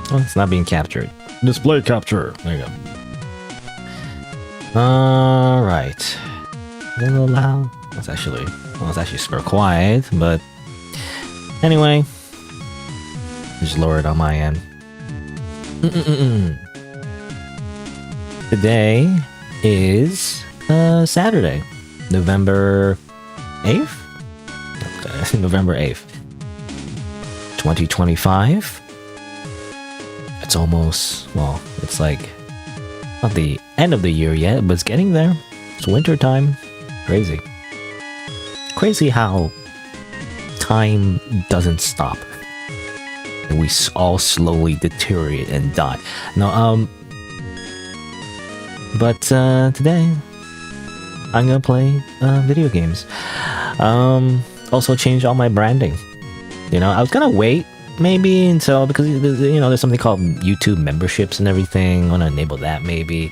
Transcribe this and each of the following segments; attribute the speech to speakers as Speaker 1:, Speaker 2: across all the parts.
Speaker 1: Oh, it's not being captured. Display capture. There you go. Alright. Is it a little loud? It's actually super quiet, but anyway. Just lower it on my end. Today is Saturday, November 8th? Okay, November 8th. 2025. It's almost, well, it's like not the end of the year yet, but it's getting there. It's winter time. Crazy. Crazy how time doesn't stop. And we all slowly deteriorate and die. No, but today I'm gonna play video games. Also change all my branding. You know, I was gonna wait maybe until, because you know there's something called YouTube memberships and everything. I want to enable that maybe,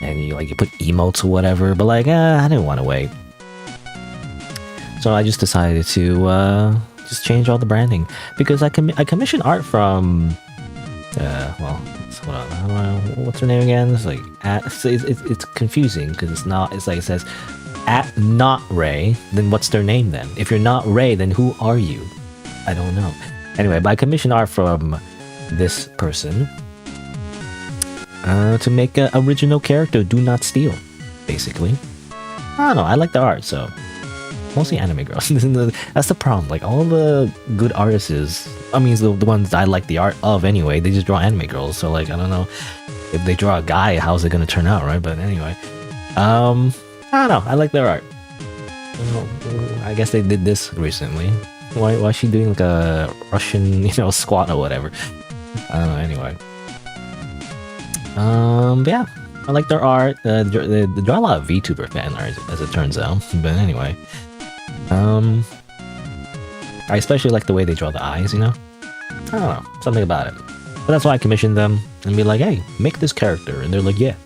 Speaker 1: and you put emotes or whatever. But like, I didn't want to wait, so I just decided to just change all the branding because I commissioned art from well, hold on, what's her name again? It's like it's confusing because it's not. It's like it says at not Ray. Then what's their name then? If you're not Ray, then who are you? I don't know. Anyway, but I commissioned art from this person to make an original character, Do Not Steal, basically. I don't know, I like the art, so mostly anime girls. That's the problem. Like all the good artists, I mean, the ones I like the art of anyway, they just draw anime girls. So like, I don't know if they draw a guy, how's it gonna turn out, right? But anyway, I don't know. I like their art. I guess they did this recently. Why is she doing like a Russian, squat or whatever? I don't know. Anyway, but yeah, I like their art. They draw a lot of VTuber fan art, as it turns out. But anyway, I especially like the way they draw the eyes. I don't know, something about it. But that's why I commissioned them and be like, hey, make this character, and they're like, yeah.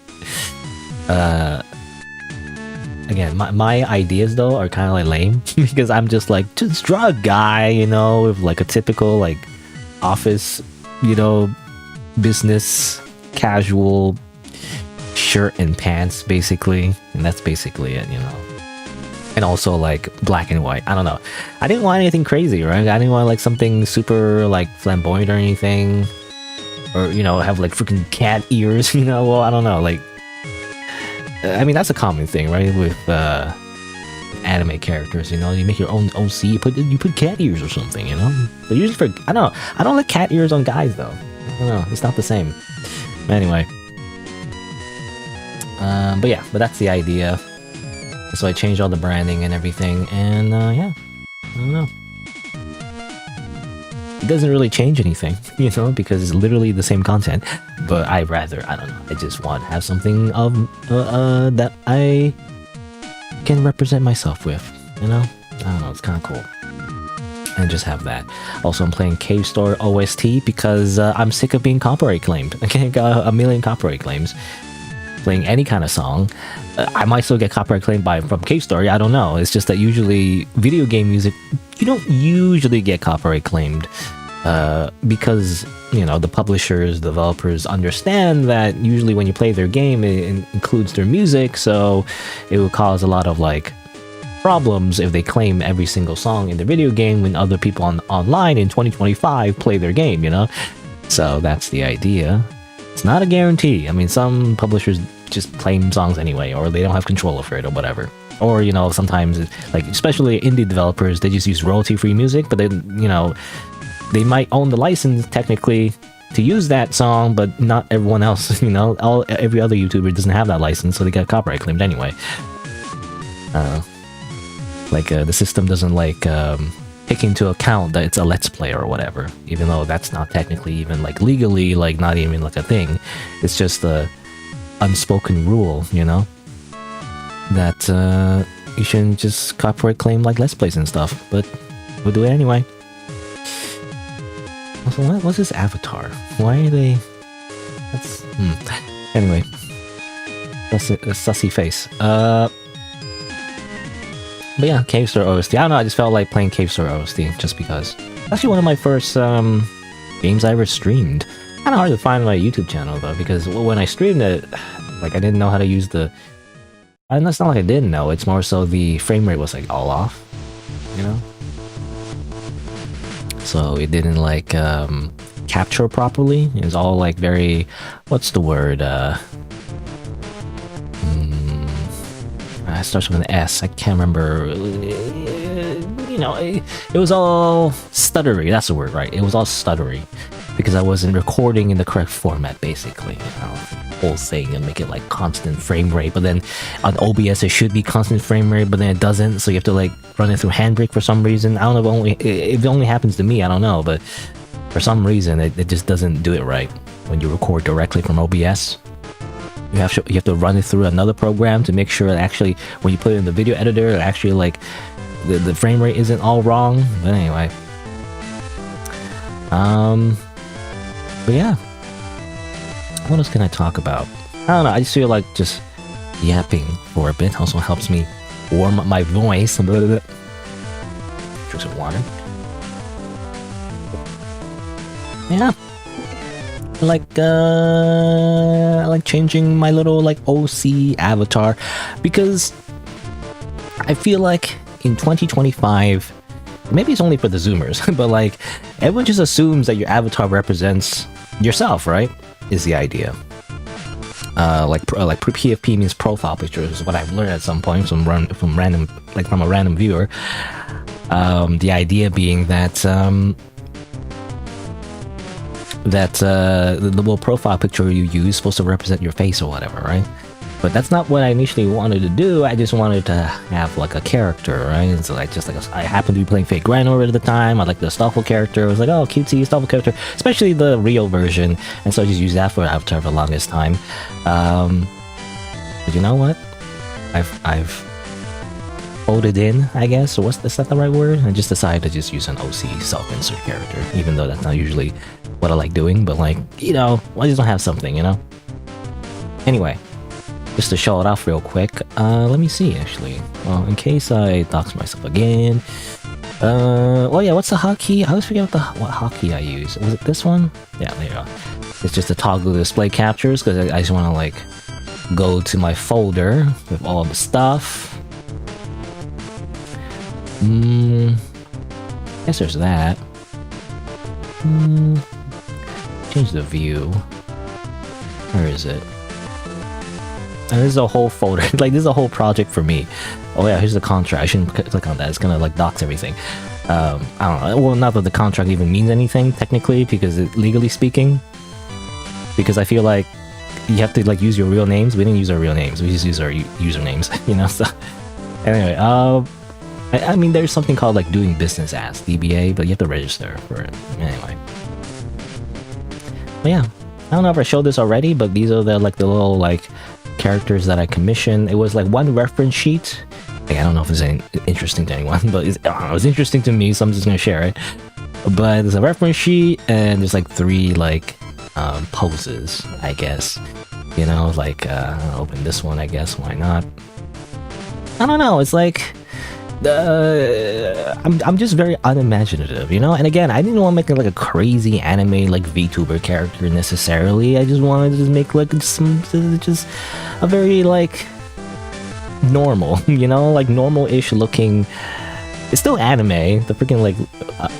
Speaker 1: Again, my ideas though are kind of like lame because I'm just like, just draw a guy, with like a typical like office, business casual shirt and pants basically, and that's basically it, and also like black and white. I don't know, I didn't want anything crazy, right? I didn't want like something super like flamboyant or anything, or have like freaking cat ears, well, I don't know, like, I mean, that's a common thing, right? With anime characters, you make your own OC, you put cat ears or something, But usually I don't like cat ears on guys though. I don't know, it's not the same. Anyway, but that's the idea. So I changed all the branding and everything, and yeah, I don't know. It doesn't really change anything, because it's literally the same content. But I don't know, I just want to have something of that I can represent myself with, I don't know, it's kind of cool. And just have that. Also, I'm playing Cave Story OST because I'm sick of being copyright claimed. I got a million copyright claims. Playing any kind of song, I might still get copyright claimed from Cave Story. I don't know. It's just that usually video game music, you don't usually get copyright claimed because the publishers, developers understand that usually when you play their game, it includes their music, so it would cause a lot of like problems if they claim every single song in the video game when other people online in 2025 play their game. So that's the idea. It's not a guarantee. I mean, some publishers just claim songs anyway, or they don't have control over it or whatever. Or, sometimes, like, especially indie developers, they just use royalty-free music, but they, they might own the license, technically, to use that song, but not everyone else, every other YouTuber doesn't have that license, so they get copyright claimed anyway. The system doesn't, take into account that it's a Let's Play or whatever, even though that's not technically even like legally like not even like a thing. It's just a unspoken rule, that you shouldn't just copyright claim like Let's Plays and stuff, but we'll do it anyway. Also, what's this avatar? Why are they? That's anyway. That's a sussy face. But yeah, Cave Story OST. I don't know, I just felt like playing Cave Story OST just because. Actually, one of my first games I ever streamed. Kind of hard to find my YouTube channel though, because when I streamed it, like I didn't know how to use the. And that's not like I didn't know. It's more so the frame rate was like all off, you know. So it didn't like capture properly. It was all like very, what's the word? It starts with an S. I can't remember. You know, it was all stuttery. That's the word, right? It was all stuttery because I wasn't recording in the correct format, basically. You know, whole thing and make it like constant frame rate. But then on OBS it should be constant frame rate, but then it doesn't. So you have to like run it through Handbrake for some reason. I don't know if it only happens to me. I don't know, but for some reason it just doesn't do it right when you record directly from OBS. You have to run it through another program to make sure that actually when you put it in the video editor, it actually like the frame rate isn't all wrong. But anyway, but yeah, what else can I talk about? I don't know. I just feel like just yapping for a bit also helps me warm up my voice a little bit. Drink some water. Yeah. I like changing my little like OC avatar because I feel like in 2025, maybe it's only for the Zoomers, but like everyone just assumes that your avatar represents yourself, right? Is the idea. Like PFP means profile picture is what I've learned at some point from a random viewer. The idea being that the little profile picture you use is supposed to represent your face or whatever, right? But that's not what I initially wanted to do. I just wanted to have like a character, right? And so I happened to be playing Fate Grand Order at the time. I like the Stoffel character. I was like, oh, cutesy Stoffel character, especially the real version. And so I just used that for Avatar for the longest time. But you know what? I've folded in, I guess, or is that the right word? I just decided to just use an OC self-insert character, even though that's not usually what I like doing, but like, you know, I just don't have something, you know? Anyway, just to show it off real quick, let me see, actually. Well, in case I dox myself again. Oh yeah, what's the hotkey? I always forget what hotkey I use. Was it this one? Yeah, there you go. It's just to toggle display captures, because I just want to, like, go to my folder with all the stuff. Guess there's that. Change the view. Where is it? And this is a whole folder. Like, this is a whole project for me. Oh yeah, here's the contract. I shouldn't click on that. It's gonna like dox everything. I don't know. Well, not that the contract even means anything technically, because legally speaking, because I feel like you have to like use your real names. We didn't use our real names. We just use our usernames. You know. So anyway, I mean, there's something called like doing business as DBA, but you have to register for it. Anyway. But yeah, I don't know if I showed this already, but these are the little like characters that I commissioned. It was like one reference sheet. Like, I don't know if it's interesting to anyone, but it was interesting to me, so I'm just gonna share it. But there's a reference sheet, and there's like 3 like poses, I guess. You know, like I'll open this one, I guess. Why not? I don't know. It's like. I'm just very unimaginative, you know? And again, I didn't want to make like a crazy anime like VTuber character necessarily. I just wanted to just make like just a very like normal, you know, like normal-ish looking. It's still anime, the freaking like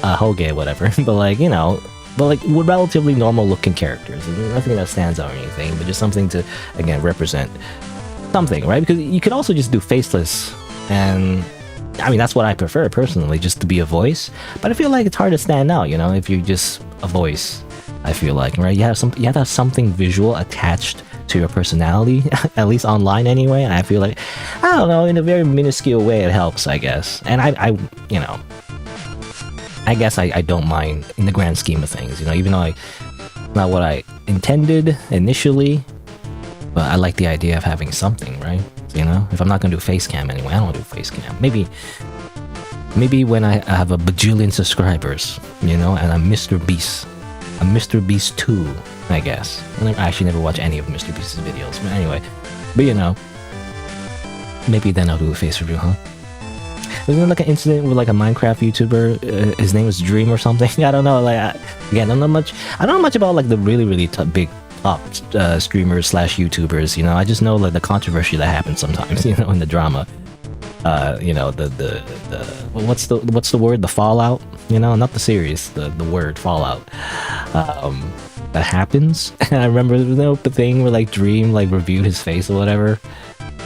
Speaker 1: Hoge whatever, but like, you know, but like with relatively normal looking characters. Nothing that stands out or anything, but just something to again represent something, right? Because you could also just do faceless, and I mean, that's what I prefer personally, just to be a voice. But I feel like it's hard to stand out, you know, if you're just a voice. I feel like, right? You have to have something visual attached to your personality, at least online anyway. And I feel like, I don't know, in a very minuscule way, it helps, I guess. And I you know, I guess I don't mind in the grand scheme of things, you know, even though not what I intended initially, but I like the idea of having something, right? You know, if I'm not gonna do face cam anyway, I don't want to do face cam. Maybe when I have a bajillion subscribers, you know, and I'm Mr. Beast. I'm Mr. Beast 2, I guess. I actually never watch any of Mr. Beast's videos, but anyway. But you know, maybe then I'll do a face review, huh? Wasn't there like an incident with like a Minecraft YouTuber? His name was Dream or something. I don't know. Like again, I don't know much about like the really big top streamers slash YouTubers. You know, I just know like the controversy that happens sometimes. You know, in the drama. You know, the what's the word? The fallout. You know, not the series. The word fallout. That happens. And I remember the thing where like Dream like reviewed his face or whatever.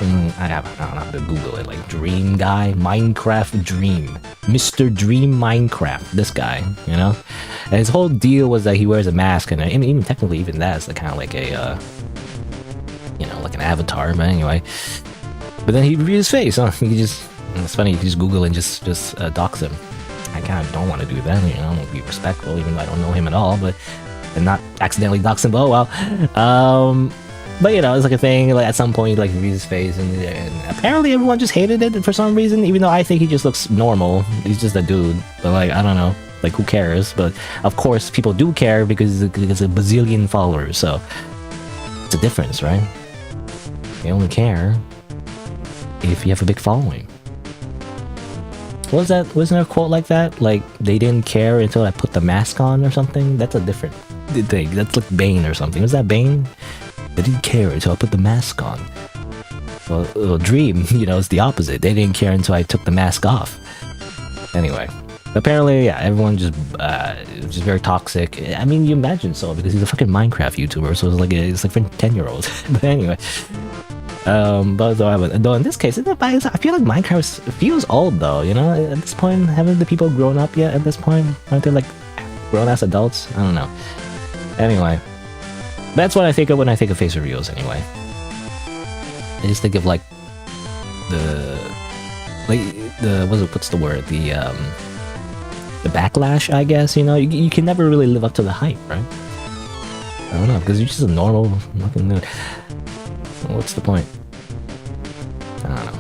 Speaker 1: I don't have to Google it. Like Dream guy, Minecraft Dream, Mr. Dream Minecraft. This guy, you know, and his whole deal was that he wears a mask, and even technically, even that's the kind of like a, you know, like an avatar. But anyway, but then he revealed his face. Huh? It's funny. You can just Google and just dox him. I kind of don't want to do that. You know, I'm gonna be respectful, even though I don't know him at all, but and not accidentally dox him. But oh well. But you know, it's like a thing. Like at some point, he like reveals his face, and apparently everyone just hated it for some reason. Even though I think he just looks normal. He's just a dude. But like I don't know. Like who cares? But of course, people do care because it's a bazillion followers. So it's a difference, right? They only care if you have a big following. What was that? Wasn't there a quote like that? Like they didn't care until I put the mask on or something. That's a different thing. That's like Bane or something. Was that Bane? They didn't care until I put the mask on. Well, Dream, you know, it's the opposite. They didn't care until I took the mask off. Anyway, apparently, yeah, everyone just very toxic. I mean, you imagine so because he's a fucking Minecraft YouTuber, so it's like for 10-year-olds. But anyway, but though in this case, I feel like Minecraft feels old though. You know, at this point, haven't the people grown up yet? At this point, aren't they like grown-ass adults? I don't know. Anyway. That's what I think of when I think of face reveals, anyway. I just think of like what's the word? The backlash, I guess. You know, you can never really live up to the hype, right? I don't know, because you're just a normal fucking dude. What's the point? I don't know.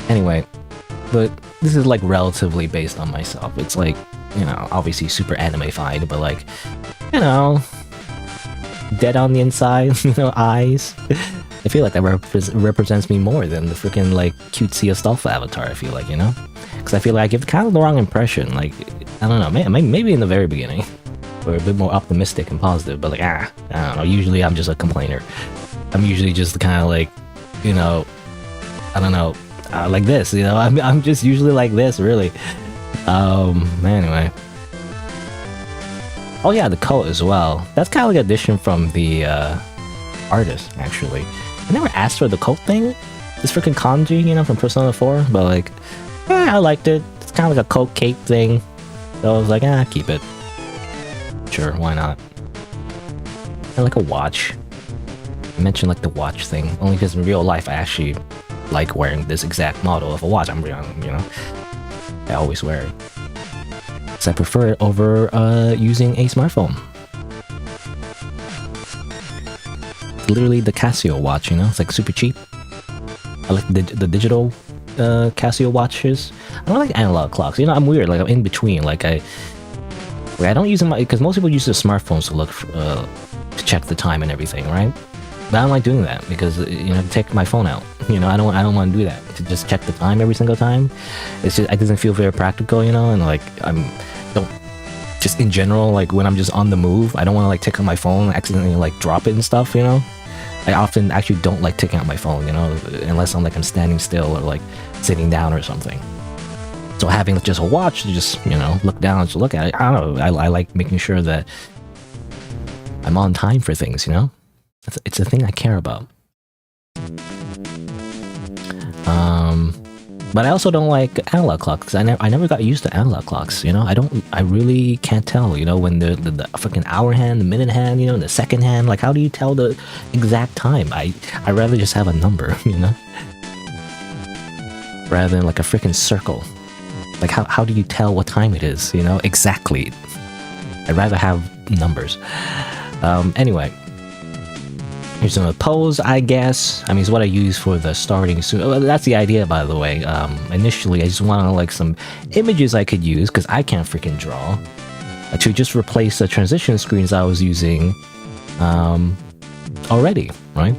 Speaker 1: Anyway, but this is like relatively based on myself. It's like, you know, obviously super anime-fied, but like, you know, dead on the inside, you know, eyes. I feel like that represents me more than the freaking like cutesy Astolfo avatar. I feel like, you know, because I feel like I give kind of the wrong impression. Like, I don't know, maybe in the very beginning, or a bit more optimistic and positive. But like, I don't know. Usually, I'm just a complainer. I'm usually just kind of like, you know, I don't know, like this. You know, I'm just usually like this, really. Anyway. Oh yeah, the coat as well. That's kind of like an addition from the artist, actually. I never asked for the coat thing. This freaking kanji, you know, from Persona 4. But like, yeah, I liked it. It's kind of like a coat cape thing. So I was like, keep it. Sure, why not? And like a watch. I mentioned like the watch thing. Only because in real life, I actually like wearing this exact model of a watch. You know, I always wear it. I prefer it over using a smartphone. It's literally the Casio watch, you know? It's like super cheap. I like the digital Casio watches. I don't like analog clocks. You know, I'm weird. Like I'm in between. Like I don't use them because most people use their smartphones to look to check the time and everything, right? But I don't like doing that because, you know, take my phone out. You know, I don't want to do that. To just check the time every single time. It doesn't feel very practical, you know, and like just in general, like when I'm just on the move, I don't want to like take out my phone and accidentally like drop it and stuff, you know. I often actually don't like taking out my phone, you know, unless I'm standing still or like sitting down or something. So having just a watch to just, you know, look down to look at it, I don't know, I like making sure that I'm on time for things, you know. It's a thing I care about. But I also don't like analog clocks. I never got used to analog clocks, you know. I really can't tell, you know, when the freaking hour hand, the minute hand, you know, the second hand. Like, how do you tell the exact time? I'd rather just have a number, you know, rather than like a freaking circle. Like, how do you tell what time it is, you know, exactly? I'd rather have numbers. Anyway. Here's some pose, I guess. I mean, it's what I use for the starting. So that's the idea, by the way. Initially, I just wanted like some images I could use because I can't freaking draw to just replace the transition screens I was using already, right?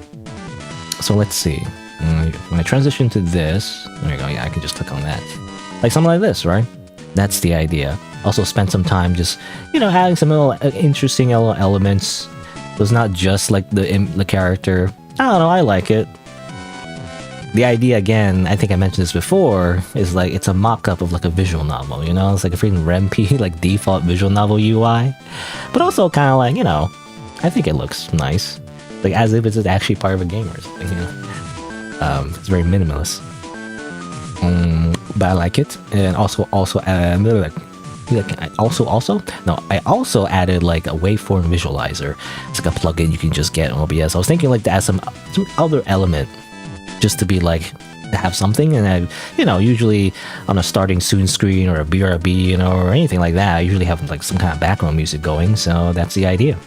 Speaker 1: So let's see. When I transition to this, there you go, yeah, I can just click on that. Like something like this, right? That's the idea. Also spend some time just, adding some little interesting elements. So it's not just like the character. I don't know, I like it. The idea, again, I think I mentioned this before, is like it's a mock-up of like a visual novel, It's like a freaking REMP, like default visual novel UI. But also kind of like, I think it looks nice. Like as if it's actually part of a game or something, It's very minimalist. But I like it. And I also added like a waveform visualizer. It's like a plugin you can just get on OBS. I was thinking like to add some other element just to be like to have something, and I usually on a starting soon screen or a BRB or anything like that, I usually have like some kind of background music going, so that's the idea.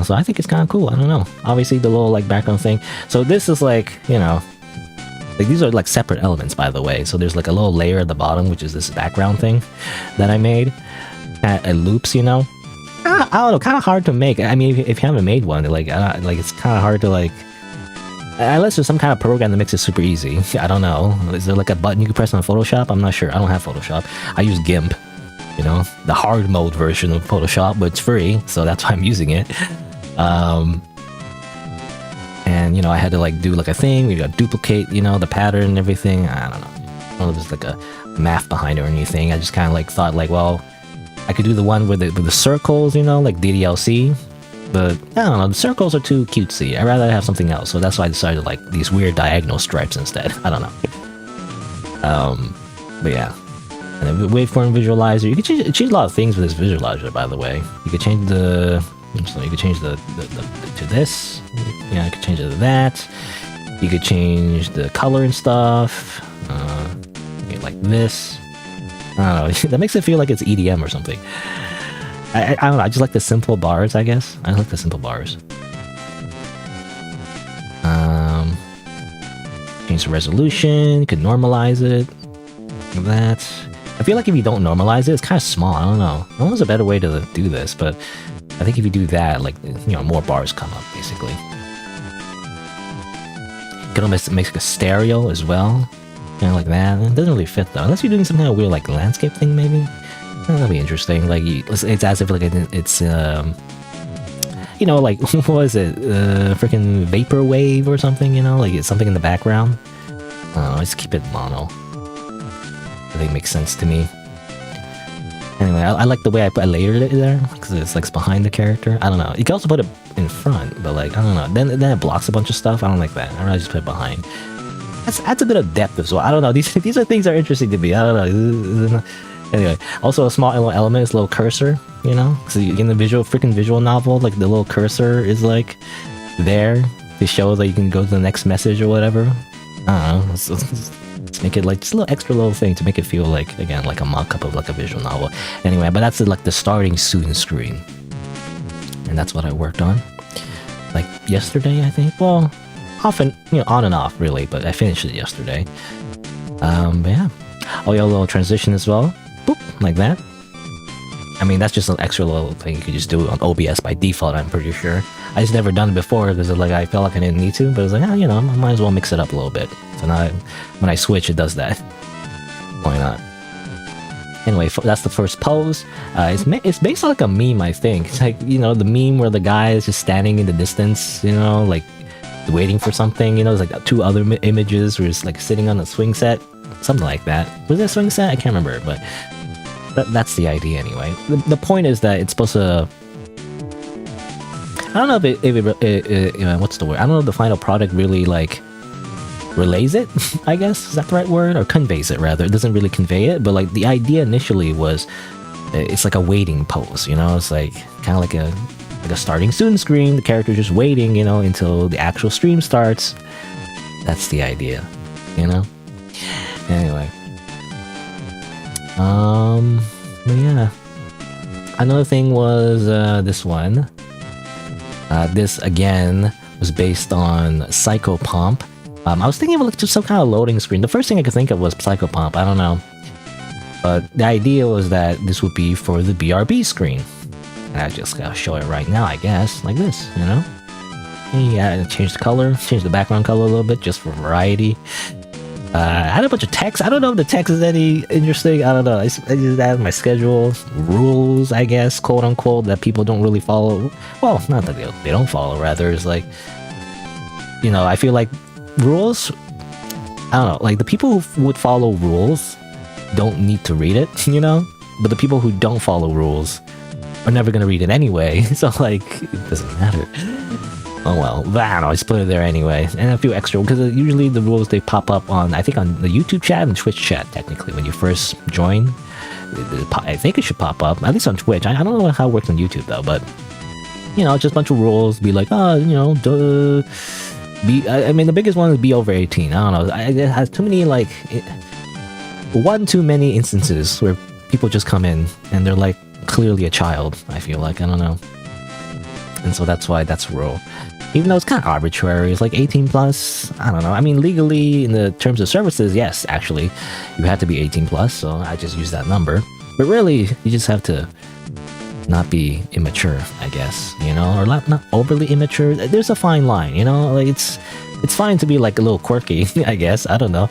Speaker 1: So I think it's kind of cool. I don't know, obviously the little like background thing. So this is like, like these are like separate elements, by the way. So there's like a little layer at the bottom, which is this background thing that I made. It loops, I don't know, kind of hard to make. I mean, if you haven't made one, like it's kind of hard to like, unless there's some kind of program that makes it super easy. I don't know. Is there like a button you can press on Photoshop? I'm not sure. I don't have Photoshop. I use GIMP, the hard mode version of Photoshop, but it's free, so that's why I'm using it. And I had to like do like a thing. We got to duplicate, the pattern and everything. I don't know. I don't know if there's like a math behind it or anything. I just kind of like thought like, well, I could do the one with the circles, like DDLC. But I don't know, the circles are too cutesy. I'd rather have something else. So that's why I decided like these weird diagonal stripes instead. I don't know. But yeah. And the waveform visualizer. You can change a lot of things with this visualizer, by the way. You could change the to this. Yeah, I could change it to that. You could change the color and stuff. Like this. I don't know. That makes it feel like it's EDM or something. I don't know, I just like the simple bars, I guess. I like the simple bars. Change the resolution, you can normalize it. Like that. I feel like if you don't normalize it, it's kind of small, I don't know. I know there's a better way to do this, but I think if you do that, like, more bars come up, basically. You can almost make like a stereo as well. Like that. It doesn't really fit though, unless you're doing some kind of weird like landscape thing, maybe. That'll be interesting. Like it's as if like it's like what was it? Freaking vaporwave or something. Like it's something in the background. I don't know. Just keep it mono. I think it makes sense to me. Anyway, I like the way I layered it there because it's like behind the character. I don't know. You can also put it in front, but like I don't know. Then it blocks a bunch of stuff. I don't like that. I'd rather just put it behind. Adds a bit of depth as well. I don't know. These are things that are interesting to me. I don't know. Anyway, also a small element is a little cursor, so in the visual novel, like the little cursor is like there to show that you can go to the next message or whatever. I don't know, let's make it like just a little extra little thing to make it feel like, again, like a mock-up of like a visual novel. Anyway, but that's like the starting soon screen, and that's what I worked on like yesterday, I think. Well, often, on and off really, but I finished it yesterday. But yeah. Oh yeah, a little transition as well. Boop, like that. I mean, that's just an extra little thing you could just do on OBS by default, I'm pretty sure. I just never done it before because like I felt like I didn't need to, but it was like, I might as well mix it up a little bit. So now when I switch, it does that. Why not? Anyway, that's the first pose. It's based on like a meme, I think. It's like, the meme where the guy is just standing in the distance, like waiting for something. There's like two other images where it's like sitting on a swing set. Something like that. Was it a swing set? I can't remember, but that's the idea anyway. The point is that it's supposed to... I don't know if it what's the word? I don't know if the final product really like relays it, I guess. Is that the right word? Or conveys it, rather. It doesn't really convey it, but like the idea initially was it's like a waiting pose, It's like kind of like a starting soon screen. The character's just waiting, until the actual stream starts. That's the idea, Anyway. But yeah. Another thing was this one. This again was based on Psychopomp. I was thinking of like just some kind of loading screen. The first thing I could think of was Psychopomp. I don't know. But the idea was that this would be for the BRB screen. And I just gotta show it right now, I guess. Like this, Yeah, change the color, change the background color a little bit just for variety. I had a bunch of text. I don't know if the text is any interesting. I don't know. I just added my schedule, rules, I guess, quote unquote, that people don't really follow. Well, not that they don't follow, rather. It's like, you know, I feel like rules, I don't know, like the people who would follow rules don't need to read it, you know? But the people who don't follow rules are never going to read it anyway. So, like, it doesn't matter. Oh well, but I don't know, I just put it there anyway. And a few extra, because usually the rules, they pop up on, I think on the YouTube chat and Twitch chat, technically, when you first join. I think it should pop up, at least on Twitch. I don't know how it works on YouTube though, but, you know, just a bunch of rules, be like, oh, you know, I mean, the biggest one is be over 18. I don't know, it has too many, like, one too many instances where people just come in and they're like clearly a child, I feel like, I don't know. And so that's why that's a rule. Even though it's kind of arbitrary, it's like 18 plus, I don't know. I mean, legally, in the terms of services, yes, actually, you have to be 18 plus, so I just use that number. But really, you just have to not be immature, I guess, you know, or not overly immature. There's a fine line, you know, like it's fine to be like a little quirky, I guess. I don't know.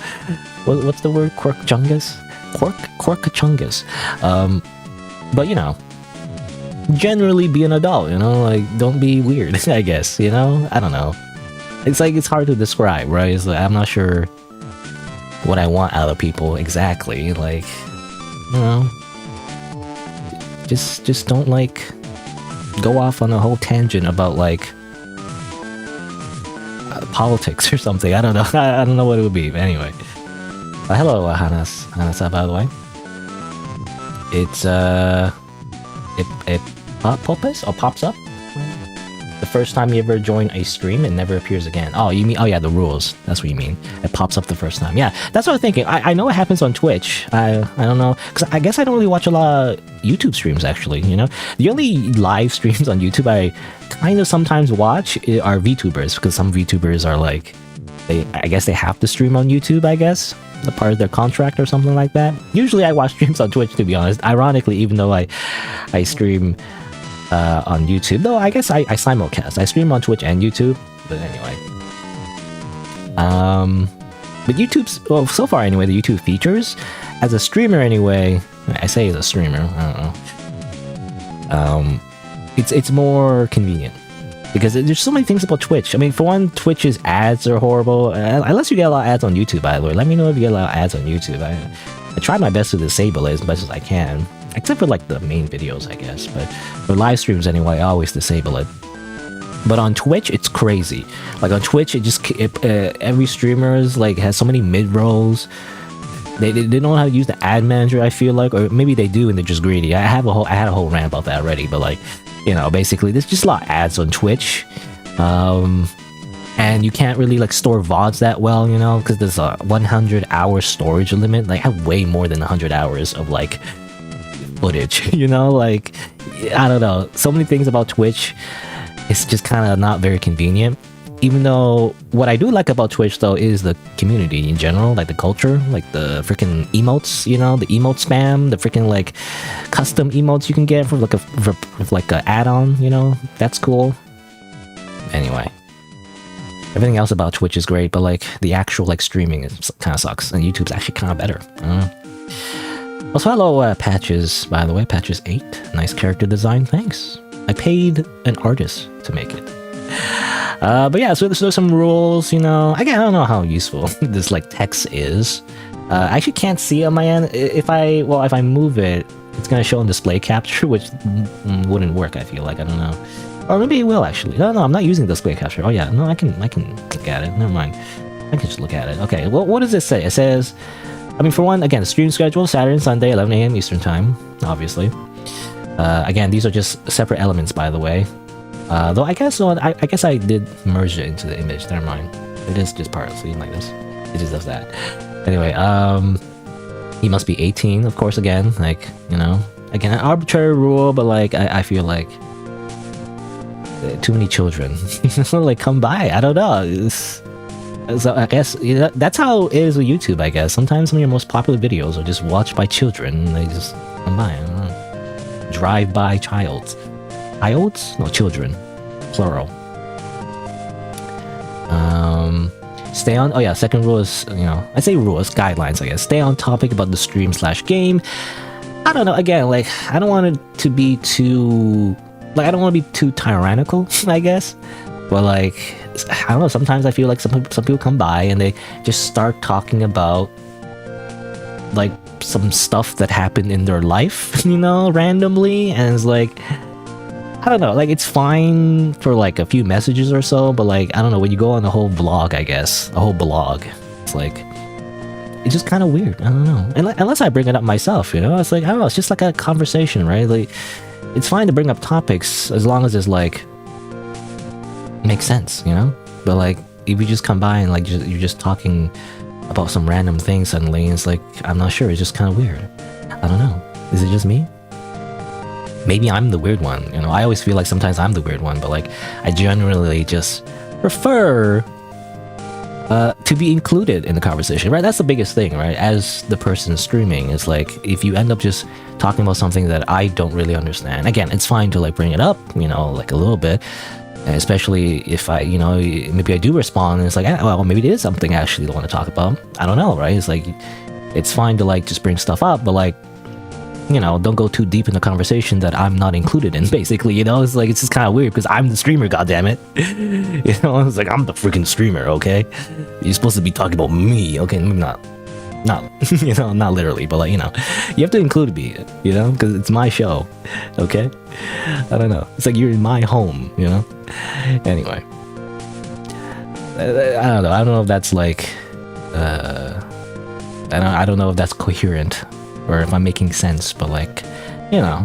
Speaker 1: What's the word? Quirkchungus? Quirkchungus. But you know, generally be an adult, you know, like don't be weird, I guess, you know. I don't know, it's like it's hard to describe, right? It's like I'm not sure what I want out of people exactly, like, you know, just don't like go off on a whole tangent about like politics or something. I don't know. I don't know what it would be, but anyway. Hello, Hanasa, by the way. It's it pops up the first time you ever join a stream. It never appears again. Oh, you mean, oh yeah, the rules, that's what you mean. It pops up the first time. Yeah, that's what I'm thinking. I know it happens on Twitch. I don't know, because I guess I don't really watch a lot of YouTube streams, actually, you know. The only live streams on YouTube I kind of sometimes watch are VTubers, because some VTubers are like, I guess they have to stream on YouTube, I guess, the part of their contract or something like that. Usually I watch streams on Twitch, to be honest. Ironically, even though I stream on YouTube, though I guess I simulcast. I stream on Twitch and YouTube, but anyway. But YouTube's, well, so far anyway, the YouTube features, as a streamer anyway, I say as a streamer, I don't know, it's more convenient. Because there's so many things about Twitch. I mean, for one, Twitch's ads are horrible. Unless you get a lot of ads on YouTube, by the way. Let me know if you get a lot of ads on YouTube. I try my best to disable it as much as I can. Except for, like, the main videos, I guess. But for live streams, anyway, I always disable it. But on Twitch, it's crazy. Like, on Twitch, every streamer like has so many mid-rolls. They don't know how to use the ad manager, I feel like. Or maybe they do and they're just greedy. I had a whole rant about that already, but, like, you know, basically, there's just a lot of ads on Twitch. And you can't really, like, store VODs that well, you know, because there's a 100-hour storage limit. Like, I have way more than 100 hours of, like, footage, you know? Like, I don't know. So many things about Twitch, it's just kind of not very convenient. Even though, what I do like about Twitch, though, is the community in general, like the culture, like the freaking emotes, you know, the emote spam, the freaking, like, custom emotes you can get from, like, a add-on, you know, that's cool. Anyway, everything else about Twitch is great, but, like, the actual, like, streaming kind of sucks, and YouTube's actually kind of better. Also, hello, Patches, by the way, Patches 8, nice character design, thanks. I paid an artist to make it. But yeah, so there's some rules, you know. Again, I don't know how useful this, like, text is. I actually can't see on my end. If I move it, it's gonna show in display capture, which wouldn't work, I feel like. I don't know. Or maybe it will, actually. No, I'm not using display capture. Oh yeah, no, I can look at it. Never mind. I can just look at it. Okay, well, what does it say? It says, I mean, for one, again, the stream schedule, Saturday and Sunday, 11 a.m. Eastern Time, obviously. Again, these are just separate elements, by the way. Though I guess I did merge it into the image. Never mind. It is just part of it like this. It just does that. Anyway, he must be 18, of course. Again, like, you know, again, an arbitrary rule, but like I feel like too many children, like, come by. I don't know. So I guess, you know, that's how it is with YouTube. I guess sometimes some of your most popular videos are just watched by children. And they just come by. I don't know. Drive by childs. Childs? No, children. Plural. Stay on. Oh yeah, second rule is, I say rules, guidelines, I guess. Stay on topic about the stream/game. I don't know. Again, like, I don't want it to be too, like, I don't want to be too tyrannical, I guess. But like, I don't know. Sometimes I feel like some people come by and they just start talking about like some stuff that happened in their life, randomly, and it's like, I don't know, like, it's fine for like a few messages or so, but like, I don't know, when you go on the whole vlog, I guess, a whole blog, it's like, it's just kind of weird. I don't know. Unless I bring it up myself, it's like, I don't know, it's just like a conversation, right? Like, it's fine to bring up topics as long as it's like, makes sense, But like, if you just come by and like, you're just talking about some random thing suddenly, it's like, I'm not sure, it's just kind of weird. I don't know. Is it just me? Maybe I'm the weird one, I always feel like sometimes I'm the weird one, but like, I generally just prefer to be included in the conversation, right? That's the biggest thing, right? As the person streaming, it's like, if you end up just talking about something that I don't really understand, again, it's fine to like bring it up, like a little bit, especially if I, maybe I do respond and it's like, well, maybe it is something I actually want to talk about. I don't know, right? It's like, it's fine to like just bring stuff up, but like, don't go too deep in the conversation that I'm not included in, basically, it's like, it's just kind of weird because I'm the streamer, goddammit. It's like, I'm the freaking streamer, okay? You're supposed to be talking about me, okay? Maybe not, not literally, but like, you have to include me, because it's my show, okay? I don't know. It's like you're in my home, Anyway. I don't know. I don't know if that's like, I don't know if that's coherent or if I'm making sense, but like,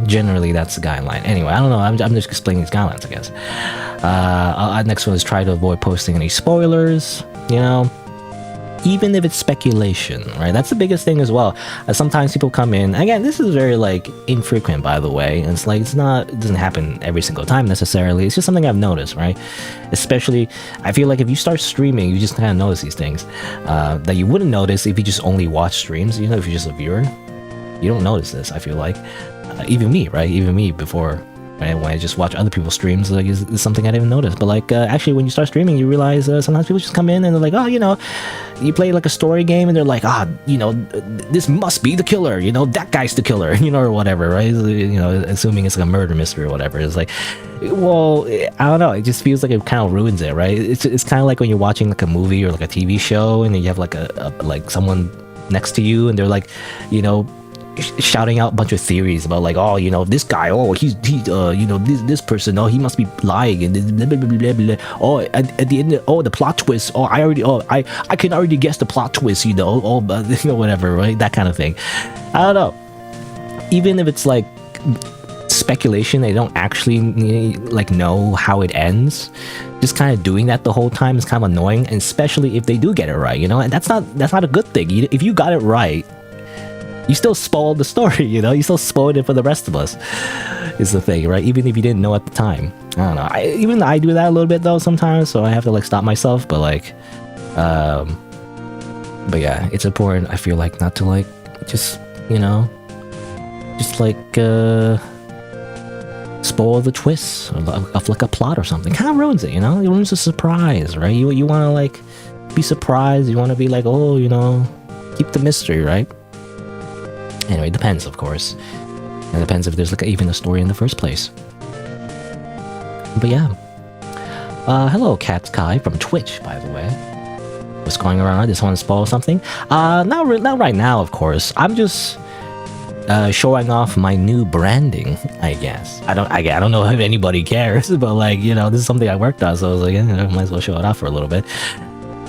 Speaker 1: generally that's the guideline. Anyway, I don't know. I'm just explaining these guidelines, I guess. Next one is try to avoid posting any spoilers, even if it's speculation, right? That's the biggest thing as well. Sometimes people come in, again, this is very like infrequent, by the way, and it's like, it doesn't happen every single time necessarily. It's just something I've noticed, right? Especially, I feel like if you start streaming, you just kind of notice these things that you wouldn't notice if you just only watch streams, if you're just a viewer. You don't notice this, I feel like. Even me, right? Even me before, right? When I just watch other people's streams, like, it's something I didn't notice. But like, actually, when you start streaming, you realize sometimes people just come in and they're like, oh, you play like a story game and they're like, this must be the killer, that guy's the killer, or whatever, right? Assuming it's like a murder mystery or whatever. It's like, well, I don't know. It just feels like it kind of ruins it, right? It's kind of like when you're watching like a movie or like a TV show and then you have like like someone next to you and they're like, shouting out a bunch of theories about like, oh, this guy, oh, he's this person, oh, he must be lying, and blah, blah, blah, blah, blah. Oh, at the end, oh, the plot twist, oh, I can already guess the plot twist, oh, but whatever, right? That kind of thing. I don't know. Even if it's like speculation, they don't actually like know how it ends. Just kind of doing that the whole time is kind of annoying, and especially if they do get it right, and that's not a good thing. If you got it right, you still spoiled the story, you still spoiled it for the rest of us, is the thing, right? Even if you didn't know at the time. I don't know. I do that a little bit though sometimes, so I have to like stop myself, but like, but yeah, it's important, I feel like, not to like, just like, spoil the twists of like a plot or something. Kind of ruins it, it ruins the surprise, right? You want to like be surprised, you want to be like, oh, keep the mystery, right? Anyway, it depends, of course. It depends if there's like even a story in the first place. But yeah. Hello, Cat Kai from Twitch, by the way. What's going around? I just want to spoil something. Not right now, of course. I'm just showing off my new branding, I guess. I don't know if anybody cares, but like, this is something I worked on, so I was like, I might as well show it off for a little bit.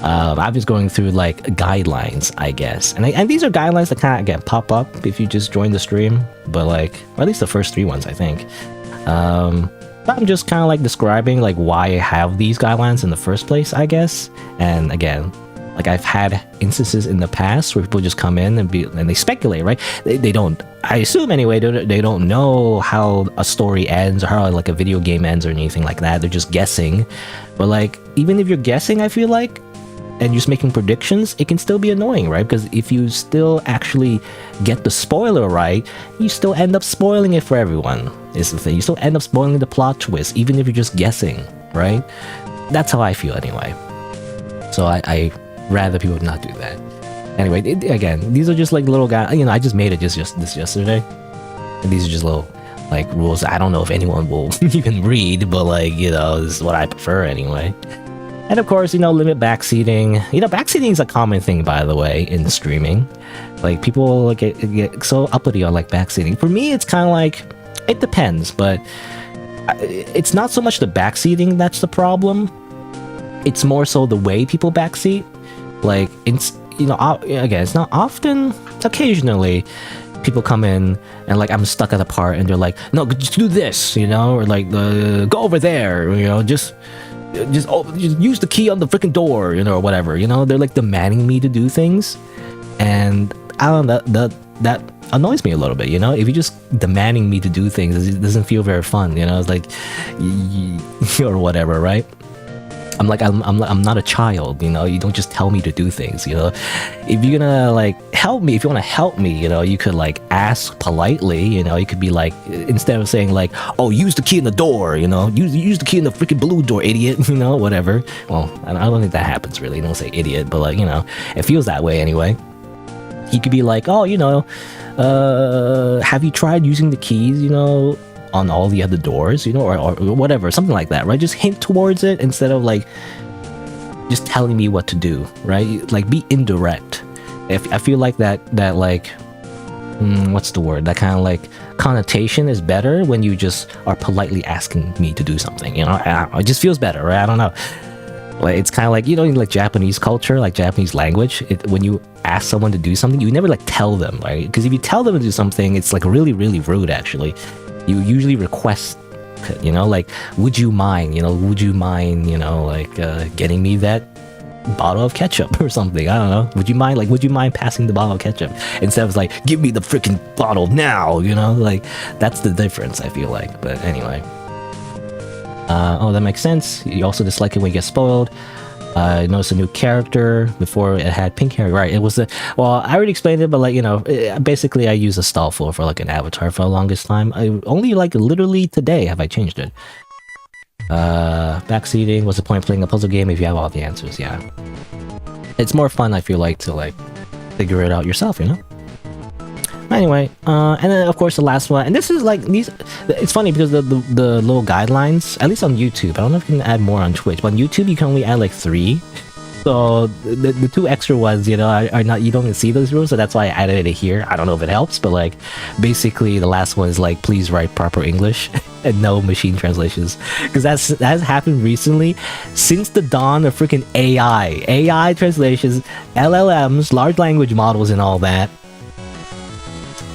Speaker 1: I'm just going through like guidelines, I guess, and these are guidelines that kind of again pop up if you just join the stream, but like, or at least the first 3 ones, I think. But I'm just kind of like describing like why I have these guidelines in the first place, I guess. And again, like I've had instances in the past where people just come in and they speculate, right? They don't, I assume anyway, they don't know how a story ends or how like a video game ends or anything like that. They're just guessing. But like, even if you're guessing, I feel like, and you're just making predictions, it can still be annoying, right? Because if you still actually get the spoiler right, you still end up spoiling it for everyone, is the thing. You still end up spoiling the plot twist, even if you're just guessing, right? That's how I feel anyway. So I rather people not do that. Anyway, again, these are just like little guys. You know, I just made it just this yesterday. And these are just little like rules. I don't know if anyone will even read, but like, you know, this is what I prefer anyway. And of course, you know, limit backseating. You know, backseating is a common thing, by the way, in streaming. Like, people like get so uppity on like backseating. For me, it's kind of like, it depends, but it's not so much the backseating that's the problem. It's more so the way people backseat. Like, it's, you know, again, it's not often, occasionally, people come in and like, I'm stuck at a part and they're like, no, just do this, you know, or like, go over there, you know, just use the key on the freaking door, you know, or whatever, you know. They're like demanding me to do things, and I don't know, that annoys me a little bit, you know. If you're just demanding me to do things, it doesn't feel very fun, you know. It's like, or whatever, right? I'm like, I'm not a child, you know. You don't just tell me to do things, you know. If you're gonna like help me, if you want to help me, you know, you could like ask politely, you know. You could be like, instead of saying like, oh, use the key in the door, you know, use the key in the freaking blue door, idiot, you know, whatever. Well, I don't think that happens really. You don't say idiot, but like, you know, it feels that way anyway. You could be like, oh, you know, have you tried using the keys, you know, on all the other doors, you know, or whatever, something like that, right? Just hint towards it instead of like just telling me what to do, right? Like, be indirect. If I feel like that like, what's the word? That kind of like connotation is better when you just are politely asking me to do something, you know? It just feels better, right? I don't know. Like, it's kind of like, you know, like Japanese culture, like Japanese language, when you ask someone to do something, you never like tell them, right? Because if you tell them to do something, it's like really, really rude, actually. You usually request, you know, like, would you mind, you know, like, getting me that bottle of ketchup or something? I don't know. Would you mind passing the bottle of ketchup? Instead of like, give me the freaking bottle now, you know? Like, that's the difference, I feel like. But anyway. Oh, that makes sense. You also dislike it when you get spoiled. I noticed a new character. Before it had pink hair, right? It was well, I already explained it, but like, you know, basically I use a stall for like an avatar for the longest time. I only like literally today have I changed it. Backseating, what's the point of playing a puzzle game if you have all the answers? Yeah, it's more fun, I feel like, to like figure it out yourself, you know. Anyway, and then of course the last one, and this is like these. It's funny because the little guidelines, at least on YouTube, I don't know if you can add more on Twitch, but on YouTube you can only add like 3. So the 2 extra ones, you know, are not, you don't even see those rules, so that's why I added it here. I don't know if it helps, but like, basically the last one is like, please write proper English and no machine translations, because that has happened recently since the dawn of freaking AI translations, LLMs, large language models, and all that.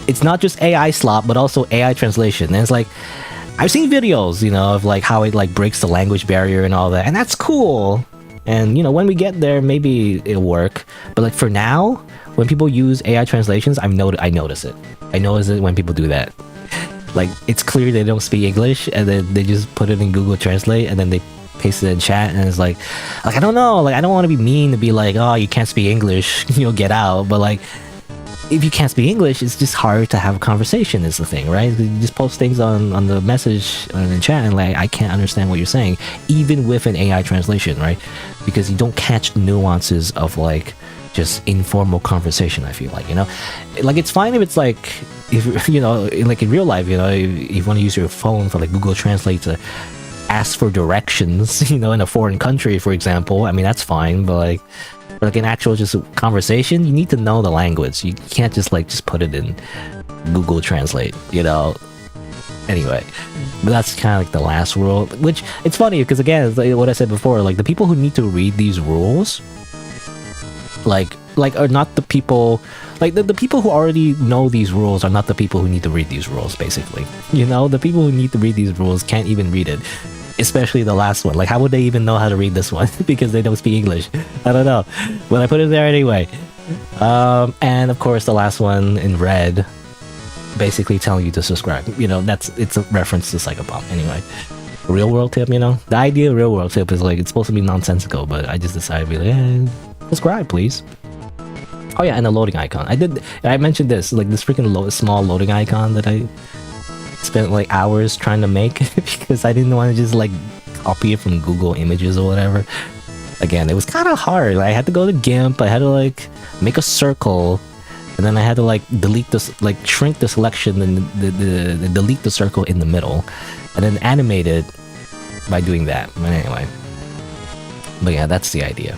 Speaker 1: It's not just AI slop, but also AI translation. And it's like, I've seen videos, you know, of like how it like breaks the language barrier and all that, and that's cool. And you know, when we get there, maybe it'll work. But like, for now, when people use AI translations, I notice it. I notice it when people do that. Like, it's clear they don't speak English, and then they just put it in Google Translate, and then they paste it in chat, and it's like I don't know, like, I don't want to be mean to be like, oh, you can't speak English, you know, get out. But like, if you can't speak English, it's just hard to have a conversation, is the thing, right? You just post things on the message and in chat, and like, I can't understand what you're saying, even with an AI translation, right? Because you don't catch the nuances of like just informal conversation, I feel like, you know? Like, it's fine if it's like, if, you know, like in real life, you know, if you want to use your phone for like Google Translate to ask for directions, you know, in a foreign country, for example, I mean, that's fine, but like an actual just conversation, you need to know the language. You can't just like put it in Google Translate, you know. Anyway, but that's kind of like the last rule, which it's funny because, again, it's like what I said before, like the people who need to read these rules like are not the people, like the people who already know these rules are not the people who need to read these rules, basically, you know. The people who need to read these rules can't even read it. Especially the last one. Like, how would they even know how to read this one? Because they don't speak English. I don't know. But I put it there anyway. And of course, the last one in red, basically telling you to subscribe. You know, it's a reference to Psychobomb. Anyway, real world tip, you know? The idea of real world tip is like, it's supposed to be nonsensical, but I just decided to be like, subscribe, please. Oh yeah, and the loading icon. I mentioned this, like this freaking small loading icon that I spent like hours trying to make because I didn't want to just like copy it from Google Images or whatever. again, it was kind of hard. I had to go to GIMP. I had to like make a circle, and then I had to like delete this, like shrink the selection and delete the circle in the middle, and then animate it by doing that. But anyway, but yeah, that's the idea.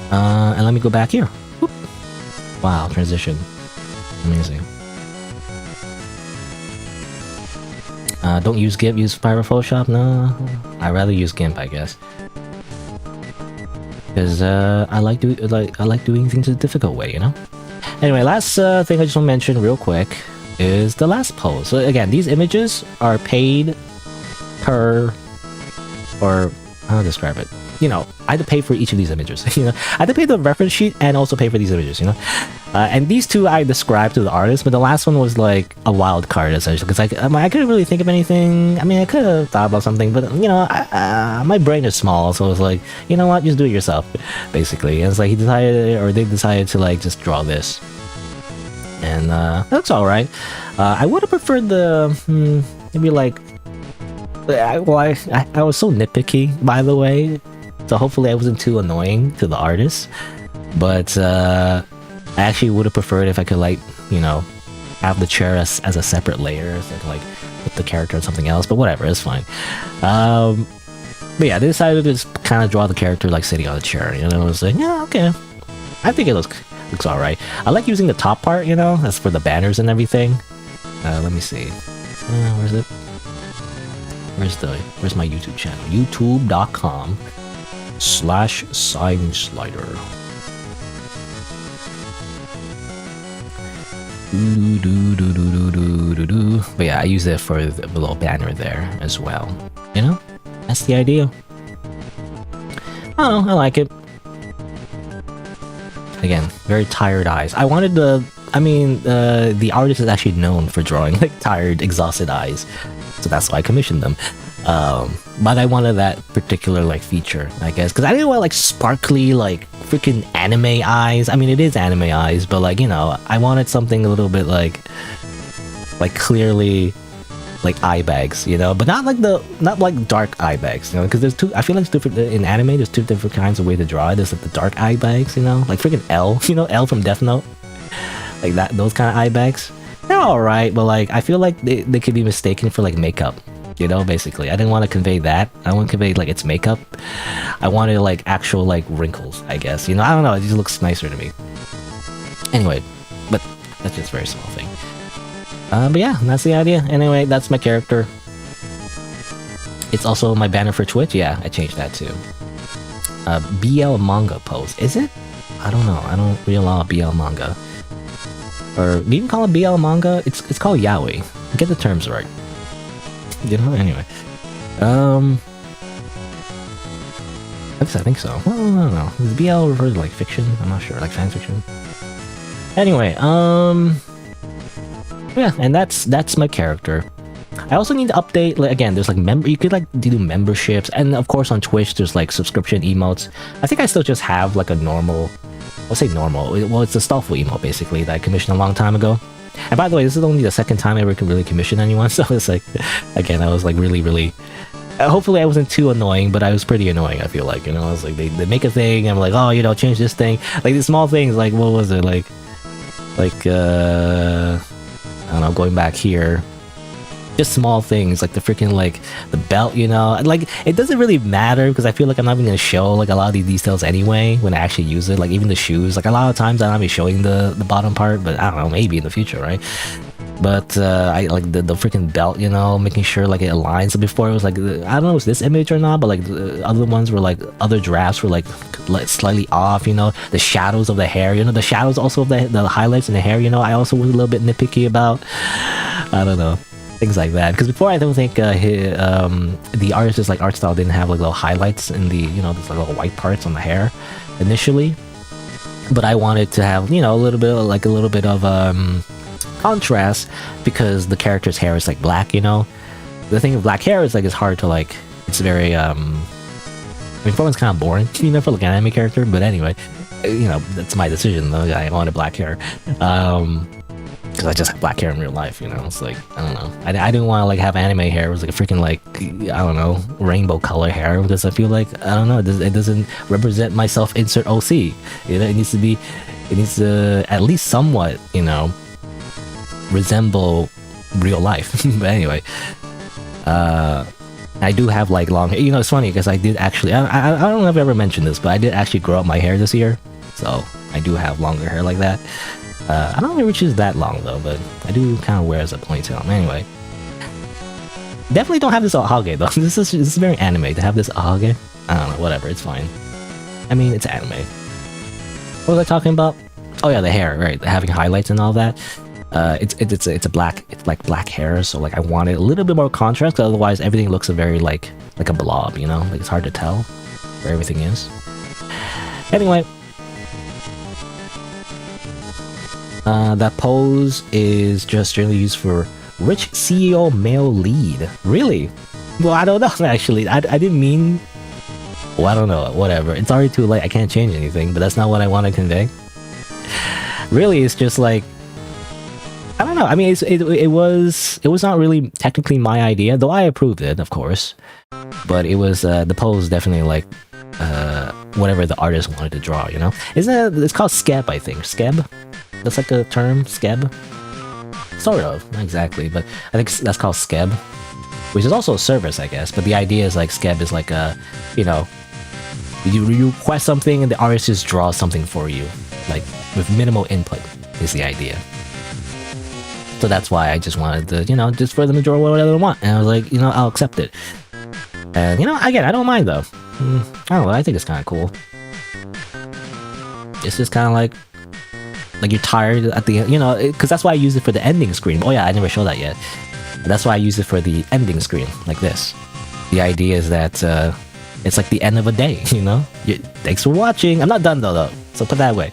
Speaker 1: And let me go back here. Whoop. Wow, transition, amazing. Don't use GIMP, use Spiral Photoshop. No, I'd rather use GIMP, I guess, because I like doing things a difficult way, you know. Anyway, last thing I just want to mention real quick is the last pose. So again, these images are paid per, or how to describe it. You know, I had to pay for each of these images. You know, I had to pay the reference sheet and also pay for these images. You know, and these two I described to the artist, but the last one was like a wild card essentially, because I couldn't really think of anything. I mean, I could have thought about something, but you know, my brain is small, so it's like, you know what, just do it yourself, basically. And it's like they decided to like just draw this, and that's all right. I would have preferred the maybe like. I was so nitpicky, by the way, so hopefully I wasn't too annoying to the artist, but I actually would have preferred if I could, like, you know, have the chair as a separate layer, so I could like put the character on something else, but whatever, it's fine. But yeah, they decided to just kind of draw the character like sitting on a chair, you know. I was like, yeah, okay, I think it looks alright. I like using the top part, you know, as for the banners and everything. Let me see, where's it? Where's my YouTube channel? youtube.com/SighingSlider. But yeah, I use it for the little banner there as well. You know, that's the idea. I don't know, I like it. Again, very tired eyes. I wanted the artist is actually known for drawing like tired, exhausted eyes. So that's why I commissioned them. But I wanted that particular like feature, I guess, because I didn't want like sparkly, like freaking anime eyes. I mean, it is anime eyes, but like, you know, I wanted something a little bit like clearly like eye bags, you know, but not like dark eye bags, you know, because there's two. I feel like it's different in anime. There's two different kinds of way to draw it. There's like the dark eye bags, you know, like freaking L, you know, L from Death Note, like that. Those kind of eye bags. They're alright, but like I feel like they could be mistaken for like makeup, you know, basically. I didn't want to convey that. I want to convey like it's makeup. I wanted like actual like wrinkles, I guess, you know. I don't know, it just looks nicer to me. Anyway, but that's just a very small thing. But yeah, that's the idea. Anyway, that's my character. It's also my banner for Twitch. Yeah, I changed that too. BL manga pose. Is it? I don't know. I don't read a lot of BL manga. Or do you even call it BL manga? It's called yaoi. Get the terms right. You know, anyway. I think so. Well, I don't know. Does BL refer to like fiction? I'm not sure. Like fan fiction. Anyway, yeah, and that's my character. I also need to update, like, again, there's like you could like do memberships, and of course on Twitch there's like subscription emotes. I think I still just have like a normal, I'll say normal, well, it's a Stallful emote basically that I commissioned a long time ago. And by the way, this is only the second time I ever could really commission anyone, so it's like, again, I was like really hopefully I wasn't too annoying, but I was pretty annoying, I feel like, you know. I was like, they make a thing, and I'm like, oh, you know, change this thing, like these small things, like what was it, like I don't know, going back here, just small things like the freaking like the belt, you know, like it doesn't really matter because I feel like I'm not even gonna show like a lot of these details anyway when I actually use it. Like even the shoes, like a lot of times I'm not be showing the bottom part, but I don't know, maybe in the future, right? But I like the freaking belt, you know, making sure like it aligns. So before it was like, I don't know if it's this image or not, but like the other ones were like, other drafts were like slightly off, you know. The shadows of the hair, you know, the shadows also of the highlights in the hair, you know, I also was a little bit nitpicky about. I don't know, things like that. Because before I don't think the artist's like art style didn't have like little highlights in the, you know, these little white parts on the hair initially. But I wanted to have, you know, a little bit of contrast because the character's hair is like black, you know. The thing with black hair is like it's hard to like, it's very I mean, for one's kind of boring, you know, for like an anime character, but anyway, you know, that's my decision though. I wanted black hair. because I just have black hair in real life, you know. It's like, I don't know, I didn't want to like have anime hair. It was like a freaking like, I don't know, rainbow color hair, because I feel like, I don't know, it doesn't represent myself. Insert OC, you know. It needs to at least somewhat, you know, resemble real life. But anyway, I do have like long hair. You know, it's funny because I did actually, I don't know if I ever mentioned this, but I did actually grow up my hair this year, so I do have longer hair like that. I don't know which is that long though, but I do kind of wear as a ponytail. Anyway, definitely don't have this ahage though. This is very anime to have this ahage. I don't know, whatever, it's fine. I mean, it's anime. What was I talking about? Oh yeah, the hair, right? Having highlights and all that. It's like black hair, so like I wanted a little bit more contrast, 'cause otherwise everything looks very like a blob, you know? Like it's hard to tell where everything is. Anyway. That pose is just generally used for rich CEO male lead. Really? Well, I don't know, actually. I didn't mean... Well, I don't know. Whatever. It's already too late. I can't change anything, but that's not what I want to convey. Really, it's just like... I don't know. I mean, it was not really technically my idea, though I approved it, of course. But it was... the pose definitely like... whatever the artist wanted to draw, you know? It's called skeb, I think. Skeb? That's like a term, skeb? Sort of, not exactly, but I think that's called skeb, which is also a service, I guess, but the idea is like skeb is like a, you know, you request something and the artist just draws something for you, like with minimal input is the idea. So that's why I just wanted to, you know, just for them to draw whatever they want, and I was like, you know, I'll accept it. And, you know, again, I don't mind though. I don't know, I think it's kind of cool. It's just kind of like you're tired at the end, you know, because that's why I use it for the ending screen. Oh yeah, I never showed that yet. That's why I use it for the ending screen, like this. The idea is that it's like the end of a day, you know? Thanks for watching. I'm not done though, so put that away.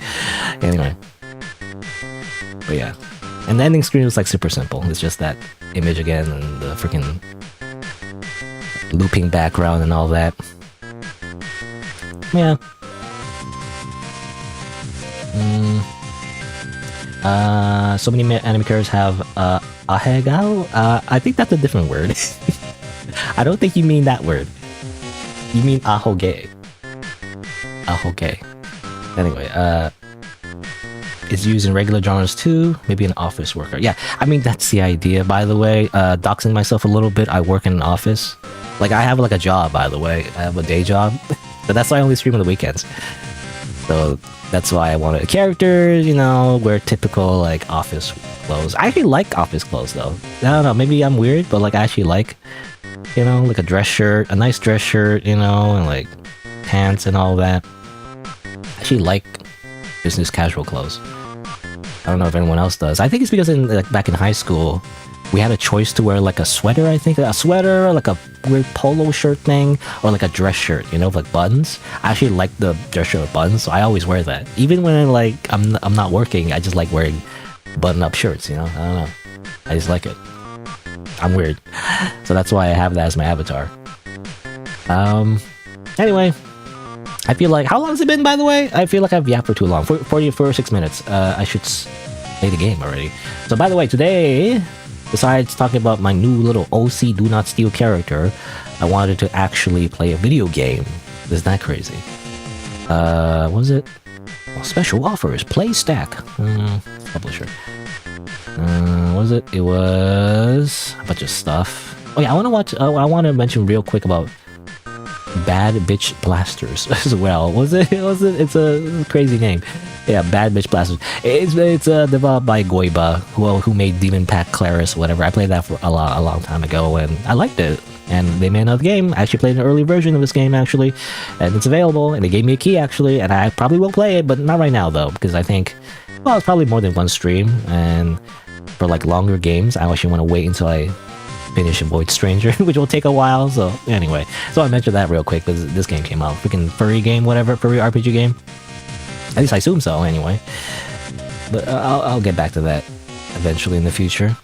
Speaker 1: Anyway. But yeah. And the ending screen was like super simple. It's just that image again and the freaking looping background and all that. Yeah. So many anime characters have ahegao. I think that's a different word. I don't think you mean that word. You mean ahoge. Ahoge. Anyway, it's used in regular genres too. Maybe an office worker. Yeah, I mean that's the idea. By the way, doxing myself a little bit. I work in an office. Like I have like a job. By the way, I have a day job, but that's why I only stream on the weekends. So that's why I wanted characters, you know, wear typical like office clothes. I actually like office clothes though. I don't know, maybe I'm weird, but like I actually like, you know, like a dress shirt, a nice dress shirt, you know, and like pants and all that. I actually like business casual clothes. I don't know if anyone else does. I think it's because back in high school, we had a choice to wear like a sweater, I think. A sweater, like a weird polo shirt thing, or like a dress shirt, you know, with like buttons. I actually like the dress shirt with buttons, so I always wear that. Even when like I'm not working, I just like wearing button-up shirts, you know? I don't know. I just like it. I'm weird. So that's why I have that as my avatar. Anyway. I feel like... How long has it been, by the way? I feel like I've yapped for too long. 46 minutes. I should play the game already. So, by the way, today... Besides talking about my new little OC Do Not Steal character, I wanted to actually play a video game. Isn't that crazy? What was it? Well, special offers. Play stack. Publisher. What was it? It was a bunch of stuff. Oh yeah, I want to mention real quick about Bad Bitch Blasters as well. It's a crazy name. Yeah, Bad Bitch Blasters. It's developed by Goiba, who made Demon Pack Claris, whatever. I played that for a long time ago, and I liked it. And they made another game. I actually played an early version of this game, actually, and it's available. And they gave me a key, actually, and I probably will play it, but not right now, though, because I think, well, it's probably more than one stream, and for like longer games, I actually want to wait until I finish Void Stranger, which will take a while. So anyway, so I mentioned that real quick because this game came out, freaking furry game, whatever, furry RPG game. At least I assume so, anyway. But I'll get back to that eventually in the future.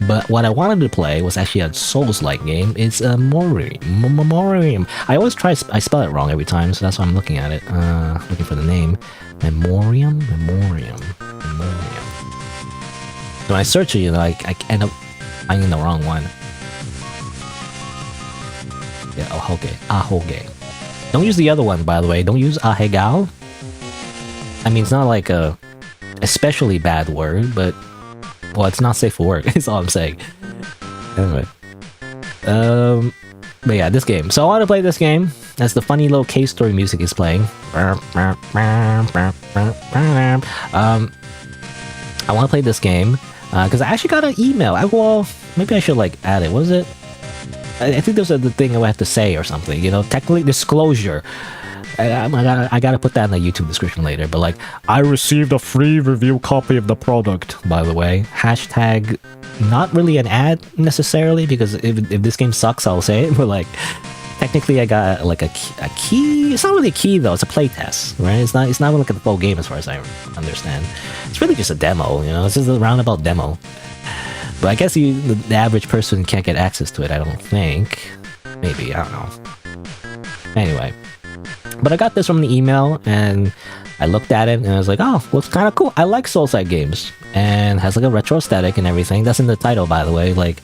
Speaker 1: But what I wanted to play was actually a Souls-like game. It's Memoirium. I always I spell it wrong every time, so that's why I'm looking at it. Looking for the name. Memoirium. When I search it, you know, I end up finding the wrong one. Yeah, ahoge. Don't use the other one, by the way. Don't use ahegao. I mean, it's not like a especially bad word, but well, it's not safe for work. That's all I'm saying. Anyway, but yeah, this game. So I want to play this game as the funny little case story music is playing. I want to play this game because I actually got an email. Well, maybe I should like add it. What is it? I think there's the thing I have to say or something. You know, technically disclosure. I gotta put that in the YouTube description later. But like, I received a free review copy of the product. By the way, hashtag. Not really an ad necessarily, because if this game sucks, I'll say it. But like, technically, I got like a key. It's not really a key though. It's a playtest, right? It's not like a full game as far as I understand. It's really just a demo. You know, it's just a roundabout demo. But I guess the average person can't get access to it. I don't think. Maybe, I don't know. Anyway, but I got this from the email and I looked at it and I was like, oh, looks kind of cool. I like Souls-like games and has like a retro aesthetic and everything. That's in the title, by the way. Like,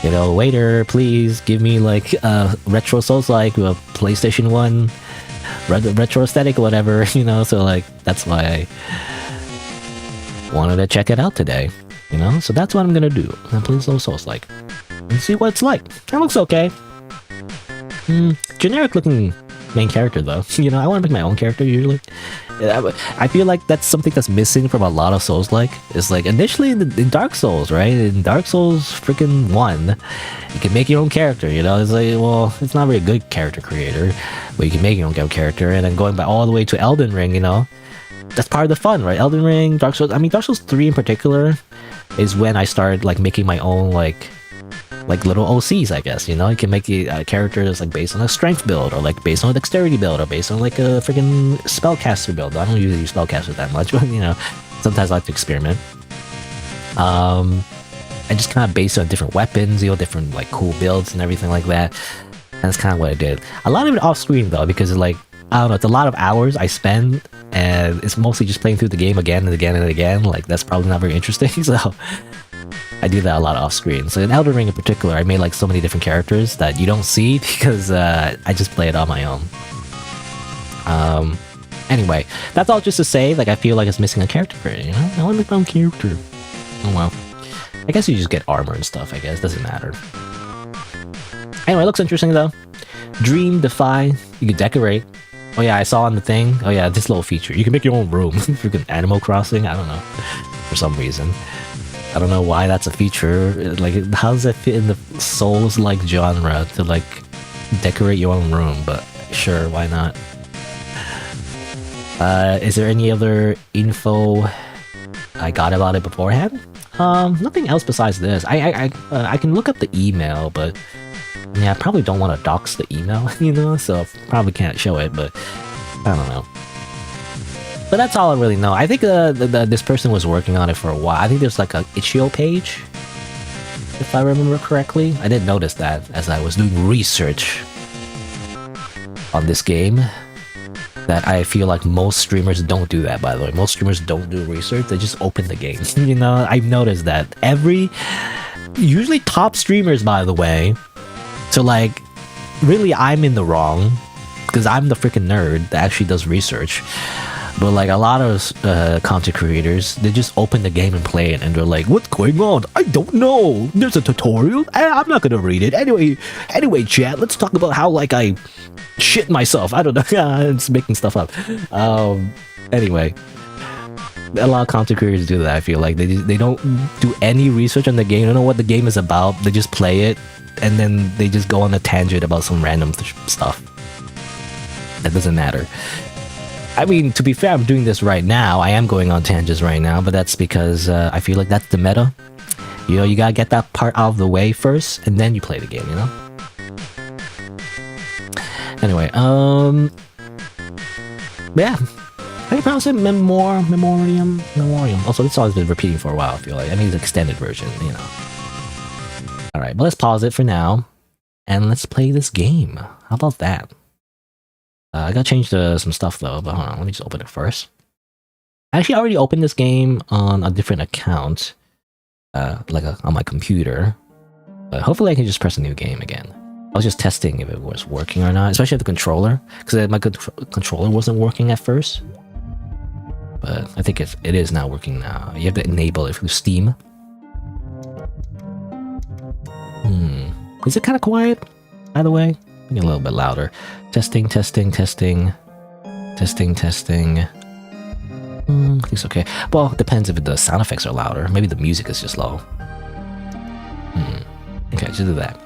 Speaker 1: you know, waiter, please give me like retro Souls-like with a PlayStation 1 retro aesthetic or whatever, you know. So like, that's why I wanted to check it out today, you know. So that's what I'm gonna do. I'm gonna play Souls-like and see what it's like. It looks okay. Generic looking main character though. You know, I want to make my own character usually. I feel like that's something that's missing from a lot of Souls-like. It's like initially in Dark Souls, right? In Dark Souls freaking 1, you can make your own character, you know? It's like, well, it's not very good character creator, but you can make your own character. And then going back all the way to Elden Ring, you know? That's part of the fun, right? Elden Ring, Dark Souls. I mean, Dark Souls 3 in particular is when I started like making my own like little OCs, I guess, you know? You can make a character that's like based on a strength build, or like based on a dexterity build, or based on like a freaking spellcaster build. I don't usually use spellcaster that much, but you know, sometimes I like to experiment. I just kind of base it on different weapons, you know, different like cool builds and everything like that. And that's kind of what I did. A lot of it off screen though, because like, I don't know, it's a lot of hours I spend, and it's mostly just playing through the game again and again and again. Like, that's probably not very interesting, so I do that a lot off screen. So in Elden Ring in particular, I made like so many different characters that you don't see because I just play it on my own. Anyway, that's all just to say, like, I feel like it's missing a character for it, you know? I want to make my own character. Oh well. I guess you just get armor and stuff, I guess. Doesn't matter. Anyway, it looks interesting though. Dream, defy, you can decorate. Oh yeah, I saw on the thing. Oh yeah, this little feature. You can make your own room. Freaking Animal Crossing, I don't know. For some reason. I don't know why that's a feature. Like, how does that fit in the Souls-like genre to like decorate your own room? But sure, why not? Is there any other info I got about it beforehand? Nothing else besides this. I can look up the email, but yeah, I probably don't want to dox the email, you know, so probably can't show it, but I don't know. But that's all I really know. I think this person was working on it for a while. I think there's like a itch.io page, if I remember correctly. I didn't notice that as I was doing research on this game. That I feel like most streamers don't do that, by the way. Most streamers don't do research. They just open the game. You know, I've noticed that. Usually top streamers, by the way. So like, really I'm in the wrong. Because I'm the freaking nerd that actually does research. But like a lot of content creators, they just open the game and play it, and they're like, "What's going on? I don't know. There's a tutorial. I'm not gonna read it anyway. Chat. Let's talk about how like I shit myself. I don't know. It's making stuff up. Anyway, a lot of content creators do that. I feel like they don't do any research on the game. They don't know what the game is about. They just play it, and then they just go on a tangent about some random stuff that doesn't matter. I mean, to be fair, I'm doing this right now. I am going on tangents right now, but that's because I feel like that's the meta. You know, you gotta get that part out of the way first, and then you play the game, you know? Anyway, yeah. How do you pronounce it? Memoirium? Also, this song's been repeating for a while, I feel like. I mean, it's an extended version, you know. Alright, but let's pause it for now, and let's play this game. How about that? I gotta change some stuff though, but hold on, let me just open it first. I actually already opened this game on a different account. on my computer. But hopefully I can just press a new game again. I was just testing if it was working or not, especially the controller, because my controller wasn't working at first. But I think it is now working now. You have to enable it through Steam. Is it kind of quiet, by the way? Maybe a little bit louder. Testing, testing, testing. Testing, testing. I think it's okay. Well, it depends if the sound effects are louder. Maybe the music is just low. Okay, just do that.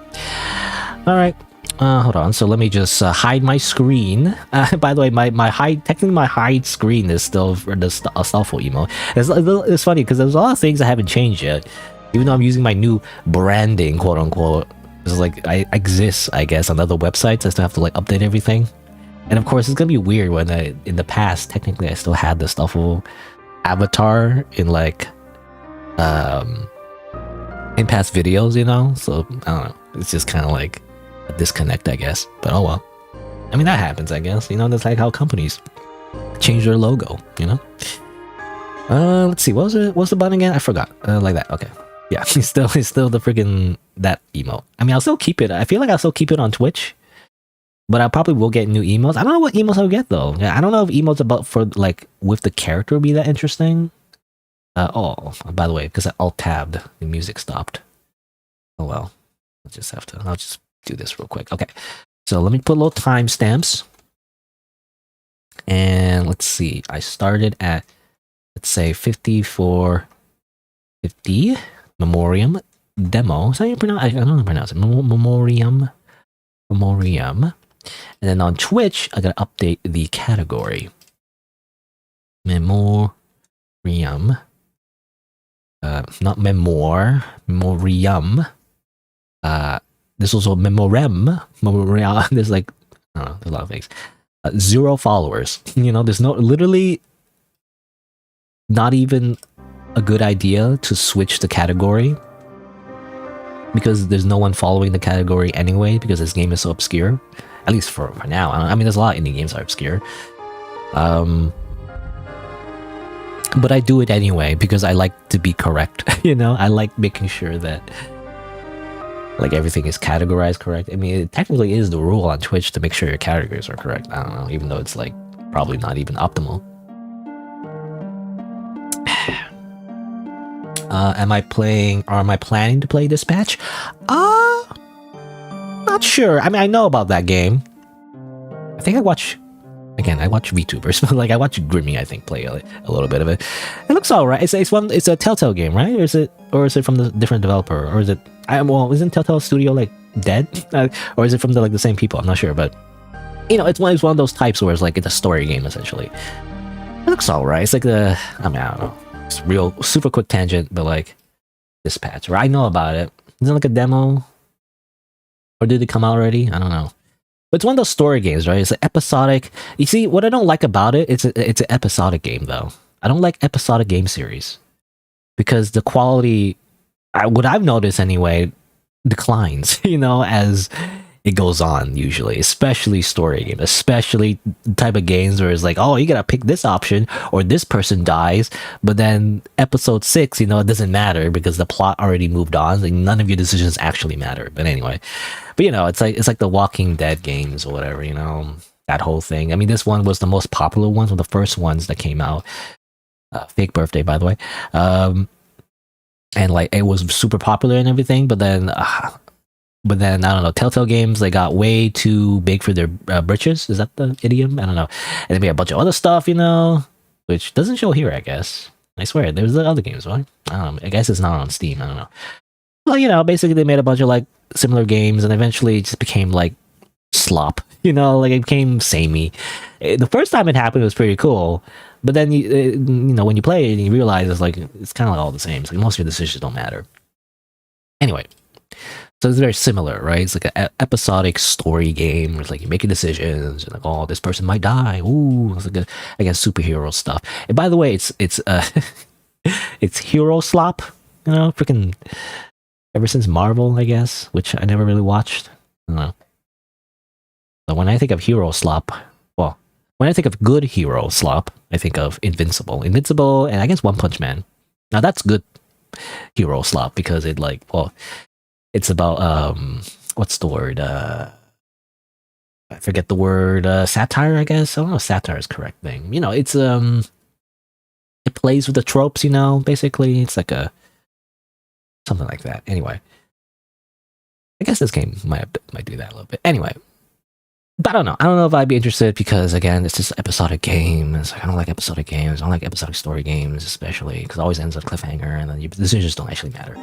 Speaker 1: Alright. Hold on. So let me just hide my screen. By the way, my hide screen is still for the Sulfur emo. It's funny because there's a lot of things I haven't changed yet. Even though I'm using my new branding, quote unquote. It's like I exist, I guess, on other websites. I still have to like update everything. And of course, it's gonna be weird when in the past, technically, I still had the Sulfur avatar in like in past videos, you know. So I don't know. It's just kind of like a disconnect, I guess. But oh well. I mean, that happens, I guess. You know, that's like how companies change their logo. You know. Let's see. What's the button again? I forgot. Like that. Okay. Yeah, it's still the freaking that emote. I mean, I'll still keep it. I feel like I'll still keep it on Twitch, but I probably will get new emotes. I don't know what emotes I'll get though. Yeah, I don't know if emotes about for like with the character will be that interesting. Oh, by the way, because I alt-tabbed, the music stopped. Oh well, I'll just do this real quick. Okay, so let me put little timestamps, and let's see. I started at, let's say 54:50. Memoirium demo. Is that how you pronounce? I don't know how to pronounce it. Memoirium. And then on Twitch, I gotta update the category. Memoirium. Not memoir. Memoirium. There's also Memoirium. There's like, I don't know, there's a lot of things. 0 followers. You know, there's literally not even a good idea to switch the category because there's no one following the category anyway because this game is so obscure, at least for now. I mean, there's a lot of indie games that are obscure, but I do it anyway because I like to be correct. You know, I like making sure that like everything is categorized correct. I mean, it technically is the rule on Twitch to make sure your categories are correct. I don't know, even though it's like probably not even optimal. Am I planning to play Dispatch? Not sure. I mean, I know about that game. I think I watch VTubers, but like I watch Grimmy, I think, play a little bit of it. It looks alright. It's a Telltale game, right? Or is it from the different developer? Or is it isn't Telltale Studio like dead? Or is it from the same people? I'm not sure, but you know, it's one of those types where it's like it's a story game essentially. It looks alright. It's like I don't know. It's real super quick tangent, but like Dispatch, right? I know about it. Is it like a demo? Or did it come out already? I don't know. But it's one of those story games, right? It's an episodic. You see, what I don't like about it, it's an episodic game though. I don't like episodic game series because the quality, what I've noticed anyway, declines, you know, as it goes on usually, especially story games, especially the type of games where it's like, oh, you gotta pick this option or this person dies, but then episode 6, you know, it doesn't matter because the plot already moved on. Like none of your decisions actually matter. But anyway, but you know, it's like the Walking Dead games or whatever, you know, that whole thing. I mean, this one was the most popular one, one of the first ones that came out. Fake birthday, by the way. And like it was super popular and everything, but then I don't know, Telltale games, they got way too big for their britches. Is that the idiom? I don't know. And they made a bunch of other stuff, you know, which doesn't show here, I guess. I swear, there's the other games, right? I don't know. I guess it's not on Steam. I don't know. Well, you know, basically they made a bunch of like similar games and eventually it just became like slop, you know, like it became samey. The first time it happened, it was pretty cool. But then, you know, when you play it and you realize it's like, it's kind of like all the same. It's like most of your decisions don't matter. Anyway. So it's very similar, right? It's like an episodic story game where it's like you're making decisions and like, oh, this person might die. Ooh, it's like I guess superhero stuff. And by the way, it's it's hero slop, you know, freaking ever since Marvel, I guess, which I never really watched. I don't know. But when I think of hero slop, well, when I think of good hero slop, I think of Invincible, and I guess One Punch Man. Now that's good. hero slot because it like, well, it's about what's the word? I forget the word. Satire, I guess. I don't know if satire is the correct thing. You know, it's it plays with the tropes. You know, basically, it's like a something like that. Anyway, I guess this game might do that a little bit. Anyway. But I don't know. I don't know if I'd be interested because, again, it's just episodic games. Like, I don't like episodic games. I don't like episodic story games, especially because it always ends on a cliffhanger and then the decisions don't actually matter.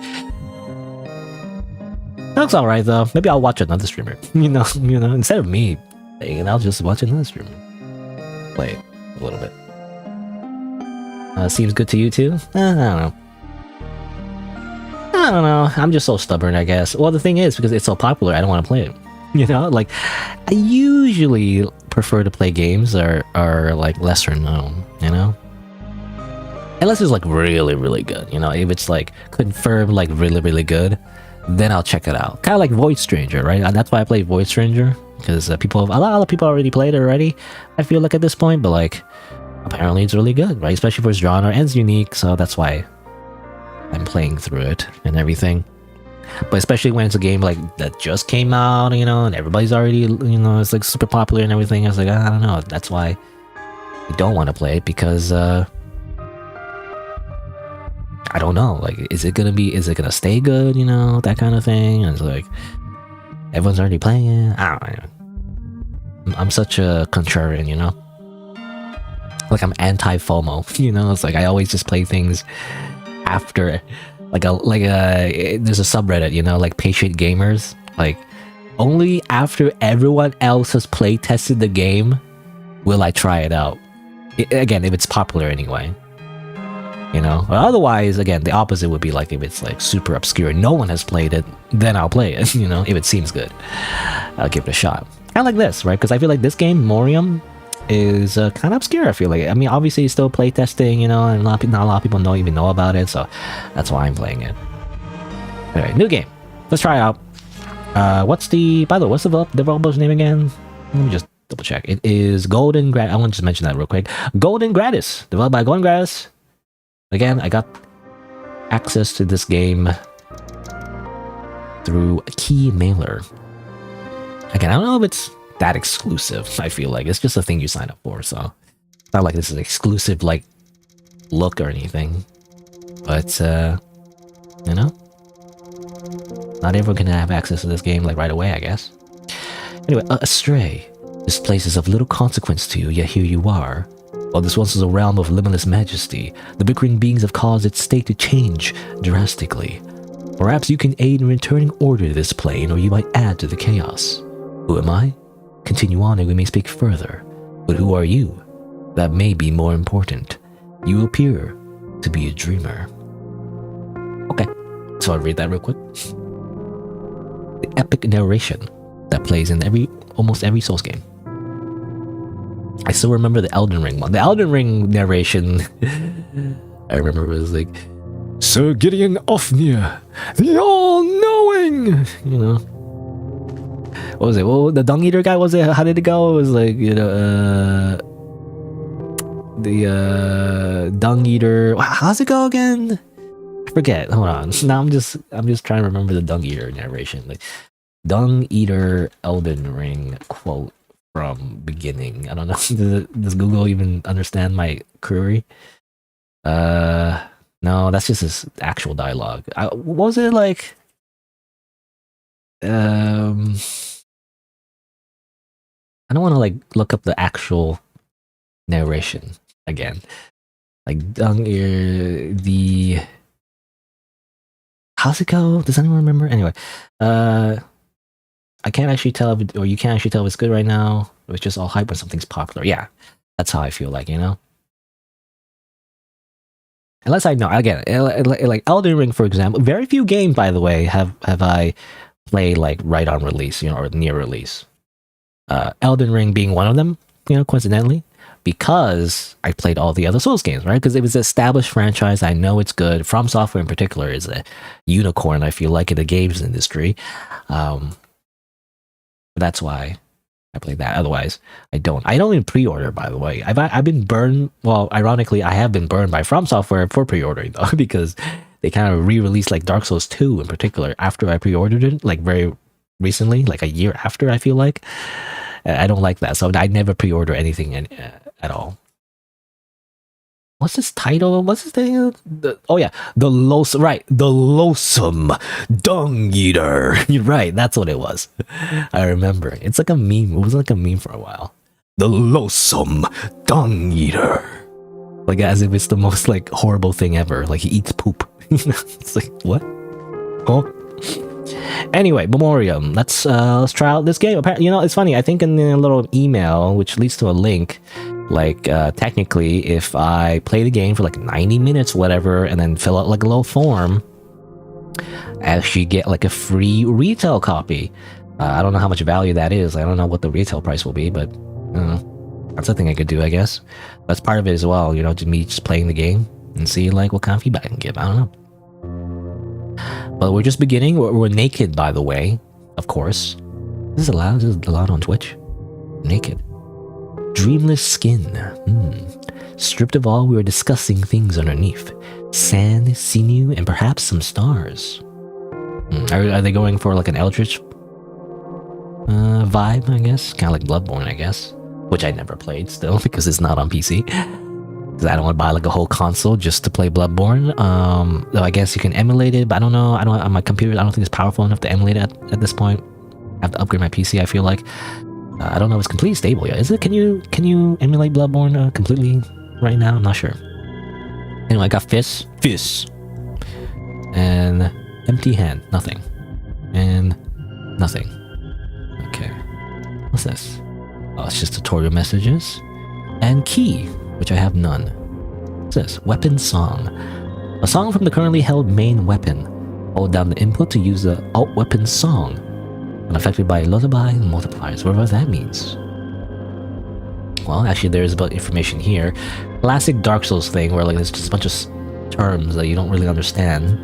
Speaker 1: That's all right, though. Maybe I'll watch another streamer. You know, instead of me playing it, I'll just watch another streamer play it a little bit. Seems good to you too? I don't know. I don't know. I'm just so stubborn, I guess. Well, the thing is, because it's so popular, I don't want to play it. You know, like, I usually prefer to play games that are like lesser known, you know? Unless it's like really, really good, you know? If it's like confirmed like really, really good, then I'll check it out. Kind of like Void Stranger, right? And that's why I play Void Stranger, because a lot of people already played it already, I feel like at this point, but like, apparently it's really good, right? Especially for its genre, and it's unique, so that's why I'm playing through it and everything. But especially when it's a game like that just came out, you know, and everybody's already, you know, it's like super popular and everything. I was like, I don't know. That's why I don't want to play it because I don't know. Like, is it gonna stay good? You know, that kind of thing. And it's like everyone's already playing it. I don't know. I'm such a contrarian, you know. Like I'm anti FOMO. You know, it's like I always just play things after. There's a subreddit, you know, like patient gamers. Like, only after everyone else has play tested the game will I try it out. Again, if it's popular anyway. You know, but otherwise, again, the opposite would be like if it's like super obscure, no one has played it, then I'll play it. You know, if it seems good, I'll give it a shot. Kind of like this, right? Because I feel like this game, Memoirium, is kind of obscure. I feel like, I mean, obviously it's still playtesting, you know, and not a lot of people even know about it, so that's why I'm playing it. Anyway, new game. Let's try it out. What's the developer's name again? Let me just double check. It is Golden Gratis. I want to just mention that real quick. Golden Gratis, developed by Golden Gratis. Again, I got access to this game through a key mailer. Again, I don't know if it's that exclusive. I feel like it's just a thing you sign up for, so it's not like this is an exclusive like look or anything, but you know, not everyone can have access to this game like right away, I guess. Anyway, Astray. This place is of little consequence to you, yet here you are. While this once was a realm of limitless majesty, the bickering beings have caused its state to change drastically. Perhaps you can aid in returning order to this plane, or you might add to the chaos. Who am I? Continue on and we may speak further. But who are you? That may be more important. You appear to be a dreamer. Okay, so I'll read that real quick. The epic narration that plays in almost every Souls game. I still remember the Elden Ring one. The Elden Ring narration, I remember it was like, Sir Gideon Ofnir, the all-knowing, you know. What was it? Well, the Dung Eater guy, was it? How did it go? It was like, you know, the Dung Eater. How's it go again? I forget. Hold on. Now I'm just trying to remember the Dung Eater narration. Like, Dung Eater Elden Ring quote from beginning. I don't know. Does Google even understand my query? No, that's just his actual dialogue. What was it like? I don't want to like look up the actual narration again. Like Dung Ear, the how's it go? Does anyone remember? Anyway, I can't actually tell if or you can't actually tell if it's good right now. It's just all hype when something's popular. Yeah, that's how I feel like, you know. Unless I know, again, like Elden Ring, for example, very few games, by the way, have I played like right on release, you know, or near release. Elden Ring being one of them, you know, coincidentally, because I played all the other Souls games, right? Because it was an established franchise. I know it's good. From Software in particular is a unicorn, I feel like, in the games industry. That's why I played that. Otherwise, I don't. I don't even pre-order, by the way. I've been burned. Well, ironically, I have been burned by From Software for pre-ordering, though, because they kind of re-released like Dark Souls 2 in particular after I pre-ordered it, like very recently, like a year after, I feel like. I don't like that, so I never pre-order anything at all. What's this title? What's this thing? Oh yeah, the loathsome dung eater. You're right, that's what it was. I remember. It's like a meme. It was like a meme for a while. The loathsome dung eater. Like as if it's the most like horrible thing ever. Like he eats poop. It's like what? Oh. Anyway, Memoirium. Let's try out this game. Apparently, you know, it's funny. I think in a little email, which leads to a link. Like, technically, if I play the game for like 90 minutes, whatever, and then fill out like a little form, I actually get like a free retail copy. I don't know how much value that is. I don't know what the retail price will be, but that's a thing I could do, I guess. That's part of it as well, you know, to me just playing the game and see like what kind of feedback I can give. I don't know. But we're just beginning. We're naked, by the way, of course. Is this allowed? Is this allowed on Twitch? Naked. Dreamless skin. Stripped of all, we were discussing things underneath. Sand, sinew, and perhaps some stars. Are they going for like an Eldritch vibe, I guess? Kind of like Bloodborne, I guess. Which I never played still, because it's not on PC. Because I don't want to buy like a whole console just to play Bloodborne. Though I guess you can emulate it, but I don't know. On my computer, I don't think it's powerful enough to emulate it at this point. I have to upgrade my PC, I feel like. I don't know if it's completely stable yet. Is it? Can you emulate Bloodborne completely right now? I'm not sure. Anyway, I got fists, and empty hand, nothing, and nothing. Okay, what's this? Oh, it's just tutorial messages and key, which I have none. What's this? Weapon song. A song from the currently held main weapon. Hold down the input to use the alt weapon song. Unaffected by lullaby and multipliers, whatever that means. Well, actually there's about information here. Classic Dark Souls thing where like there's just a bunch of terms that you don't really understand,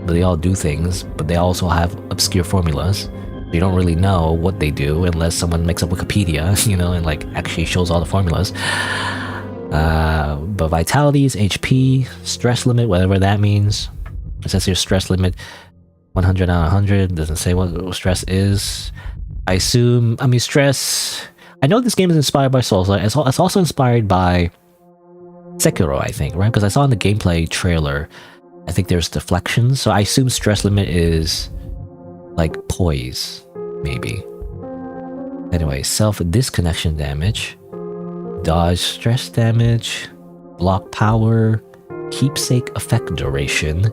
Speaker 1: but they all do things, but they also have obscure formulas. You don't really know what they do unless someone makes up Wikipedia, you know, and like actually shows all the formulas. But vitalities, HP, stress limit, whatever that means. It says here stress limit 100 out of 100, doesn't say what stress is. I mean stress, I know this game is inspired by Souls, it's also inspired by Sekiro, I think, right? Because I saw in the gameplay trailer, I think there's deflections, so I assume stress limit is like poise, maybe. Anyway, self-disconnection damage, dodge stress damage, block power, keepsake effect duration,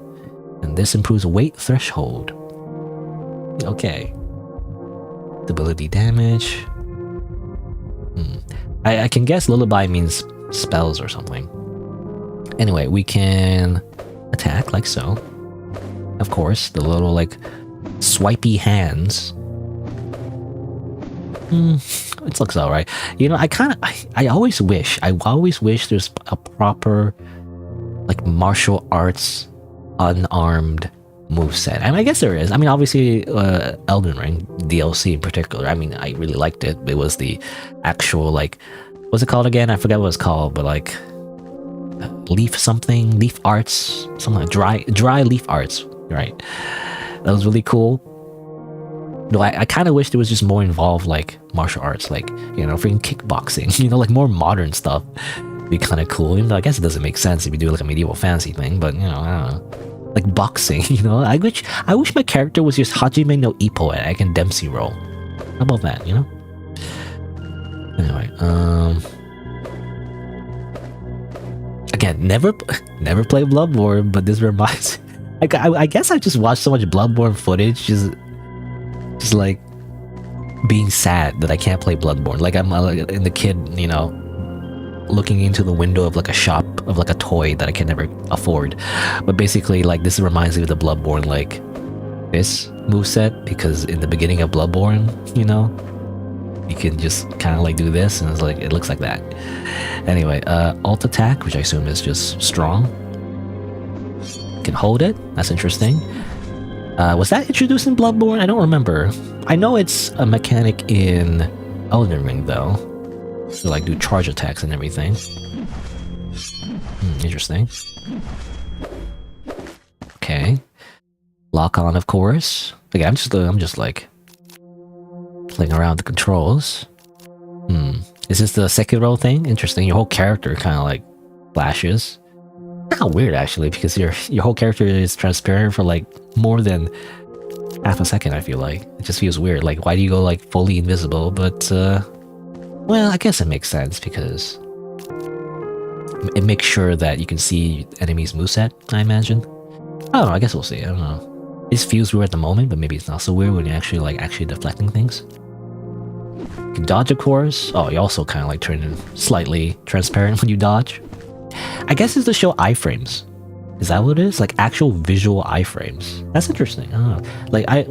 Speaker 1: and this improves weight threshold. Okay. Stability damage. I can guess lullaby means spells or something. Anyway, we can attack like so. Of course, the little like swipey hands. It looks alright. You know, I always wish there's a proper like martial arts unarmed moveset. I mean, I guess there is. I mean, obviously, Elden Ring DLC in particular. I mean, I really liked it. It was the actual like, what's it called again? I forget what it's called, but like leaf arts, something like dry leaf arts. Right. That was really cool. No, I kind of wish there was just more involved like martial arts, like, you know, freaking kickboxing. You know, like more modern stuff. Be kind of cool. Even though I guess it doesn't make sense if you do like a medieval fantasy thing, but you know, I don't know. Like boxing, you know. I wish my character was just Hajime no Ippo and I can Dempsey roll. How about that, you know? Anyway, again, never play Bloodborne, but this reminds. I guess I just watched so much Bloodborne footage, just like being sad that I can't play Bloodborne. Like I'm in the kid, you know, looking into the window of like a shop of like a toy that I can never afford. But basically, like this reminds me of the Bloodborne like this moveset, because in the beginning of Bloodborne, you know, you can just kind of like do this and it's like it looks like that. Anyway, alt attack, which I assume is just strong. Can hold it. That's interesting. Was that introduced in Bloodborne? I don't remember. I know it's a mechanic in Elden Ring though. So like do charge attacks and everything. Interesting. Okay. Lock on, of course. Again, I'm just like playing around the controls. Is this the Sekiro thing? Interesting. Your whole character kind of like flashes. Kind of weird actually, because your whole character is transparent for like more than half a second. I feel like it just feels weird. Like, why do you go like fully invisible? But well, I guess it makes sense because it makes sure that you can see enemies' moveset, I imagine. I don't know, I guess we'll see. I don't know. It feels weird at the moment, but maybe it's not so weird when you're actually deflecting things. You can dodge, of course. Oh, you also kind of like turn slightly transparent when you dodge. I guess it's to show iframes. Is that what it is? Like actual visual iframes. That's interesting. I don't know. Like I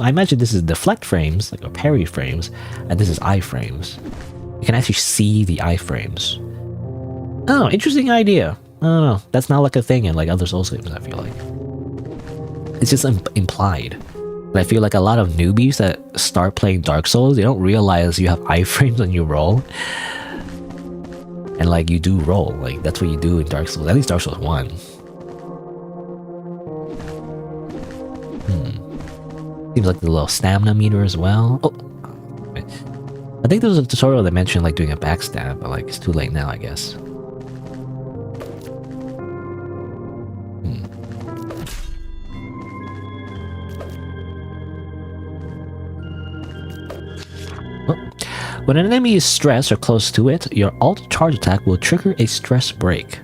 Speaker 1: imagine this is deflect frames, like or parry frames, and this is iframes. You can actually see the iframes. Oh, interesting idea. I don't know. That's not like a thing in like other Souls games, I feel like. It's just implied. But I feel like a lot of newbies that start playing Dark Souls, they don't realize you have iframes when you roll. And like you do roll. Like that's what you do in Dark Souls. At least Dark Souls 1. Seems like the little stamina meter as well. Oh, okay. I think there was a tutorial that mentioned like doing a backstab, but like it's too late now, I guess. When an enemy is stressed or close to it, your alt charge attack will trigger a stress break.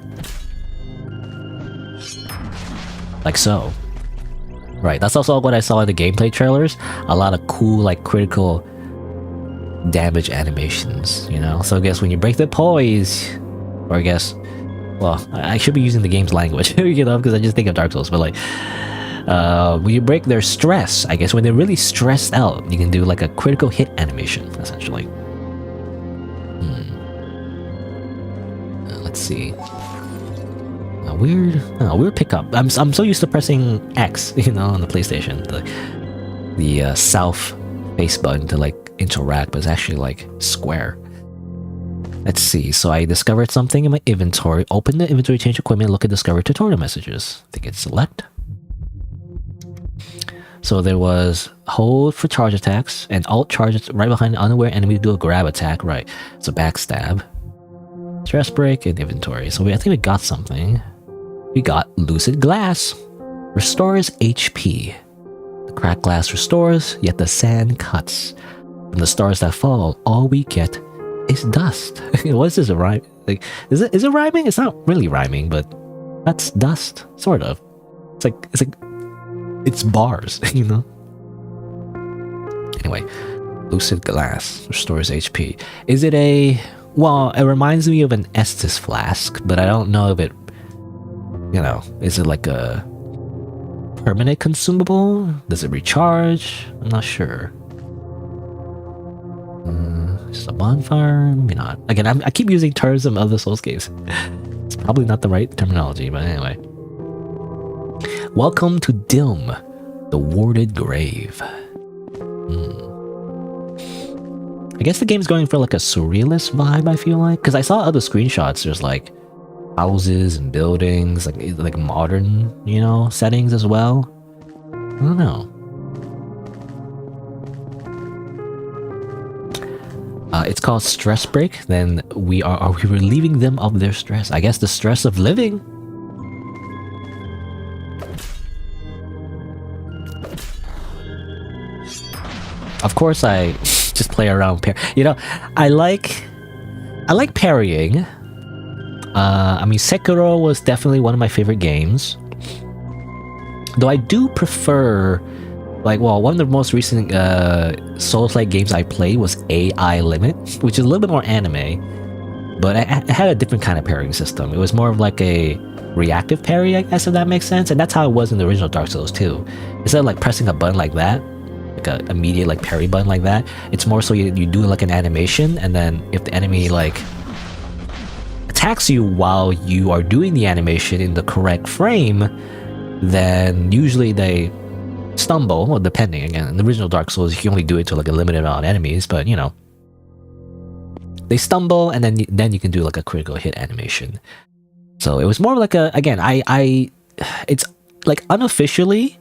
Speaker 1: Like so. Right, that's also what I saw in the gameplay trailers. A lot of cool, like, critical damage animations, you know? So I guess when you break the poise, or I guess, well, I should be using the game's language, you know, because I just think of Dark Souls, but like, when you break their stress, I guess when they're really stressed out, you can do like a critical hit animation, essentially. Let's see. Weird pickup. I'm so used to pressing X, you know, on the PlayStation, the south face button to like interact, but it's actually like square. Let's see. So I discovered something in my inventory. Open the inventory, change equipment, look at discover tutorial messages. I think it's select. So there was hold for charge attacks and alt charge right behind the unaware enemy to do a grab attack. Right. So backstab, stress break, and inventory. So I think we got something. We got Lucid Glass. Restores HP. The cracked glass restores, yet the sand cuts. From the stars that fall, all we get is dust. What is this, a rhyme? Like, is it rhyming? It's not really rhyming, but that's dust, sort of. It's bars, you know? Anyway, Lucid Glass restores HP. Is it a... Well, it reminds me of an Estus flask, but I don't know if it... You know, is it like a permanent consumable? Does it recharge? I'm not sure. Just a bonfire? Maybe not. Again, I keep using terms of other Souls games. It's probably not the right terminology, but anyway. Welcome to Dim, the Warded Grave. I guess the game's going for like a surrealist vibe, I feel like. Because I saw other screenshots, there's like houses and buildings, like modern, you know, settings as well. I don't know. It's called Stress Break. Then are we relieving them of their stress? I guess the stress of living. Of course, I just play around. You know, I like parrying. I mean, Sekiro was definitely one of my favorite games. Though I do prefer, like, well, one of the most recent Souls-like games I played was AI Limit, which is a little bit more anime, but it had a different kind of parrying system. It was more of like a reactive parry, I guess, if that makes sense. And that's how it was in the original Dark Souls too. Instead of like pressing a button like that, like a immediate like parry button like that, it's more so you do like an animation, and then if the enemy like attacks you while you are doing the animation in the correct frame, then usually they stumble, or depending, again, in the original Dark Souls you can only do it to like a limited amount of enemies, but you know, they stumble and then you can do like a critical hit animation. So it was more like a, again, like unofficially,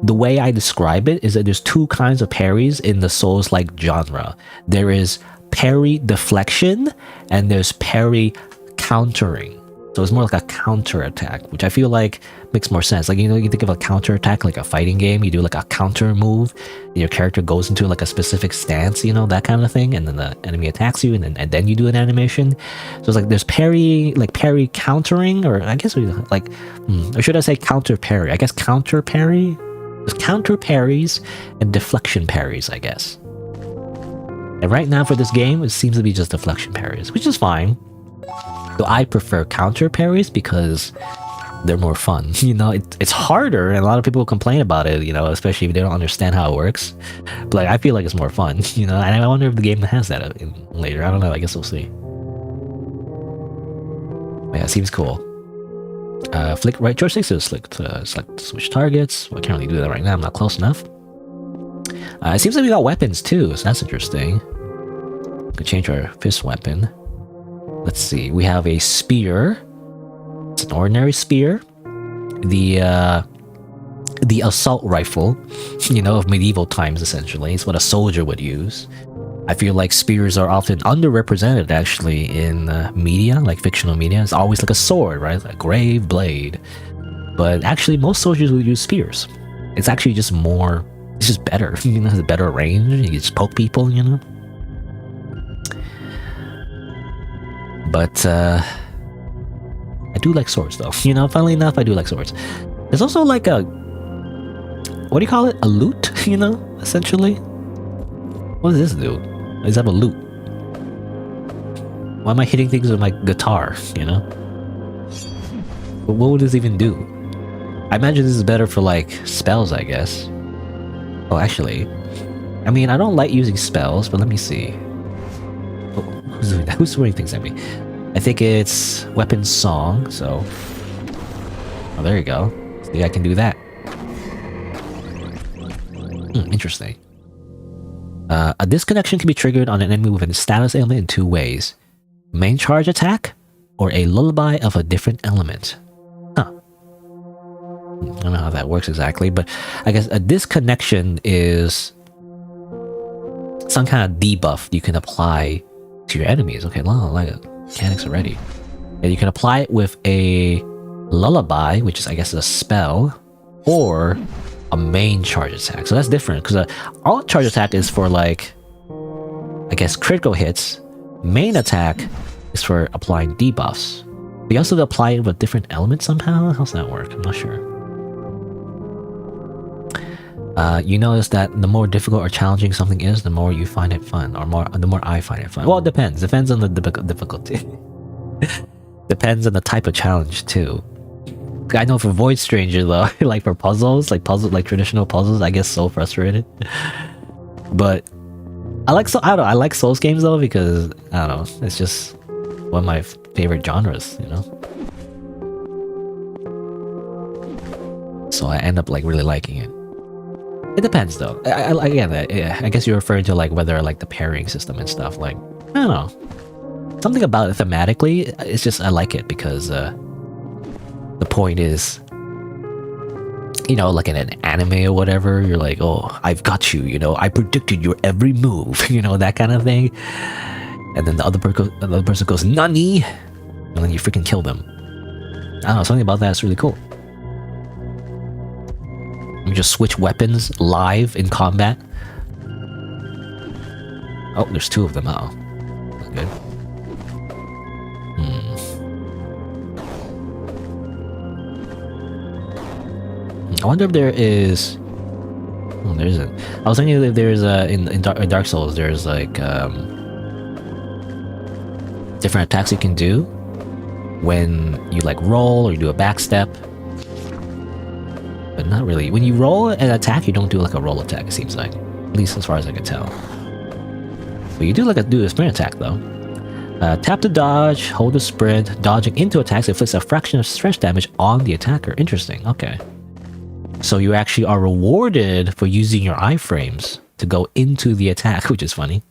Speaker 1: the way I describe it is that there's two kinds of parries in the Souls-like genre. There is parry deflection and there's parry countering. So it's more like a counter attack, which I feel like makes more sense. Like, you know, you think of a counter attack like a fighting game, you do like a counter move, and your character goes into like a specific stance, you know, that kind of thing, and then the enemy attacks you, and then you do an animation. So it's like there's parry, like parry countering, or I guess like, or should I say counter parry? I guess counter parry. There's counter parries and deflection parries, I guess. And right now for this game, it seems to be just deflection parries, which is fine. So I prefer counter parries because they're more fun. You know, it's harder, and a lot of people complain about it, you know, especially if they don't understand how it works. But like, I feel like it's more fun, you know, and I wonder if the game has that later. I don't know, I guess we'll see. Yeah, it seems cool. Flick right joystick to select switch targets. Well, I can't really do that right now, I'm not close enough. It seems like we got weapons too, so that's interesting. We can change our fist weapon. Let's see, we have a spear. It's an ordinary spear. The assault rifle, you know, of medieval times, essentially. It's what a soldier would use. I feel like spears are often underrepresented, actually, in media, like fictional media. It's always like a sword, right? Like a grave blade. But actually, most soldiers would use spears. It's actually just more... It's just better, you know, it has a better range. You can just poke people, you know? But, I do like swords, though. You know, funnily enough, I do like swords. There's also like a... What do you call it? A lute, you know, essentially? What does this do? Does that have a loop? Why am I hitting things with my guitar, you know? But what would this even do? I imagine this is better for, like, spells, I guess. Oh, actually... I mean, I don't like using spells, but let me see. Oh, who's throwing things at me? I think it's Weapon Song, so... Oh, there you go. See, I can do that. Interesting. A disconnection can be triggered on an enemy with a status ailment in two ways. Main charge attack, or a lullaby of a different element. Huh. I don't know how that works exactly, but I guess a disconnection is some kind of debuff you can apply to your enemies. Okay, like mechanics already. And you can apply it with a lullaby, which is, I guess, a spell, or a main charge attack. So that's different, because all charge attack is for, like, I guess, critical hits. Main attack is for applying debuffs. But you also apply it with different elements somehow? How's that work? I'm not sure. You notice that the more difficult or challenging something is, the more you find it fun, or the more I find it fun. Well, it depends. Depends on the difficulty. Depends on the type of challenge, too. I know for Void Stranger, though, like for puzzles, like traditional puzzles, I get so frustrated. But I don't know, I like Souls games though, because I don't know, it's just one of my favorite genres, you know. So I end up like really liking it. It depends though. I guess you're referring to like whether I like the pairing system and stuff. Like, I don't know, something about it thematically. It's just I like it because the point is, you know, like in an anime or whatever, you're like, oh, I've got you, you know, I predicted your every move, you know, that kind of thing. And then the other person goes, Nani! And then you freaking kill them. I don't know, something about that is really cool. You just switch weapons live in combat. Oh, there's two of them. Uh-oh. That's good. I wonder if there is... Oh, there isn't. I was thinking if there's in Dark Souls, there's like different attacks you can do when you like roll or you do a backstep. But not really. When you roll an attack, you don't do like a roll attack, it seems like. At least as far as I can tell. But you do like do a sprint attack though. Tap to dodge, hold to sprint. Dodging into attacks inflicts a fraction of stretch damage on the attacker. Interesting, okay. So you actually are rewarded for using your iframes to go into the attack, which is funny.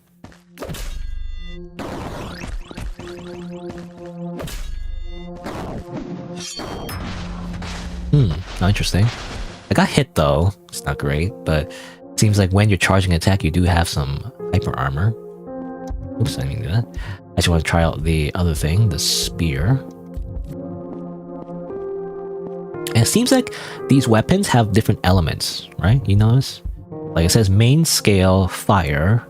Speaker 1: Oh, interesting. I got hit though. It's not great, but it seems like when you're charging an attack, you do have some hyper armor. Oops, I didn't do that. I just want to try out the other thing, the spear. And it seems like these weapons have different elements, right? You notice? Like it says main scale fire,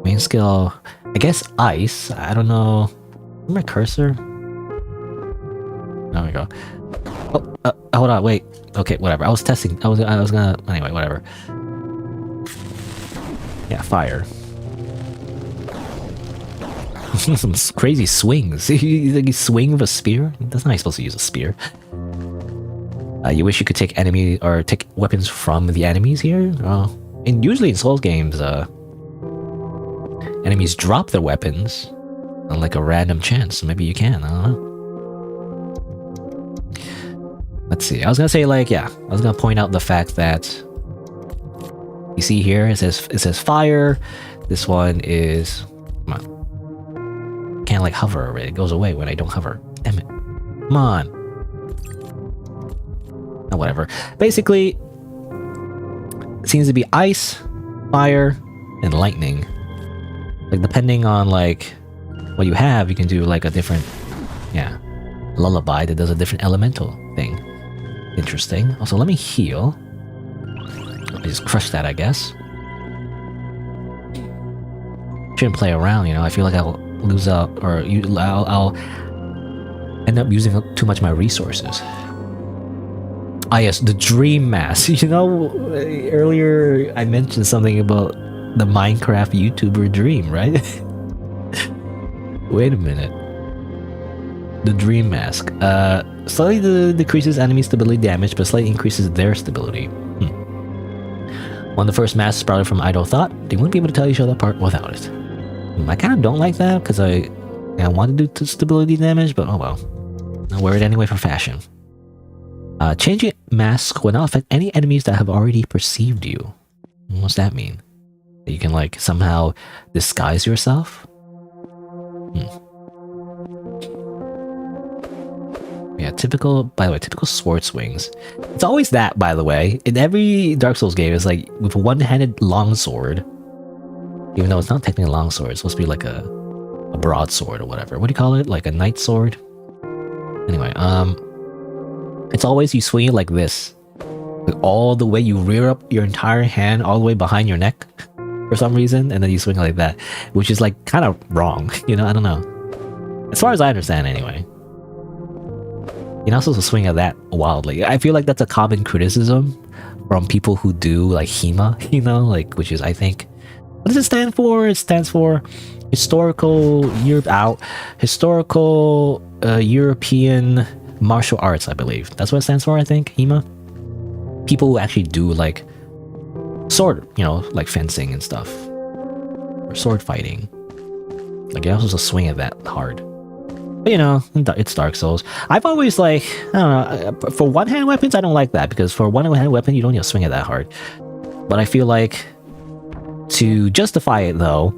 Speaker 1: main scale, I guess ice. I don't know. Where's my cursor? There we go. Oh, hold on, wait. Okay, whatever. I was testing. I was gonna. Anyway, whatever. Yeah, fire. Some crazy swings. You swing with a spear? That's not how you're supposed to use a spear. You wish you could take enemy or take weapons from the enemies here? And usually in Souls games, enemies drop their weapons on like a random chance. So maybe you can. I don't know. Let's see. I was gonna say like, yeah. I was gonna point out the fact that you see here it says fire. This one is, come on. Can't like hover already. It goes away when I don't hover. Damn it. Come on. Oh, whatever. Basically, it seems to be ice, fire, and lightning. Like depending on like what you have, you can do like a different, yeah, lullaby that does a different elemental thing. Interesting. Also, let me heal. I just crushed that, I guess. Shouldn't play around, you know. I feel like I'll lose out, or I'll end up using too much of my resources. Ah, yes, the dream mask. You know, earlier I mentioned something about the Minecraft YouTuber Dream, right? Wait a minute. The dream mask. Slightly decreases enemy stability damage, but slightly increases their stability. When the first masks sprouted from idle thought, they wouldn't be able to tell each other apart without it. I kind of don't like that, because I want to do stability damage, but oh well. I'll wear it anyway for fashion. Changing mask will not affect any enemies that have already perceived you. What's that mean? That you can like somehow disguise yourself? Yeah, typical, by the way, typical sword swings. It's always that, by the way. In every Dark Souls game, it's like with a one-handed longsword. Even though it's not technically a longsword, it's supposed to be like a broadsword or whatever. What do you call it? Like a knight sword? Anyway, it's always you swing it like this. Like all the way, you rear up your entire hand all the way behind your neck for some reason, and then you swing it like that. Which is like kind of wrong, you know? I don't know. As far as I understand anyway. You're not supposed to swing at that wildly. I feel like that's a common criticism from people who do like HEMA, you know, like, which is, I think, what does it stand for? It stands for Historical European Martial Arts, I believe. That's what it stands for, I think, HEMA. People who actually do like sword, you know, like fencing and stuff. Or sword fighting. Like you're not supposed to swing at that hard. But you know, it's Dark Souls. I've always like, I don't know, for one-hand weapons, I don't like that, because for one-hand weapon, you don't need to swing it that hard. But I feel like, to justify it though,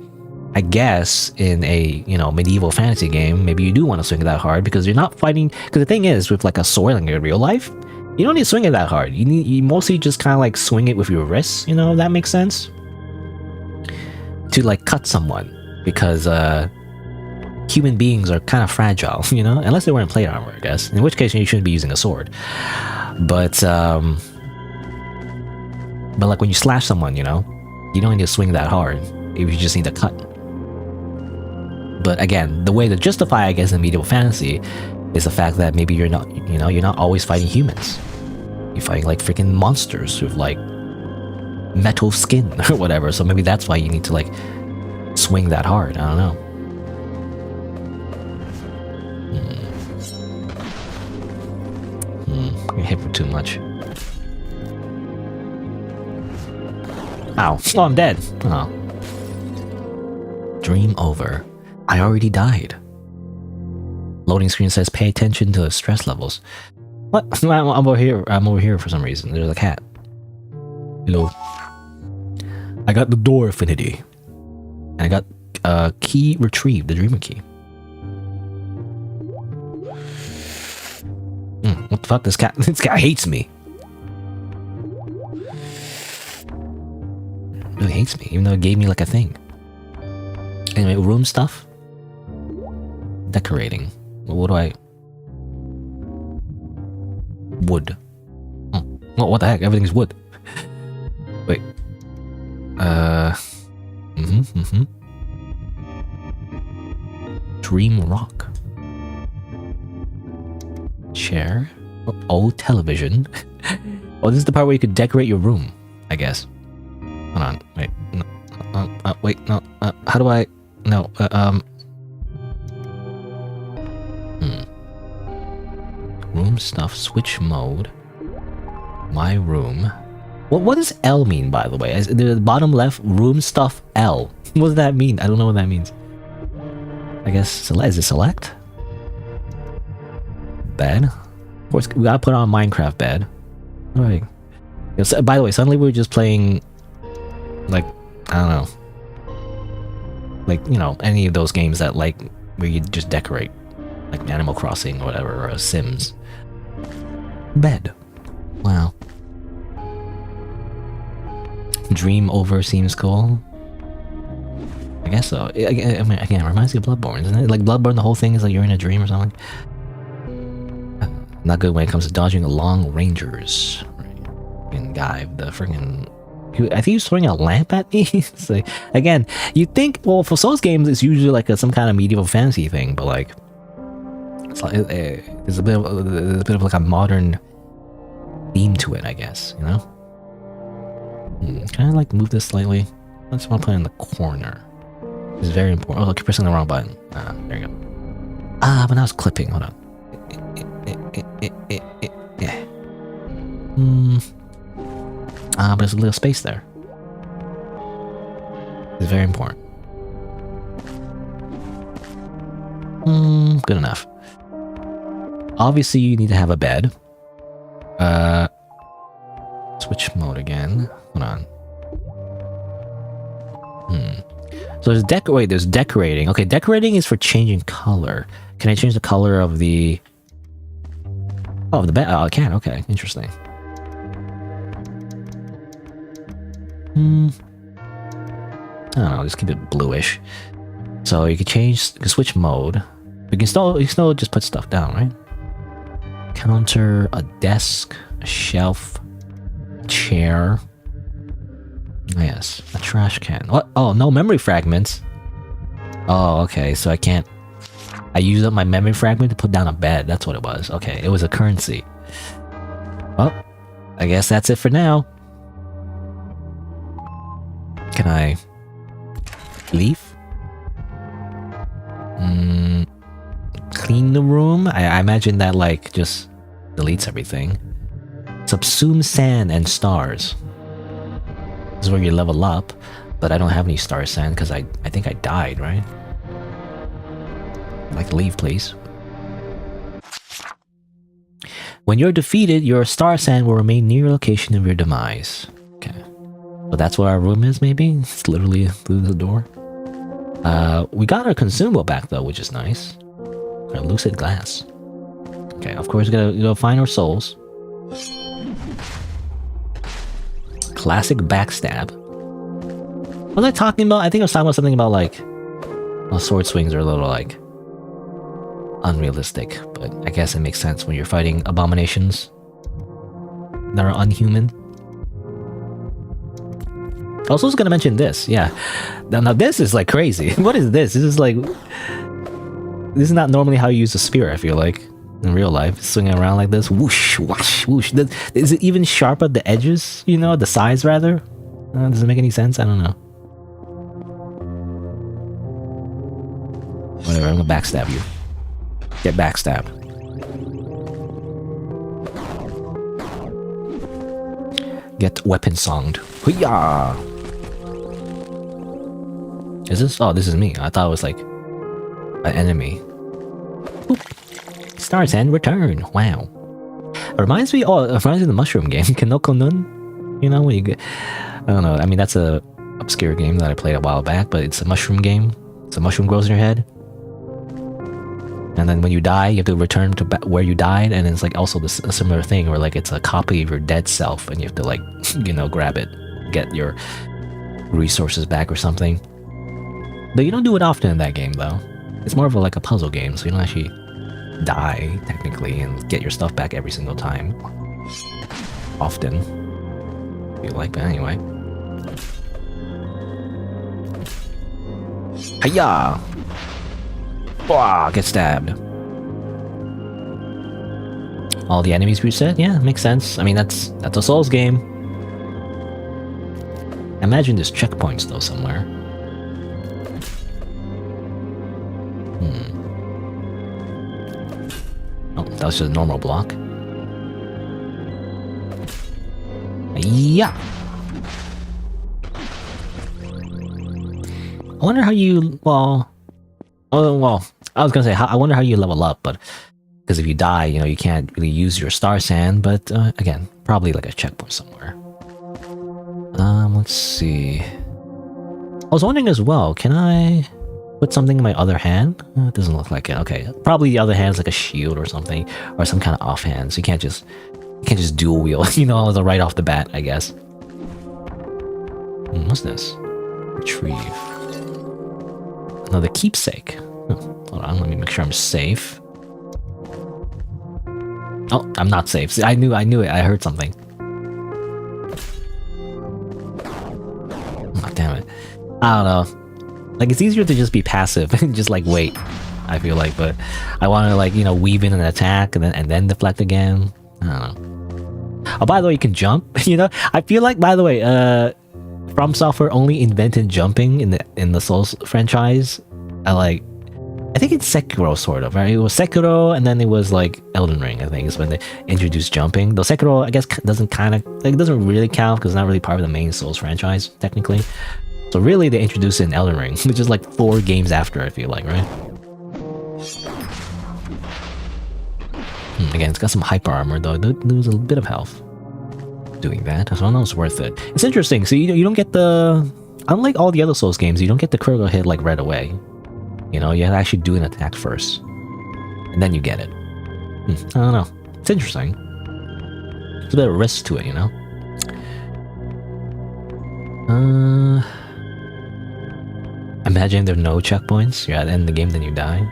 Speaker 1: I guess in a, you know, medieval fantasy game, maybe you do want to swing it that hard, because you're not fighting, because the thing is, with like a sword like in real life, you don't need to swing it that hard. You mostly just kind of like swing it with your wrists, you know, if that makes sense? To like cut someone, because, human beings are kind of fragile, you know, unless they were in plate armor, I guess. In which case, you shouldn't be using a sword. But like when you slash someone, you know, you don't need to swing that hard. You just need to cut. But again, the way to justify, I guess, in medieval fantasy is the fact that maybe you're not, you know, you're not always fighting humans. You're fighting like freaking monsters with like metal skin or whatever. So maybe that's why you need to like swing that hard. I don't know. I hit for too much. Ow. Oh, I'm dead. Oh. Dream over. I already died. Loading screen says pay attention to stress levels. What? I'm over here. I'm over here for some reason. There's a cat. Hello. I got the door affinity. And I got key retrieved, the dreamer key. What the fuck? This cat hates me. makes me, even though it gave me like a thing. Anyway, room stuff. Decorating. What do I... Wood. Oh, what the heck? Everything's wood. Wait. Dream rock. Chair. Old television. Oh, this is the part where you could decorate your room, I guess. Hold on. Wait. No, wait. No. How do I... No. Room stuff. Switch mode. My room. What does L mean, by the way? Is the bottom left, room stuff L. What does that mean? I don't know what that means. I guess is it select? Bed. Of course, we gotta put on Minecraft bed. Alright. So, by the way, suddenly we were just playing, like, I don't know. Like, you know, any of those games that, like, where you just decorate. Like Animal Crossing or whatever, or Sims. Bed. Wow. Dream over seems cool. I guess so. I mean, again, it reminds me of Bloodborne, isn't it? Like Bloodborne, the whole thing is like you're in a dream or something. Not good when it comes to dodging the long rangers. Fucking guy, the freaking... I think he was throwing a lamp at me. It's like, again, you think, well, for Souls games, it's usually like some kind of medieval fantasy thing, but like, it's like there's a bit of like a modern theme to it, I guess. You know. Can I like move this slightly? I just want to put it in the corner. It's very important. Oh, I keep pressing the wrong button. There you go. But now it's clipping. Hold on. But there's a little space there. It's very important. Good enough. Obviously, you need to have a bed. Switch mode again. Hold on. So there's there's decorating. Okay, decorating is for changing color. Can I change the color of the... Oh, of the bed? Oh, I can. Okay, interesting. I don't know, just keep it bluish. So you can switch mode. You can still just put stuff down, right? Counter, a desk, a shelf, a chair. Yes, a trash can. What? Oh, no memory fragments. Oh, okay, so I used up my memory fragment to put down a bed. That's what it was. Okay, it was a currency. Well, I guess that's it for now. Can I leave? Clean the room? I imagine that like just deletes everything. Subsume sand and stars. This is where you level up, but I don't have any star sand because I think I died, right? I'd like to leave, please. When you're defeated, your star sand will remain near your location of your demise. Okay. So that's where our room is, maybe? It's literally through the door. We got our consumable back, though, which is nice. Our lucid glass. Okay, of course, we gotta go find our souls. Classic backstab. What was I talking about? I think I was talking about something about, like... Well, sword swings are a little, like... unrealistic, but I guess it makes sense when you're fighting abominations that are unhuman. I also was gonna mention this, yeah. Now this is like crazy. What is this? This is like... This is not normally how you use a spear, I feel like. In real life. Swinging around like this. Whoosh, whoosh, whoosh. Is it even sharp at the edges? You know, the sides rather? Does it make any sense? I don't know. Whatever, I'm gonna backstab you. Get backstabbed. Get weapon songed. Hoo-yah! Is this? Oh, this is me. I thought it was like an enemy. Oop. Star Sand return. Wow. It reminds me of the mushroom game. Kinoko Nun. You know, when you get... I don't know. I mean, that's a obscure game that I played a while back, but it's a mushroom game. So a mushroom grows in your head. And then when you die, you have to return to where you died, and it's like also a similar thing where like it's a copy of your dead self, and you have to like, you know, grab it, get your resources back or something. Though you don't do it often in that game, though. It's more of like a puzzle game, so you don't actually die, technically, and get your stuff back every single time. Often. I feel like, but anyway. Hiya! Wow, get stabbed. All the enemies reset? Yeah, makes sense. I mean, that's a Souls game. I imagine there's checkpoints, though, somewhere. Oh, that was just a normal block. Yeah. I wonder how you, well, I was gonna say, I wonder how you level up, but because if you die, you know, you can't really use your star sand, but again, probably like a checkpoint somewhere. Let's see. I was wondering as well, can I put something in my other hand? It doesn't look like it. Okay, probably the other hand is like a shield or something, or some kind of offhand, so you can't just dual wield, you know, right off the bat, I guess. What's this? Retrieve. Another keepsake. Hold on, let me make sure I'm safe. Oh, I'm not safe. See, I knew it. I heard something. Oh, damn it. I don't know. Like, it's easier to just be passive and just like wait, I feel like, but I want to, like, you know, weave in an attack and then deflect again. I don't know. Oh, by the way, you can jump. You know, I feel like, by the way, From Software only invented jumping in the Souls franchise. I think it's Sekiro, sort of, right? It was Sekiro, and then it was like Elden Ring, I think, is when they introduced jumping. Though Sekiro, I guess, doesn't really count because it's not really part of the main Souls franchise, technically. So really, they introduced it in Elden Ring, which is like 4 games after, I feel like, right? Again, it's got some hyper armor, though. It lose a bit of health doing that, so I know it's worth it. It's interesting. So you don't get the... Unlike all the other Souls games, you don't get the critical hit like right away. You know, you have to actually do an attack first. And then you get it. I don't know. It's interesting. There's a bit of risk to it, you know? Imagine there are no checkpoints. You're at the end of the game, then you die.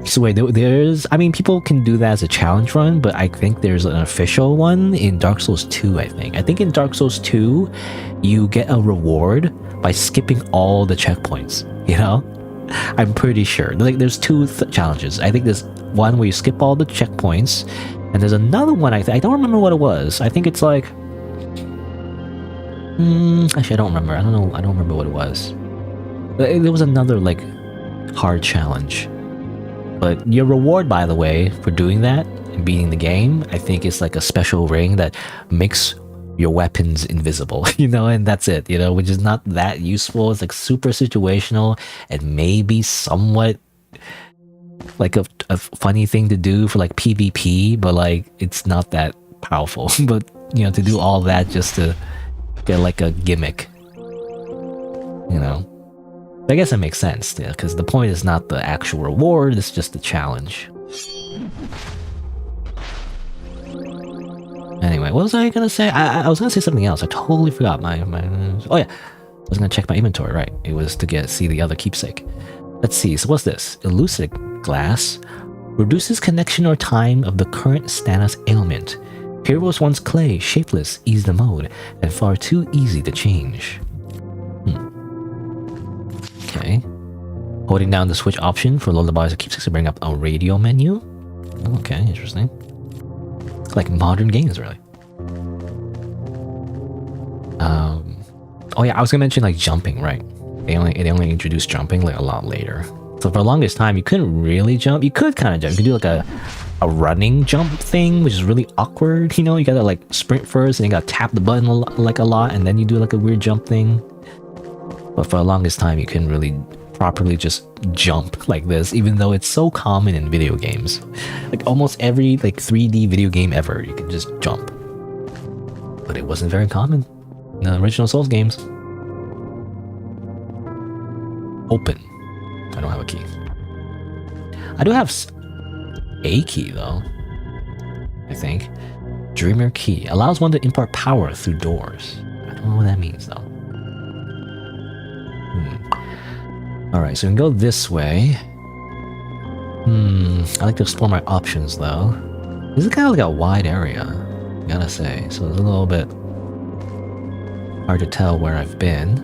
Speaker 1: So wait, there's... I mean, people can do that as a challenge run, but I think there's an official one in Dark Souls 2, I think. I think in Dark Souls 2, you get a reward by skipping all the checkpoints, you know? I'm pretty sure. Like, there's 2 challenges. I think there's one where you skip all the checkpoints, and there's another one, I don't remember what it was. I think it's like... actually, I don't remember. I don't remember what it was. There was another, like, hard challenge. But your reward, by the way, for doing that and beating the game, I think is like a special ring that makes your weapons invisible, you know, and that's it, you know, which is not that useful. It's like super situational and maybe somewhat like a funny thing to do for like PvP, but like it's not that powerful. But, you know, to do all that just to get like a gimmick, you know. I guess it makes sense, because the point is not the actual reward, it's just the challenge. Anyway, what was I gonna say? I was gonna say something else. I totally forgot my... Oh yeah, I was gonna check my inventory, right. It was to see the other keepsake. Let's see, so what's this? Elucidate glass. Reduces connection or time of the current status ailment. Here was once clay, shapeless, ease the mode, and far too easy to change. Okay. Holding down the switch option for lullabies or keepsakes to bring up a radio menu. Okay, interesting. Like modern games, really. Oh yeah, I was gonna mention like jumping, right? They only introduced jumping like a lot later. So for the longest time, you couldn't really jump. You could kind of jump. You could do like a running jump thing, which is really awkward. You know, you gotta like sprint first, and you gotta tap the button a lot, and then you do like a weird jump thing. But for the longest time, you couldn't really properly just jump like this, even though it's so common in video games. Like almost every like 3D video game ever, you can just jump. But it wasn't very common in the original Souls games. Open. I don't have a key. I do have a key though, I think. Dreamer key. Allows one to impart power through doors. I don't know what that means though. Alright, so we can go this way. I like to explore my options though. This is kind of like a wide area, gotta say. So it's a little bit hard to tell where I've been.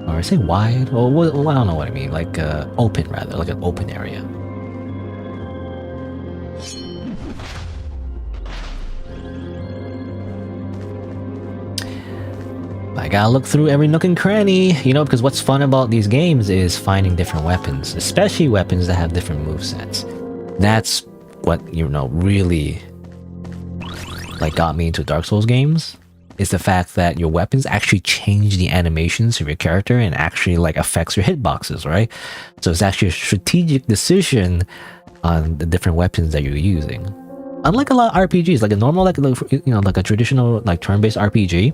Speaker 1: Or I say wide? Well, I don't know what I mean. Like open rather, like an open area. I gotta look through every nook and cranny, you know, because what's fun about these games is finding different weapons, especially weapons that have different movesets. That's what, you know, really like got me into Dark Souls games, is the fact that your weapons actually change the animations of your character and actually like affects your hitboxes, right? So it's actually a strategic decision on the different weapons that you're using. Unlike a lot of RPGs, like a normal, like you know, like a traditional like turn-based RPG,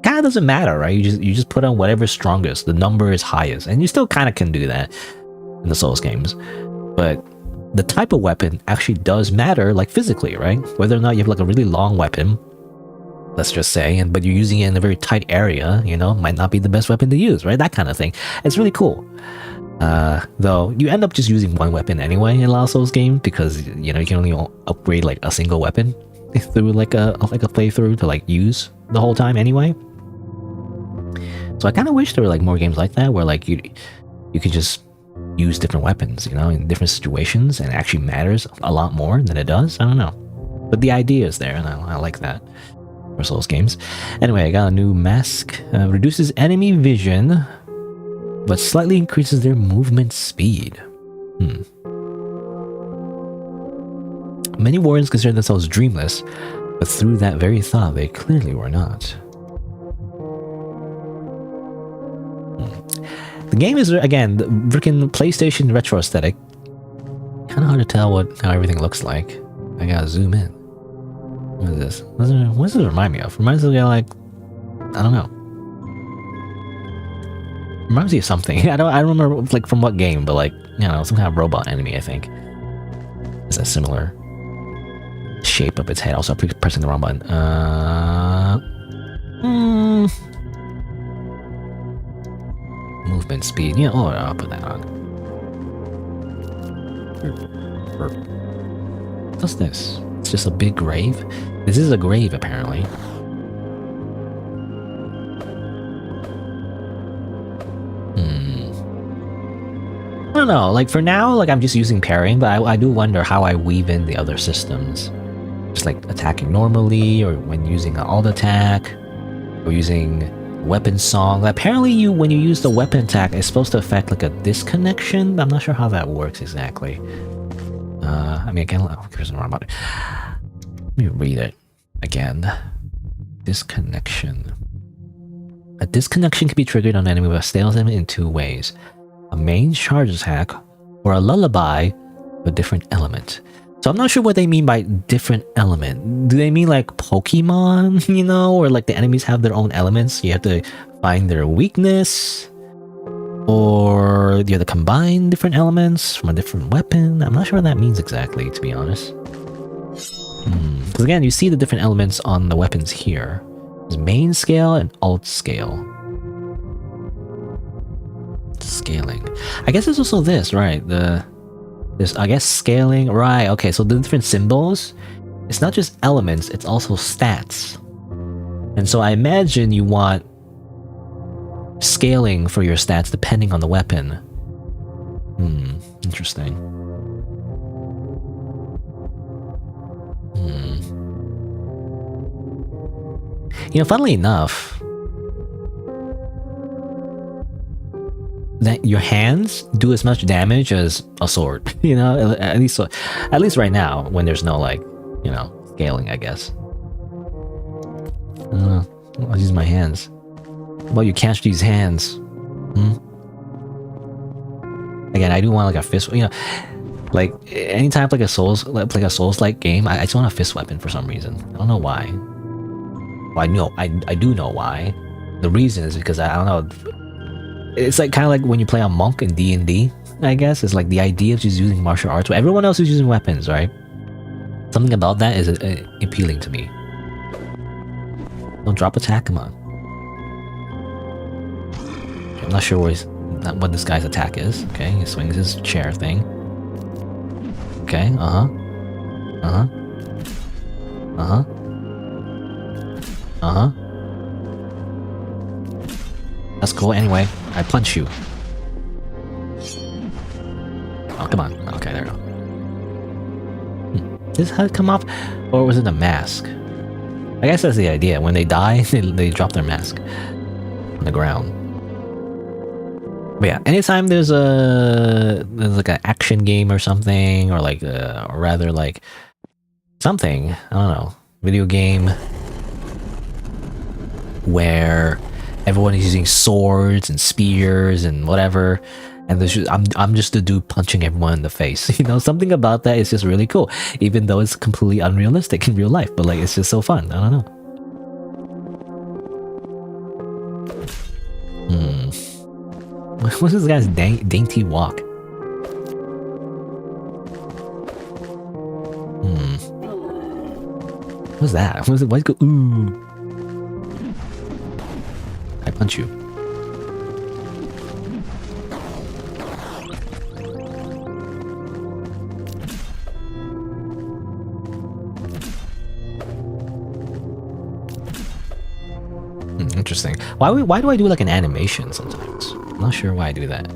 Speaker 1: kind of doesn't matter, right? You just put on whatever's strongest, the number is highest, and you still kind of can do that in the Souls games. But the type of weapon actually does matter, like physically, right? Whether or not you have like a really long weapon, let's just say, but you're using it in a very tight area, you know, might not be the best weapon to use, right? That kind of thing. It's really cool. Though you end up just using one weapon anyway in a lot of Souls games because, you know, you can only upgrade like a single weapon through like a playthrough to like use the whole time anyway. So I kind of wish there were like more games like that where like you could just use different weapons, you know, in different situations, and it actually matters a lot more than it does. I don't know, but the idea is there, and I like that for Souls games. Anyway, I got a new mask. Reduces enemy vision, but slightly increases their movement speed. Many warriors consider themselves dreamless, but through that very thought, they clearly were not. The game is, again, the freaking PlayStation retro aesthetic. Kind of hard to tell how everything looks like. I gotta zoom in. What is this? What does this remind me of? Reminds me of like, I don't know. Reminds me of something. I don't remember like from what game, but like, you know, some kind of robot enemy, I think. It's a similar shape of its head. Also, I'm pressing the wrong button. Movement speed. Yeah, oh, I'll put that on. What's this? It's just a big grave? This is a grave, apparently. I don't know, like for now, like I'm just using parrying, but I do wonder how I weave in the other systems. Just like attacking normally, or when using an alt attack, or using weapon song. Apparently when you use the weapon attack, it's supposed to affect like a disconnection. I'm not sure how that works exactly. I mean, again, about it. Let me read it again. Disconnection. A disconnection can be triggered on an enemy with a stale enemy in two ways: a main charge attack or a lullaby with a different element. So I'm not sure what they mean by different element. Do they mean like Pokemon, you know, or like the enemies have their own elements? You have to find their weakness, or you have to combine different elements from a different weapon. I'm not sure what that means exactly, to be honest. Because again, you see the different elements on the weapons here. There's main scale and alt scale. Scaling. I guess there's also this, right? There's, I guess, scaling. Right, okay, so the different symbols, it's not just elements, it's also stats. And so I imagine you want scaling for your stats depending on the weapon. Interesting. You know, funnily enough, that your hands do as much damage as a sword. You know, at least right now, when there's no like, you know, scaling, I guess. I don't know. I'll use my hands. Well, you catch these hands. Again, I do want like a fist. You know, like anytime like a Souls-like game, I just want a fist weapon for some reason. I don't know why. Well, I do know why. The reason is because I don't know. It's like kind of like when you play a monk in D&D, I guess. It's like the idea of just using martial arts where everyone else is using weapons, right? Something about that is appealing to me. Don't drop attack, come on. I'm not sure what this guy's attack is. Okay, he swings his chair thing. Okay, uh-huh. Uh-huh. Uh-huh. Uh-huh. That's cool. Anyway, I punch you. Oh, come on. Okay, there we go. Did his head come off? Or was it a mask? I guess that's the idea. When they die, they drop their mask on the ground. But yeah, anytime there's like an action game or something, or like, or rather like something, I don't know, video game where everyone is using swords and spears and whatever, and I'm just the dude punching everyone in the face. You know, something about that is just really cool, even though it's completely unrealistic in real life. But like, it's just so fun. I don't know. What's this guy's dainty walk? What's that? Why'd go? Ooh. I punch you. Interesting. Why do I do like an animation sometimes? I'm not sure why I do that.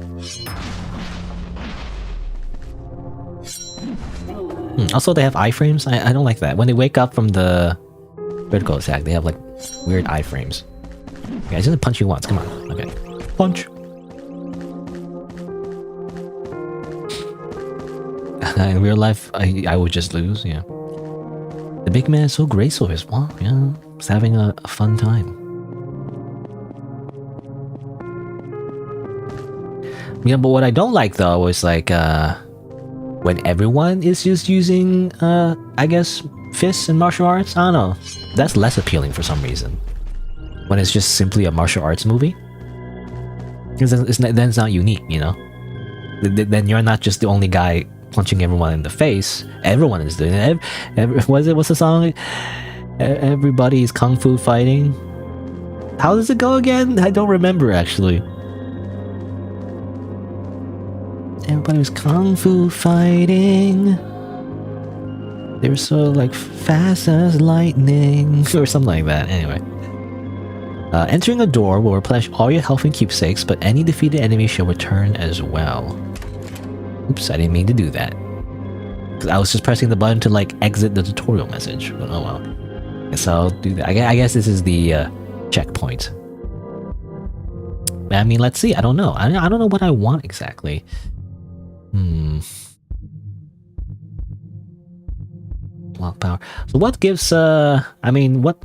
Speaker 1: Also, they have iframes. I don't like that. When they wake up from the critical attack, they have like weird iframes. Okay, I just punch you once. Come on. Okay. Punch. In real life, I would just lose. Yeah. The big man is so graceful. Well, yeah, he's having a fun time. Yeah, but what I don't like though is like when everyone is just using I guess fists and martial arts. I don't know. That's less appealing for some reason. When it's just simply a martial arts movie, because then it's not unique, you know. Then you're not just the only guy punching everyone in the face. Everyone is doing it. What's the song? Everybody's kung fu fighting. How does it go again? I don't remember actually. Everybody was kung fu fighting. They were so like fast as lightning or something like that. Anyway, entering a door will replenish all your health and keepsakes, but any defeated enemy shall return as well. Oops, I didn't mean to do that. I was just pressing the button to like exit the tutorial message. But oh well. So I'll do that. I guess this is the checkpoint. I mean, let's see. I don't know. I don't know what I want exactly. Block power. So what gives I mean, what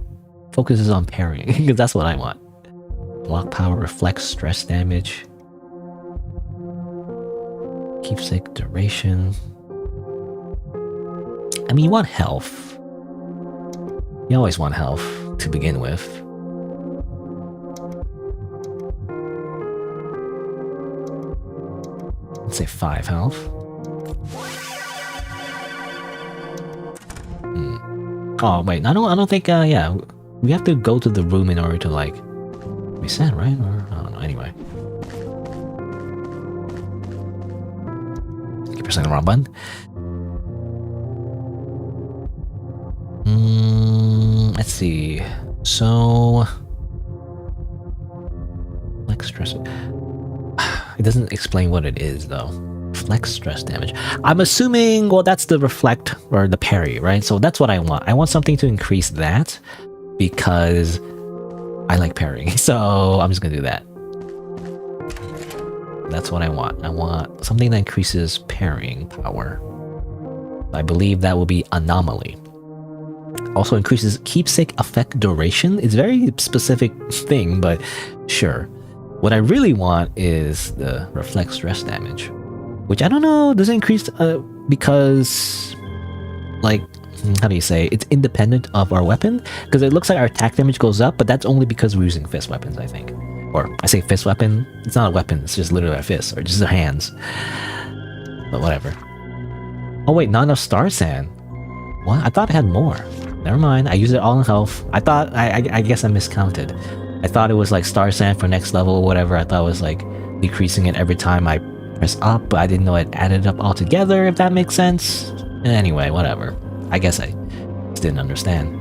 Speaker 1: focuses on parrying? Because that's what I want. Block power, reflects stress damage, keepsake duration. I mean, you want health. You always want health to begin with. Let's say 5 health. Oh wait, I don't think. Yeah, we have to go to the room in order to like reset, right? Or I don't know. Anyway, keep pressing the wrong button. Let's see. So, flex stress. It doesn't explain what it is though. Flex stress damage. I'm assuming, well, that's the reflect or the parry, right? So that's what I want. I want something to increase that because I like parrying. So I'm just gonna do that. That's what I want. I want something that increases parrying power. I believe that will be anomaly. Also increases keepsake effect duration. It's a very specific thing, but sure. What I really want is the reflect stress damage, which I don't know, does it increase because, like, how do you say, it's independent of our weapon? Because it looks like our attack damage goes up, but that's only because we're using fist weapons, I think. Or, I say fist weapon, it's not a weapon, it's just literally our fists, or just our hands. But whatever. Oh wait, not enough star sand. What? I thought I had more. Never mind, I used it all in health. I thought, I guess I miscounted. I thought it was like star sand for next level or whatever. I thought it was like decreasing it every time I press up, but I didn't know it added up all together, if that makes sense. Anyway, whatever. I guess I just didn't understand.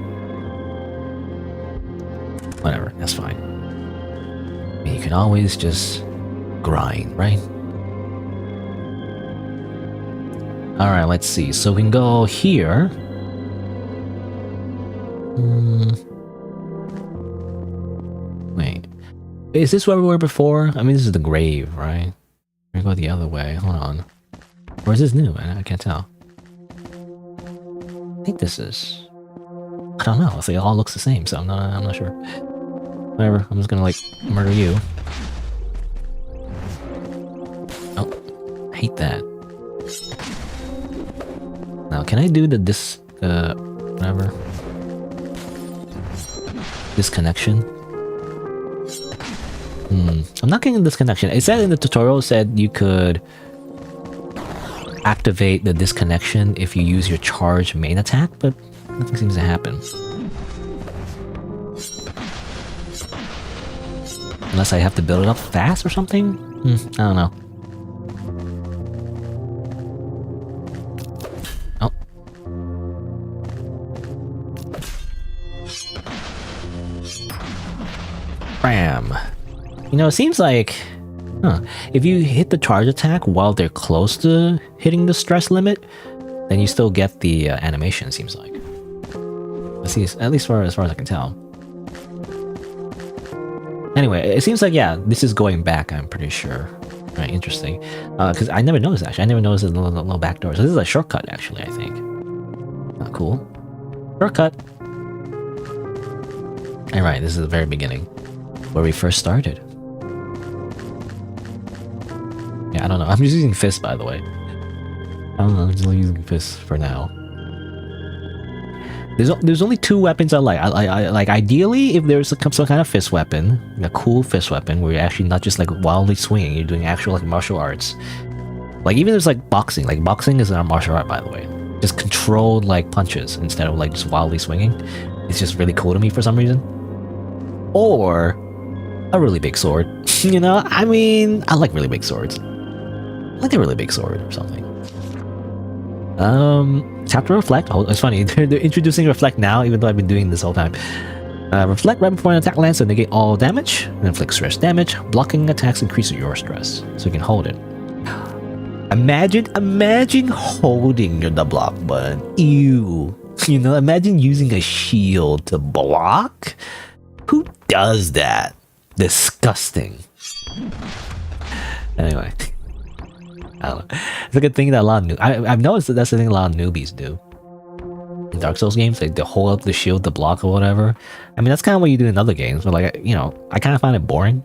Speaker 1: Whatever, that's fine. I mean, you can always just grind, right? Alright, let's see. So we can go here. Wait. Is this where we were before? I mean, this is the grave, right? We're gonna go the other way. Hold on. Or is this new? I can't tell. I think this is... I don't know. It all looks the same, so I'm not sure. Whatever. I'm just gonna, like, murder you. Oh. I hate that. Now, can I do whatever? Disconnection? I'm not getting disconnection. It said in the tutorial, you could activate the disconnection if you use your charge main attack, but nothing seems to happen. Unless I have to build it up fast or something? I don't know. Oh. Bam. You know, it seems like... if you hit the charge attack while they're close to hitting the stress limit, then you still get the animation, seems like. At least as far as I can tell. Anyway, it seems like, yeah, this is going back, I'm pretty sure. Right, interesting. Because I never noticed, actually. I never noticed the little back door. So this is a shortcut, actually, I think. Cool. Shortcut. Alright, this is the very beginning. Where we first started. Yeah, I don't know. I'm just using fists, by the way. I don't know. I'm just using fists for now. There's only two weapons I like. I like, ideally, if there's some kind of fist weapon, a cool fist weapon, where you're actually not just like wildly swinging, you're doing actual like martial arts. Like even there's like boxing. Like boxing is not a martial art, by the way. Just controlled like punches instead of like just wildly swinging. It's just really cool to me for some reason. Or a really big sword. You know, I mean, I like really big swords. Like a really big sword or something. Tap to reflect. Oh, it's funny. They're introducing reflect now, even though I've been doing this whole time. Reflect right before an attack lands to negate all damage. And inflict stress damage. Blocking attacks increases your stress. So you can hold it. Imagine holding the block button. Ew. You know, imagine using a shield to block. Who does that? Disgusting. Anyway. I don't know. It's a good thing that a lot of I've noticed that that's the thing a lot of newbies do. In Dark Souls games, like they hold up the shield to block or whatever. I mean, that's kind of what you do in other games, but like, you know, I kind of find it boring.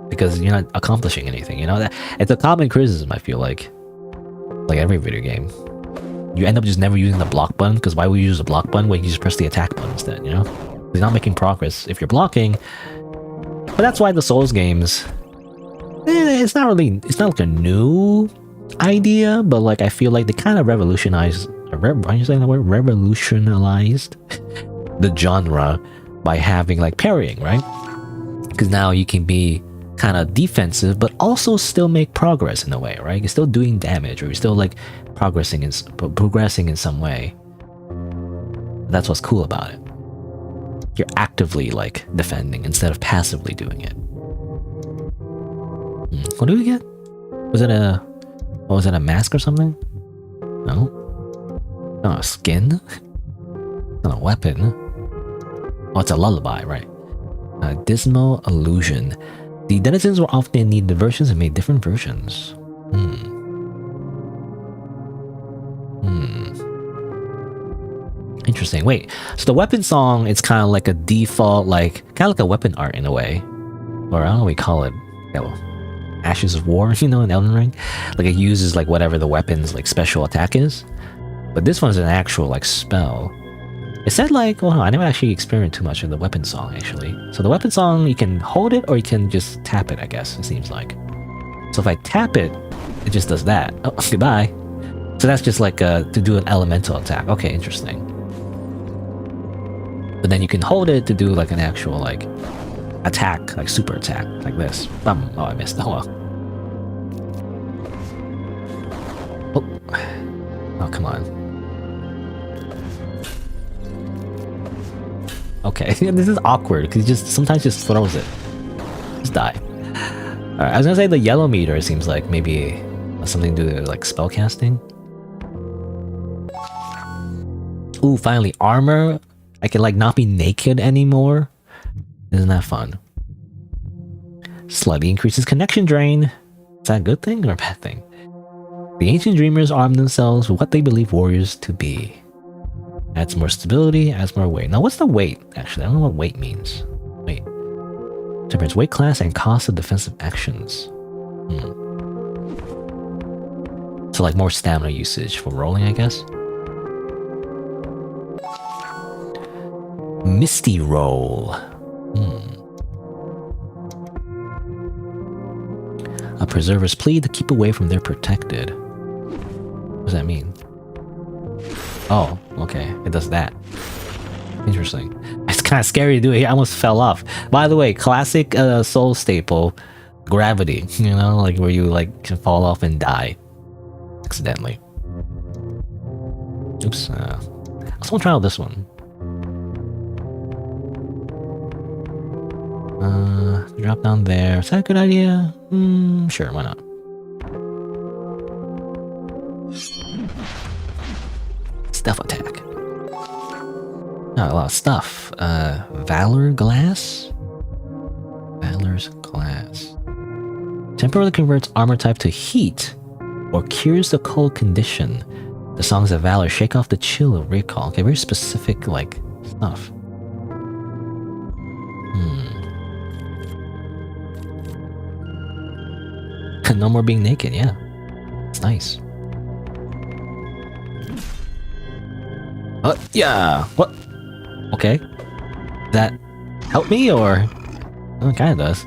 Speaker 1: Because you're not accomplishing anything, you know? It's a common criticism, I feel like every video game. You end up just never using the block button, because why would you use the block button when you just press the attack button instead, you know? You're not making progress if you're blocking. But that's why the Souls games... it's not like a new idea, but like I feel like they kind of revolutionized are you saying the word? Revolutionized the genre by having like parrying, right? Because now you can be kind of defensive, but also still make progress in a way, right? You're still doing damage, or you're still like progressing in some way. That's what's cool about it. You're actively like defending instead of passively doing it. What do we get? Was it a mask or something? No. No, a skin? Not a weapon. Oh, it's a lullaby, right? Dismal illusion. The denizens were often in need of versions and made different versions. Interesting. Wait, so the weapon song, it's kind of like a default, like, kind of like a weapon art in a way. Or I don't know what we call it. Yeah, well, Ashes of War, you know, in Elden Ring. Like, it uses, like, whatever the weapon's, like, special attack is. But this one's an actual, like, spell. It said, like, well, I never actually experienced too much of the weapon song, actually. So the weapon song, you can hold it, or you can just tap it, I guess, it seems like. So if I tap it, it just does that. Oh, goodbye. So that's just, like, to do an elemental attack. Okay, interesting. But then you can hold it to do like an actual like attack, like super attack, like this. Oh, I missed. Oh well. Oh, come on. Okay, this is awkward because he just sometimes just throws it. Just die. Alright, I was gonna say the yellow meter seems like maybe something to do with like spell casting. Ooh, finally armor. I can like not be naked anymore. Isn't that fun? Slightly increases connection drain. Is that a good thing or a bad thing? The ancient dreamers arm themselves with what they believe warriors to be. Adds more stability, adds more weight. Now what's the weight actually? I don't know what weight means. Wait. Determines weight class and cost of defensive actions. So like more stamina usage for rolling, I guess. Misty roll. A preserver's plea to keep away from their protected. What does that mean? Oh, okay. It does that. Interesting. It's kind of scary to do it. I almost fell off. By the way, classic soul staple, gravity. You know, like where you like can fall off and die accidentally. Oops. Let's try out this one. Drop down there. Is that a good idea? Sure, why not? Stealth attack. Oh, a lot of stuff. Valor glass? Valor's glass. Temporarily converts armor type to heat or cures the cold condition. The songs of Valor shake off the chill of recall. Okay, very specific, like, stuff. No more being naked, yeah. It's nice. Yeah. What? Okay. Does that help me or? Oh, it kinda does.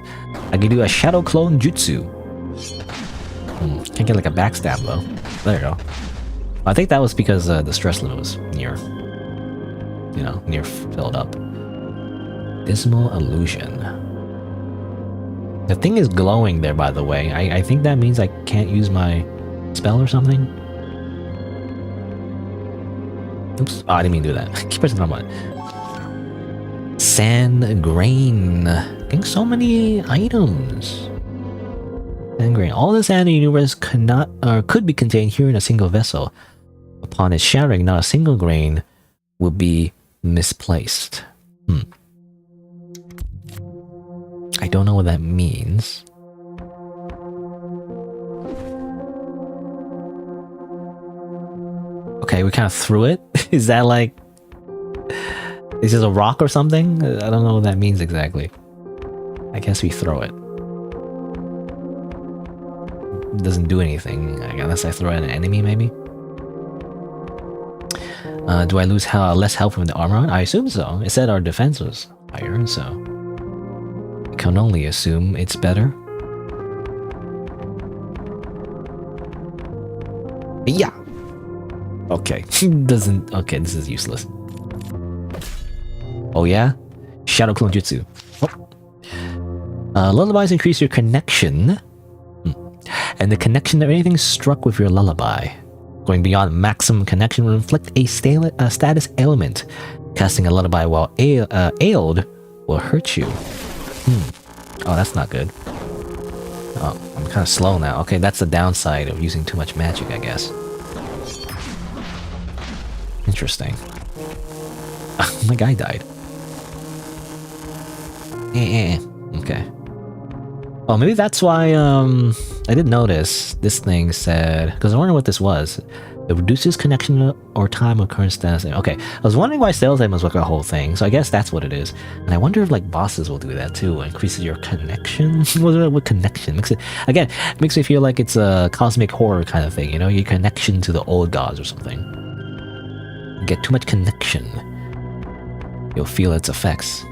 Speaker 1: I can do a shadow clone jutsu. Can't get like a backstab though. There you go. I think that was because the stress level was near, you know, near filled up. Dismal illusion. The thing is glowing there, by the way. I think that means I can't use my spell or something. Oops. Oh, I didn't mean to do that. Keep pressing the wrong button. Sand grain. Getting so many items. Sand grain. All the sand in the universe could be contained here in a single vessel. Upon its shattering, not a single grain will be misplaced. I don't know what that means. Okay, we kind of threw it. Is that like... Is this a rock or something? I don't know what that means exactly. I guess we throw it. It doesn't do anything, unless I throw it at an enemy, maybe? Do I lose less health from the armor on? I assume so. It said our defense was higher, so... I can only assume it's better. Yeah. Okay. Doesn't. Okay, this is useless. Oh yeah? Shadow Clone Jutsu. Oh. Lullabies increase your connection. And the connection of anything struck with your lullaby. Going beyond maximum connection will inflict a status ailment. Casting a lullaby while ailed will hurt you. Oh, that's not good. Oh, I'm kind of slow now. Okay, that's the downside of using too much magic, I guess. Interesting. My guy died. Okay. Oh, maybe that's why, I did notice this thing said... Because I wonder what this was. It reduces connection or time of current status. Okay, I was wondering why sales items look like a whole thing, so I guess that's what it is. And I wonder if like bosses will do that too, increases your connection. What connection? Makes me feel like it's a cosmic horror kind of thing, you know, your connection to the old gods or something. You get too much connection, you'll feel its effects.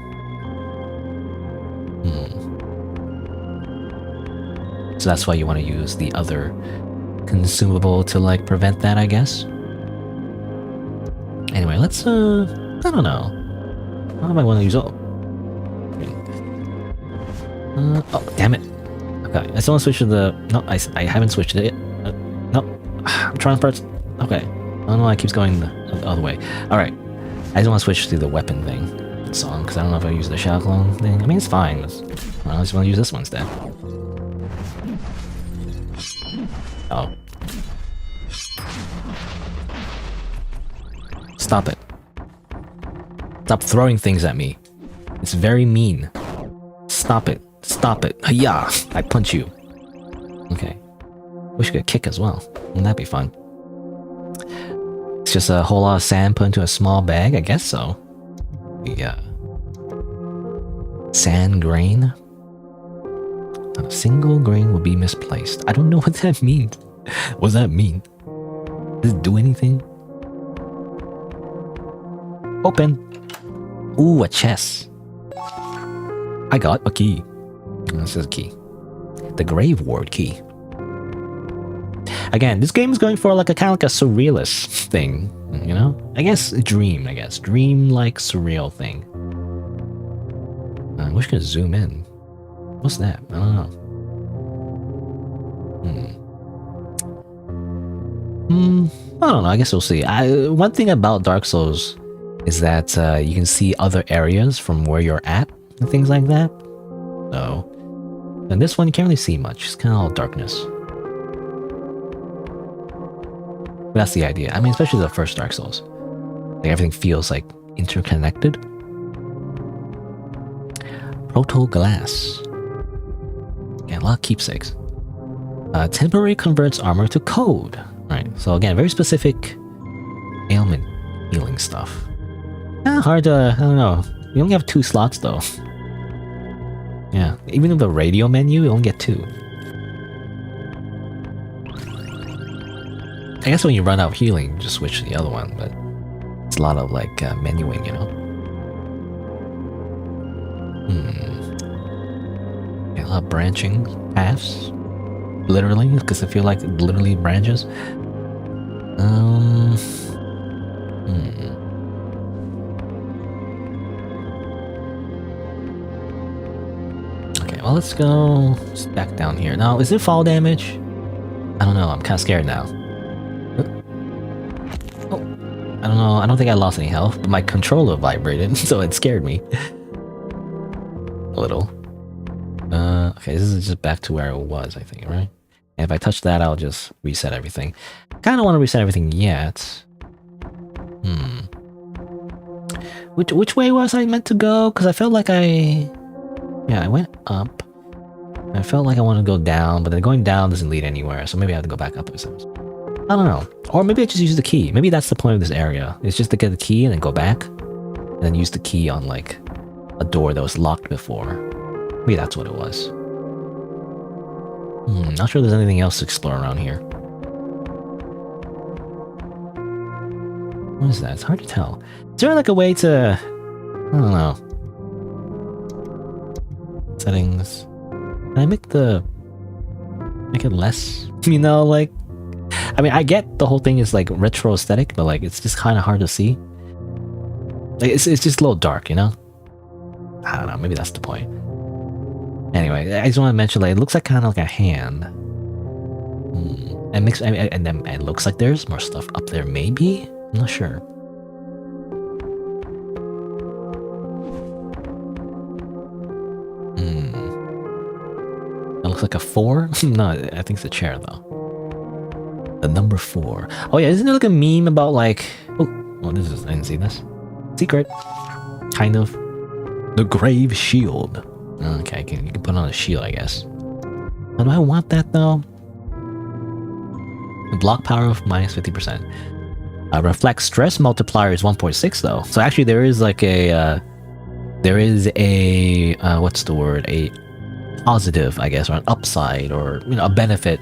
Speaker 1: So that's why you want to use the other consumable to like prevent that, I guess. Anyway, let's I don't know. How do I want to use all? Oh, damn it. Okay, I still want to switch to the... No, I haven't switched it yet. No, I'm trying first. Okay. I don't know why it keeps going the other way. Alright. I just want to switch to the weapon thing. Song, because I don't know if I use the Shadow Clone thing. I mean, it's fine. I just want to use this one instead. Oh. Stop it. Stop throwing things at me. It's very mean. Stop it. Stop it. Hiya! I punch you. Okay. Wish I could kick as well. Wouldn't that be fun? It's just a whole lot of sand put into a small bag? I guess so. Yeah. Sand grain? Not a single grain will be misplaced. I don't know what that means. What does that mean? Does it do anything? Open! Ooh, a chest. I got a key. This is a key. The Grave Ward key. Again, this game is going for like a kind of like a surrealist thing, you know? I guess dream, dream-like surreal thing. I wish I could zoom in. What's that? I don't know. I don't know. I guess we'll see. One thing about Dark Souls is that you can see other areas from where you're at and things like that. So, and this one you can't really see much. It's kind of all darkness. But that's the idea. I mean, especially the first Dark Souls. Like everything feels like interconnected. Proto glass. Yeah, a lot of keepsakes. Temporary converts armor to code. Right. So again, very specific ailment healing stuff. Hard to, I don't know. You only have 2 slots though. Yeah, even in the radio menu, you only get 2. I guess when you run out of healing, you just switch to the other one, but it's a lot of like menuing, you know? Yeah, a lot of branching paths. Literally, because I feel like it literally branches. Okay, well let's go back down here. Now, is it fall damage? I don't know, I'm kind of scared now. Oh, I don't know, I don't think I lost any health, but my controller vibrated, so it scared me. A little. Okay, this is just back to where it was, I think, right? And if I touch that, I'll just reset everything. Kind of want to reset everything yet. Which way was I meant to go? Because I felt like I went up. I felt like I want to go down, but then going down doesn't lead anywhere, so maybe I have to go back up or something. I don't know. Or maybe I just use the key. Maybe that's the point of this area. It's just to get the key and then go back. And then use the key on like a door that was locked before. Maybe that's what it was. Not sure there's anything else to explore around here. What is that? It's hard to tell. Is there like a way to... I don't know. Settings. Can I make it less? You know, like... I mean, I get the whole thing is like retro aesthetic, but like it's just kind of hard to see. Like it's just a little dark, you know? I don't know, maybe that's the point. Anyway, I just want to mention, like, it looks like kind of like a hand. And then it looks like there's more stuff up there, maybe? I'm not sure. It looks like a 4? No, I think it's a chair, though. The number 4. Oh yeah, isn't there like a meme about like... Oh, this is... I didn't see this. Secret. Kind of. The Grave Shield. Okay, you can put on a shield, I guess. But do I want that, though? The block power of minus 50%. Reflect stress multiplier is 1.6, though. So actually, there is like a... what's the word? A positive, I guess, or an upside, or, you know, a benefit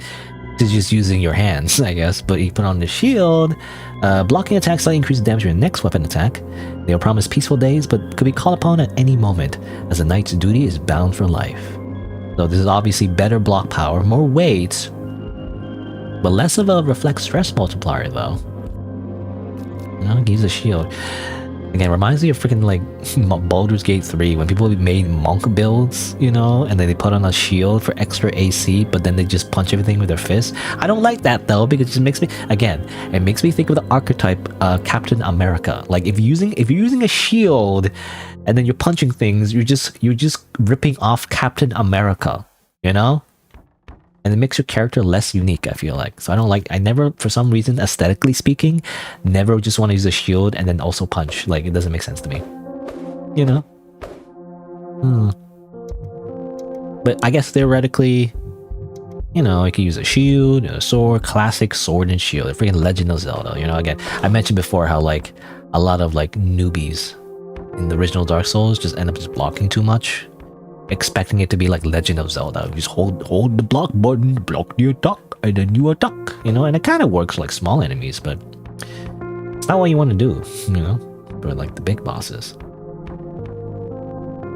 Speaker 1: to just using your hands, I guess. But you put on the shield, blocking attacks slightly increases damage to your next weapon attack. They will promise peaceful days, but could be called upon at any moment, as a knight's duty is bound for life. So this is obviously better block power, more weight, but less of a reflect stress multiplier, though. You know, use a shield. Again, reminds me of freaking like Baldur's Gate 3 when people made monk builds, you know, and then they put on a shield for extra AC, but then they just punch everything with their fists. I don't like that though, because it just makes me, again, it makes me think of the archetype Captain America. Like if you're using a shield and then you're punching things, you're just ripping off Captain America, you know? And it makes your character less unique, I feel like. So I never, for some reason, aesthetically speaking, never just want to use a shield and then also punch. Like, it doesn't make sense to me. You know? But I guess theoretically, you know, I could use a shield, a sword, classic sword and shield. A freaking Legend of Zelda, you know? Again, I mentioned before how, like, a lot of, like, newbies in the original Dark Souls just end up just blocking too much, expecting it to be like Legend of Zelda. You just hold the block button, block the attack, and then you attack, you know? And it kind of works for like small enemies, but it's not what you want to do, you know, for like the big bosses.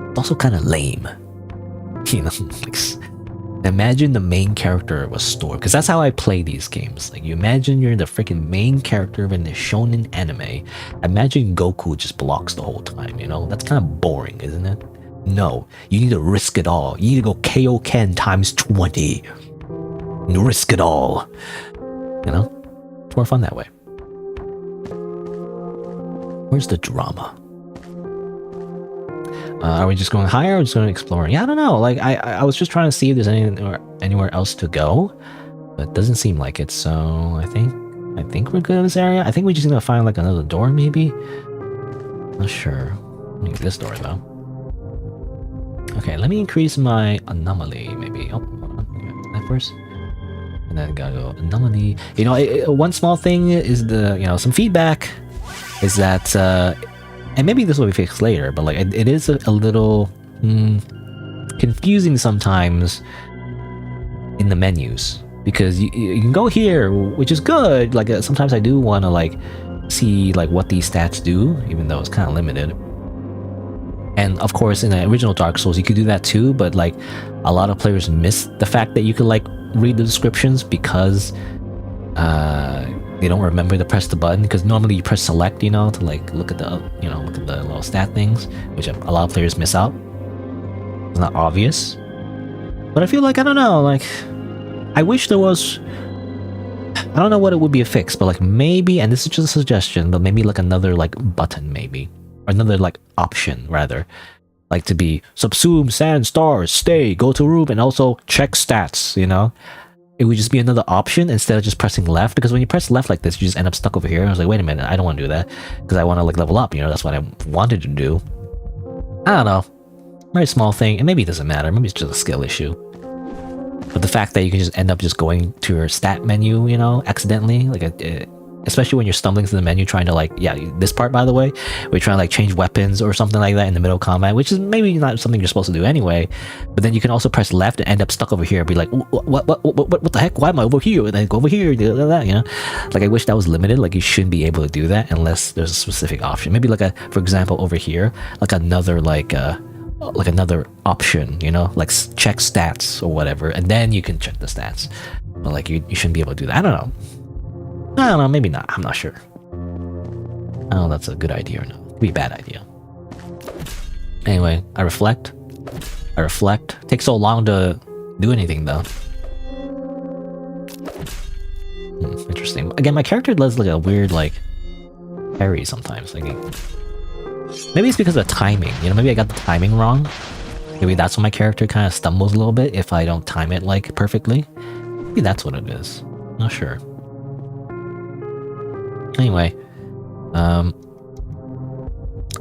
Speaker 1: It's also kind of lame, you know? Like, imagine the main character was Storm, because that's how I play these games. Like, you imagine you're the freaking main character in the shonen anime. Imagine Goku just blocks the whole time, you know? That's kind of boring, isn't it? No, you need to risk it all. You need to go KO Ken times 20. And risk it all. You know? It's more fun that way. Where's the drama? Are we just going higher or just going exploring? Yeah, I don't know. Like, I was just trying to see if there's anywhere else to go. But it doesn't seem like it, so I think we're good in this area. I think we just need to find like another door, maybe? Not sure. Maybe this door, though. Okay, let me increase my anomaly, maybe. Oh, hold on. That first. And then gotta go anomaly. You know, one small thing is some feedback is that, and maybe this will be fixed later, but like it is a little confusing sometimes in the menus, because you can go here, which is good. Like sometimes I do want to like see like what these stats do, even though it's kind of limited. And of course, in the original Dark Souls, you could do that too, but like a lot of players miss the fact that you could like read the descriptions because they don't remember to press the button. Because normally you press select, you know, to like look at the little stat things, which a lot of players miss out. It's not obvious, but I feel like, I don't know, like I wish there was. I don't know what it would be a fix, but like maybe, and this is just a suggestion, but maybe like another like button, maybe. Or another like option rather, like to be subsume, sand, stars, stay, go to room, and also check stats, you know? It would just be another option instead of just pressing left, because when you press left like this, you just end up stuck over here. And I was like, wait a minute, I don't want to do that, because I want to like level up, you know? That's what I wanted to do. I don't know. Very small thing, and maybe it doesn't matter, maybe it's just a skill issue. But the fact that you can just end up just going to your stat menu, you know, accidentally, like especially when you're stumbling through the menu trying to like, yeah, this part, by the way, where you're trying to like change weapons or something like that in the middle of combat, which is maybe not something you're supposed to do anyway, but then you can also press left and end up stuck over here, be like, what the heck, why am I over here? And then go over here, do that, you know? Like, I wish that was limited. Like, you shouldn't be able to do that unless there's a specific option. Maybe like for example, over here, like another another option, you know, like check stats or whatever, and then you can check the stats. But like, you shouldn't be able to do that. I don't know, maybe not. I'm not sure. I don't know if that's a good idea or not. It could be a bad idea. Anyway, I reflect. Takes so long to do anything though. Interesting. Again, my character does like a weird like parry sometimes. Like, maybe it's because of the timing. You know, maybe I got the timing wrong. Maybe that's when my character kind of stumbles a little bit if I don't time it like perfectly. Maybe that's what it is. Not sure. Anyway, I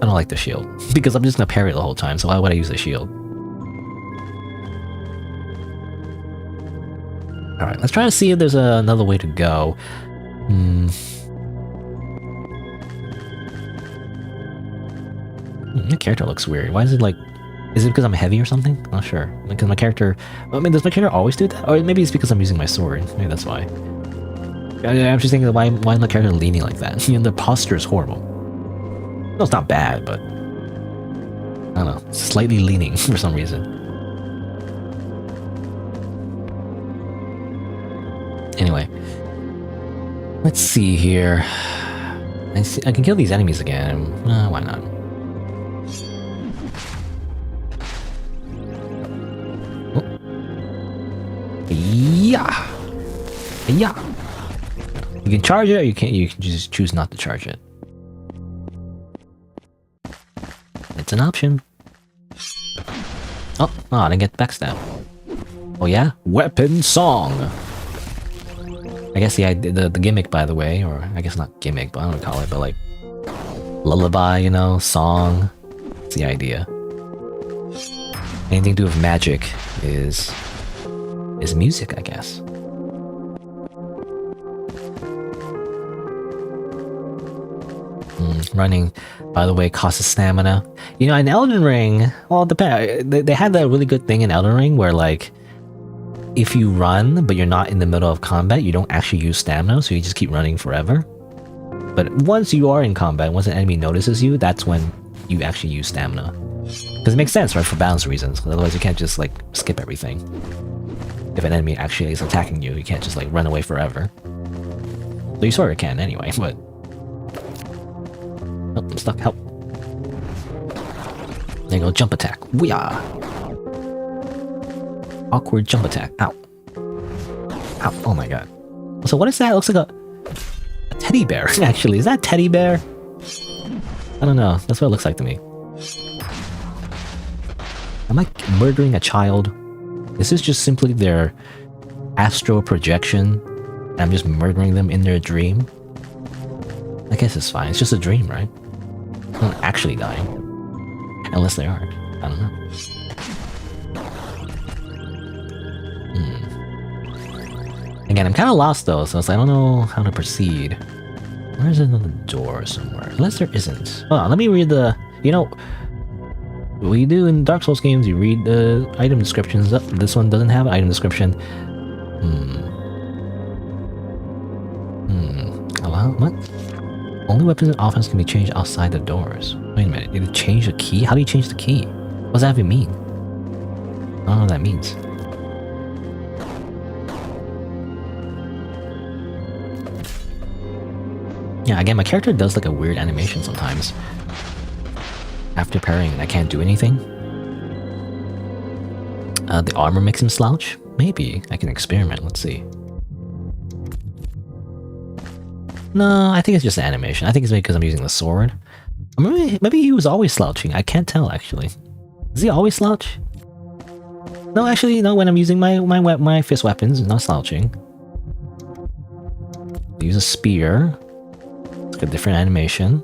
Speaker 1: don't like the shield because I'm just gonna parry the whole time, so why would I use the shield? Alright, let's try to see if there's another way to go. My character looks weird. Why is it like... Is it because I'm heavy or something? I'm not sure. Because my character... I mean, does my character always do that? Or maybe it's because I'm using my sword. Maybe that's why. I'm just thinking, why is my character leaning like that? You know, the posture is horrible. No, it's not bad, but... I don't know. It's slightly leaning for some reason. Anyway. Let's see here. I can kill these enemies again. Why not? Oh. Yeah. Yeah. You can charge it, or you can't. You can just choose not to charge it. It's an option. Oh, I didn't get backstab. Oh yeah, weapon song. I guess the gimmick, by the way, or I guess not gimmick, but I don't call it, but like lullaby, you know, song. It's the idea. Anything to do with magic is music, I guess. Running, by the way, costs stamina. You know, in Elden Ring, well, they had that really good thing in Elden Ring where, like, if you run, but you're not in the middle of combat, you don't actually use stamina, so you just keep running forever. But once you are in combat, once an enemy notices you, that's when you actually use stamina. Because it makes sense, right, for balance reasons. Otherwise, you can't just, like, skip everything. If an enemy actually is attacking you, you can't just, like, run away forever. So you sort of can anyway, but... Oh, I'm stuck. Help. There you go. Jump attack. Weeah. Awkward jump attack. Ow. Ow. Oh my god. So what is that? It looks like a teddy bear, actually. Is that a teddy bear? I don't know. That's what it looks like to me. Am I murdering a child? Is this just simply their astral projection? And I'm just murdering them in their dream? I guess it's fine. It's just a dream, right? They're not actually dying. Unless they are. I don't know. Again, I'm kind of lost though, so I don't know how to proceed. Where's another door somewhere? Unless there isn't. Hold on, let me read the... You know, what you do in Dark Souls games, you read the item descriptions. This one doesn't have an item description. What? Only weapons and offense can be changed outside the doors. Wait a minute, did you change the key? How do you change the key? What does that even mean? I don't know what that means. Yeah, again, my character does like a weird animation sometimes. After parrying, I can't do anything. The armor makes him slouch? Maybe. I can experiment, let's see. No, I think it's just animation. I think it's because I'm using the sword. Or maybe he was always slouching. I can't tell, actually. Does he always slouch? No, actually, no, when I'm using my fist weapons, not slouching. I use a spear. It's got a different animation.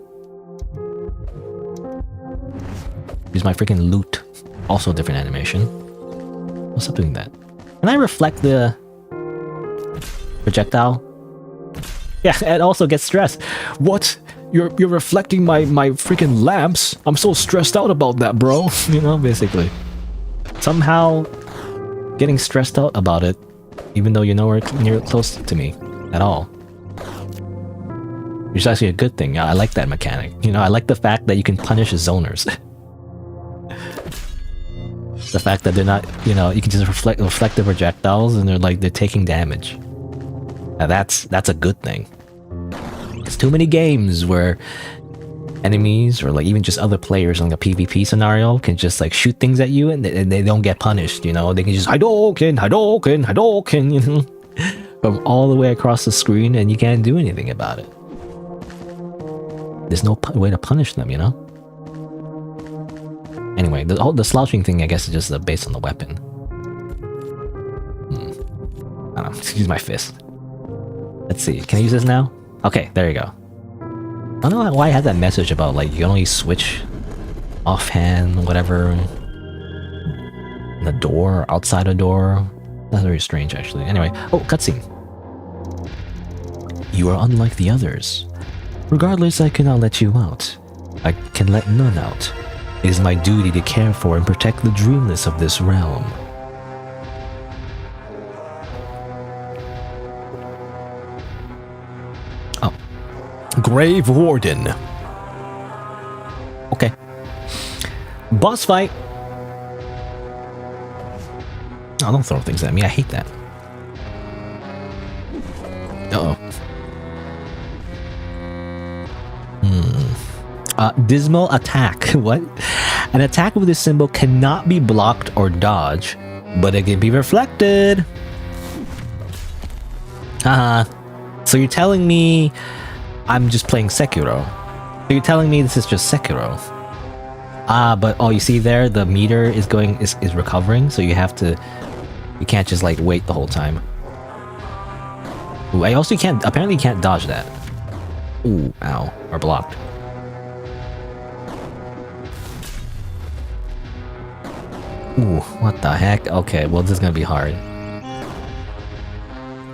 Speaker 1: Use my freaking loot. Also a different animation. What's up doing that? Can I reflect the projectile? Yeah, it also gets stressed. What? You're reflecting my freaking lamps? I'm so stressed out about that, bro. You know, basically. Somehow getting stressed out about it, even though you're nowhere near close to me at all. Which is actually a good thing. I like that mechanic. You know, I like the fact that you can punish zoners. The fact that they're not, you know, you can just reflect the projectiles and they're taking damage. Now that's a good thing. There's too many games where enemies or like even just other players in like a PvP scenario can just like shoot things at you and they don't get punished, you know? They can just Hadouken, you know? From all the way across the screen and you can't do anything about it. There's no way to punish them, you know? Anyway, the slouching thing I guess is just based on the weapon. I don't know, excuse my fist. Let's see, can I use this now? Okay, there you go. I don't know why I had that message about like you can only switch offhand, whatever. In the door, or outside a door. That's very strange actually. Anyway, oh, cutscene. You are unlike the others. Regardless, I cannot let you out. I can let none out. It is my duty to care for and protect the dreamless of this realm. Grave Warden. Okay. Boss fight. Oh, don't throw things at me. I hate that. Uh-oh. Dismal attack. What? An attack with this symbol cannot be blocked or dodged, but it can be reflected. Haha. So you're telling me I'm just playing Sekiro. So you're telling me this is just Sekiro. But oh, you see there, the meter is recovering, so you can't just like wait the whole time. Ooh, I also apparently can't dodge that. Ooh, ow, or blocked. Ooh, what the heck? Okay, well this is gonna be hard.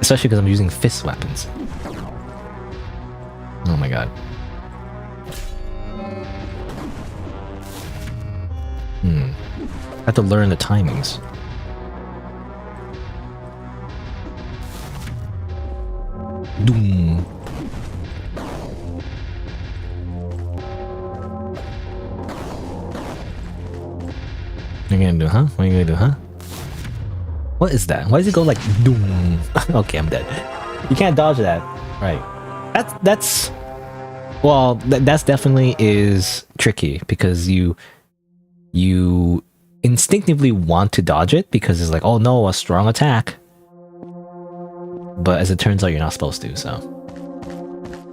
Speaker 1: Especially because I'm using fist weapons. Oh my god. I have to learn the timings. Doom. What are you gonna do, huh? What are you gonna do, huh? What is that? Why does it go like doom? Okay, I'm dead. You can't dodge that. Right. That's definitely is tricky because you instinctively want to dodge it because it's like, oh no, a strong attack. But as it turns out, you're not supposed to, so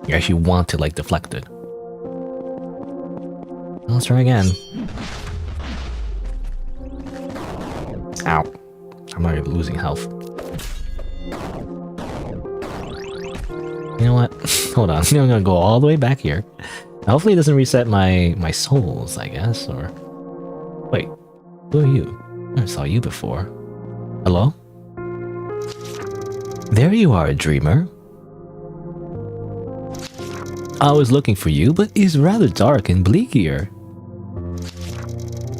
Speaker 1: you actually want to like deflect it. Let's try again. Ow. I'm already losing health. You know what? Hold on. I'm gonna go all the way back here. Hopefully it doesn't reset my souls, I guess, or... Wait. Who are you? I never saw you before. Hello? There you are, dreamer. I was looking for you, but it's rather dark and bleak here.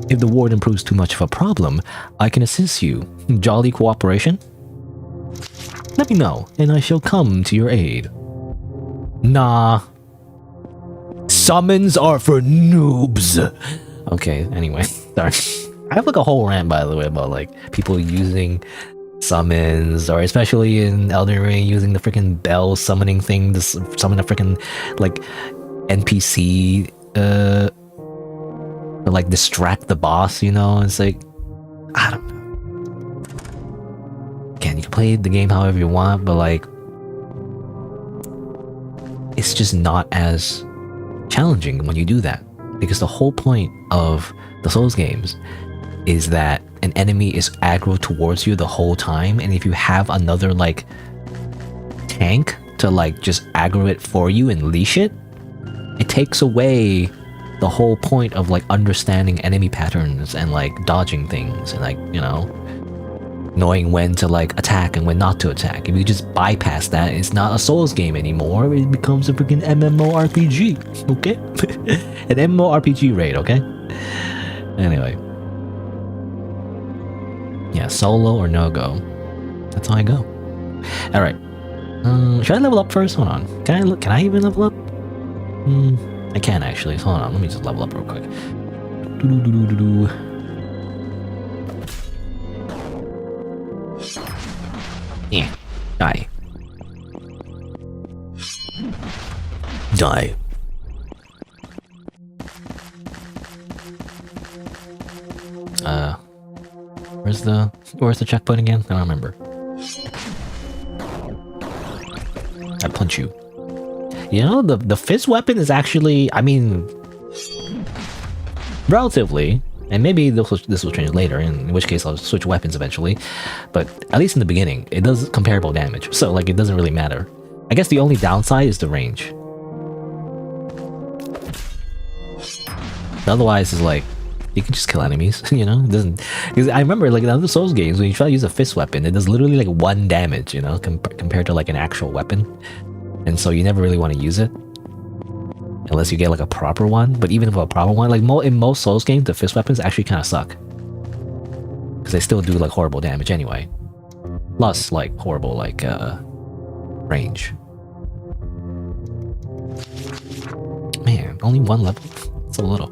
Speaker 1: If the warden proves too much of a problem, I can assist you. Jolly cooperation? Let me know, and I shall come to your aid. Nah. Summons are for noobs. Okay, anyway, sorry. I have like a whole rant, by the way, about like people using summons, or especially in Elden Ring, using the freaking bell summoning thing to summon a freaking like NPC to like distract the boss, you know? It's like, I don't know. Again, you can play the game however you want, but like it's just not as challenging when you do that, because the whole point of the Souls games is that an enemy is aggro towards you the whole time, and if you have another like tank to like just aggro it for you and leash it, it takes away the whole point of like understanding enemy patterns and like dodging things and like, you know, knowing when to like attack and when not to attack. If you just bypass that, it's not a Souls game anymore. It becomes a freaking MMORPG, okay? An MMORPG raid, okay? Anyway. Yeah, solo or no go. That's how I go. Alright. Should I level up first? Hold on. Can I even level up? I can actually. Hold on, let me just level up real quick. Yeah. Die. Die. Where's the checkpoint again? I don't remember. I punch you. You know, the fist weapon is actually, I mean, relatively, and maybe this will change later, in which case I'll switch weapons eventually, but at least in the beginning, it does comparable damage, so like it doesn't really matter. I guess the only downside is the range. Otherwise, it's like, you can just kill enemies, you know? It doesn't, because I remember like in other Souls games, when you try to use a fist weapon, it does literally like 1 damage, you know, compared to like an actual weapon. And so you never really want to use it unless you get like a proper one. But even if a proper one, like in most Souls games, the fist weapons actually kind of suck, because they still do like horrible damage anyway, plus like horrible like range. Man, only 1 level? So little.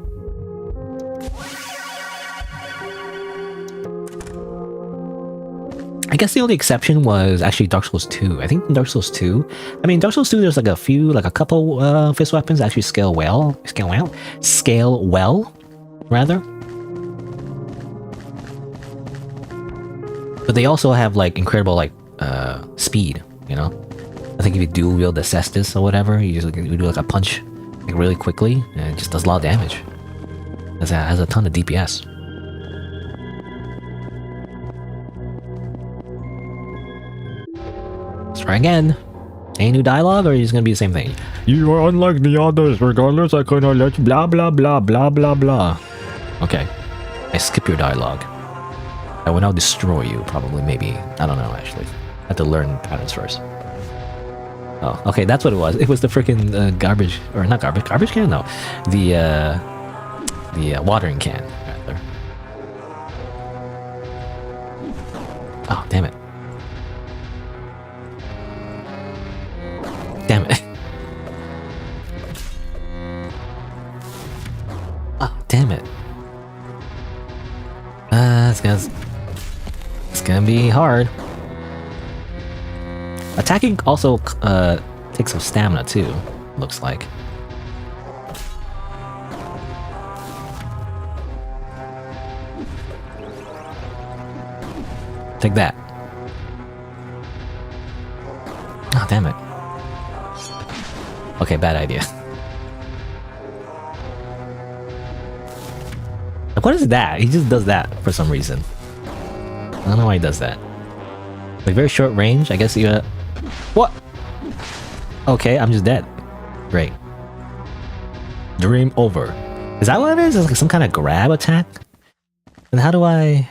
Speaker 1: I guess the only exception was actually Dark Souls 2. I think in Dark Souls 2, I mean, Dark Souls 2, there's like a couple fist weapons that actually scale well, rather. But they also have like incredible like speed, you know? I think if you dual wield the Cestus or whatever, you do like a punch like really quickly, and it just does a lot of damage. It has a ton of DPS. Let's try again. Any new dialogue, or is it gonna be the same thing? You are unlike the others, regardless I cannot let you blah blah blah blah blah blah. Okay. I skip your dialogue. I will now destroy you, probably, maybe. I don't know, actually. I have to learn patterns first. Oh, okay, that's what it was. It was the freaking garbage, or not garbage can? No. The watering can, rather. Oh, damn it. Damn it. Oh, damn it. It's gonna be hard. Attacking also takes some stamina too, looks like. Take that. Oh, damn it. Okay, bad idea. What is that? He just does that for some reason. I don't know why he does that. Like very short range, I guess you what? Okay, I'm just dead. Great. Dream over. Is that what it is? It's like some kind of grab attack? And how do I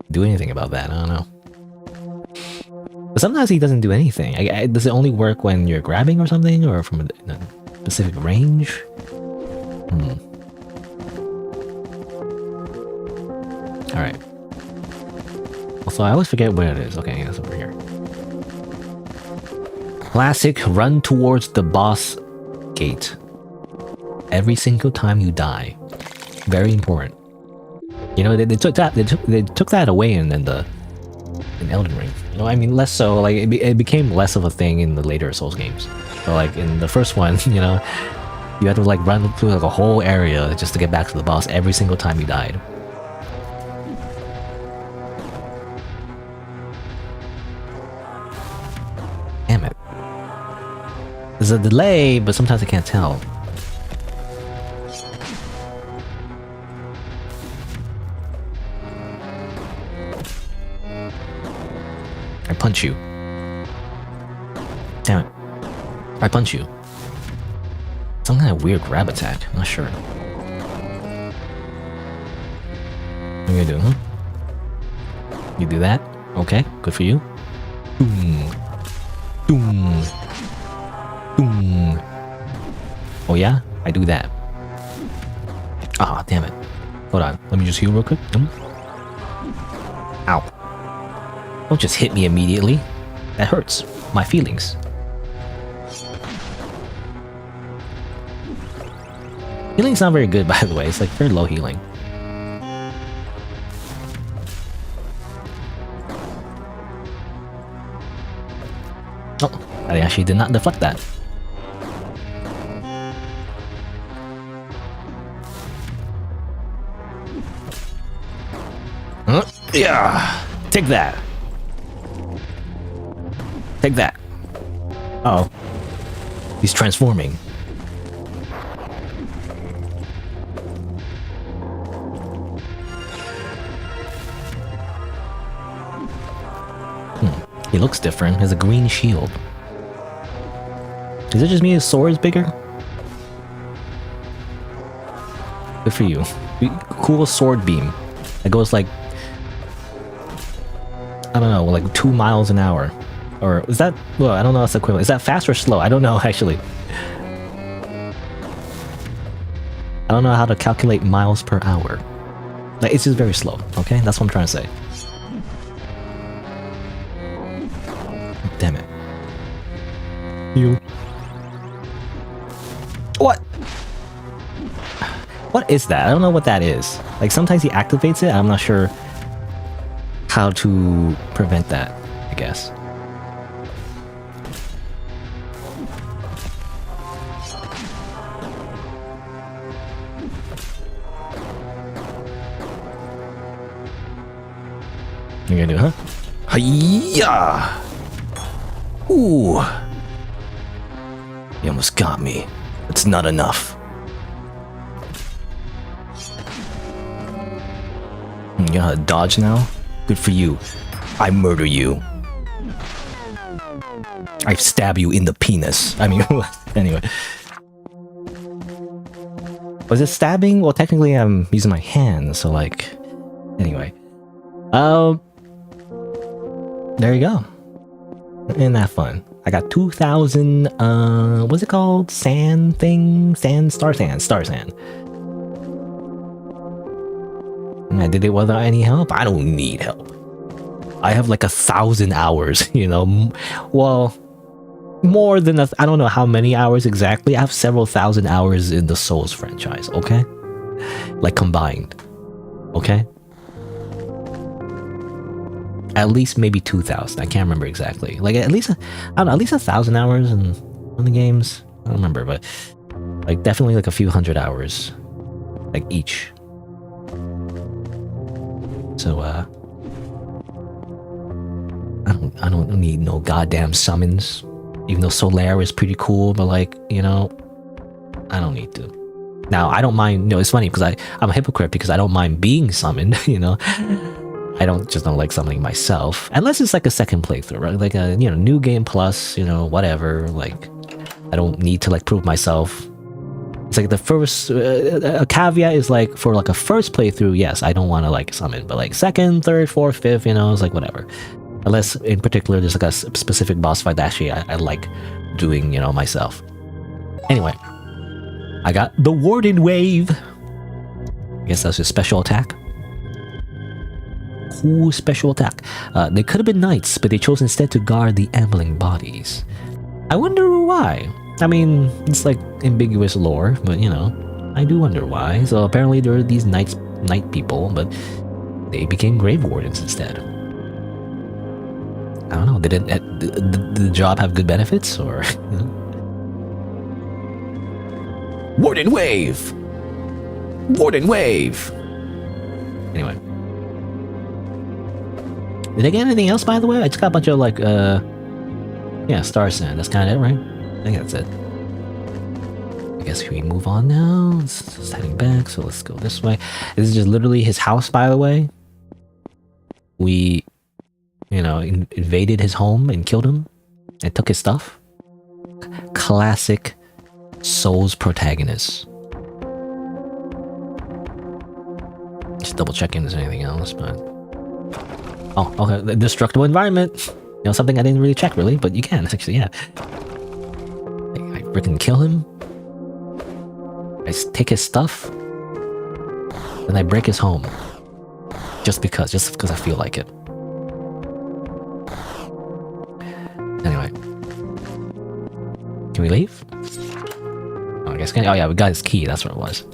Speaker 1: do anything about that? I don't know. But sometimes he doesn't do anything. Does it only work when you're grabbing or something, or from a specific range? Alright. Also, I always forget where it is. Okay, it's over here. Classic, run towards the boss gate. Every single time you die. Very important. You know, they took that away in Elden Ring. You know, I mean, less so. Like it became less of a thing in the later Souls games. But like in the first one, you know, you had to like run through like a whole area just to get back to the boss every single time you died. Damn it. There's a delay, but sometimes I can't tell. I punch you. Damn it. I punch you. Some kind of weird grab attack. I'm not sure. What are you gonna do, huh? You do that? Okay, good for you. Boom. Boom. Boom. Oh yeah? I do that. Ah, damn it. Hold on. Let me just heal real quick. Ow. Don't just hit me immediately. That hurts my feelings. Healing's not very good, by the way. It's like very low healing. Oh, I actually did not deflect that. Yeah, take that. Take that. Uh oh, he's transforming. He looks different. He has a green shield. Is it just me? His sword's bigger? Good for you. Cool sword beam. That goes like, I don't know, like 2 miles an hour. Or is that, well, I don't know if that's equivalent. Is that fast or slow? I don't know, actually. I don't know how to calculate miles per hour. Like, it's just very slow, okay? That's what I'm trying to say. Damn it. You. What? What is that? I don't know what that is. Like, sometimes he activates it, I'm not sure how to prevent that, I guess. You're gonna do, huh? Hiya! Ooh! You almost got me. It's not enough. You know how to dodge now? Good for you. I murder you. I stab you in the penis. I mean, anyway. Was it stabbing? Well, technically I'm using my hands, so like... Anyway. There you go. Isn't that fun? I got 2,000, what's it called? Sand thing? Star sand. And I did it without any help? I don't need help. I have like 1,000 hours, you know? Well, more than I don't know how many hours exactly. I have several thousand hours in the Souls franchise, okay? Like combined, okay? At least maybe 2,000. I can't remember exactly. Like at least, I don't know, at least 1,000 hours on the games. I don't remember, but like definitely like a few hundred hours, like each. So I don't need no goddamn summons. Even though Solaire is pretty cool, but like, you know, I don't need to. Now I don't mind. No, it's funny because I'm a hypocrite because I don't mind being summoned. You know. I don't like summoning myself unless it's like a second playthrough, right? Like a, you know, new game plus, you know, whatever. Like I don't need to like prove myself. It's like the first a caveat is like for like a first playthrough, yes, I don't want to like summon, but like second, third, fourth, fifth, you know, it's like whatever. Unless in particular there's like a specific boss fight that actually I like doing, you know, myself. Anyway, I got the Warden Wave. I guess that's his special attack. Cool special attack. They could have been knights, but they chose instead to guard the ambling bodies. I wonder why. I mean, it's like ambiguous lore, but you know, I do wonder why. So apparently there are these knight people, but they became grave wardens instead. I don't know. Did the job have good benefits, or? Warden Wave. Warden Wave. Anyway. Did I get anything else, by the way? I just got a bunch of, like, yeah, star sand. That's kind of it, right? I think that's it. I guess we move on now. It's heading back, so let's go this way. This is just literally his house, by the way. We, you know, invaded his home and killed him and took his stuff. Classic Souls protagonist. Just double checking if there's anything else, but... Oh, okay. The destructible environment. You know, something I didn't really check, really, but you can, actually, yeah. I freaking kill him. I take his stuff. Then I break his home. Just because I feel like it. Anyway. Can we leave? Oh, I guess, oh yeah, we got his key, that's what it was.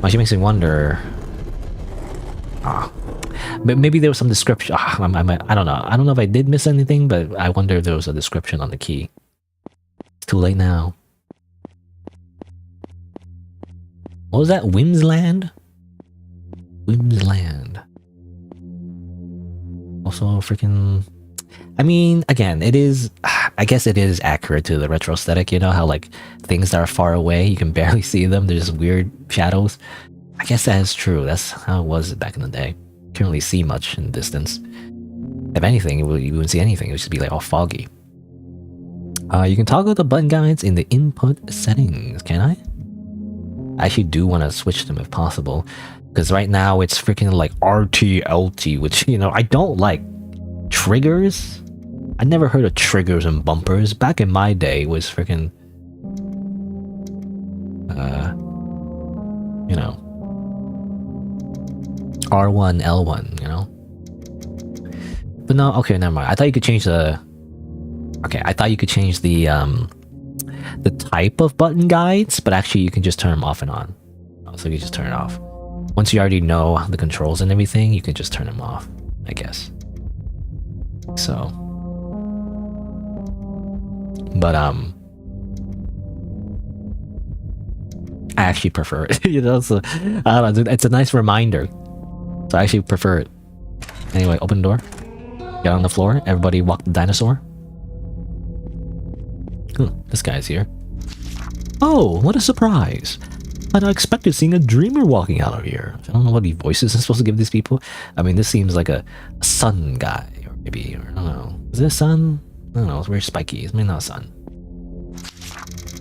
Speaker 1: Well, she makes me wonder... But maybe there was some description. I don't know. I don't know if I did miss anything, but I wonder if there was a description on the key. It's too late now. What was that? Whimsland? Whimsland. Also freaking... I mean, again, it is... I guess it is accurate to the retro aesthetic, you know? How, like, things that are far away, you can barely see them. There's weird shadows. I guess that is true. That's how it was back in the day. Can't really see much in the distance. If anything, you wouldn't see anything. It would just be like all foggy. You can toggle the button guides in the input settings, can I? I actually do want to switch them if possible. Because right now it's freaking like RT, LT, which, you know, I don't like. Triggers? I never heard of triggers and bumpers. Back in my day, it was freaking... you know... R1, L1, you know? But no, okay, never mind. I thought you could change the... Okay, I thought you could change the type of button guides, but actually you can just turn them off and on. So you just turn it off. Once you already know the controls and everything, you can just turn them off. I guess. So, but I actually prefer it. You know, so I don't know, it's a nice reminder. So I actually prefer it. Anyway, open the door. Get on the floor. Everybody walk the dinosaur. This guy's here. Oh, what a surprise! I'd expected seeing a dreamer walking out of here. I don't know what voices I'm supposed to give these people. I mean, this seems like a sun guy, or maybe, or I don't know. Is it a sun? I don't know. It's very spiky. It's maybe not a sun.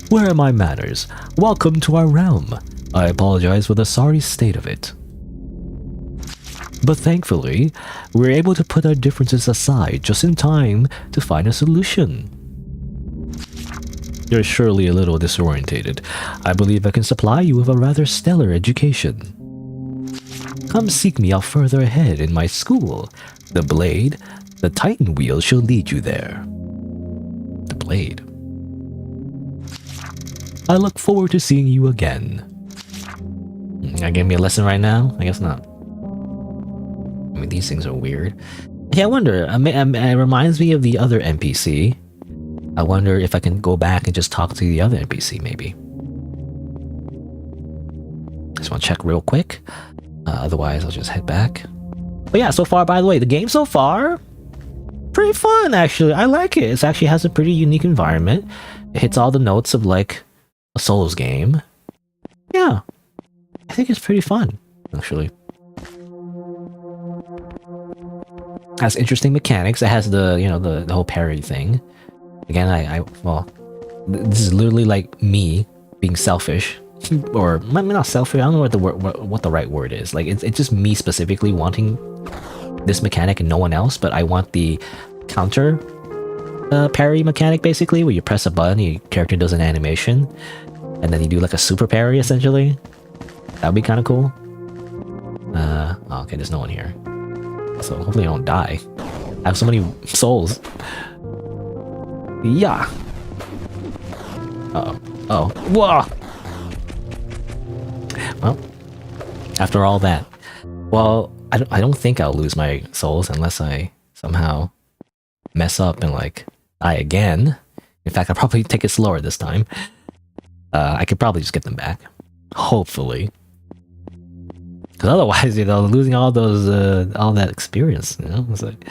Speaker 1: Where are my manners? Welcome to our realm. I apologize for the sorry state of it. But thankfully, we're able to put our differences aside just in time to find a solution. You're surely a little disorientated. I believe I can supply you with a rather stellar education. Come seek me out further ahead in my school. The blade, the Titan wheel shall lead you there. The blade. I look forward to seeing you again. Give me a lesson right now? I guess not. I mean, these things are weird. Yeah, I wonder. It reminds me of the other NPC. I wonder if I can go back and just talk to the other NPC, maybe. Just want to check real quick. Otherwise, I'll just head back. But yeah, so far, by the way, the game so far, pretty fun, actually. I like it. It actually has a pretty unique environment. It hits all the notes of, like, a Souls game. Yeah. I think it's pretty fun, actually. It has interesting mechanics. It has the, you know, the whole parry thing. Again, well, this is literally like me being selfish, or maybe not selfish. I don't know what the right word is. Like it's just me specifically wanting this mechanic and no one else. But I want the counter parry mechanic, basically, where you press a button, your character does an animation, and then you do like a super parry essentially. That would be kind of cool. Oh, okay, there's no one here, so hopefully I don't die. I have so many souls. Yeah. Uh-oh. Oh. Whoa! Well, after all that, well, I don't think I'll lose my souls unless I somehow mess up and like die again. In fact, I'll probably take it slower this time. I could probably just get them back. Hopefully. Because otherwise, you know, losing all those, all that experience, you know, it's like...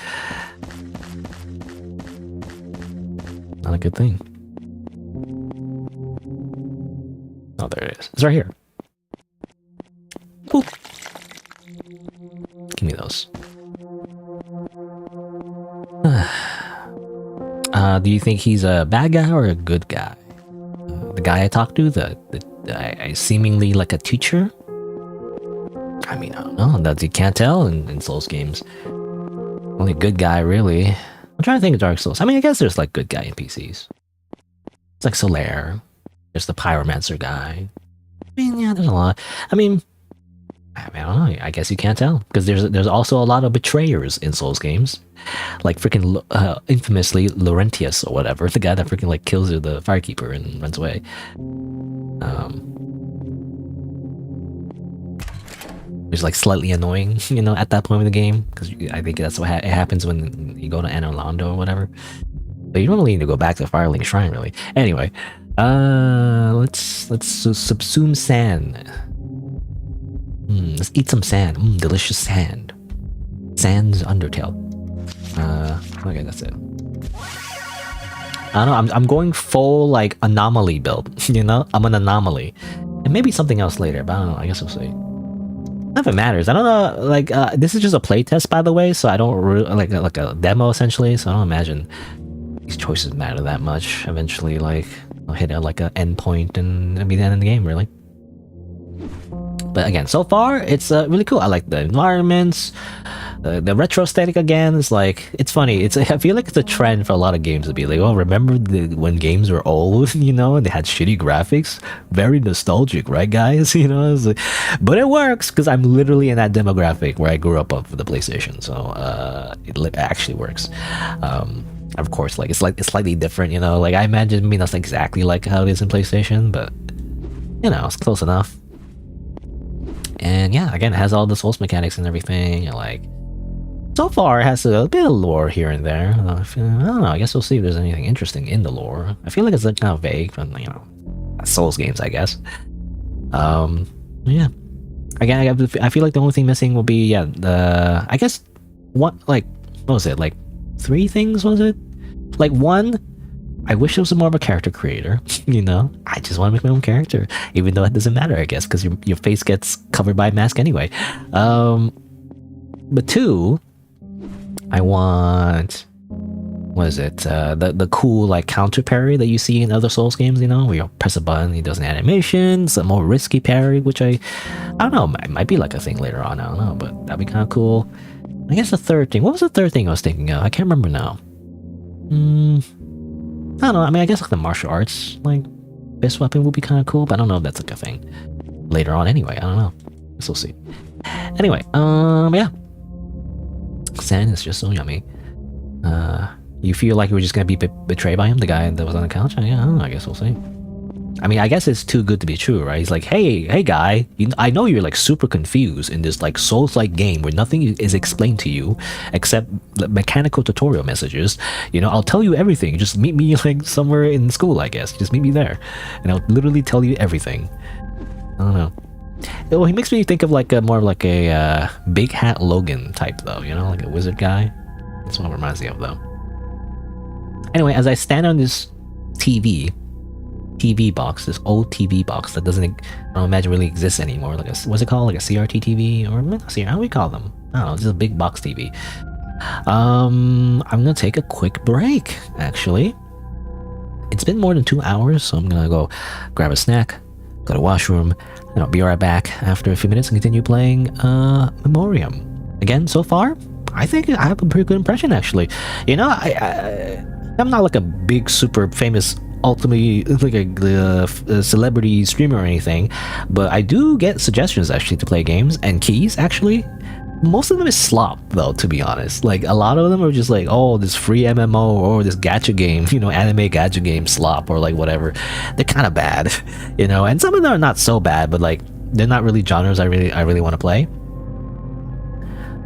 Speaker 1: not a good thing. Oh, there it is. It's right here. Ooh. Give me those. Do you think he's a bad guy or a good guy? The guy I talked to, I seemingly like a teacher? I mean, I don't know. That you can't tell in Souls games. Only good guy, really. I'm trying to think of Dark Souls. I mean, I guess there's like good guy NPCs. It's like Solaire. There's the Pyromancer guy. I mean, yeah, there's a lot. I mean, I don't know. I guess you can't tell because there's also a lot of betrayers in Souls games, like freaking infamously Laurentius or whatever, the guy that freaking like kills the firekeeper and runs away. It's like slightly annoying, you know, at that point of the game, because I think that's what it happens when you go to Anorlando or whatever. But you don't really need to go back to Firelink Shrine, really. Anyway, let's subsume sand. Let's eat some sand. Delicious sand. Sand's Undertale. Okay, that's it. I don't know. I'm going full like anomaly build. You know, I'm an anomaly, and maybe something else later. But I don't know. I guess we'll see. Not if it matters. I don't know. Like this is just a playtest, by the way. So I don't like a demo essentially. So I don't imagine these choices matter that much. Eventually, like I'll hit like an endpoint and it'll be the end of the game, really. But again, so far it's really cool. I like the environments, the retro aesthetic. Again, it's like it's funny. I feel like it's a trend for a lot of games to be like, oh, remember when games were old, you know, and they had shitty graphics. Very nostalgic, right, guys? You know, like, but it works because I'm literally in that demographic where I grew up with the PlayStation, so it actually works. Of course, like it's slightly different, you know. Like I imagine, that's exactly like how it is in PlayStation, but you know, it's close enough. And yeah, again, it has all the Souls mechanics and everything, and like, so far it has a bit of lore here and there. I don't know. I guess we'll see if there's anything interesting in the lore. I feel like it's kind of vague, but you know, Souls games, I guess. Yeah. Again, I feel like the only thing missing will be I guess what was it, like 3 things, was it? Like 1, I wish there was more of a character creator. You know, I just want to make my own character, even though it doesn't matter, I guess, because your face gets covered by a mask anyway. But 2, I want, what is it? The cool like counter parry that you see in other Souls games. You know, where you press a button, he does an animation, some more risky parry, which I don't know, it might be like a thing later on. I don't know, but that'd be kind of cool. I guess the 3rd thing. What was the 3rd thing I was thinking of? I can't remember now. I don't know. I mean, I guess like the martial arts, like fist weapon would be kind of cool, but I don't know if that's like a thing later on. Anyway, I don't know. Guess we'll see. Anyway, yeah. Sand is just so yummy. You feel like you were just gonna be betrayed by him, the guy that was on the couch? Yeah, I don't know, I guess we'll see. I mean, I guess it's too good to be true, right? He's like, hey guy, I know you're like super confused in this like Souls-like game where nothing is explained to you except mechanical tutorial messages. You know, I'll tell you everything. Just meet me like somewhere in school, I guess. Just meet me there, and I'll literally tell you everything. I don't know. Well, he makes me think of like more of like a Big Hat Logan type, though. You know, like a wizard guy. That's what it reminds me of, though. Anyway, as I stand on this TV box, this old TV box that doesn't, I don't imagine really exists anymore. Like what's it called? Like a CRT TV, or how do we call them? I don't know. It's just a big box TV. I'm gonna take a quick break. Actually, it's been more than 2 hours, so I'm gonna go grab a snack, go to the washroom, and I'll be right back after a few minutes and continue playing Memoirium. Again, so far, I think I have a pretty good impression, actually. You know, I'm not like a big, super famous, ultimately like a celebrity streamer or anything, but I do get suggestions actually to play games and keys. Actually, most of them is slop, though, to be honest. Like a lot of them are just like, oh, this free MMO or this gacha game, you know, anime gacha game slop or like whatever. They're kind of bad, you know, and some of them are not so bad, but like they're not really genres I really want to play.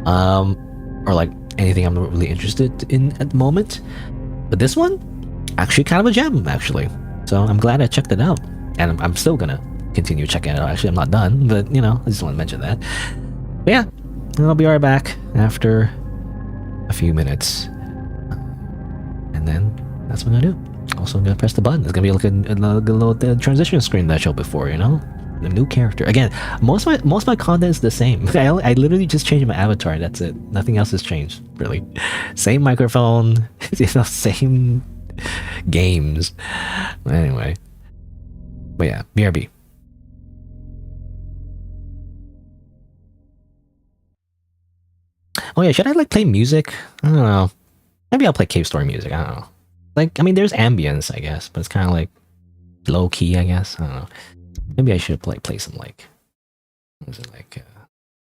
Speaker 1: Or like anything I'm not really interested in at the moment. But this one, actually kind of a gem, actually. So I'm glad I checked it out. And I'm still gonna continue checking it out. Actually, I'm not done, but you know, I just want to mention that. But yeah, I'll be right back after a few minutes. And then that's what I'm gonna do. Also, I'm gonna press the button. It's gonna be like a little transition screen that I showed before, you know? A new character. Again, most of my content is the same. I literally just changed my avatar. That's it. Nothing else has changed, really. Same microphone, you know, same games. Anyway, but yeah, BRB. Oh yeah, should I like play music? I don't know. Maybe I'll play Cave Story music. I don't know. Like, I mean, there's ambience, I guess, but it's kind of like low key, I guess. I don't know. Maybe I should play some like, what is it like?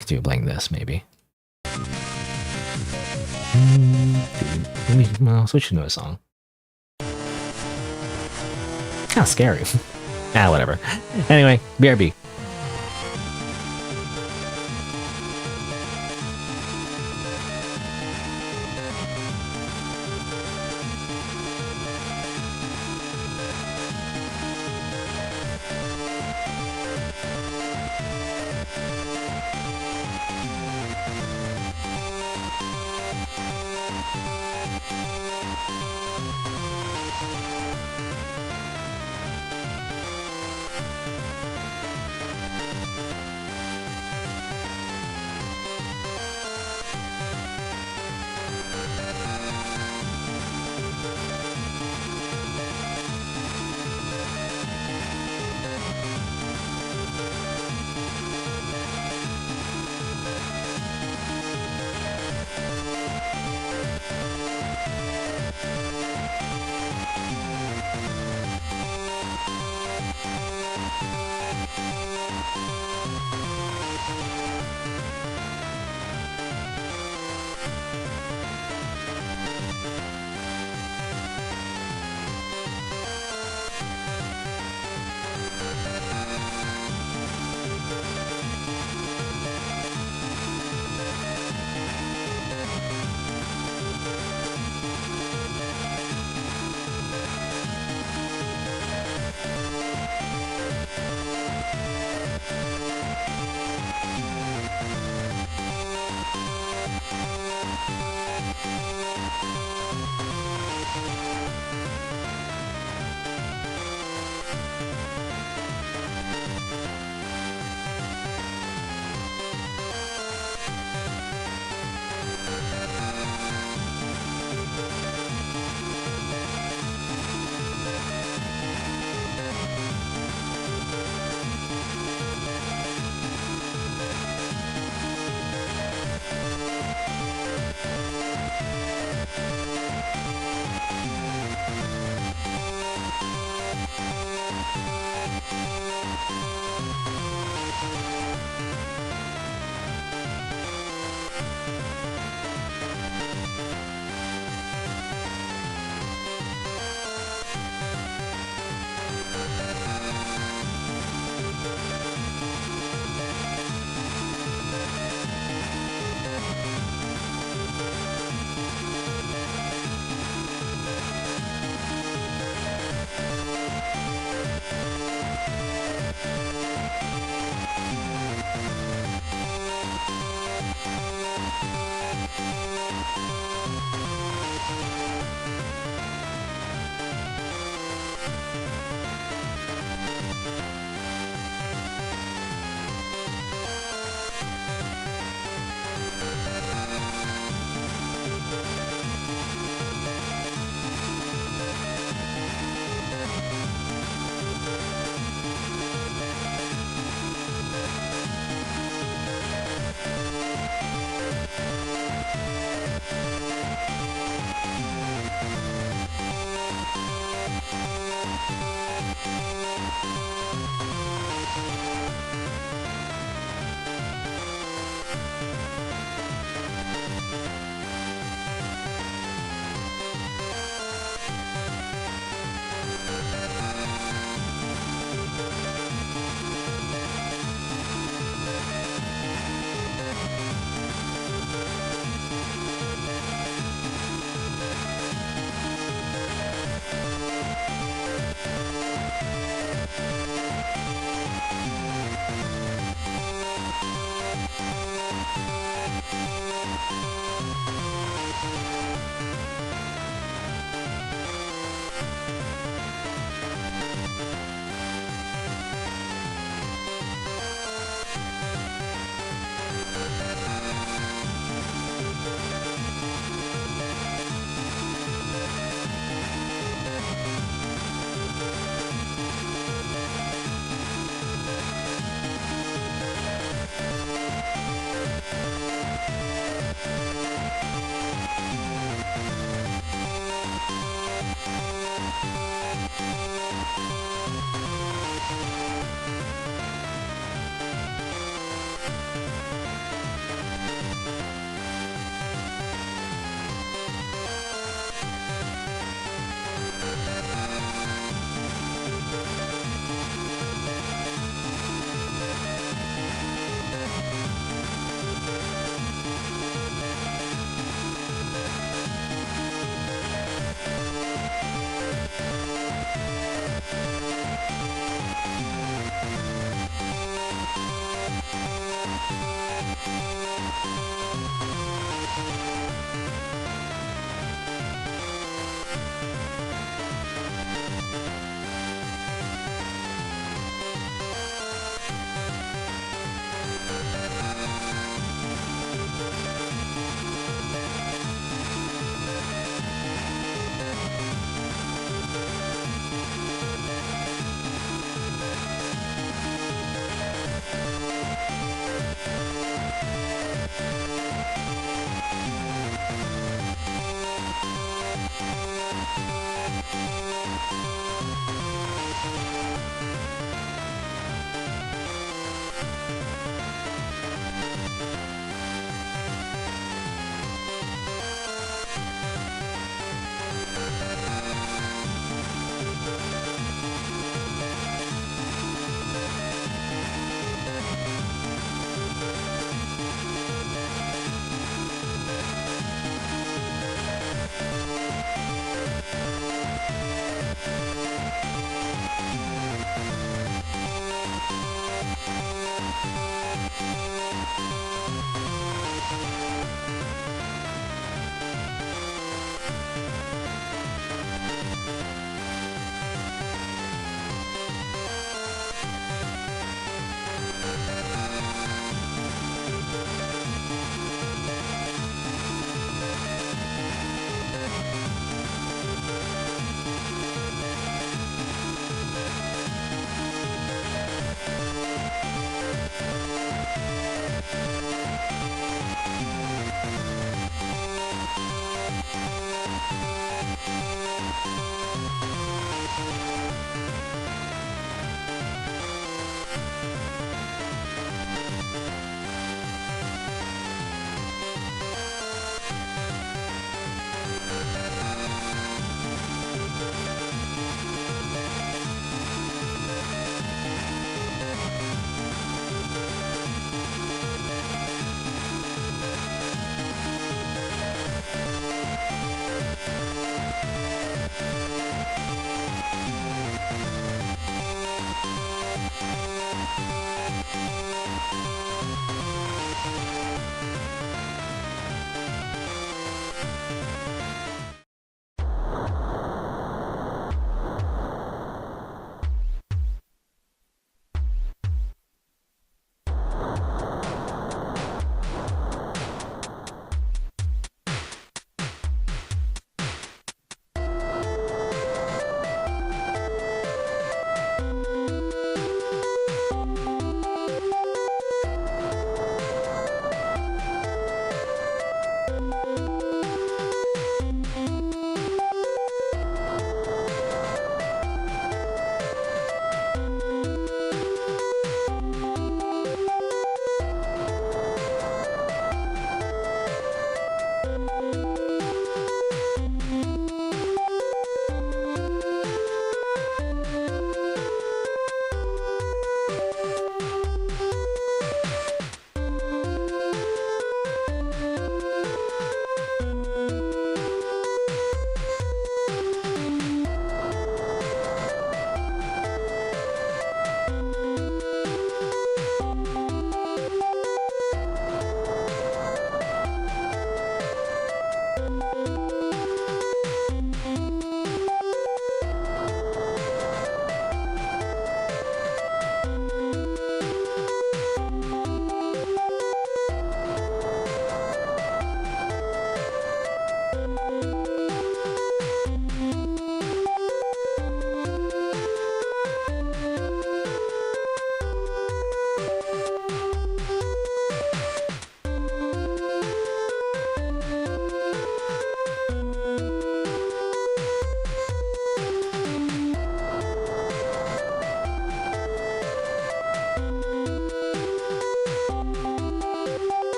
Speaker 1: Continue playing this, maybe. Let me switch to a song. Kind of scary. Whatever. Anyway, BRB.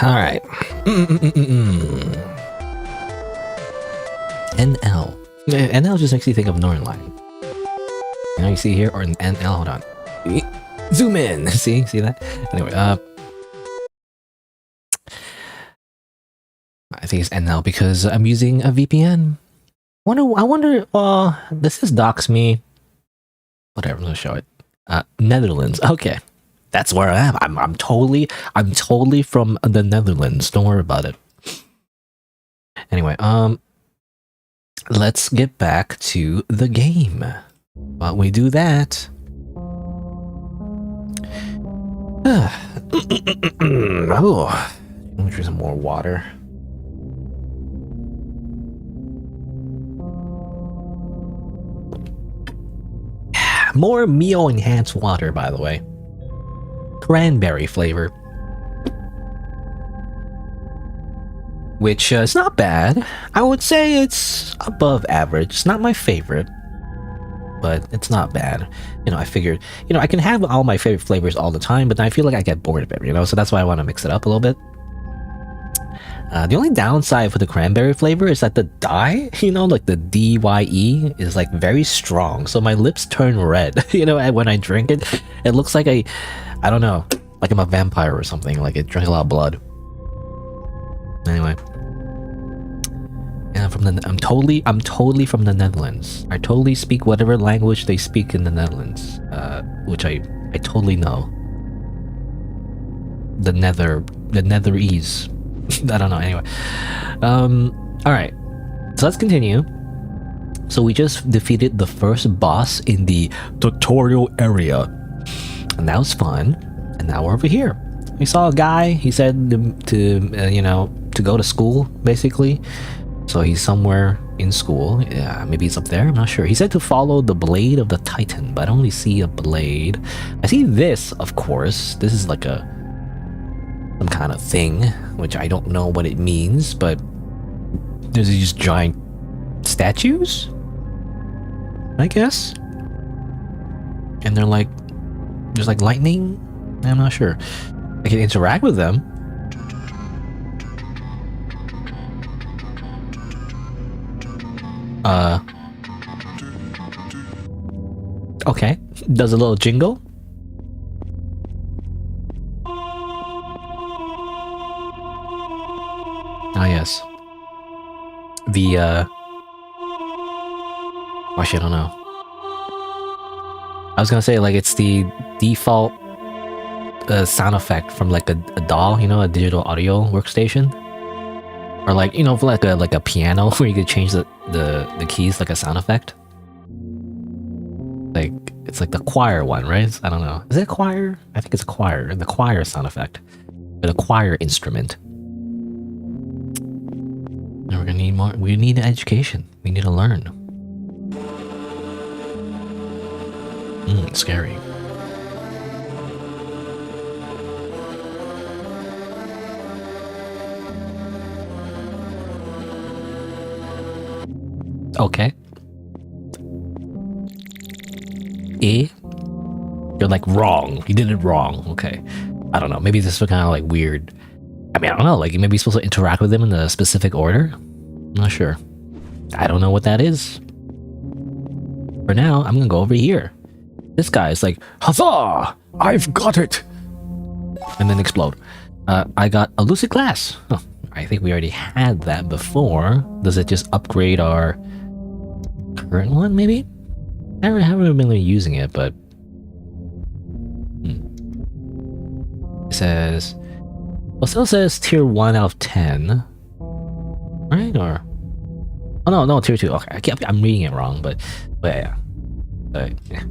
Speaker 1: Alright. NL. NL just makes you think of Northern Line. You know, you see here, or an NL, hold on. Zoom in! See that? Anyway, I think it's NL because I'm using a VPN. I wonder, this is dox me. Whatever, I'm gonna show it. Netherlands, okay. That's where I am. I'm totally from the Netherlands. Don't worry about it. Anyway, let's get back to the game. While we do that, oh, let me drink some more water. More Mio enhanced water, by the way. Cranberry flavor, which is not bad. I would say it's above average. It's not my favorite, but it's not bad. You know, I figured, you know, I can have all my favorite flavors all the time, but I feel like I get bored of it, you know, so that's why I want to mix it up a little bit. The only downside for the cranberry flavor is that the dye, you know, like the DYE is like very strong, so my lips turn red, you know, and when I drink it, it looks like I don't know, like I'm a vampire or something, like it drinks a lot of blood. Anyway. And I'm totally from the Netherlands. I totally speak whatever language they speak in the Netherlands, which I totally know. The Netherese. I don't know, anyway. Alright. So let's continue. So we just defeated the first boss in the tutorial area. And that was fun. And now we're over here. We saw a guy. He said you know, to go to school, basically. So he's somewhere in school. Yeah, maybe he's up there. I'm not sure. He said to follow the blade of the Titan, but I don't really see a blade. I see this, of course. This is like some kind of thing, which I don't know what it means, but there's these giant statues, I guess. And they're like, there's like lightning. I'm not sure. I can interact with them. Okay. Does a little jingle. Ah, yes. The, actually, I don't know. I was gonna say, like, it's the default sound effect from, like, a DAW, you know, a digital audio workstation. Or, like, you know, for like a piano where you could change the keys like a sound effect. Like, it's like the choir one, right? I don't know. Is it a choir? I think it's a choir. The choir sound effect. Or the choir instrument. And we're gonna need more. We need education. We need to learn. Scary. Okay. You're like wrong. You did it wrong. Okay. I don't know. Maybe this is kind of like weird. I mean, I don't know. Like, maybe you're supposed to interact with them in a specific order? I'm not sure. I don't know what that is. For now, I'm gonna go over here. This guy is like, huzzah! I've got it! And then explode. I got a lucid glass. Oh, I think we already had that before. Does it just upgrade our current one, maybe? I haven't really been using it, but It says, well, it still says tier 1 out of 10. Right? Or, oh no, tier 2. Okay, I'm reading it wrong, but yeah. Yeah.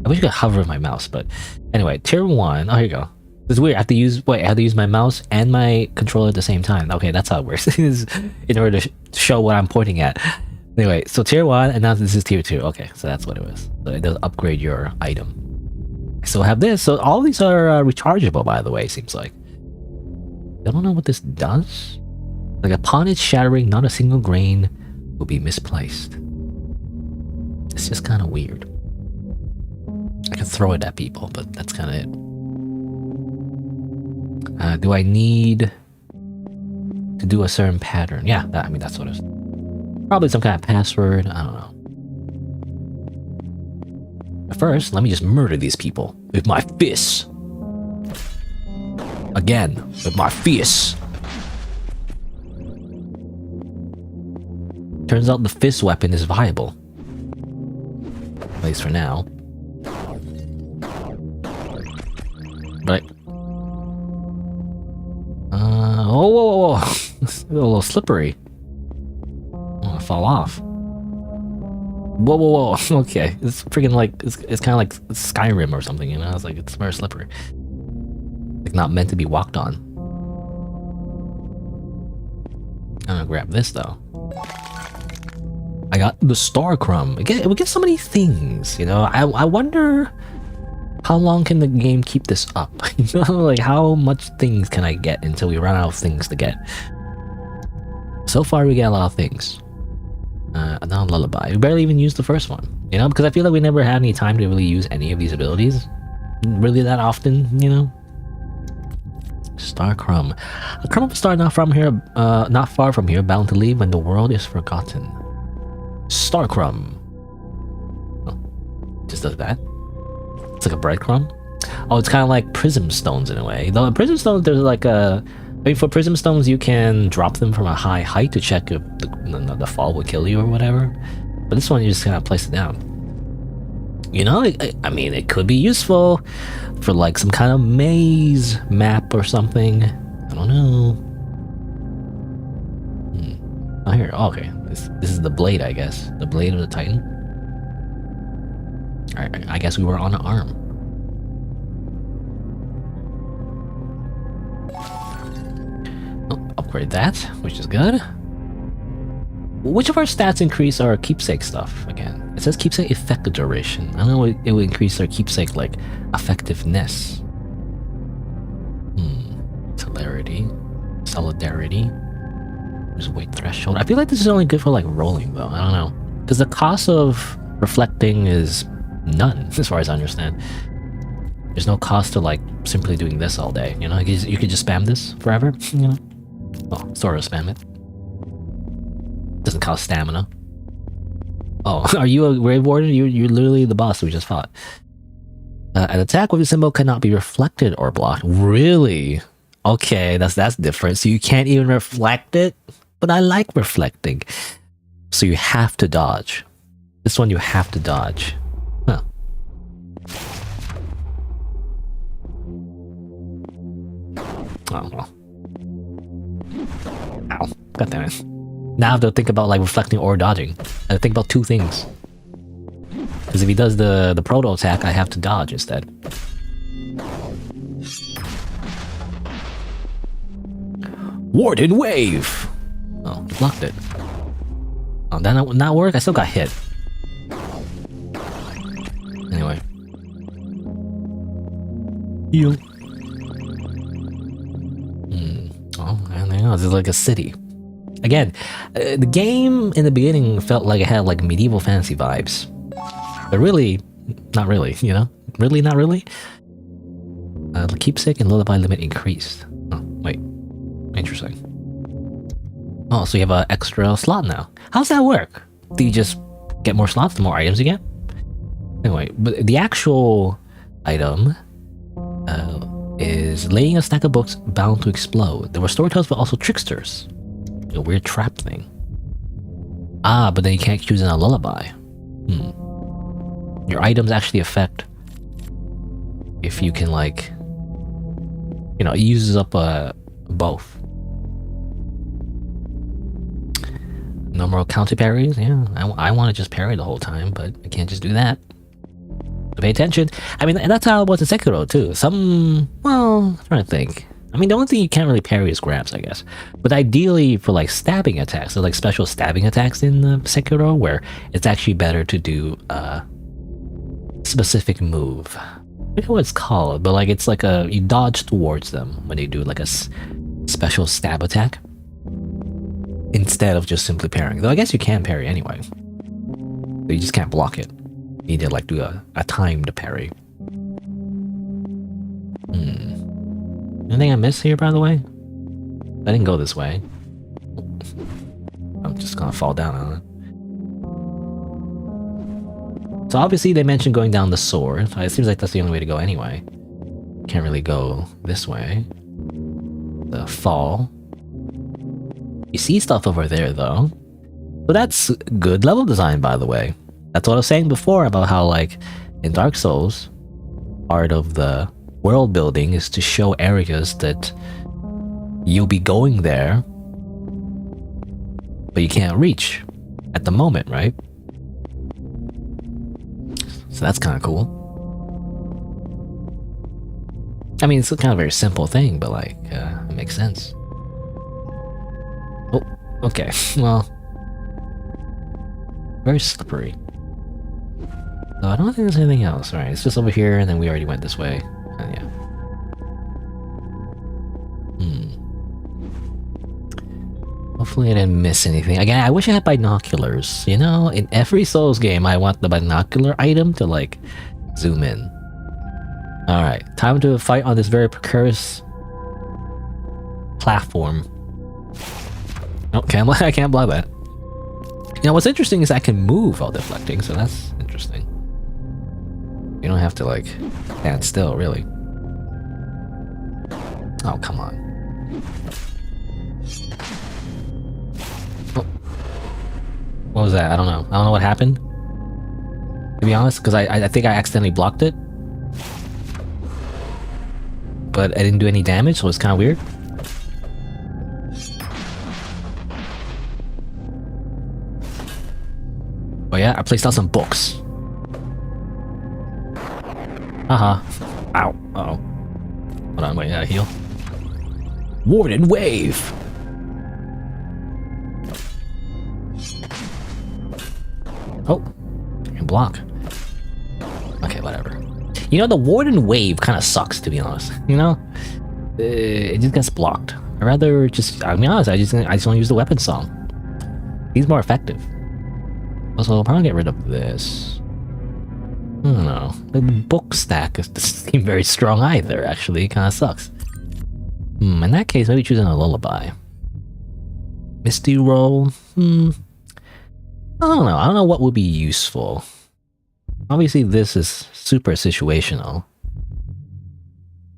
Speaker 1: I wish I could hover with my mouse, but anyway, tier 1. Oh, here you go. It's weird. I have to use my mouse and my controller at the same time. Okay, that's how it works. In order to show what I'm pointing at. Anyway, so tier 1, and now this is tier 2. Okay, so that's what it was. So it does upgrade your item. So I have this. So all these are rechargeable, by the way, seems like. I don't know what this does. Like, upon its shattering, not a single grain will be misplaced. It's just kind of weird. I can throw it at people, but that's kind of it. Do I need to do a certain pattern? Yeah, I mean, that's what it is. Probably some kind of password. I don't know. But first, let me just murder these people with my fists. Again, with my fists. Turns out the fist weapon is viable. At least for now. But whoa. It's a little slippery. Oh, I fall off. Whoa. Okay, it's freaking like it's kind of like Skyrim or something, you know? It's like it's very slippery. Like not meant to be walked on. I'm gonna grab this though. I got the Star Crumb. We get so many things, you know? I wonder how long can the game keep this up? You know, like how much things can I get until we run out of things to get? So far we get a lot of things. Now Lullaby. We barely even used the first one, you know? Because I feel like we never had any time to really use any of these abilities. Really that often, you know? Star Crumb. A crumb of star not far from here, bound to leave when the world is forgotten. Star Crumb. Oh, just does that. It's like a breadcrumb. Oh, it's kind of like prism stones in a way. Though prism stones, there's like a. I mean, for prism stones, you can drop them from a high height to check if the fall will kill you or whatever. But this one, you just kind of place it down. You know, I mean, it could be useful for like some kind of maze map or something. I don't know. Oh, here. Oh, okay. This is the blade, I guess. The blade of the Titan. Alright, I guess we were on an arm. Oh, upgrade that, which is good. Which of our stats increase our keepsake stuff again? It says keepsake effective duration. I don't know, it will increase our keepsake, like, effectiveness. Solidarity. There's weight threshold. I feel like this is only good for, like, rolling, though. I don't know. Because the cost of reflecting is none, as far as I understand. There's no cost to, like, simply doing this all day, you know? You could just spam this forever, you know? Well, sort of spam it. Doesn't cost stamina. Oh, are you a Grave Warden? You're literally the boss we just fought. An attack with a symbol cannot be reflected or blocked. Really? Okay, that's different. So you can't even reflect it? But I like reflecting. So you have to dodge. This one you have to dodge. Huh. Oh, well. Ow. God damn it. Now I have to think about like reflecting or dodging. I have to think about two things. Because if he does the proto attack, I have to dodge instead. Warden Wave! Oh, blocked it. Oh, that not work? I still got hit. Anyway. Heal. Oh, and there you go. This is like a city. Again, the game in the beginning felt like it had like medieval fantasy vibes. But really, not really, you know? Really, not really? The keepsake and lullaby limit increased. Oh, wait. Interesting. Oh, so you have an extra slot now. How's that work? Do you just get more slots the more items you get? Anyway, but the actual item is laying a stack of books bound to explode. There were storytellers, but also tricksters. A weird trap thing. Ah, but then you can't choose in a lullaby. Your items actually affect if you can, like, You know, it uses up both. No more counter parries. Yeah, I want to just parry the whole time, but I can't just do that. So pay attention. I mean, and that's how it was in Sekiro too. Well, I'm trying to think. I mean, the only thing you can't really parry is grabs, I guess. But ideally, for like stabbing attacks, so like special stabbing attacks in Sekiro, where it's actually better to do a specific move. I don't know what it's called, but like it's like you dodge towards them when they do like a special stab attack instead of just simply parrying. Though I guess you can parry anyway, but you just can't block it. You need to like do a timed parry. Anything I missed here, by the way? I didn't go this way. I'm just gonna fall down on it. So obviously they mentioned going down the sword. So it seems like that's the only way to go anyway. Can't really go this way. The fall. You see stuff over there though. So that's good level design, by the way. That's what I was saying before about how like in Dark Souls, part of the world building is to show areas that you'll be going there, but you can't reach at the moment, right? So that's kind of cool. I mean, it's kind of a very simple thing, but like, it makes sense. Oh, okay. Well, very slippery. So I don't think there's anything else. Alright, it's just over here, and then we already went this way. Yeah. Hopefully I didn't miss anything. Again, I wish I had binoculars. You know, in every Souls game, I want the binocular item to like zoom in. Alright, time to fight on this very precarious platform. Oh, I can't block that. You know, what's interesting is I can move while deflecting, so that's interesting. You don't have to, like, stand still, really. Oh, come on. Oh. What was that? I don't know. I don't know what happened. To be honest, because I think I accidentally blocked it. But I didn't do any damage, so it's kind of weird. Oh yeah, I placed out some books. Ow. Uh-oh. Hold on, wait, I gotta heal. Warden Wave! Oh, I can block. Okay, whatever. You know, the Warden Wave kind of sucks, to be honest. You know? It just gets blocked. I'd rather just, I'll be honest, I just want to use the weapon song. He's more effective. Also, I'll probably get rid of this. I don't know. The book stack doesn't seem very strong either, actually. It kind of sucks. In that case, maybe choosing a lullaby. Misty roll? I don't know. I don't know what would be useful. Obviously, this is super situational.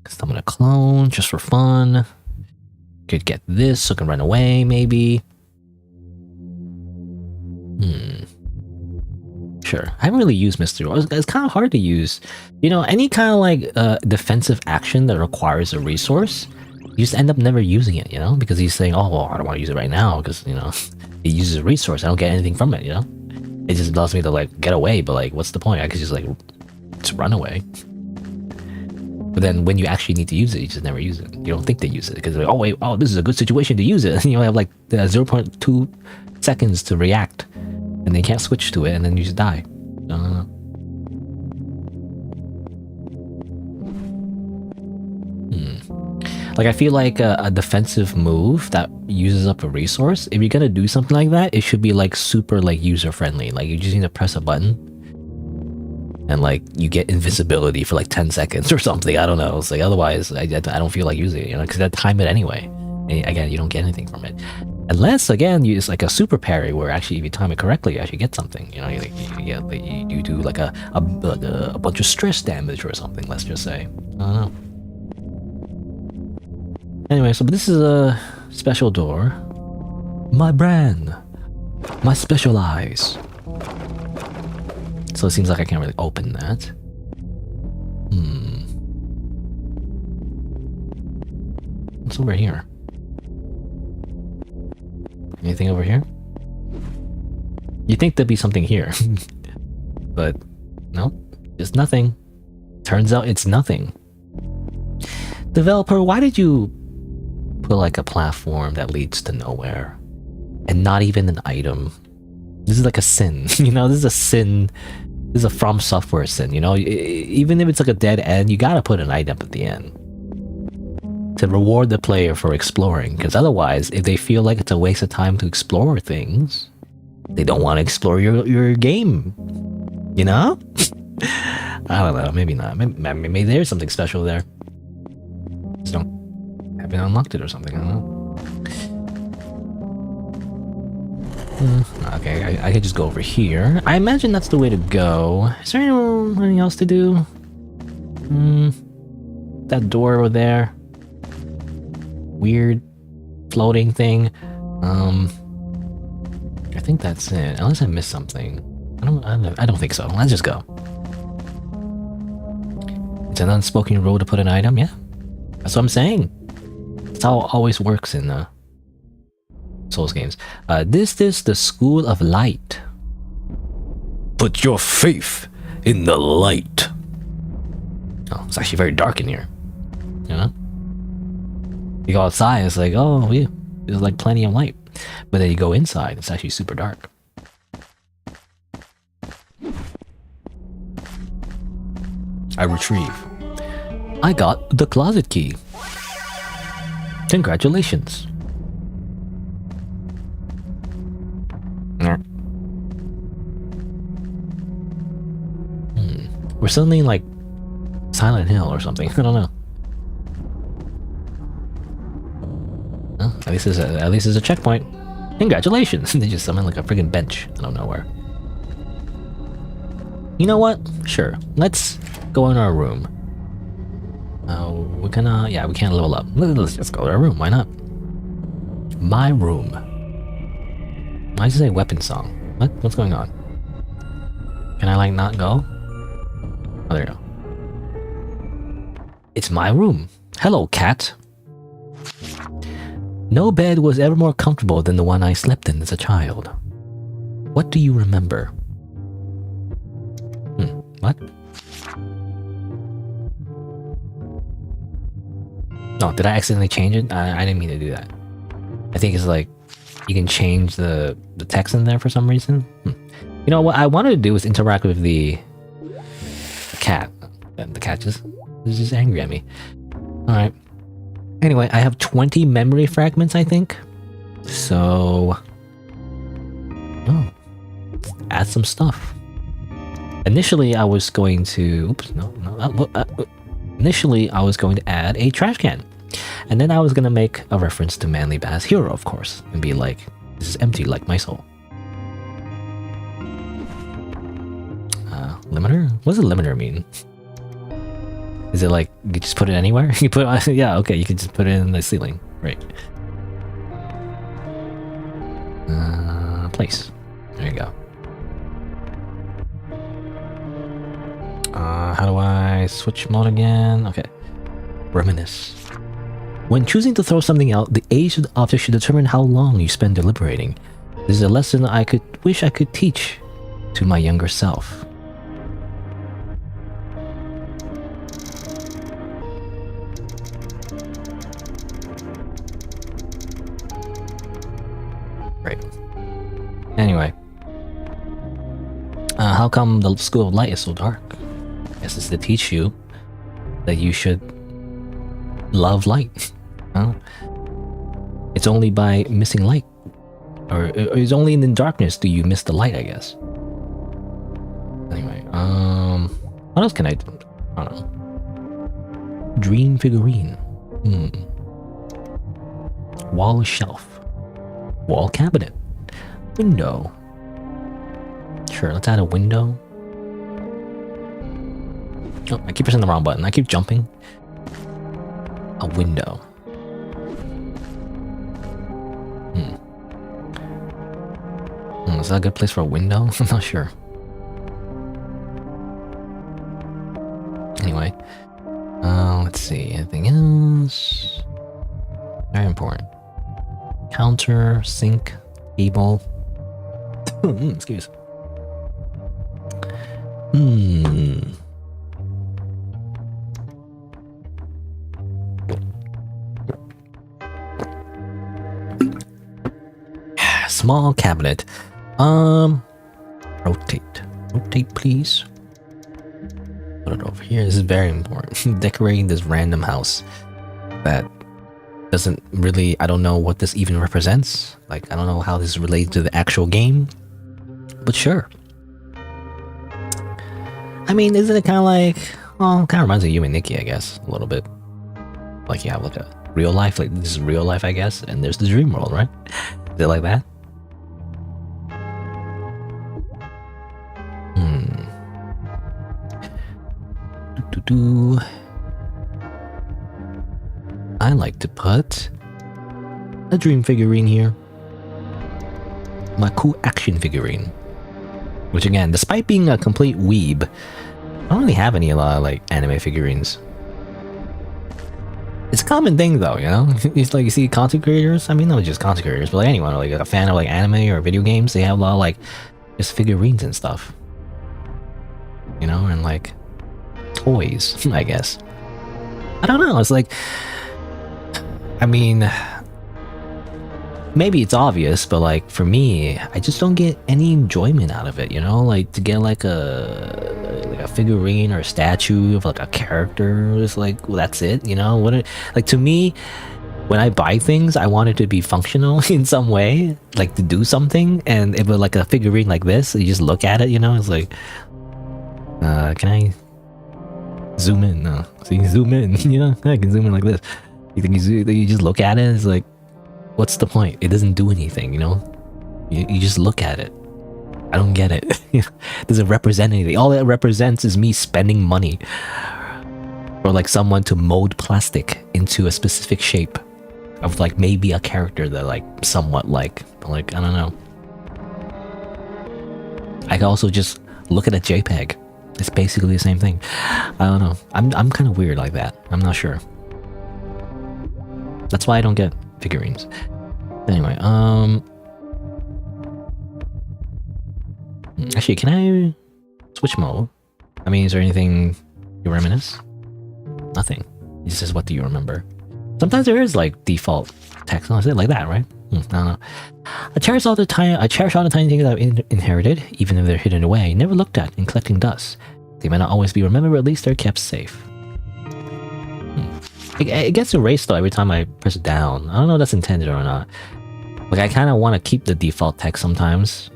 Speaker 1: Because I'm gonna clone just for fun. Could get this so I can run away, maybe. Sure. I haven't really used Misty Roll. It's kind of hard to use. You know, any kind of like defensive action that requires a resource, you just end up never using it, you know? Because he's saying, oh, well, I don't want to use it right now because, you know, it uses a resource. I don't get anything from it, you know? It just allows me to like get away, but like, what's the point? I could just like, just run away. But then when you actually need to use it, you just never use it. You don't think to use it because like, oh wait, oh, this is a good situation to use it. And you only have like 0.2 seconds to react. And they can't switch to it, and then you just die. No. Like, I feel like a defensive move that uses up a resource, if you're gonna do something like that, it should be, like, super, like, user-friendly. Like, you just need to press a button, and, like, you get invisibility for, like, 10 seconds or something. I don't know. It's like, otherwise, I don't feel like using it, you know, because I time it anyway. And, again, you don't get anything from it. Unless, again, you use like a super parry where actually if you time it correctly, you actually get something. You know, you do like a bunch of stress damage or something, let's just say. I don't know. Anyway, so this is a special door. My brand. My special eyes. So it seems like I can't really open that. What's over here? Anything over here? You think there'd be something here, but no, just nothing. Turns out it's nothing. Developer, why did you put like a platform that leads to nowhere and not even an item? This is like a sin, you know, this is a sin. This is a From Software sin, you know? Even if it's like a dead end, you gotta put an item at the end to reward the player for exploring, because otherwise, if they feel like it's a waste of time to explore things, they don't want to explore your game, you know? I don't know, maybe not. Maybe there's something special there. Just haven't unlocked it or something, I don't know. Okay, I could just go over here. I imagine that's the way to go. Is there anything else to do? That door over there. Weird floating thing. I think that's it. Unless I missed something. I don't think so. Let's just go. It's an unspoken rule to put an item, yeah. That's what I'm saying. That's how it always works in Souls games. This is the School of Light. Put your faith in the light. Oh, it's actually very dark in here. You know? You go outside, it's like, oh, yeah, there's like plenty of light. But then you go inside, it's actually super dark. I retrieve. I got the closet key. Congratulations. We're suddenly in like Silent Hill or something. I don't know. Well, at least it's a checkpoint. Congratulations! They just summon like a friggin' bench out of nowhere. You know what? Sure. Let's go in our room. We can't level up. Let's just go to our room. Why not? My room. Why does it say weapon song? What's going on? Can I like not go? Oh, there you go. It's my room. Hello, cat. No bed was ever more comfortable than the one I slept in as a child. What do you remember? What? Oh, did I accidentally change it? I didn't mean to do that. I think it's like you can change the text in there for some reason. You know what I wanted to do was interact with the cat. And the cat is just angry at me. Alright. Anyway, I have 20 memory fragments, I think. So... oh. Let's add some stuff. Initially, I was going to... oops, no. Initially, I was going to add a trash can. And then I was going to make a reference to Manly Bass Hero, of course. And be like, this is empty like my soul. Limiter? What does a limiter mean? Is it like, you just put it anywhere? You put it, yeah, okay, you can just put it in the ceiling. Right. Place. There you go. How do I switch mode again? Okay. Reminisce. When choosing to throw something out, the age of the object should determine how long you spend deliberating. This is a lesson I wish I could teach to my younger self. Right. Anyway. How come the School of Light is so dark? I guess it's to teach you that you should love light. It's only by missing light. Or it's only in the darkness do you miss the light, I guess. Anyway, what else can I do? I don't know. Dream figurine. Wall shelf. Wall cabinet. Window. Sure, let's add a window. Oh, I keep pressing the wrong button. I keep jumping. A window. Is that a good place for a window? I'm not sure. Anyway. Let's see. Anything else? Very important. Counter, sync, cable. Excuse. Small cabinet. Rotate. Rotate, please. Put it over here. This is very important. Decorating this random house that doesn't really, I don't know what this even represents. Like, I don't know how this relates to the actual game, but sure. I mean, isn't it kind of like, well, kind of reminds of you and Nikki, I guess, a little bit. Like, you have like a real life, like this is real life, I guess, and there's the dream world, right? Is it like that? I like to put a dream figurine here. My cool action figurine. Which again, despite being a complete weeb, I don't really have any like anime figurines. It's a common thing though, you know? It's like you see content creators, I mean not just content creators, but like anyone, like a fan of like anime or video games, they have a lot of like just figurines and stuff. You know, and like toys, I guess. I don't know, it's like, I mean, maybe it's obvious, but like for me, I just don't get any enjoyment out of it, you know? Like to get like a figurine or a statue of like a character, it's like, well, that's it, you know? Like to me, when I buy things, I want it to be functional in some way, like to do something. And if it was like a figurine like this, you just look at it, you know? It's like, can I zoom in? No, so you can zoom in, you know? I can zoom in like this. You think you just look at it, it's like, what's the point? It doesn't do anything, you know? You just look at it. I don't get it. It doesn't represent anything. All it represents is me spending money for like someone to mold plastic into a specific shape of like maybe a character that like somewhat like I don't know. I can also just look at a JPEG. It's basically the same thing. I don't know. I'm kind of weird like that. I'm not sure. That's why I don't get figurines. Anyway, actually, can I switch mode? I mean, is there anything you reminisce? Nothing. It just says, what do you remember? Sometimes there is like default text. No, is it like that, right? I don't know. I cherish all the tiny things I've inherited, even if they're hidden away, never looked at, and collecting dust. They might not always be remembered, but at least they're kept safe. It gets erased though every time I press it down. I don't know if that's intended or not. Like I kind of want to keep the default text sometimes.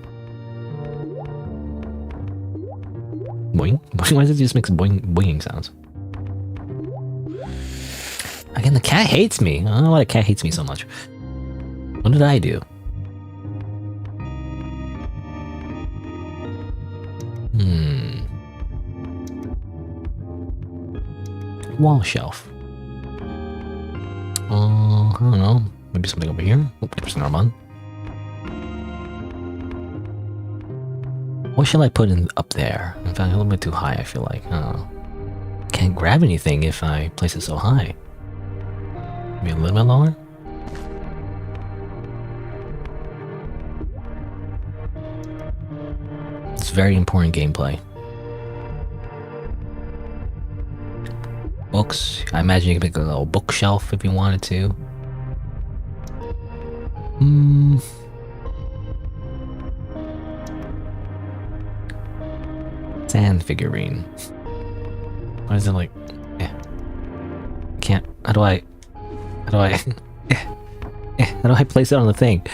Speaker 1: Boing? Why does it just make boinging sounds? Again, the cat hates me. I don't know why the cat hates me so much. What did I do? Wall shelf. I don't know. Maybe something over here. Oh, there's another one. What shall I put in up there? In fact, a little bit too high, I feel like. I don't know. Can't grab anything if I place it so high. Maybe a little bit lower? It's very important gameplay. Books. I imagine you could make a little bookshelf if you wanted to. Sand figurine. Why is it like? Can't. How do I? How do I place it on the thing?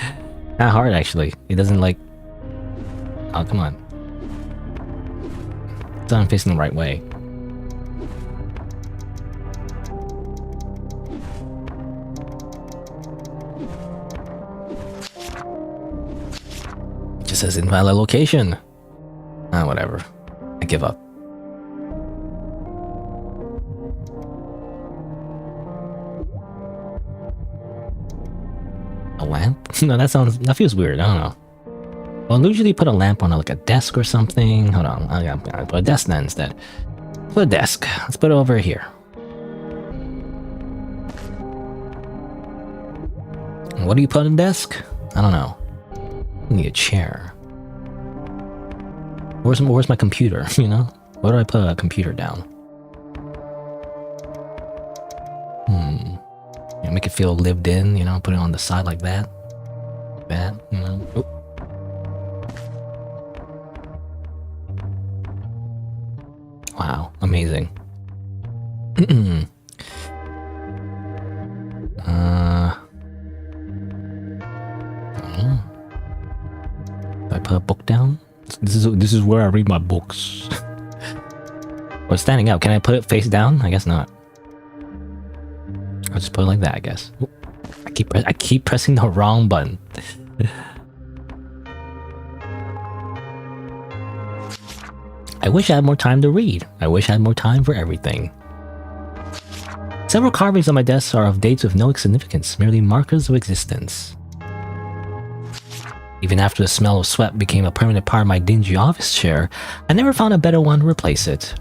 Speaker 1: Not hard actually. It doesn't like. Oh come on. It's not facing the right way. Just says invalid location. Ah, whatever. I give up. A lamp? No, that feels weird. I don't know. Well, usually put a lamp on like a desk or something. Hold on, I'm gonna put a desk then instead. Put a desk. Let's put it over here. What do you put on the desk? I don't know. I need a chair. Where's my computer, you know? Where do I put a computer down? You know, make it feel lived in, you know, put it on the side like that. Like that, you know. Oop. Wow, amazing. Do I put a book down? This is where I read my books. Or standing up. Can I put it face down? I guess not. I'll just put it like that, I guess. Ooh, I keep pressing the wrong button. I wish I had more time to read. I wish I had more time for everything. Several carvings on my desk are of dates with no significance, merely markers of existence. Even after the smell of sweat became a permanent part of my dingy office chair, I never found a better one to replace it.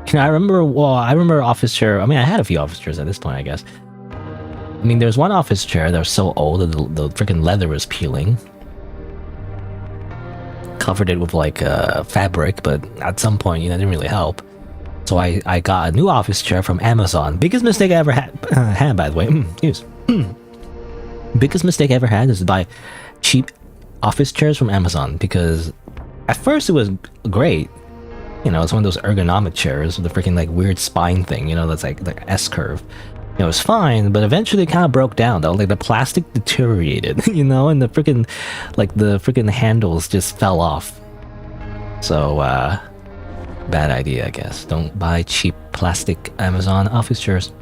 Speaker 1: You know, I remember office chair. I mean, I had a few office chairs at this point, I guess. I mean, there's one office chair that was so old that the freaking leather was peeling. Covered it with like fabric, but at some point, you know, it didn't really help. So I got a new office chair from Amazon. Biggest mistake I ever had, by the way. Excuse. Biggest mistake I ever had is to buy cheap office chairs from Amazon, because at first it was great. You know, it's one of those ergonomic chairs with the freaking like weird spine thing, you know, that's like the S-curve. You know, it was fine, but eventually it kind of broke down though. Like the plastic deteriorated, you know, and the freaking handles just fell off. So, bad idea, I guess. Don't buy cheap plastic Amazon office chairs.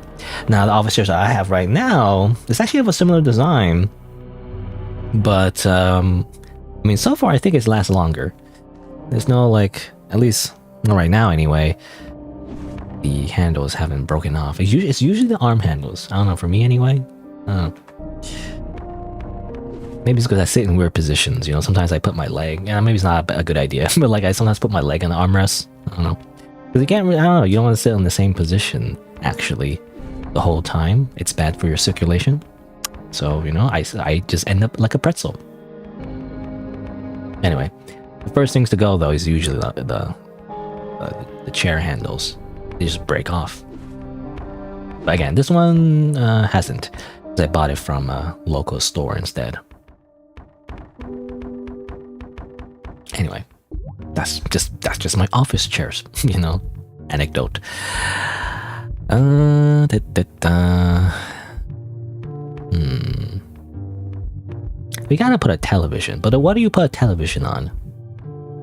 Speaker 1: Now, the office chairs I have right now, it's actually of a similar design, but, I mean, so far I think it's lasts longer. There's no, like, at least, not right now anyway, the handles haven't broken off. It's usually the arm handles. I don't know, for me anyway. I don't know. Maybe it's because I sit in weird positions, you know, sometimes I put my leg, yeah, maybe it's not a good idea, but like I sometimes put my leg on the armrest. I don't know. Because you can't really, I don't know, you don't want to sit in the same position, actually, the whole time. It's bad for your circulation. So, you know, I just end up like a pretzel. Anyway, the first things to go, though, is usually the chair handles. They just break off. But again, this one hasn't, because I bought it from a local store instead. Anyway, that's just my office chairs, you know, anecdote. We gotta put a television, but what do you put a television on?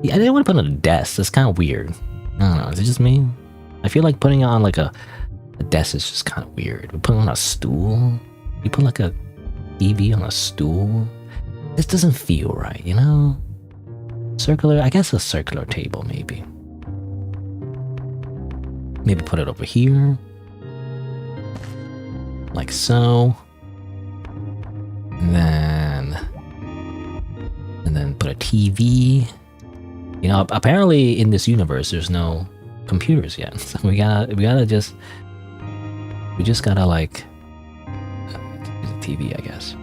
Speaker 1: Yeah, I didn't want to put it on a desk. That's kind of weird. I don't know. Is it just me? I feel like putting it on like a desk is just kind of weird. We put it on a stool. You put like a TV on a stool. This doesn't feel right, you know? Circular, I guess a circular table maybe. Maybe put it over here. Like so. And then put a TV. You know, apparently in this universe there's no computers yet. So we just gotta like use a TV, I guess.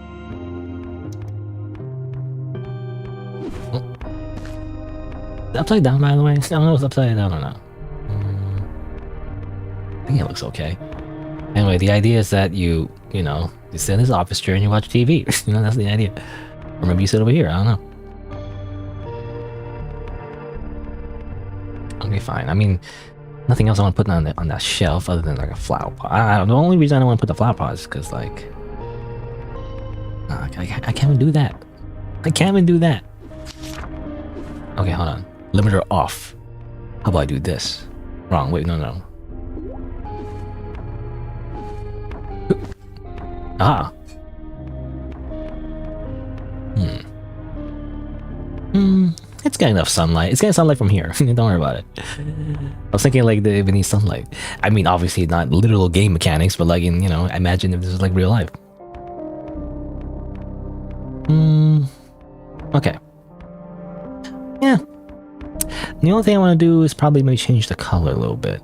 Speaker 1: Upside down, by the way. I don't know if it's upside down or not. I think it looks okay. Anyway, the idea is that you sit in this office chair and you watch TV. You know, that's the idea. Or maybe you sit over here, I don't know. Okay, fine. I mean, nothing else I want to put on that shelf other than like a flower pot. The only reason I don't want to put the flower pot is because like I can't even do that. I can't even do that. Okay, hold on. Limiter off. How about I do this? Wrong. Wait, no. Ah. It's getting enough sunlight. It's getting sunlight from here. Don't worry about it. I was thinking like they even need sunlight. I mean, obviously not literal game mechanics, but like in, you know, imagine if this was like real life. Okay. Yeah. The only thing I want to do is probably maybe change the color a little bit.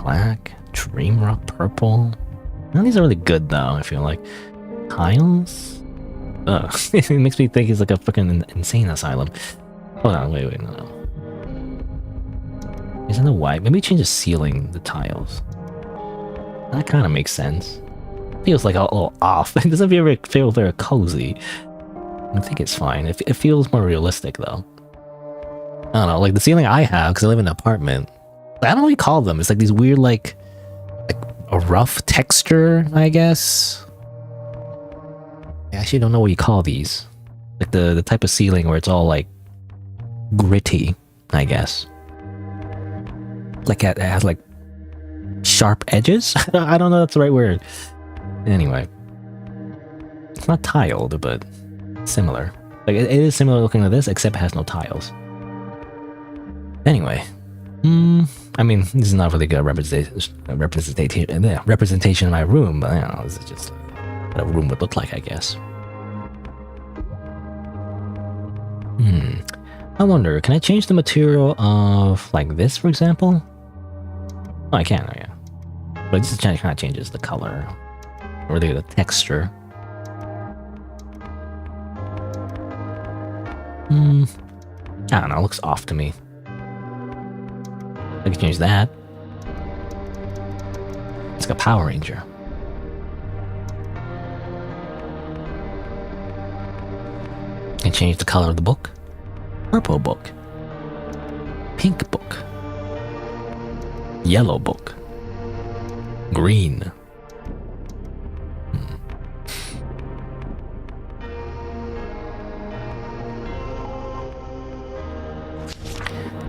Speaker 1: Black, dream rock purple. None of these are really good though, I feel like. Tiles? Ugh. It makes me think it's like a fucking insane asylum. Hold on, wait, no. Isn't it white? Maybe change the ceiling, the tiles. That kind of makes sense. Feels like a little off. It doesn't feel very cozy. I think it's fine. It feels more realistic though. I don't know, like the ceiling I have, because I live in an apartment. I don't know what you call them. It's like these weird, like a rough texture, I guess. I actually don't know what you call these. Like the type of ceiling where it's all like gritty, I guess. Like it has like sharp edges? I don't know if that's the right word. Anyway. It's not tiled, but similar. Like it is similar looking to this, except it has no tiles. Anyway. I mean, this is not really good representation of my room, but I don't know, this is just what a room would look like, I guess. I wonder, can I change the material of, like, this, for example? Oh, I can, oh yeah. But this kind of changes the color, or the texture. I don't know, it looks off to me. I can change that. It's like a Power Ranger. Can change the color of the book. Purple book. Pink book. Yellow book. Green.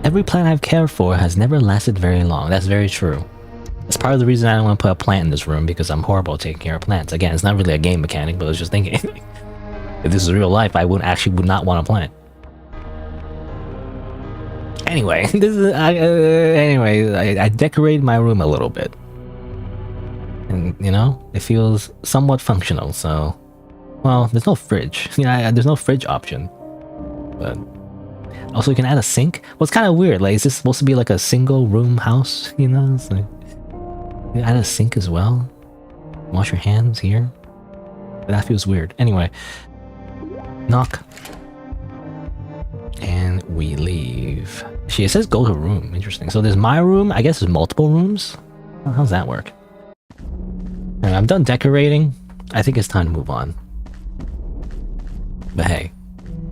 Speaker 1: Every plant I've cared for has never lasted very long. That's very true. That's part of the reason I don't want to put a plant in this room, because I'm horrible at taking care of plants. Again, it's not really a game mechanic, but I was just thinking. If this is real life, I would not want a plant. Anyway, I decorated my room a little bit. And, you know, it feels somewhat functional, so... Well, there's no fridge. Yeah, there's no fridge option. But... Also, you can add a sink. Well, it's kind of weird. Like, is this supposed to be like a single room house? You know, it's like you add a sink as well. Wash your hands here. But that feels weird. Anyway, knock, and we leave. Actually, it says go to room. Interesting. So there's my room. I guess there's multiple rooms. How's that work? Anyway, I'm done decorating. I think it's time to move on. But hey.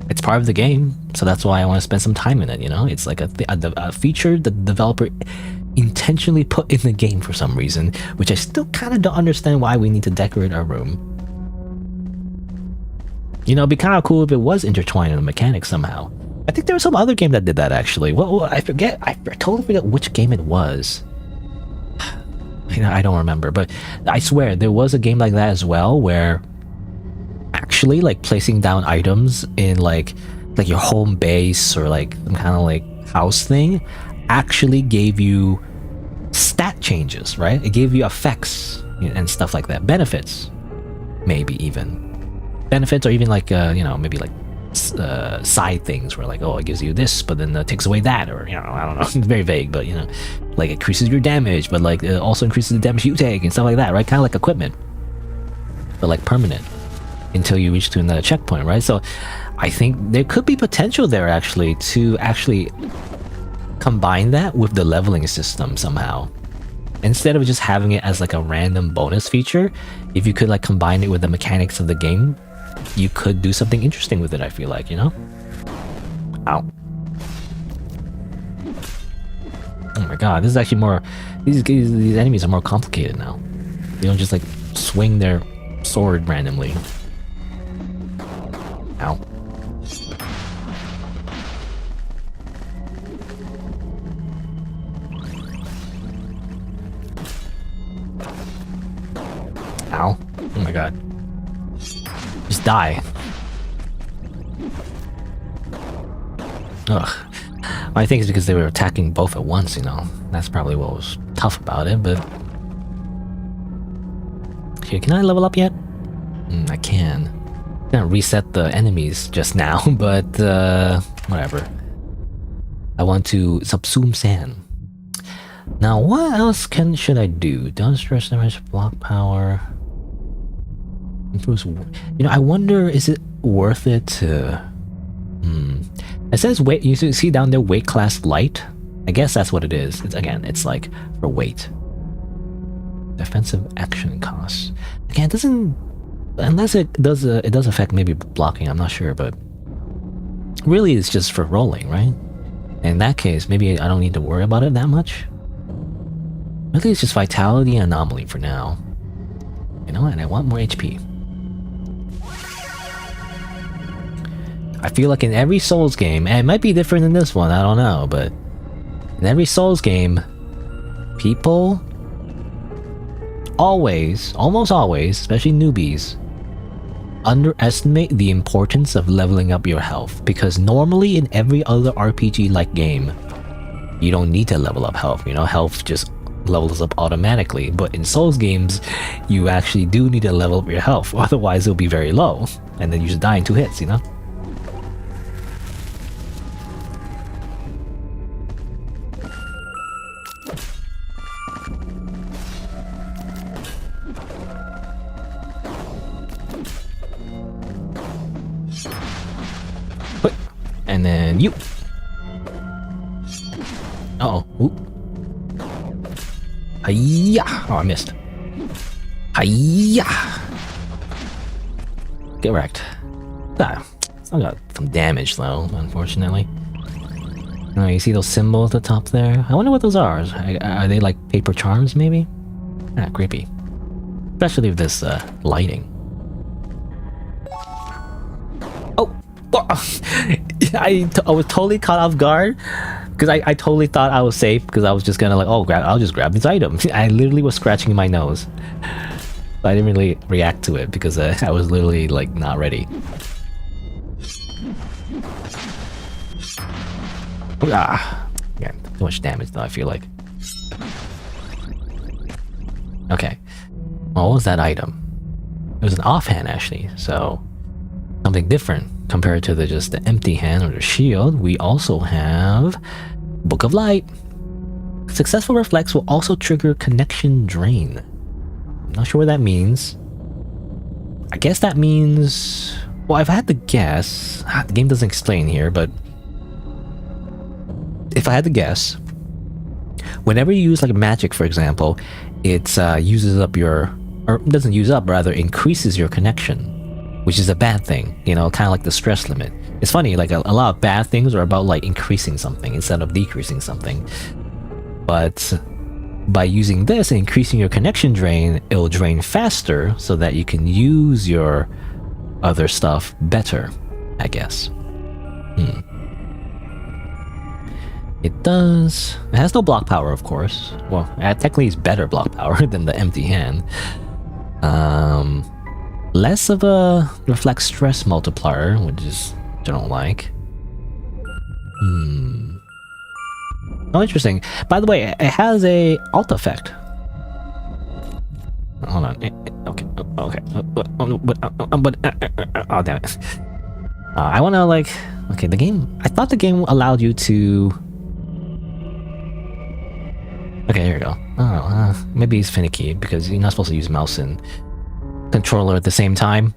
Speaker 1: It's part of the game, so that's why I want to spend some time in it, you know? It's like a feature the developer intentionally put in the game for some reason, which I still kind of don't understand why we need to decorate our room. You know, it'd be kind of cool if it was intertwined in the mechanics somehow. I think there was some other game that did that, actually. Well, I totally forget which game it was. You know, I don't remember, but I swear, there was a game like that as well, where... actually like placing down items in like your home base or like some kind of like house thing actually gave you stat changes, right? It gave you effects and stuff like that, benefits, maybe even benefits, or even like you know, maybe like side things where like, oh, it gives you this but then takes away that, or you know, I don't know. It's very vague, but you know, like increases your damage but like it also increases the damage you take and stuff like that, right? Kind of like equipment, but like permanent until you reach to another checkpoint, right? So I think there could be potential there actually to actually combine that with the leveling system somehow. Instead of just having it as like a random bonus feature, if you could like combine it with the mechanics of the game, you could do something interesting with it, I feel like, you know? Ow. Oh my god, this is actually more... These enemies are more complicated now. They don't just like swing their sword randomly. Ow. Ow. Oh my god. Just die. Ugh. I think it's because they were attacking both at once, you know. That's probably what was tough about it, but... Here, can I level up yet? I can. I'm gonna reset the enemies just now, but whatever. I want to subsume San. Now, what else should I do? Does stress damage, block power, improves. You know, I wonder, is it worth it to? It says weight. You see down there, weight class light. I guess that's what it is. It's like for weight. Defensive action costs. Again, it doesn't. Unless it does affect maybe blocking. I'm not sure, but really, it's just for rolling, right? In that case, maybe I don't need to worry about it that much. Really, it's just vitality and anomaly for now. You know, and I want more HP. I feel like in every Souls game, and it might be different in this one, I don't know, but in every Souls game, people always, almost always, especially newbies, underestimate the importance of leveling up your health, because normally in every other RPG-like game, you don't need to level up health, you know, health just levels up automatically, but in Souls games, you actually do need to level up your health, otherwise it'll be very low, and then you just die in 2 hits, you know? And then you. Uh-oh. Oop. Hiya! Oh, I missed. Hiya! Get wrecked. Ah, I got some damage though, unfortunately. Oh, you see those symbols at the top there? I wonder what those are. Are they like paper charms, maybe? Ah, creepy. Especially with this lighting. Oh! I was totally caught off guard because I totally thought I was safe because I was just gonna like, oh, I'll just grab this item. I literally was scratching my nose. But I didn't really react to it because I was literally like not ready. Ah, yeah, too much damage though, I feel like. Okay. Well, what was that item? It was an offhand actually, so something different compared to just the empty hand or the shield. We also have Book of Light. Successful reflex will also trigger connection drain. I'm not sure what that means. I guess that means, well, I've had to guess. The game doesn't explain here, but if I had to guess, whenever you use like magic, for example, it uses up your, or doesn't use up, rather increases your connection, which is a bad thing, you know, kind of like the stress limit. It's funny, like a lot of bad things are about like increasing something instead of decreasing something. But by using this and increasing your connection drain, it'll drain faster so that you can use your other stuff better, I guess. It does. It has no block power, of course. Well, technically it's better block power than the empty hand. Less of a reflect stress multiplier, which is I don't like. Oh, interesting. By the way, it has a alt effect. Hold on. Okay. Okay. Oh, damn it. I want to like. Okay, the game. I thought the game allowed you to. Okay, here we go. Oh, maybe it's finicky because you're not supposed to use mouse and controller at the same time.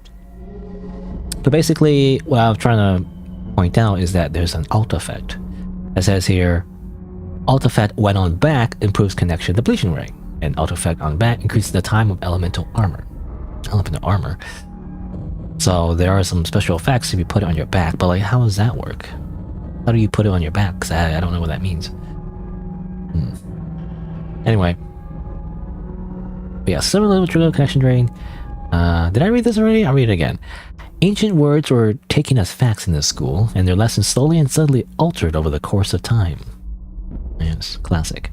Speaker 1: But basically, what I'm trying to point out is that there's an alt effect. It says here, alt effect when on back improves connection depletion rate, and alt effect on back increases the time of elemental armor. So there are some special effects if you put it on your back, but like, how does that work? How do you put it on your back? Because I don't know what that means. Anyway. But yeah, similar to trigger connection drain. Did I read this already? I'll read it again. Ancient words were taken as facts in this school, and their lessons slowly and subtly altered over the course of time. Yes, classic.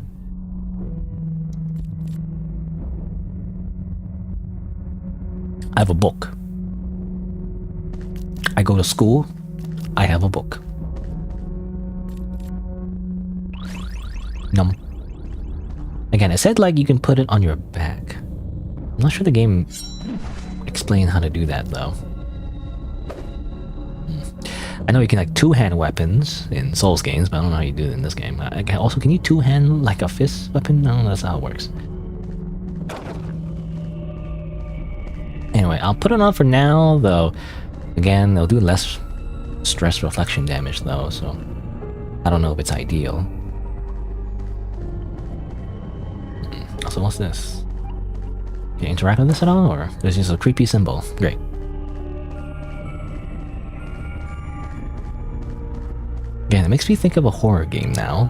Speaker 1: I have a book. I go to school, I have a book. Num. Again, it said like you can put it on your back. I'm not sure the game explained how to do that though. I know you can like two-hand weapons in Souls games, but I don't know how you do it in this game. Also, can you two-hand like a fist weapon? No, that's not how it works. Anyway, I'll put it on for now, though. Again, they'll do less stress reflection damage, though, so I don't know if it's ideal. So what's this? Can you interact with this at all, or there's just a creepy symbol? Great. Again, it makes me think of a horror game now,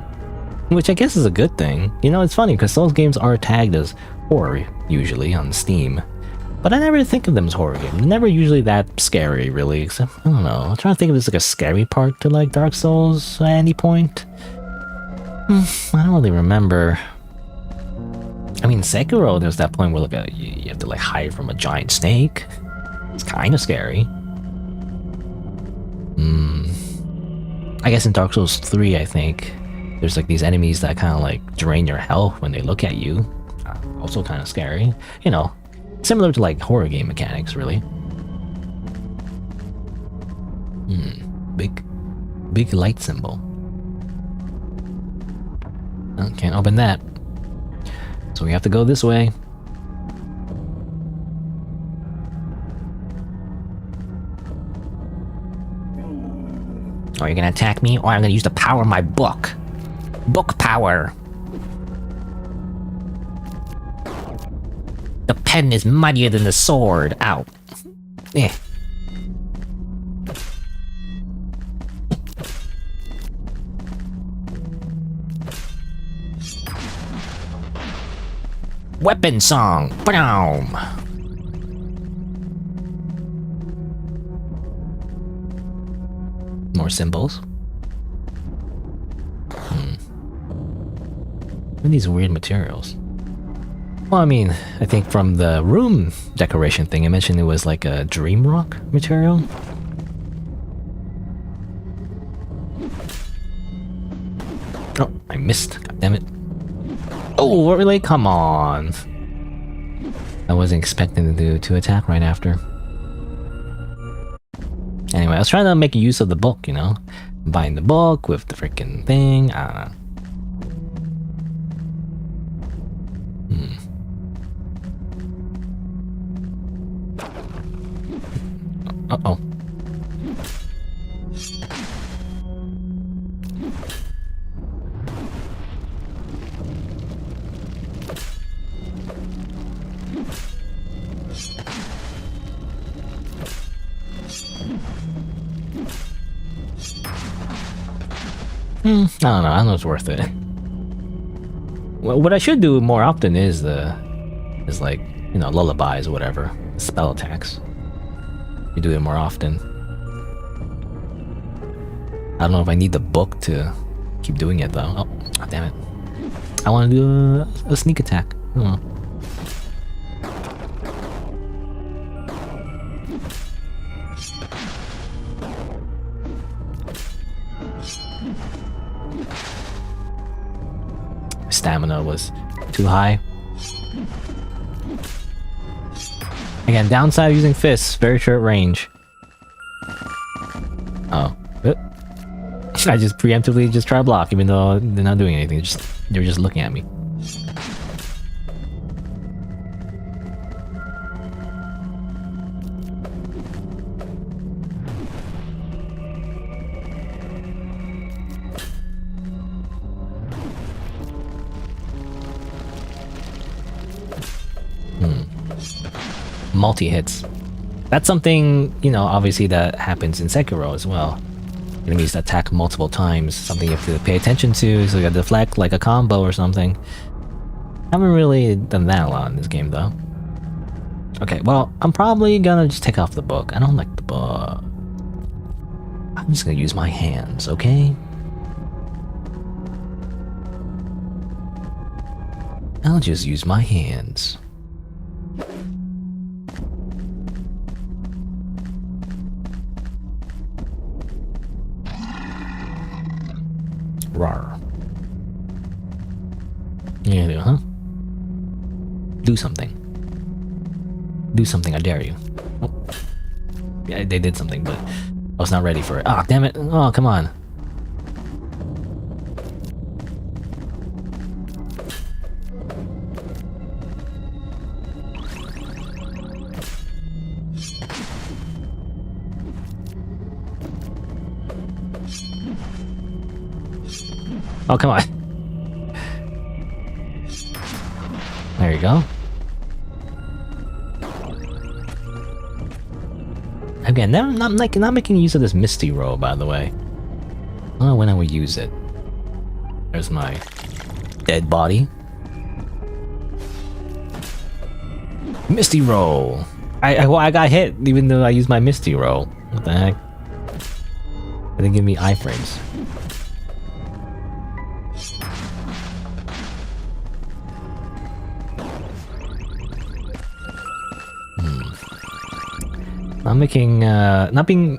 Speaker 1: which I guess is a good thing. You know, it's funny because Souls games are tagged as horror usually on Steam, but I never think of them as horror games. Never usually that scary, really. Except I don't know. I'm trying to think if there's like a scary part to like Dark Souls at any point. I don't really remember. I mean, Sekiro, there's that point where like you have to like hide from a giant snake. It's kind of scary. I guess in Dark Souls 3, I think there's like these enemies that kind of like drain your health when they look at you. Also kind of scary. You know, similar to like horror game mechanics, really. Big light symbol. Oh, can't open that. So we have to go this way. Oh, you're gonna attack me? Or I'm gonna use the power of my book. Book power. The pen is mightier than the sword. Ow. Eh. Weapon song. Boom. More symbols. What are these weird materials? Well, I mean, I think from the room decoration thing, I mentioned it was like a dream rock material. Oh, I missed. God damn it. Oh, really? Come on. I wasn't expecting to attack right after. Anyway, I was trying to make use of the book, you know? Buying the book with the freaking thing. I don't know. Uh-oh. I don't know. I don't know if it's worth it. Well, what I should do more often is like, you know, lullabies or whatever. Spell attacks. You do it more often. I don't know if I need the book to keep doing it though. Oh, damn it. I want to do a sneak attack. I don't know. Stamina was too high. Again, downside of using fists, very short range. Oh. I just preemptively just try to block even though they're not doing anything. They're just looking at me. Multi-hits. That's something, you know, obviously that happens in Sekiro as well. Enemies that attack multiple times, something you have to pay attention to, so you gotta deflect like a combo or something. Haven't really done that a lot in this game though. Okay, well, I'm probably gonna just take off the book. I don't like the book. I'm just gonna use my hands, okay? I'll just use my hands. Rawr. Yeah, do, huh? Do something. Do something, I dare you. Oh. Yeah, they did something, but I was not ready for it. Oh, damn it. Oh, come on. Oh, come on. There you go. Again, not making use of this Misty Roll, by the way. I don't know when I would use it. There's my dead body. Misty Roll! I got hit even though I used my Misty Roll. What the heck? It didn't give me iframes. I'm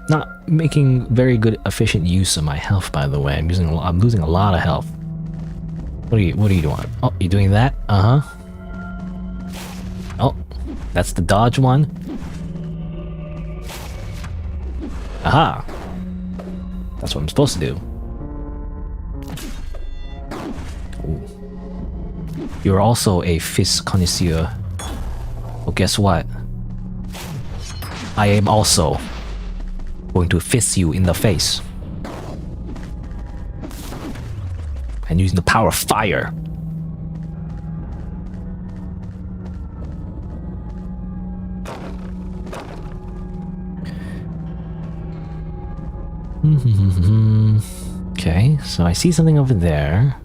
Speaker 1: not making very good efficient use of my health, by the way. I'm losing a lot of health. What are you doing? Oh, you doing that? Uh-huh. Oh, that's the dodge one. Aha. That's what I'm supposed to do. Ooh. You're also a fist connoisseur. Well, guess what? I am also going to fist you in the face. And using the power of fire. Okay, so I see something over there.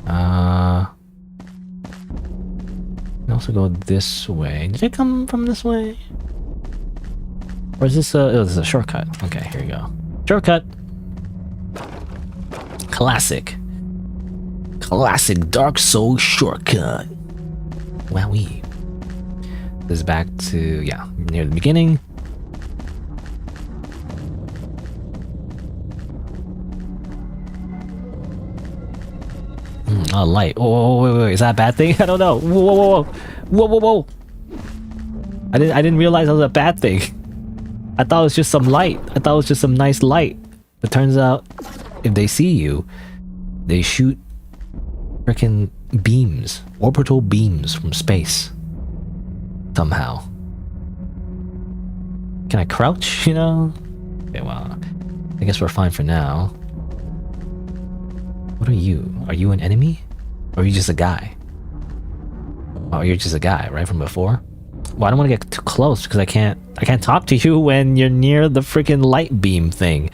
Speaker 1: I can also go this way. Did it come from this way? Or is this oh, this is a shortcut. Okay, here we go. Shortcut! Classic. Classic Dark Souls shortcut. Wowee. This is back to, yeah, near the beginning. Oh, light. Oh, wait, is that a bad thing? I don't know. Whoa. I didn't realize that was a bad thing. I thought it was just some light. I thought it was just some nice light. It turns out, if they see you, they shoot frickin' beams, orbital beams from space. Somehow. Can I crouch, you know? Okay, well, I guess we're fine for now. What are you? Are you an enemy? Or are you just a guy? Oh, you're just a guy, right, from before? Well, I don't want to get too close because I can't talk to you when you're near the freaking light beam thing.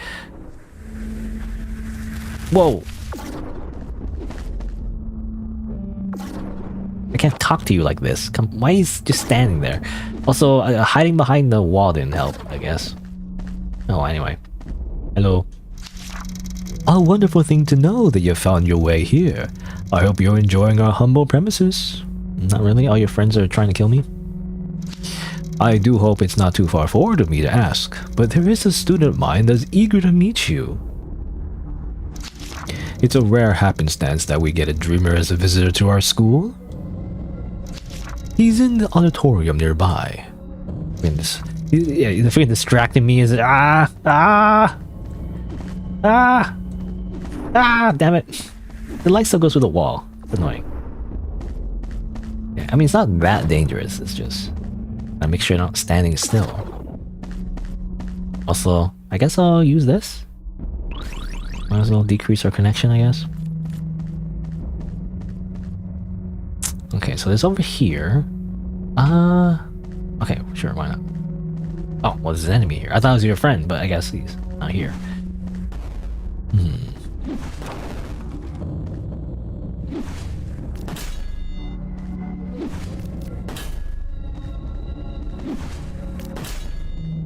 Speaker 1: Whoa. I can't talk to you like this. Come, why is just standing there? Also, hiding behind the wall didn't help, I guess. Oh, anyway. Hello. A wonderful thing to know that you found your way here. I hope you're enjoying our humble premises. Not really? All your friends are trying to kill me? I do hope it's not too far forward of me to ask, but there is a student of mine that's eager to meet you. It's a rare happenstance that we get a dreamer as a visitor to our school. He's in the auditorium nearby. Goodness. Yeah, the freaking distracting me is damn it. The light still goes through the wall. It's annoying. Yeah, I mean, it's not that dangerous, it's just I make sure you're not standing still. Also, I guess I'll use this. Might as well decrease our connection, I guess. Okay, so there's over here. Okay, sure, why not? Oh, well, there's an enemy here. I thought it was your friend, but I guess he's not here.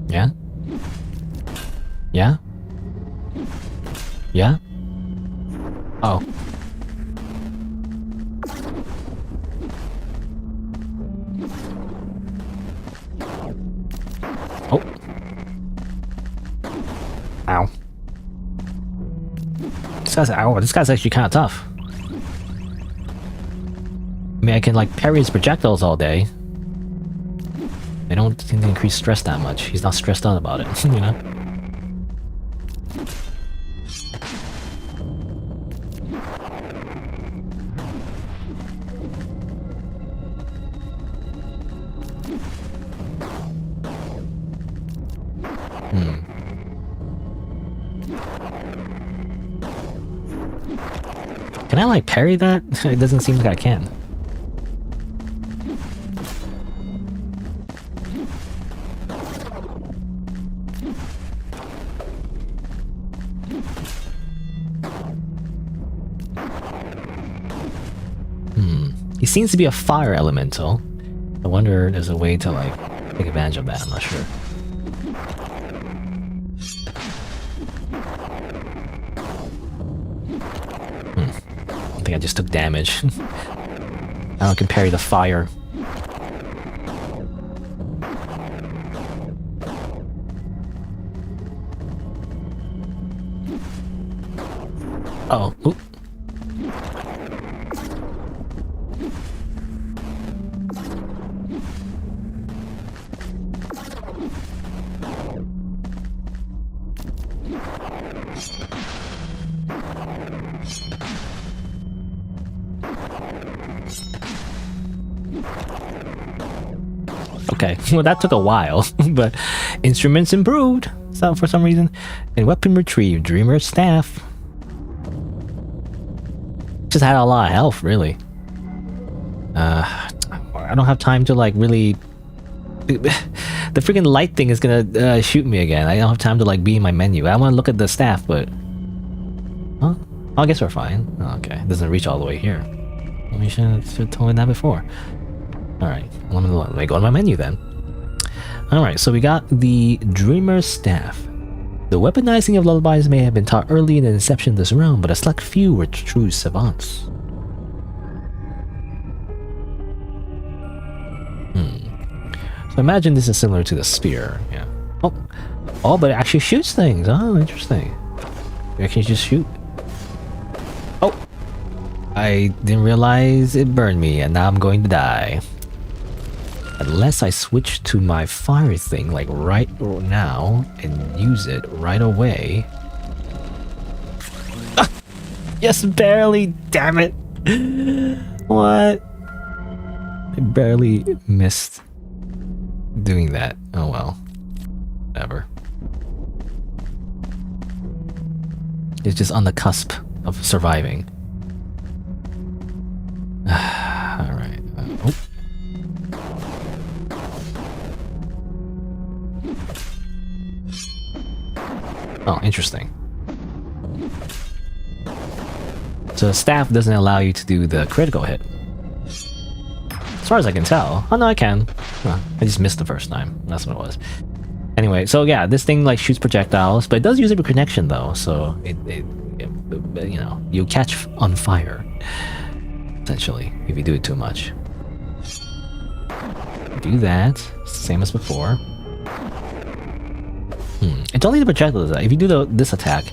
Speaker 1: Yeah? Yeah? Yeah? Oh. Oh. Ow. This guy's actually kind of tough. I mean, I can like parry his projectiles all day. They don't seem to increase stress that much. He's not stressed out about it, you know? Hmm. Can I like parry that? It doesn't seem like I can. He seems to be a fire elemental. I wonder if there's a way to like take advantage of that. I'm not sure. I think I just took damage. I can parry the fire. Oh. Oop. Okay, well that took a while, but instruments improved for some reason. And weapon retrieved, Dreamer's Staff. Just had a lot of health, really. I don't have time to like really... The freaking light thing is gonna shoot me again. I don't have time to like be in my menu. I want to look at the staff, but... Huh? Oh, I guess we're fine. Oh, okay, it doesn't reach all the way here. We should have told me that before. Alright, let me go to my menu then. Alright, so we got the Dreamer's Staff. The weaponizing of lullabies may have been taught early in the inception of this realm, but a select few were true savants. So imagine this is similar to the spear, yeah. Oh, but it actually shoots things. Oh, interesting. It can just shoot. Oh! I didn't realize it burned me, and now I'm going to die. Unless I switch to my fire thing, like right now, and use it right away. Ah! Yes, barely! Damn it! What? I barely missed doing that. Oh well. Whatever. It's just on the cusp of surviving. Alright. Oh. Oh, interesting. So the staff doesn't allow you to do the critical hit. As far as I can tell. Oh no, I can. Oh, I just missed the first time. That's what it was. Anyway, so yeah, this thing like shoots projectiles, but it does use a connection though, so it you know, you catch on fire. Essentially, if you do it too much. Do that, same as before. It's only the projectiles. If you do this attack,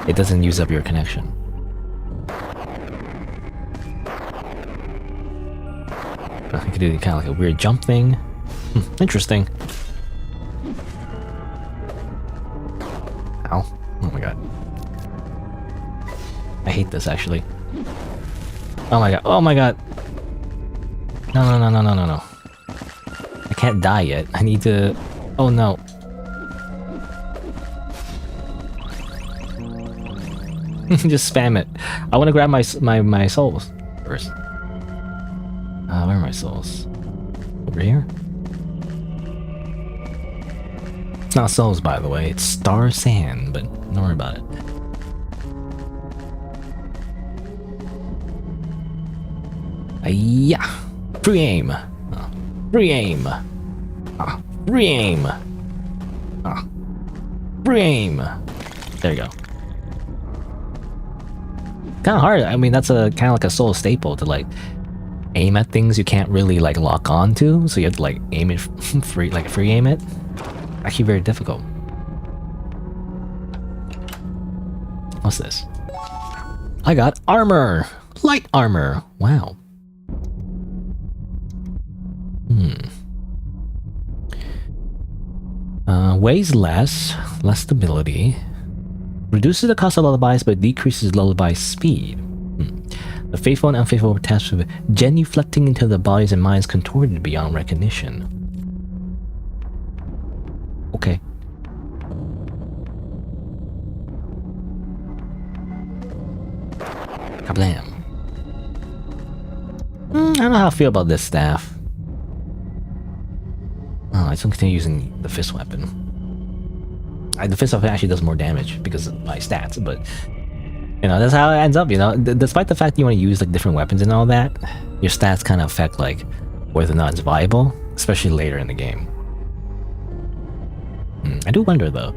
Speaker 1: it doesn't use up your connection. I could do kind of like a weird jump thing. Interesting. Ow. Oh my god. I hate this actually. Oh my god. Oh my god. No. I can't die yet. I need to... Oh no. Just spam it. I want to grab my souls first. Where are my souls? Over here? It's not souls, by the way. It's star sand, but don't worry about it. Yeah. Free aim. Free aim. Free aim. Free aim. There you go. Kind of hard. I mean, that's a kind of like a soul staple to like aim at things you can't really like lock on to, so you have to like aim it free, like free aim it. Actually, very difficult. What's this? I got armor, light armor. Wow. Weighs less stability. Reduces the cost of lullabies but decreases lullaby speed. The faithful and unfaithful were tasked with genuflecting until their bodies and minds contorted beyond recognition. Okay. problem. I don't know how I feel about this staff. Oh, I still continue using the fist weapon. The fist weapon actually does more damage because of my stats, but you know, that's how it ends up, you know. Despite the fact that you want to use like different weapons and all that, your stats kind of affect like whether or not it's viable, especially later in the game. I do wonder though.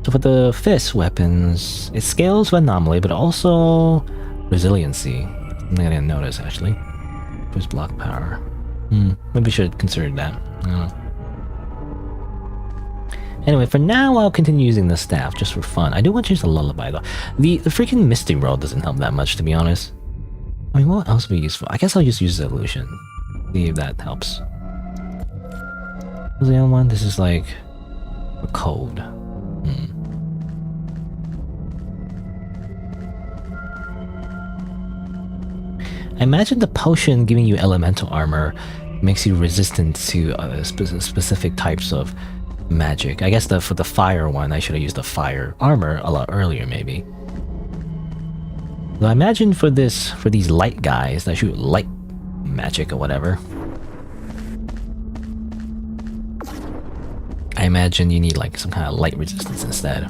Speaker 1: So for the fist weapons, it scales with anomaly, but also resiliency. Something I didn't notice actually. Boost block power. Maybe we should consider that. I don't know. Anyway, for now, I'll continue using the staff just for fun. I do want to use the lullaby though. The freaking Misty Roll doesn't help that much, to be honest. I mean, what else would be useful? I guess I'll just use the illusion. See if that helps. What's the other one? This is like a code. I imagine the potion giving you elemental armor makes you resistant to specific types of magic. I guess for the fire one, I should have used the fire armor a lot earlier, maybe. Though I imagine for these light guys that shoot light magic or whatever, I imagine you need like some kind of light resistance instead.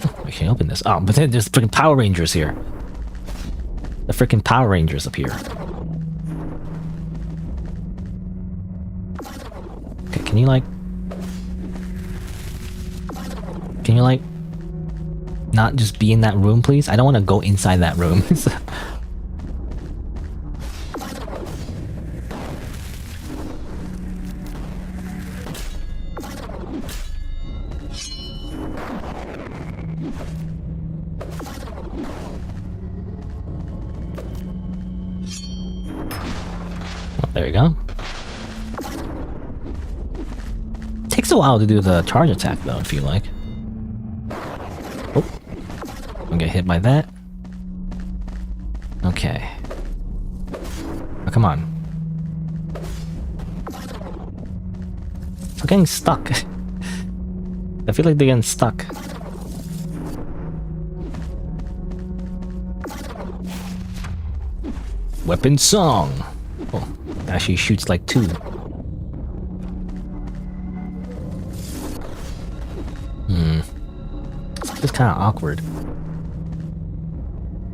Speaker 1: Oh, I can't open this. Oh, but then there's freaking Power Rangers here. The freaking Power Rangers up here. Okay, can you like not just be in that room, please? I don't want to go inside that room. There you go. Takes a while to do the charge attack though, I feel like. Oh. I'll get hit by that. Okay. Oh, come on. I'm getting stuck. I feel like they're getting stuck. Weapon song! Oh, actually shoots like 2. It's kind of awkward.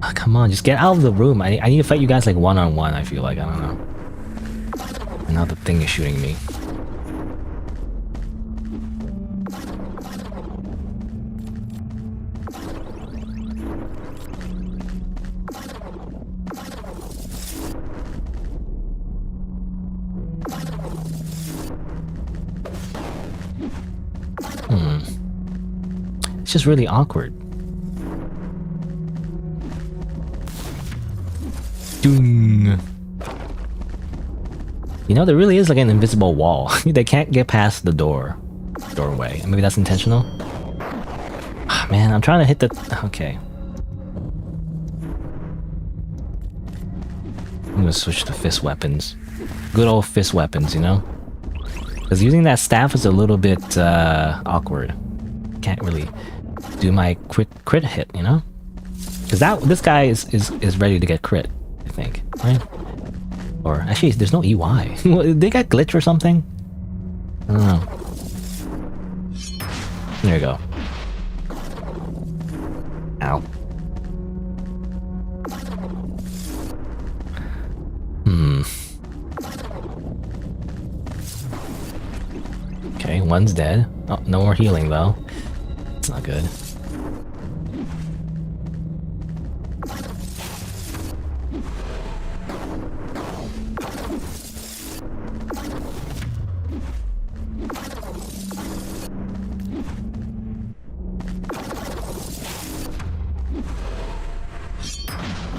Speaker 1: Oh, come on, just get out of the room. I need to fight you guys like one-on-one, I feel like. I don't know. And now the thing is shooting me. It's just really awkward. Doom. You know, there really is like an invisible wall. They can't get past the doorway. Maybe that's intentional. Oh, man, I'm trying to hit the... Okay. I'm gonna switch to fist weapons. Good old fist weapons, you know? Because using that staff is a little bit awkward. Can't really do my crit hit, you know? Because this guy is ready to get crit, I think, right? Or actually, there's no EY. They got glitch or something? I don't know. There you go. Ow. Okay, one's dead. Oh, no more healing though. It's not good.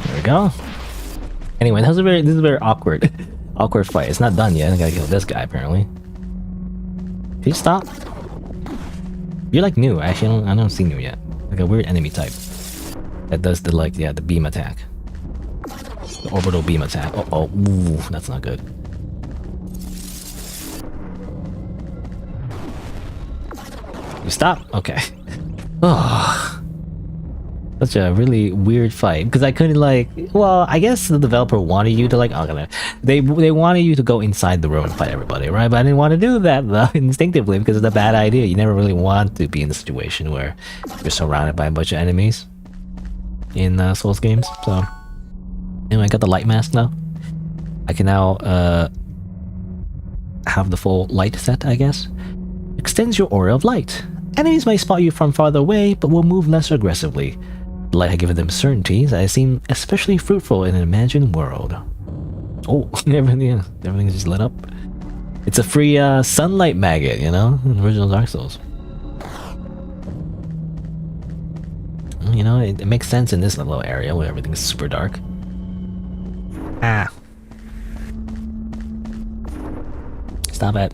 Speaker 1: There we go. Anyway, this is a very awkward awkward fight. It's not done yet. I gotta kill this guy apparently. Can you stop? You're like new. Actually, I don't see new yet. Like a weird enemy type that does the the beam attack, the orbital beam attack. Ooh, that's not good. You stop. Okay. Oh. Such a really weird fight because I couldn't like. Well, I guess the developer wanted you to like. Oh, they wanted you to go inside the room and fight everybody, right? But I didn't want to do that though, instinctively because it's a bad idea. You never really want to be in a situation where you're surrounded by a bunch of enemies in Souls games. So anyway, I got the light mask now. I can now have the full light set, I guess. Extends your aura of light. Enemies may spot you from farther away, but will move less aggressively. The light had given them certainties that seem especially fruitful in an imagined world. Oh, everything is just lit up. It's a free sunlight maggot, you know, in original Dark Souls. You know, it makes sense in this little area where everything is super dark. Ah. Stop it.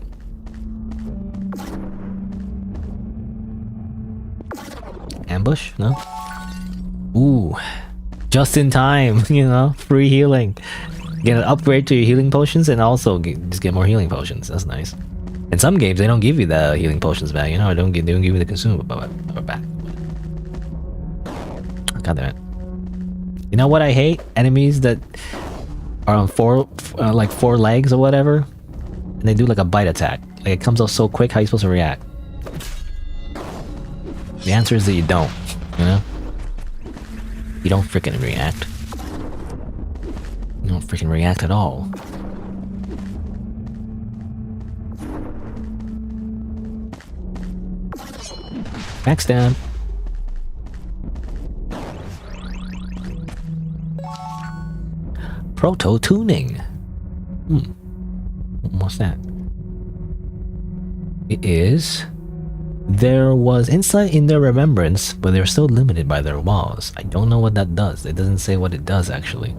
Speaker 1: Ambush? No? Ooh. Just in time, you know? Free healing. Get an upgrade to your healing potions and also just get more healing potions. That's nice. In some games, they don't give you the healing potions back, you know? They don't give you the consumable back. God damn it. You know what I hate? Enemies that are on four legs or whatever. And they do like a bite attack. Like it comes out so quick, how are you supposed to react? The answer is that you don't, you know? You don't freaking react. You don't freaking react at all. Backstab. Proto-tuning. What's that? It is... There was insight in their remembrance, but they're still limited by their walls. I don't know what that does. It doesn't say what it does, actually.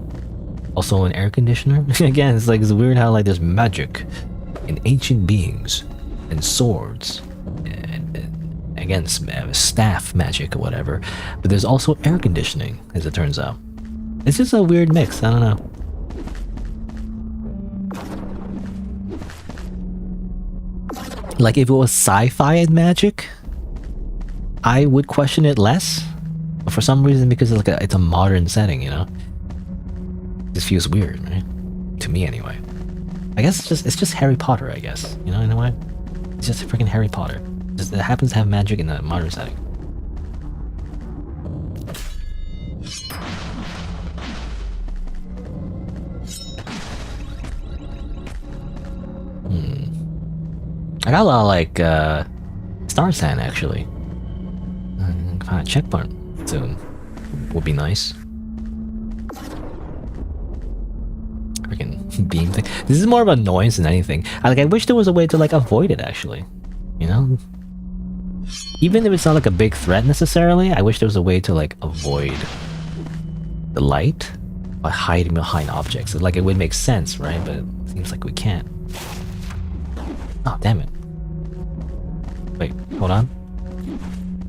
Speaker 1: Also, an air conditioner? Again, it's weird how there's magic in ancient beings and swords and again, staff magic or whatever. But there's also air conditioning, as it turns out. It's just a weird mix. I don't know. Like, if it was sci-fi and magic, I would question it less. But for some reason, because it's a modern setting, you know? This feels weird, right? To me, anyway. I guess it's just Harry Potter, I guess. You know, in a way? It's just freaking Harry Potter. It happens to have magic in a modern setting. I got a lot of Star Sand actually. Find a checkpoint soon. Would be nice. Freaking beam thing. This is more of an annoyance than anything. I wish there was a way to avoid it actually. You know? Even if it's not a big threat necessarily, I wish there was a way to avoid the light by hiding behind objects. It would make sense, right? But it seems like we can't. Oh, damn it. Wait, hold on.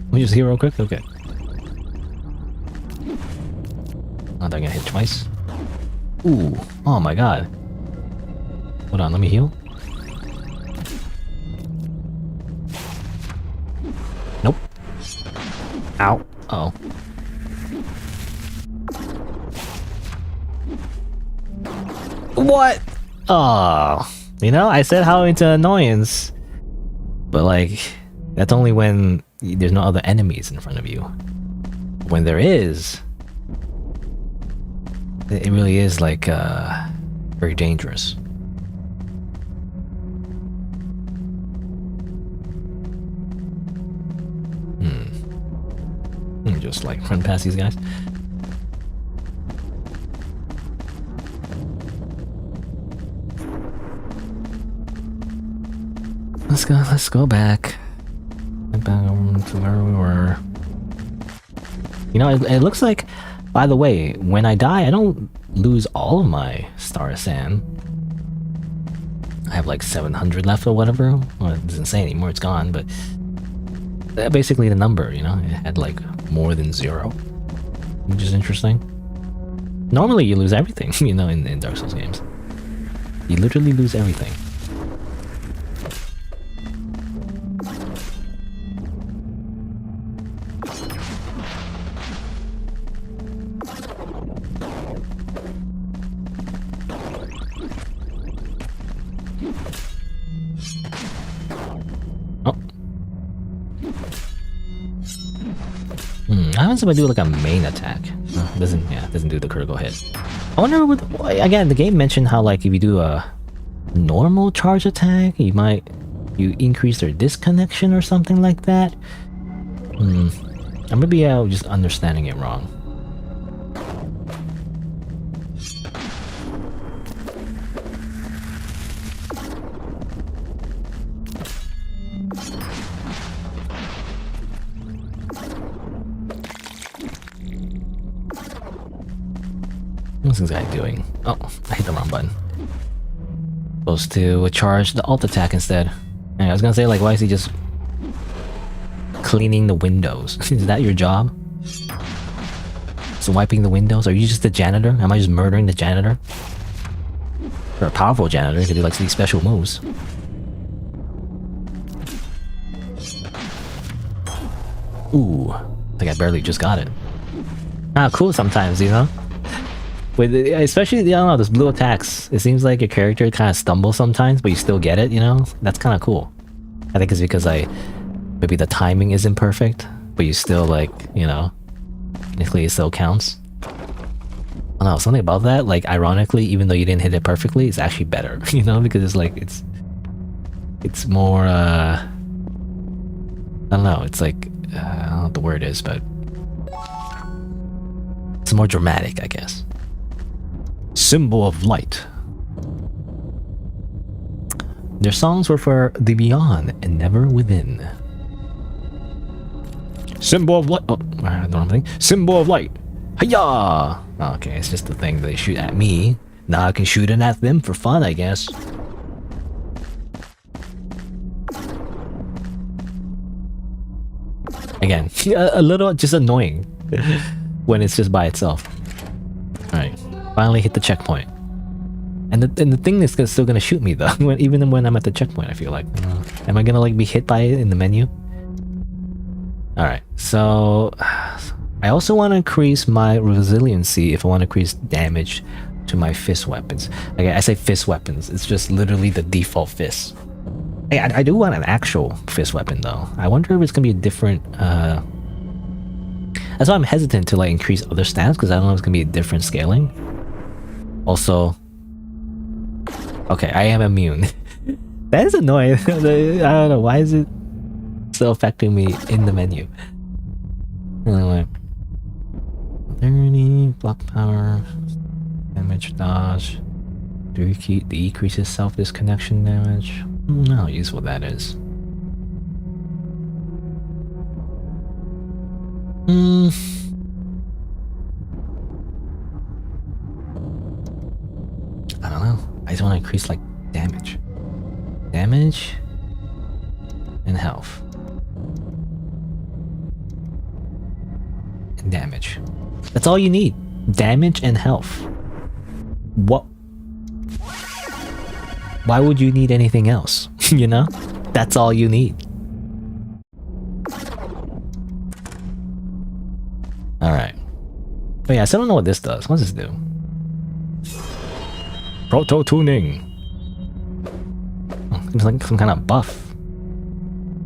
Speaker 1: Let me just heal real quick? Okay. Oh, they're gonna hit twice. Ooh, oh my god. Hold on, let me heal. Nope. Ow. Uh-oh. What? Oh. You know, I said how into annoyance. But that's only when there's no other enemies in front of you. When there is, it really is very dangerous. Let me just run past these guys. Let's go back. Back over to where we were. You know, it looks like, by the way, when I die, I don't lose all of my Star Sand. I have 700 left or whatever. Well, it doesn't say anymore, it's gone, but that's basically the number, you know? It had more than 0, which is interesting. Normally you lose everything, you know, in Dark Souls games. You literally lose everything. happens if I do like a main attack? It doesn't do the critical hit. I wonder again, the game mentioned how like if you do a normal charge attack, you increase their disconnection or something like that. Or maybe I was just understanding it wrong. What's this guy doing? Oh, I hit the wrong button. Supposed to charge the alt attack instead. I was gonna say, like, why is he just cleaning the windows? Is that your job? So wiping the windows? Are you just the janitor? Am I just murdering the janitor? You're a powerful janitor, you can do like these special moves. Ooh, I think I barely just got it. Ah, cool sometimes, you know? With especially, I don't know, those blue attacks, it seems like your character kind of stumbles sometimes, but you still get it, you know? That's kind of cool. I think it's because maybe the timing isn't perfect, but you still like, you know, technically it still counts. I don't know, something about that, like ironically, even though you didn't hit it perfectly, it's actually better, you know? Because it's like, it's more, I don't know, it's like, I don't know what the word is, but it's more dramatic, I guess. Symbol of light. Their songs were for the beyond and never within. Symbol of light. Oh, I don't know anything. Symbol of light. Hiya! Okay, it's just the thing they shoot at me. Now I can shoot it at them for fun, I guess. Again, a little just annoying when it's just by itself. Alright. Finally hit the checkpoint, and the thing is still gonna shoot me though. Even when I'm at the checkpoint, I feel like, am I gonna like be hit by it in the menu? All right, so I also want to increase my resiliency if I want to increase damage to my fist weapons. Okay, I say fist weapons. It's just literally the default fist. I do want an actual fist weapon though. I wonder if it's gonna be a different. That's why I'm hesitant to like increase other stats because I don't know if it's gonna be a different scaling. Also, okay, I am immune. That is annoying. I don't know, why is it still affecting me in the menu? Anyway. 30, block power, damage dodge, decreases self-disconnection damage. I don't know how useful that is. I don't know. I just want to increase like damage. Damage and health. And damage. That's all you need. Damage and health. What? Why would you need anything else? You know? That's all you need. Alright. Oh yeah, I still don't know what this does. What does this do? Proto tuning. Oh, it's like some kind of buff.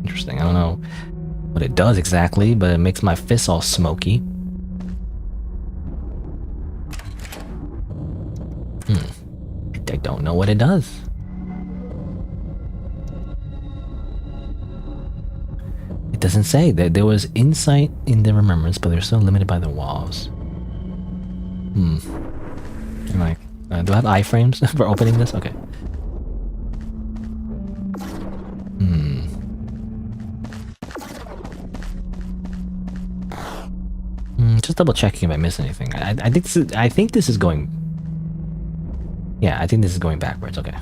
Speaker 1: Interesting. I don't know what it does exactly, but it makes my fists all smoky. I don't know what it does. It doesn't say that there was insight in the remembrance, but they're still limited by the walls. Like, do I have iframes for opening this? Okay. Just double checking if I missed anything. I think this is going. Yeah, I think this is going backwards. Okay.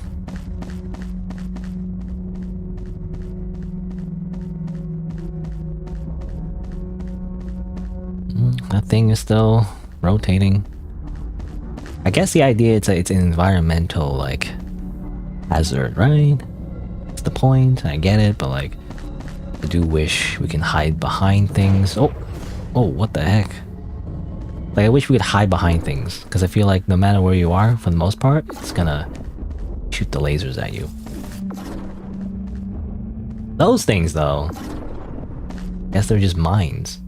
Speaker 1: That thing is still rotating. I guess the idea it's an environmental like hazard, right? That's the point. I get it, but like, I do wish we can hide behind things. Oh, what the heck? Like, I wish we could hide behind things, because I feel like no matter where you are, for the most part, it's gonna shoot the lasers at you. Those things, though, I guess they're just mines.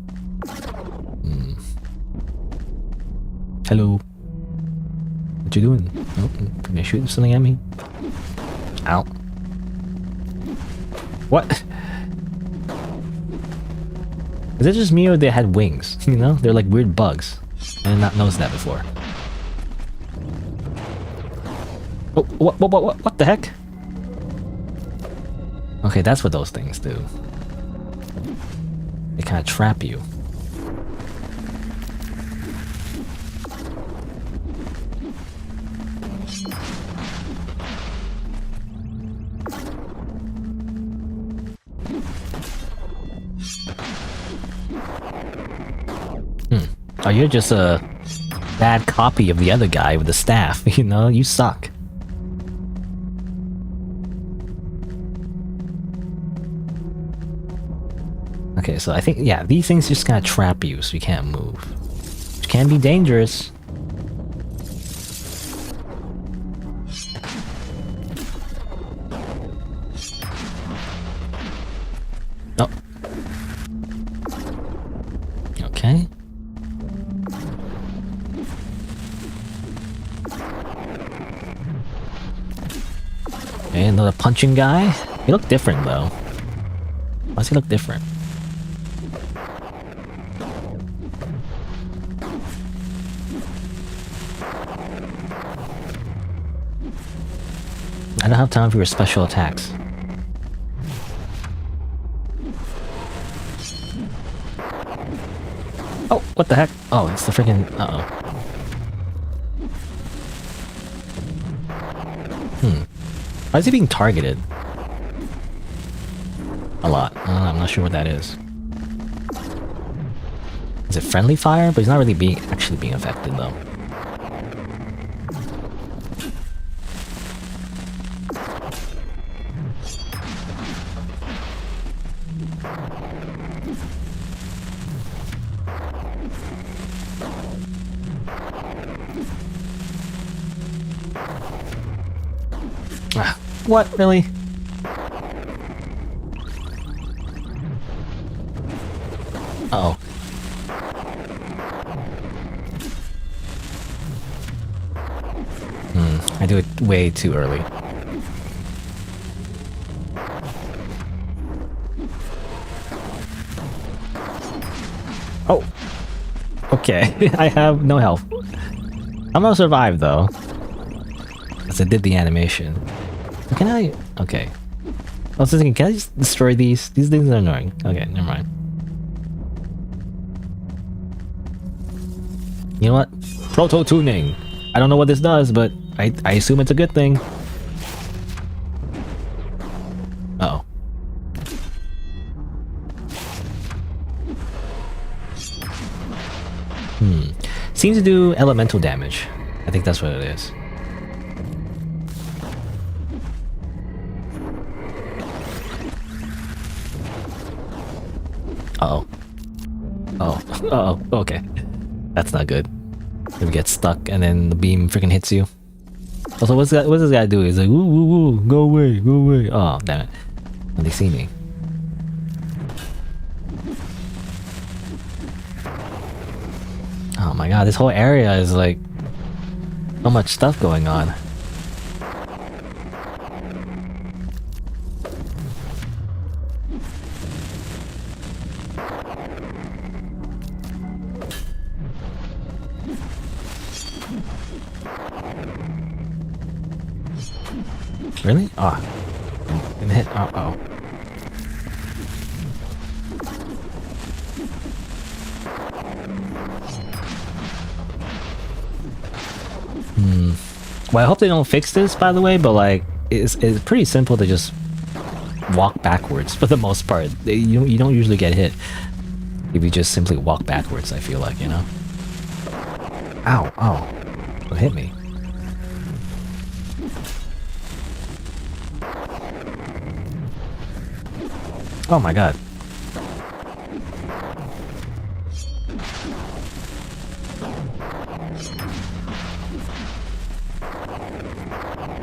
Speaker 1: Hello. What you doing? Oh, can you shoot something at me? Ow. What? Is it just me or they had wings? You know? They're like weird bugs. I did not notice that before. Oh, what the heck? Okay, that's what those things do. They kind of trap you. Oh, you're just a bad copy of the other guy with the staff, you know? You suck. Okay, so I think, yeah, these things just kind of trap you so you can't move. Which can be dangerous. Oh. Okay. Okay, another punching guy. He looked different though. Why does he look different? I don't have time for your special attacks. Oh, what the heck? Oh, it's the freaking... Uh-oh. Why is he being targeted? A lot. I'm not sure what that is. Is it friendly fire? But he's not really actually being affected though. What? Really? Uh-oh. I do it way too early. Oh! Okay, I have no health. I'm gonna survive though. Because I did the animation. Can I? Okay. I was thinking, can I just destroy these? These things are annoying. Okay, never mind. You know what? Proto tuning. I don't know what this does, but I assume it's a good thing. Uh-oh. Seems to do elemental damage. I think that's what it is. Uh-oh. Oh. Uh-oh. Okay. That's not good. You get stuck and then the beam freaking hits you. Also, what's this guy do? He's like, woo, woo, woo, go away, go away. Oh, damn it. When they see me. Oh my god, this whole area is like... so much stuff going on. Really? Ah. Oh. Didn't hit. Uh-oh. Well, I hope they don't fix this, by the way, but like, it's pretty simple to just walk backwards for the most part. You don't usually get hit if you just simply walk backwards, I feel like, you know? Ow, oh. Don't hit me. Oh my god.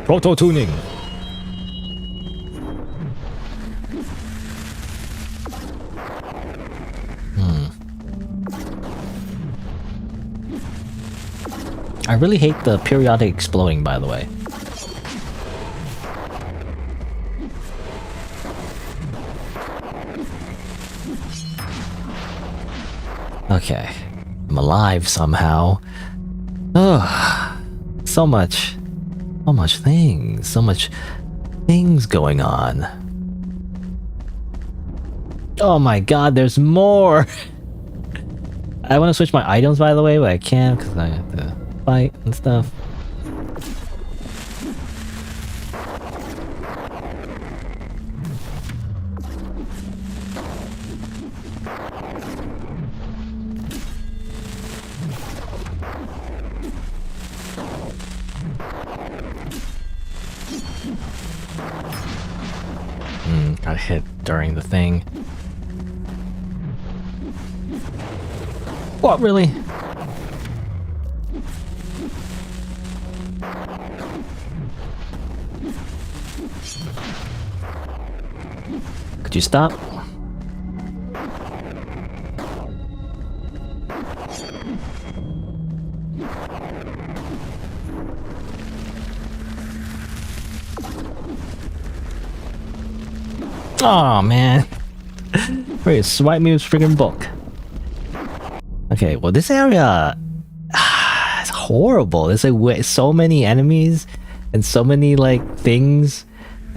Speaker 1: Proto tuning. I really hate the periodic exploding, by the way. Okay. I'm alive somehow. Ugh. So much things going on. Oh my god, there's more! I want to switch my items, by the way, but I can't because I have to fight and stuff. Got hit during the thing. What, really? Could you stop? Oh man. Wait, swipe me with friggin' bulk. Okay, well this area is horrible. There's like so many enemies and so many like things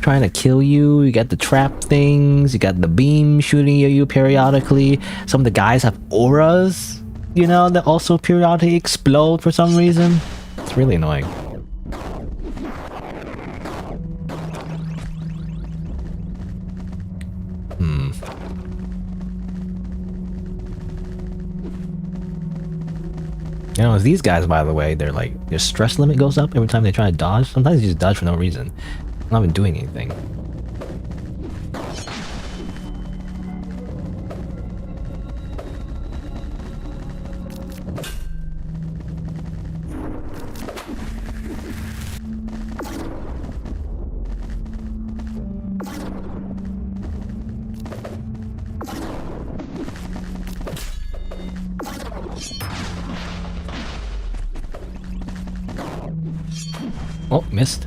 Speaker 1: trying to kill you. You got the trap things, you got the beam shooting at you periodically. Some of the guys have auras, you know, that also periodically explode for some reason. It's really annoying. You know, these guys, by the way, they're like, their stress limit goes up every time they try to dodge. Sometimes they just dodge for no reason. I'm not even doing anything. Oh, missed.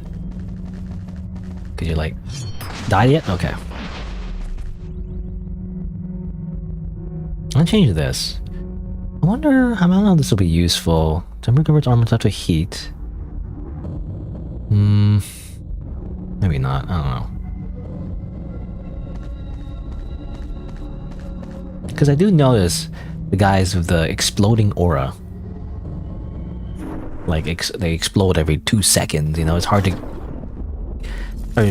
Speaker 1: Could you like die yet? Okay. I'll change this. I wonder how long this will be useful. Temper converts armor type to heat. Maybe not. I don't know. Because I do notice the guys with the exploding aura. Like, they explode every 2 seconds, you know? It's hard to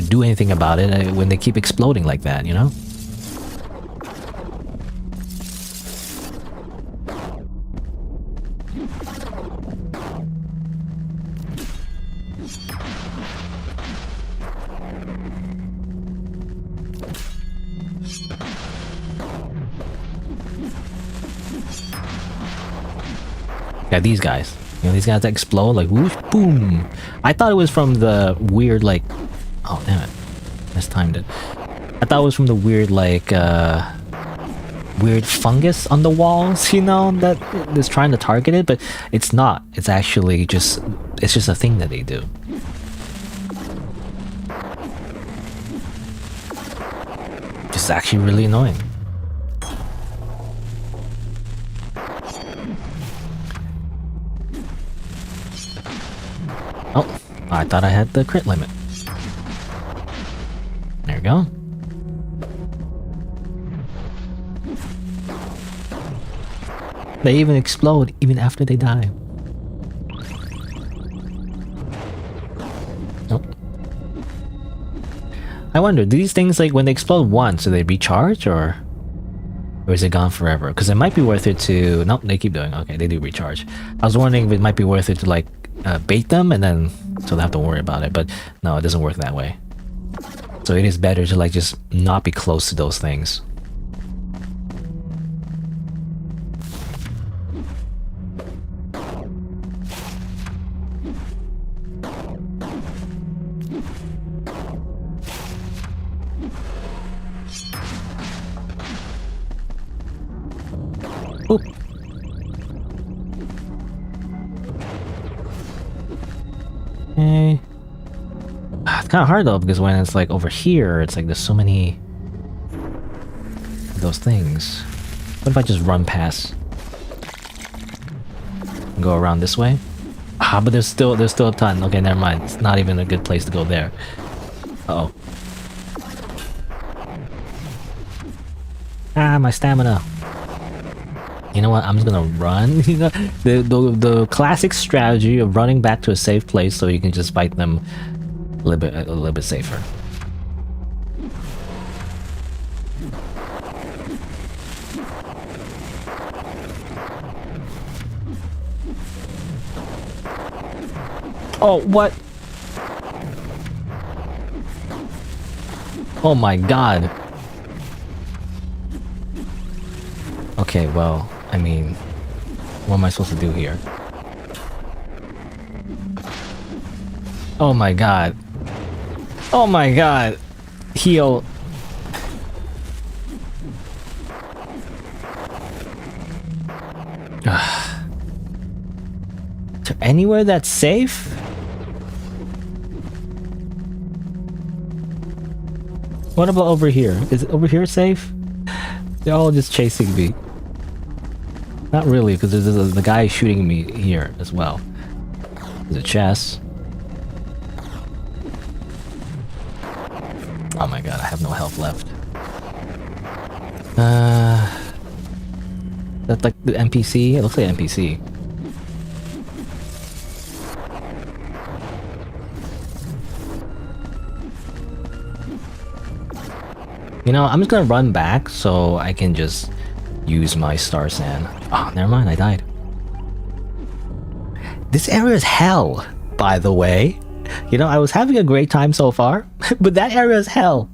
Speaker 1: do anything about it when they keep exploding like that, you know? Yeah, these guys. You know, these guys that explode, like, whoosh, boom. I thought it was from the weird, like... Oh, damn it. Mistimed it. I thought it was from the weird, like, weird fungus on the walls, you know, that is trying to target it, but it's not. It's actually just... It's just a thing that they do. It's actually really annoying. Oh, I thought I had the crit limit. There we go. They even explode even after they die. Nope. I wonder, do these things, like, when they explode once, do they recharge, or is it gone forever? Because it might be worth it to... Nope, they keep doing. Okay, they do recharge. I was wondering if it might be worth it to, like, bait them and then so they have to worry about it, but no, it doesn't work that way. So it is better to, like, just not be close to those things. Oop. Okay. It's kind of hard though, because when it's like over here, it's like there's so many of those things. What if I just run past? And go around this way? Ah, but there's still a ton. Okay, never mind. It's not even a good place to go there. Uh-oh. Ah, my stamina. You know what? I'm just gonna run. You know, the classic strategy of running back to a safe place so you can just fight them a little bit safer. Oh, what? Oh my god. Okay, well, I mean, what am I supposed to do here? Oh my god. Oh my god. Heal. Is there anywhere that's safe? What about over here? Is it over here safe? They're all just chasing me. Not really, because there's the guy shooting me here as well. There's a chest. Oh my god, I have no health left. That's like the NPC? It looks like an NPC. You know, I'm just gonna run back so I can just use my star sand. Oh, never mind, I died. This area is hell, by the way. You know, I was having a great time so far, but that area is hell.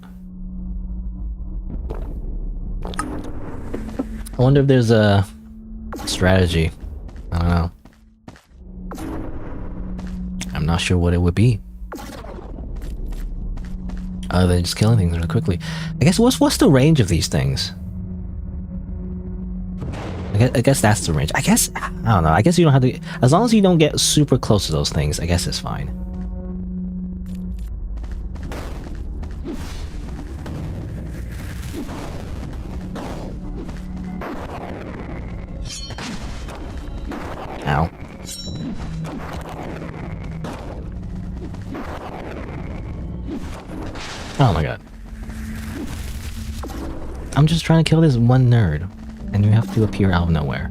Speaker 1: I wonder if there's a strategy. I don't know. I'm not sure what it would be. Other than just killing things really quickly. I guess what's the range of these things? I guess that's the range. I don't know. I guess you don't have to. As long as you don't get super close to those things, I guess it's fine. Ow. Oh my god. I'm just trying to kill this one nerd, and you have to appear out of nowhere.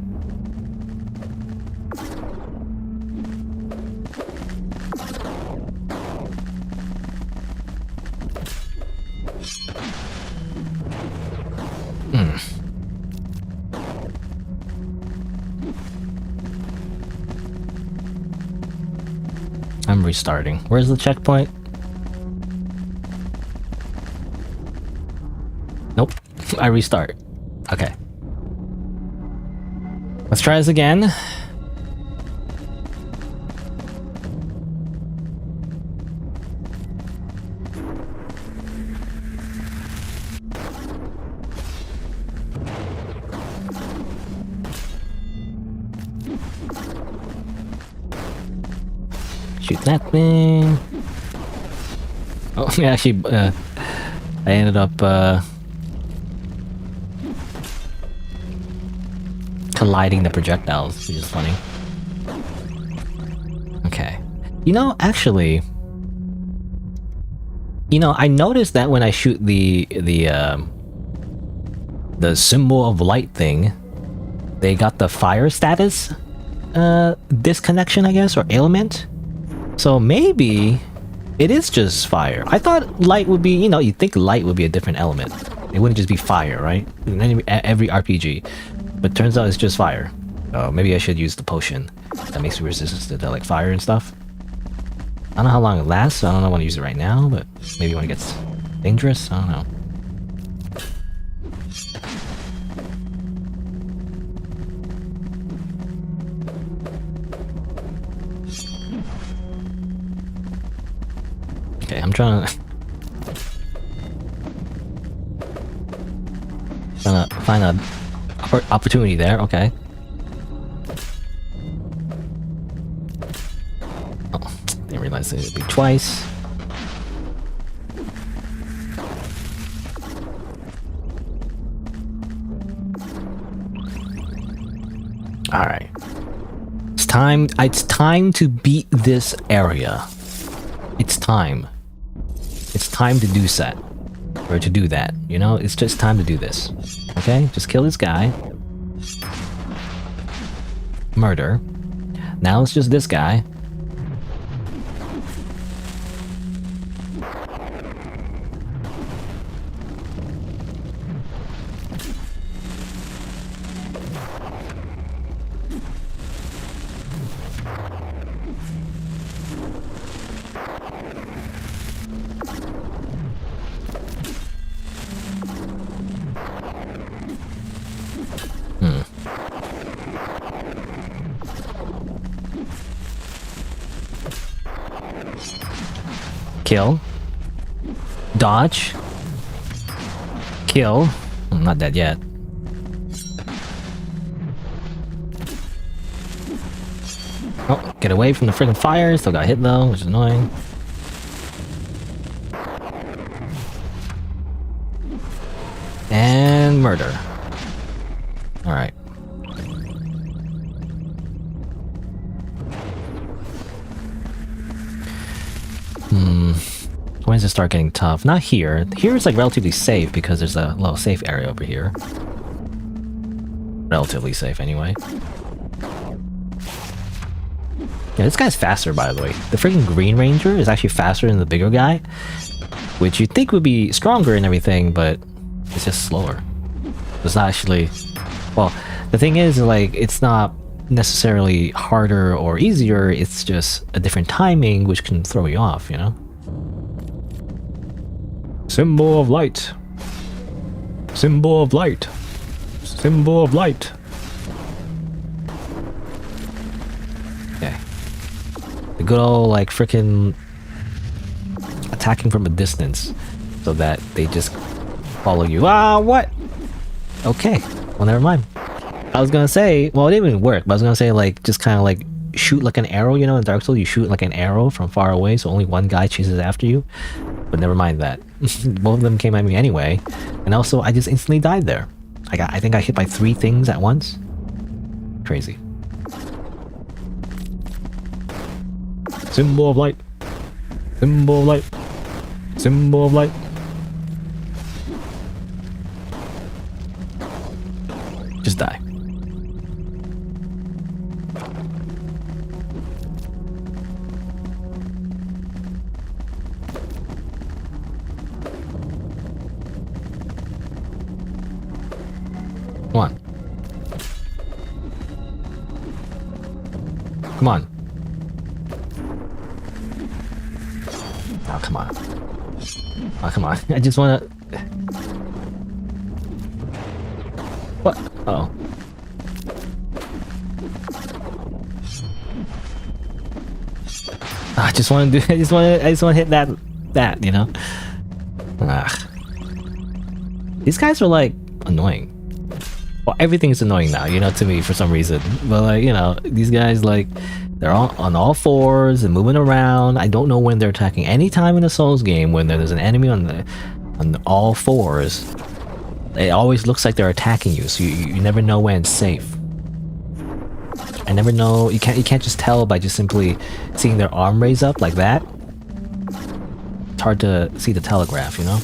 Speaker 1: I'm restarting. Where's the checkpoint? Nope. I restart. Okay. Let's try this again. Shoot that thing. Oh, actually, I ended up colliding the projectiles, which is funny. Okay. You know, actually, you know, I noticed that when I shoot the symbol of light thing, they got the fire status disconnection, I guess, or ailment. So maybe it is just fire. I thought light would be, you know, you'd think light would be a different element. It wouldn't just be fire, right? In every RPG. But turns out it's just fire. Oh, maybe I should use the potion that makes me resistant to like fire and stuff. I don't know how long it lasts, so I don't know when to use it right now, but maybe when it gets dangerous, I don't know. Okay, I'm trying to find a opportunity there. Okay. Oh, didn't realize Otherwise it'd be twice. Alright. It's time to beat this area. It's time. It's time to do set. Or to do that, you know? It's just time to do this. Okay? Just kill this guy. Murder. Now it's just this guy. Kill. Dodge. Kill. I'm not dead yet. Oh, get away from the freaking fire. Still got hit though, which is annoying. And murder. Alright. When does it start getting tough? Not here. Here it's like relatively safe because there's a little safe area over here. Relatively safe anyway. Yeah, this guy's faster by the way. The freaking Green Ranger is actually faster than the bigger guy, which you'd think would be stronger and everything, but it's just slower. It's not actually... Well, the thing is, like, it's not necessarily harder or easier, it's just a different timing which can throw you off, you know? Symbol of light. Symbol of light. Symbol of light. Okay. The good old, like, frickin' attacking from a distance so that they just follow you. Ah, what? Okay. Well, never mind. I was gonna say, well, it didn't even work, but I was gonna say, like, just kind of like shoot like an arrow, you know, in Dark Souls, you shoot like an arrow from far away, so only one guy chases after you. But never mind that. Both of them came at me anyway. And also, I just instantly died there. I think I hit by 3 things at once. Crazy. Symbol of light. Symbol of light. Symbol of light. Just die. Come on. Come on. Oh, come on. Oh, come on. I just wanna... What? Uh-oh. I just want to do. I just want to hit that. You know. Ugh. These guys are like annoying. Well, everything's annoying now, you know, to me for some reason. But like, you know, these guys like they're all on all fours and moving around. I don't know when they're attacking. Anytime in a Souls game when there's an enemy on all fours, it always looks like they're attacking you. So you never know when it's safe. I never know. You can't just tell by just simply seeing their arm raise up like that. It's hard to see the telegraph, you know?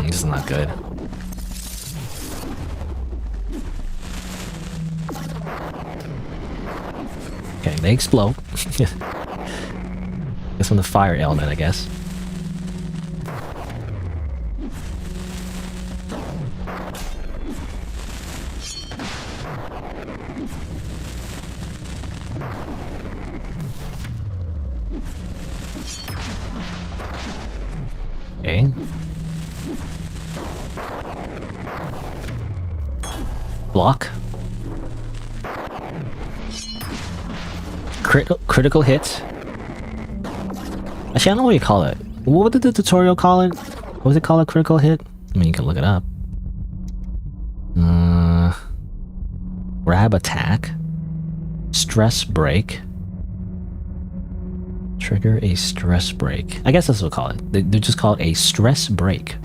Speaker 1: This is not good. Okay, they explode. That's from the fire element, I guess. Okay. Block. Critical hit. Actually, I don't know what you call it. What did the tutorial call it? What was it called? A critical hit? I mean, you can look it up. Grab attack. Stress break. Trigger a stress break. I guess that's what we'll call it. They just call it a stress break.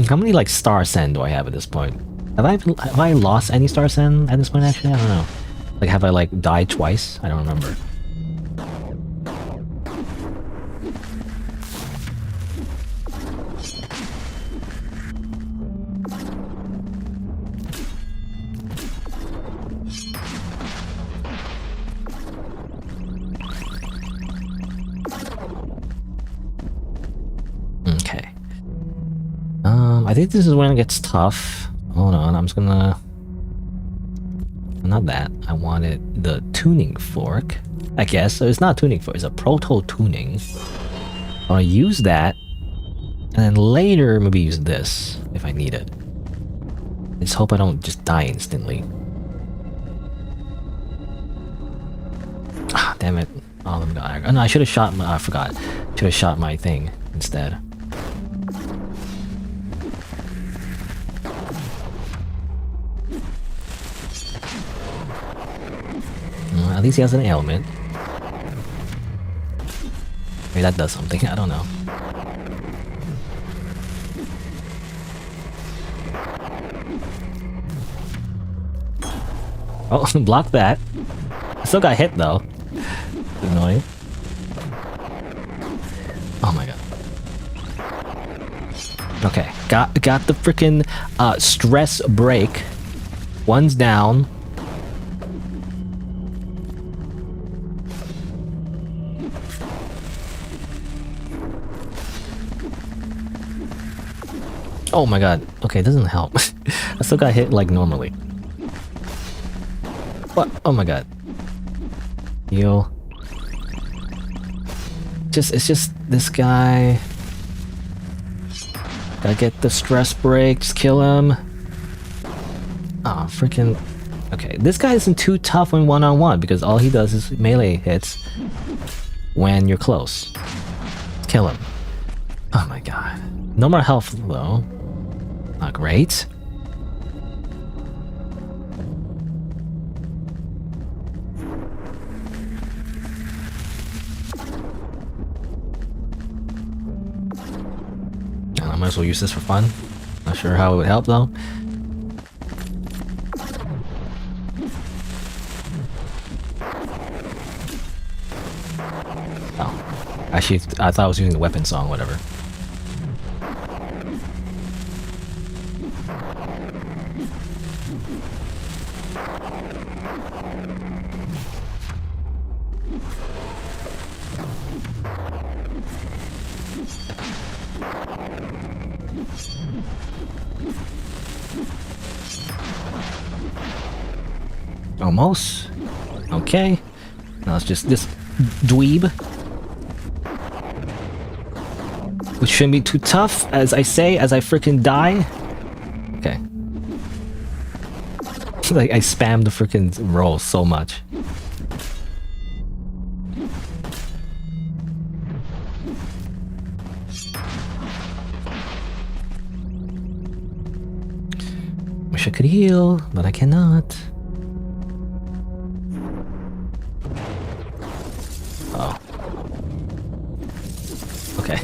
Speaker 1: How many like star send do I have at this point? Have I lost any star send at this point? Actually, I don't know. Like, have I like died twice? I don't remember. Okay. I think this is when it gets tough. Hold on, I'm just gonna... Not that. I wanted the tuning fork. I guess. So it's not a tuning fork, it's a proto-tuning. I want to use that. And then later, maybe use this, if I need it. I just hope I don't just die instantly. Ah, damn it. Oh, let me go. Oh, no, I should have shot my... I forgot. Should have shot my thing instead. At least he has an ailment. Maybe that does something, I don't know. Oh, block that. I still got hit though. Annoying. Oh my god. Okay, got the freaking stress break. One's down. Oh my god. Okay, it doesn't help. I still got hit like normally. What? Oh my god. Heal. It's just this guy. Gotta get the stress break. Just kill him. Oh, freaking. Okay, this guy isn't too tough when one-on-one because all he does is melee hits when you're close. Kill him. Oh my god. No more health though. Not great. I might as well use this for fun. Not sure how it would help though. Oh. Actually, I thought I was using the weapon song, whatever. Almost. Okay. Now it's just this dweeb. Which shouldn't be too tough, as I say, as I freaking die. Okay. Like, I spammed the freaking roll so much. Wish I could heal, but I cannot. Oh. Okay.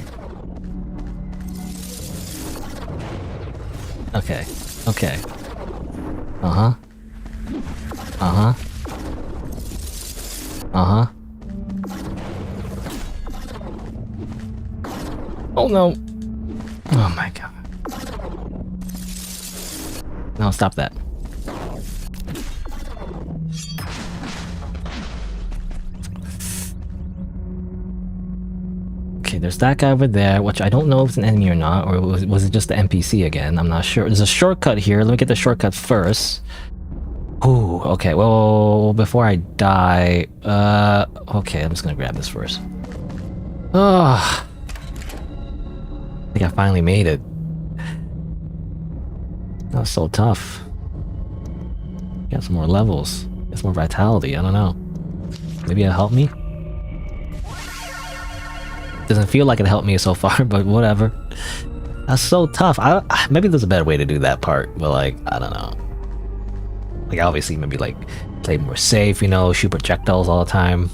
Speaker 1: Okay. Okay. Uh-huh. Uh-huh. Uh-huh. Oh no. Oh my god. No, stop that. Okay, there's that guy over there, which I don't know if it's an enemy or not, or was it just the NPC again? I'm not sure. There's a shortcut here. Let me get the shortcut first. Ooh, okay, well, before I die... okay, I'm just gonna grab this first. Oh, I think I finally made it. That was so tough. Got some more levels. Got some more vitality, I don't know. Maybe it'll help me? Doesn't feel like it helped me so far, but whatever. That's so tough. Maybe there's a better way to do that part, but like, I don't know. Like obviously maybe like play more safe, you know, shoot projectiles all the time.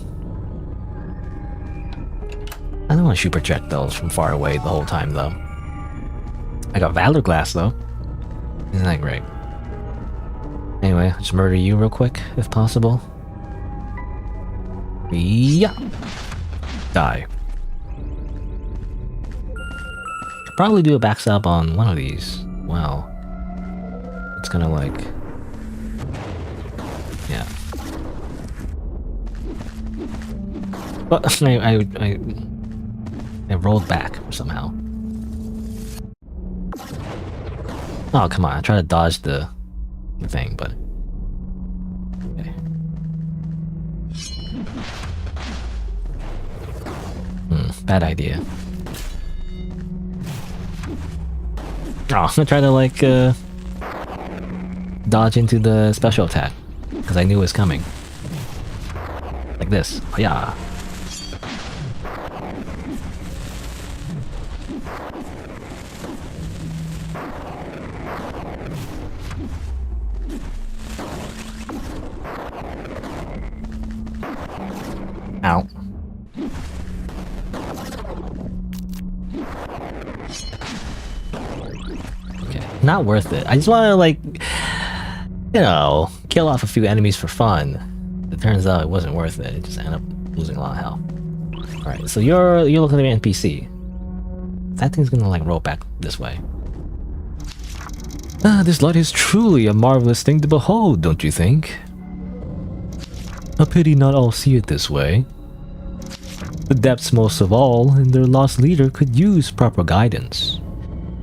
Speaker 1: I don't want to shoot projectiles from far away the whole time though. I got Valor Glass though. Isn't that great? Anyway, I'll just murder you real quick if possible. Yeah. Die. Probably do a backstab on one of these. Wow. It's gonna like... Yeah. But I rolled back somehow. Oh, come on. I try to dodge the thing, but... Okay. Bad idea. Oh, I'm gonna try to like dodge into the special attack because I knew it was coming. Like this. Oh, yeah. Ow. Not worth it. I just want to like, you know, kill off a few enemies for fun. It turns out it wasn't worth it. It just ended up losing a lot of health. All right, so you're looking at an NPC. That thing's gonna like roll back this way. Ah, this light is truly a marvelous thing to behold, don't you think? A pity not all see it this way. The depths most of all, and their lost leader could use proper guidance.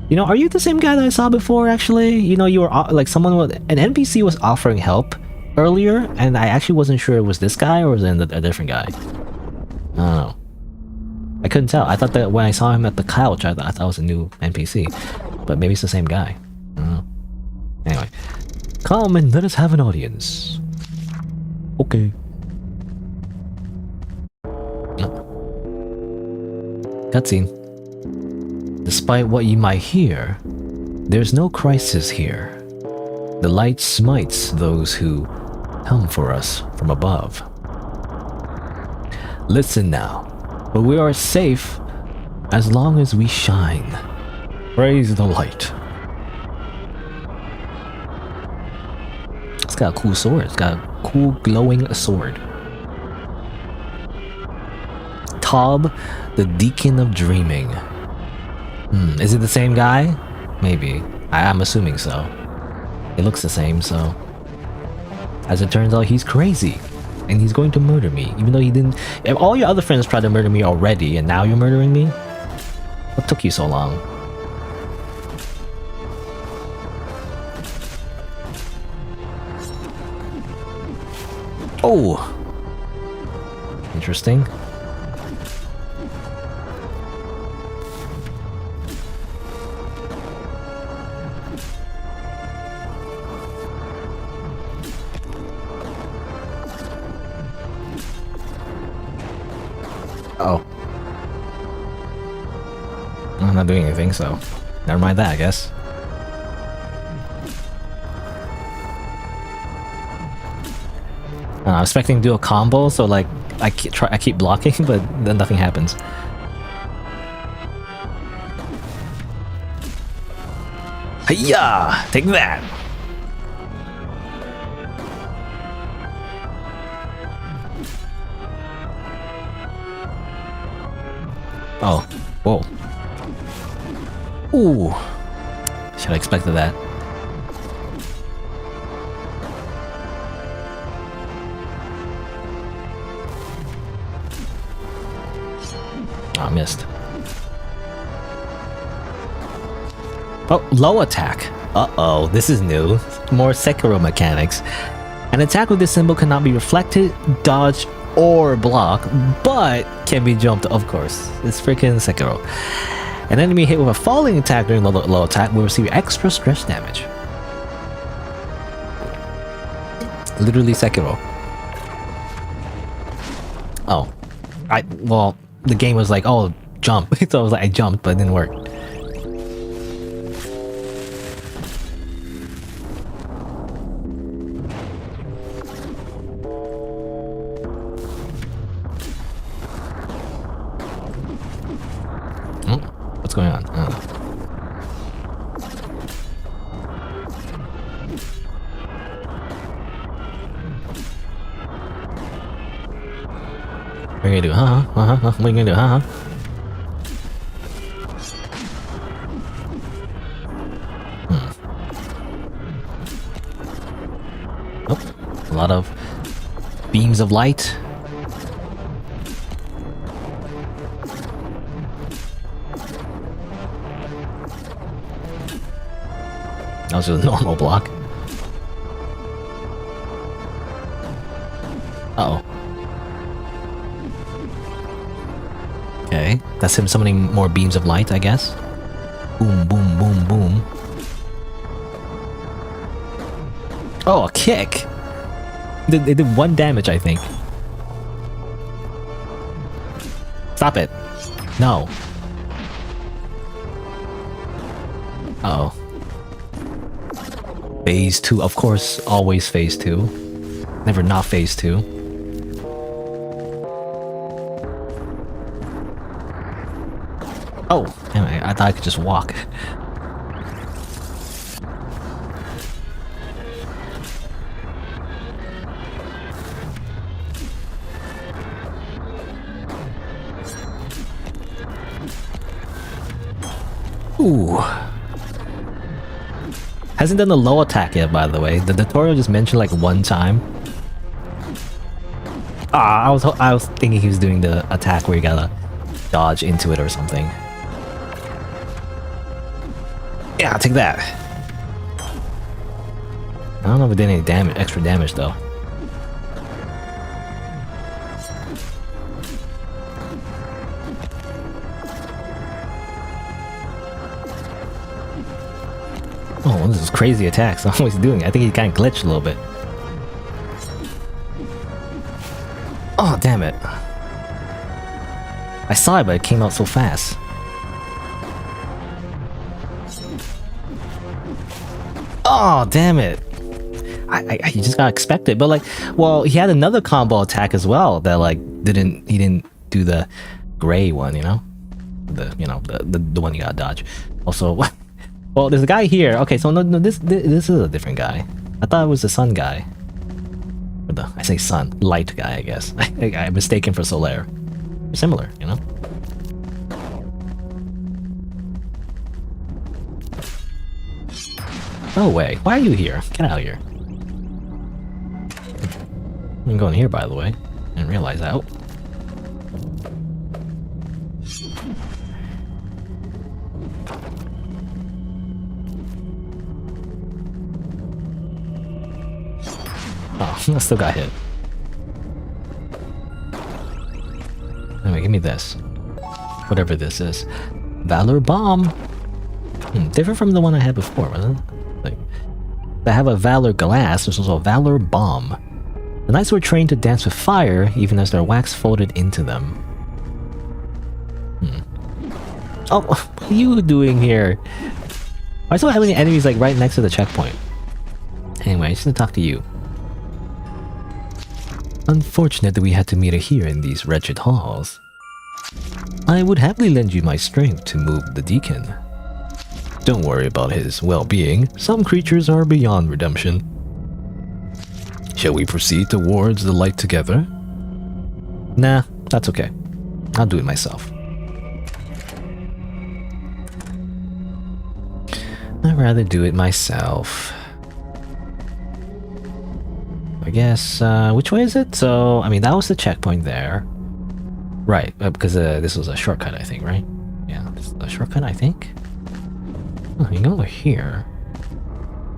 Speaker 1: You know, are you the same guy that I saw before, actually? You know, you were, like, an NPC was offering help earlier, and I actually wasn't sure it was this guy or was it a different guy. I don't know. I couldn't tell. I thought that when I saw him at the couch, I thought it was a new NPC. But maybe it's the same guy. I don't know. Anyway. Come and let us have an audience. Okay. Cutscene. Despite what you might hear, there's no crisis here. The light smites those who come for us from above. Listen now, but we are safe as long as we shine. Praise the light. It's got a cool sword. It's got a cool glowing sword. Tob, the Deacon of Dreaming. Is it the same guy? Maybe. I'm assuming so. It looks the same, so... As it turns out, he's crazy. And he's going to murder me, even though he didn't... If all your other friends tried to murder me already, and now you're murdering me? What took you so long? Oh! Interesting. Oh. I'm not doing anything, so never mind that, I guess. I was expecting to do a combo, so like I keep blocking, but then nothing happens. Hiya! Take that! Oh, whoa. Ooh. Should have expected that. Oh, I missed. Oh, low attack. Uh-oh, this is new. More Sekiro mechanics. An attack with this symbol cannot be reflected, dodged, or block, but can be jumped, of course. It's freaking Sekiro. An enemy hit with a falling attack during low attack will receive extra stress damage. Literally Sekiro. Oh. Well, the game was like, oh, jump. So I was like, I jumped, but it didn't work. What are you gonna do? What are you gonna do? Oh, a lot of beams of light. That was just a normal block. Uh-oh. Okay, that's him summoning more beams of light, I guess. Boom, boom, boom, boom. Oh, a kick! It did 1 damage, I think. Stop it. No. Uh-oh. Phase 2, of course, always phase 2. Never not phase 2. Oh, damn it, I thought I could just walk. Ooh. Hasn't done the low attack yet, by the way. The tutorial just mentioned like 1 time. Ah, I was thinking he was doing the attack where you gotta dodge into it or something. Yeah, I'll take that. I don't know if it did any damage, extra damage though. Oh, this is crazy attacks. I'm always doing. I think he kind of glitched a little bit. Oh, damn it. I saw it, but it came out so fast. Oh, damn it. You just gotta expect it. But like, well, he had another combo attack as well that like he didn't do the gray one, you know? The one you gotta dodge. Also, well, there's a guy here. Okay, so no, this is a different guy. I thought it was the sun guy. Or I say sun, light guy, I guess. I'm mistaken for Solaire. They're similar, you know? No way. Why are you here? Get out of here. I'm going here, by the way. Didn't realize that. Oh. Oh, I still got hit. Anyway, give me this. Whatever this is. Valor Bomb! Different from the one I had before, wasn't it? Like, I have a Valor Glass, there's also a Valor Bomb. The knights were trained to dance with fire, even as their wax folded into them. Oh, what are you doing here? Why so many enemies like right next to the checkpoint? Anyway, I just need to talk to you. Unfortunate that we had to meet here in these wretched halls. I would happily lend you my strength to move the deacon. Don't worry about his well-being. Some creatures are beyond redemption. Shall we proceed towards the light together? Nah, that's okay. I'll do it myself. I'd rather do it myself. I guess, which way is it? So, I mean, that was the checkpoint there. Right, because this was a shortcut, I think, right? Yeah, this is a shortcut, I think. Oh, you can go over here.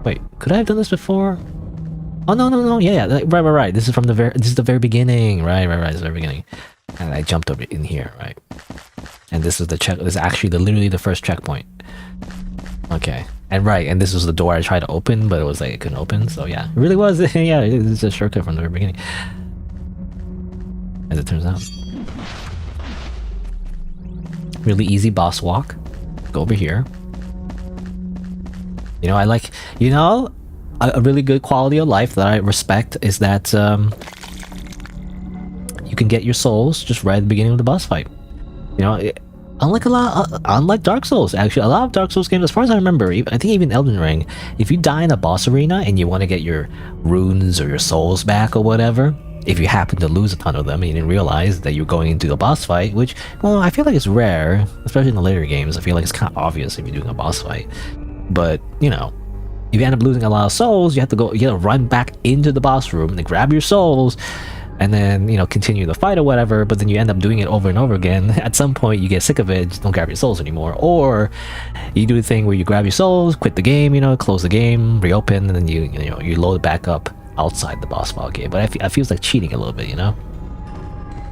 Speaker 1: Wait, could I have done this before? Oh, no, yeah, right. This is from the very beginning. Right, this is the very beginning. And I jumped over in here, right? And this is the this is actually literally the first checkpoint. Okay. And right, and this was the door I tried to open, but it was like it couldn't open, so yeah. It really was, yeah, it's a shortcut from the very beginning. As it turns out. Really easy boss walk. Go over here. You know, I like, you know, a really good quality of life that I respect is that you can get your souls just right at the beginning of the boss fight. You know, unlike Dark Souls, actually, a lot of Dark Souls games, as far as I remember, I think even Elden Ring, if you die in a boss arena and you want to get your runes or your souls back or whatever, if you happen to lose a ton of them and you didn't realize that you're going into a boss fight, which, well, I feel like it's rare, especially in the later games. I feel like it's kind of obvious if you're doing a boss fight. But, you know, if you end up losing a lot of souls, you have to run back into the boss room and grab your souls and then, you know, continue the fight or whatever, but then you end up doing it over and over again. At some point, you get sick of it, just don't grab your souls anymore. Or you do the thing where you grab your souls, quit the game, you know, close the game, reopen, and then you load it back up outside the boss fight game. But it feels like cheating a little bit, you know?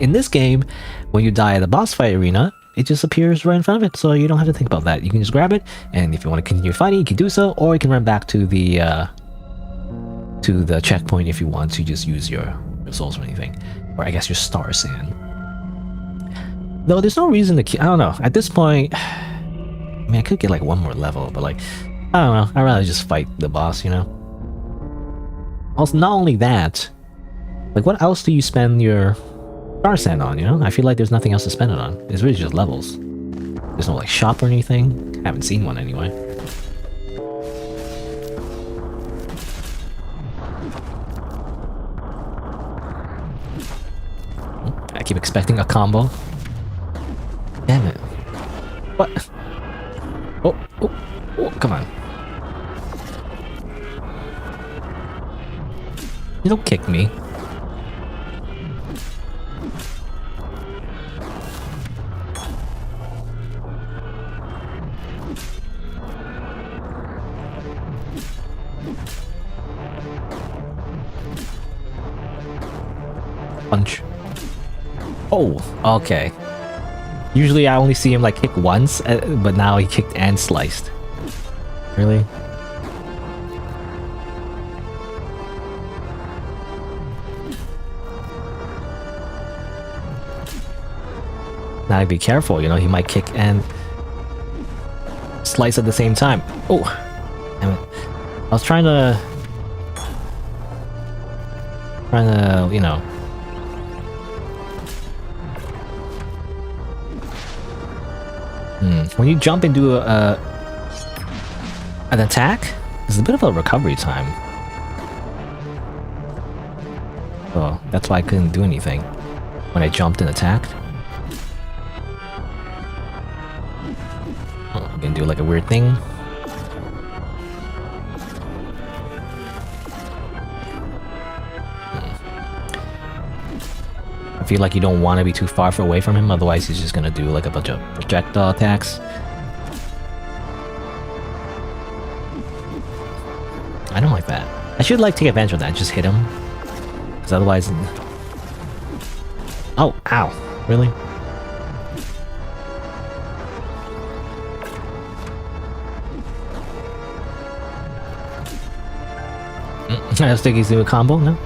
Speaker 1: In this game, when you die at the boss fight arena, it just appears right in front of it, so you don't have to think about that. You can just grab it, and if you want to continue fighting, you can do so, or you can run back to the checkpoint if you want to just use your souls or anything, or I guess your star sand. Though there's no reason to I don't know, at this point, I mean, I could get like one more level, but like, I don't know, I'd rather just fight the boss, you know? Also, not only that, like, what else do you spend your star sand on, you know? I feel like there's nothing else to spend it on. It's really just levels. There's no like shop or anything. I haven't seen one anyway. I keep expecting a combo. Damn it. What? Oh, come on. You don't kick me. Punch. Oh, okay. Usually I only see him like kick once, but now he kicked and sliced. Really? Now be careful, you know, he might kick and slice at the same time. Oh, damn it. I was trying to, you know. When you jump into an attack, there's a bit of a recovery time. So that's why I couldn't do anything when I jumped and attacked. Oh, I'm gonna do like a weird thing. I feel like you don't want to be too far away from him, otherwise he's just gonna do like a bunch of projectile attacks. I don't like that. I should like take advantage of that and just hit him. Because otherwise... Oh, ow. Really? I was thinking he's doing a combo, no?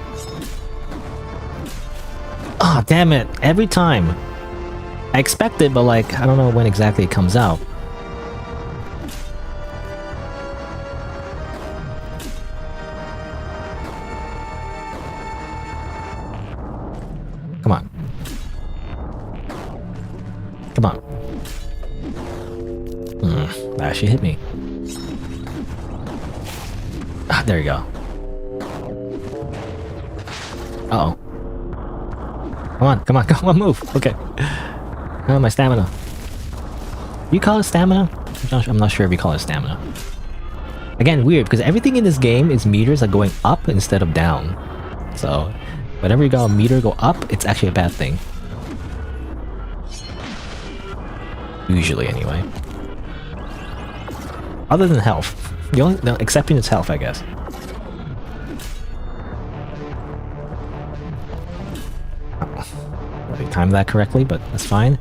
Speaker 1: Oh, damn it. Every time. I expect it, but like, I don't know when exactly it comes out. Come on. Come on. That actually hit me. Ah, there you go. Uh-oh. Come on, move. Okay. Oh, my stamina. You call it stamina? I'm not sure if you call it stamina. Again, weird, because everything in this game is meters are going up instead of down. So, whenever you got a meter go up, it's actually a bad thing. Usually, anyway. Other than health. The only exception is health, I guess. I timed that correctly, but that's fine.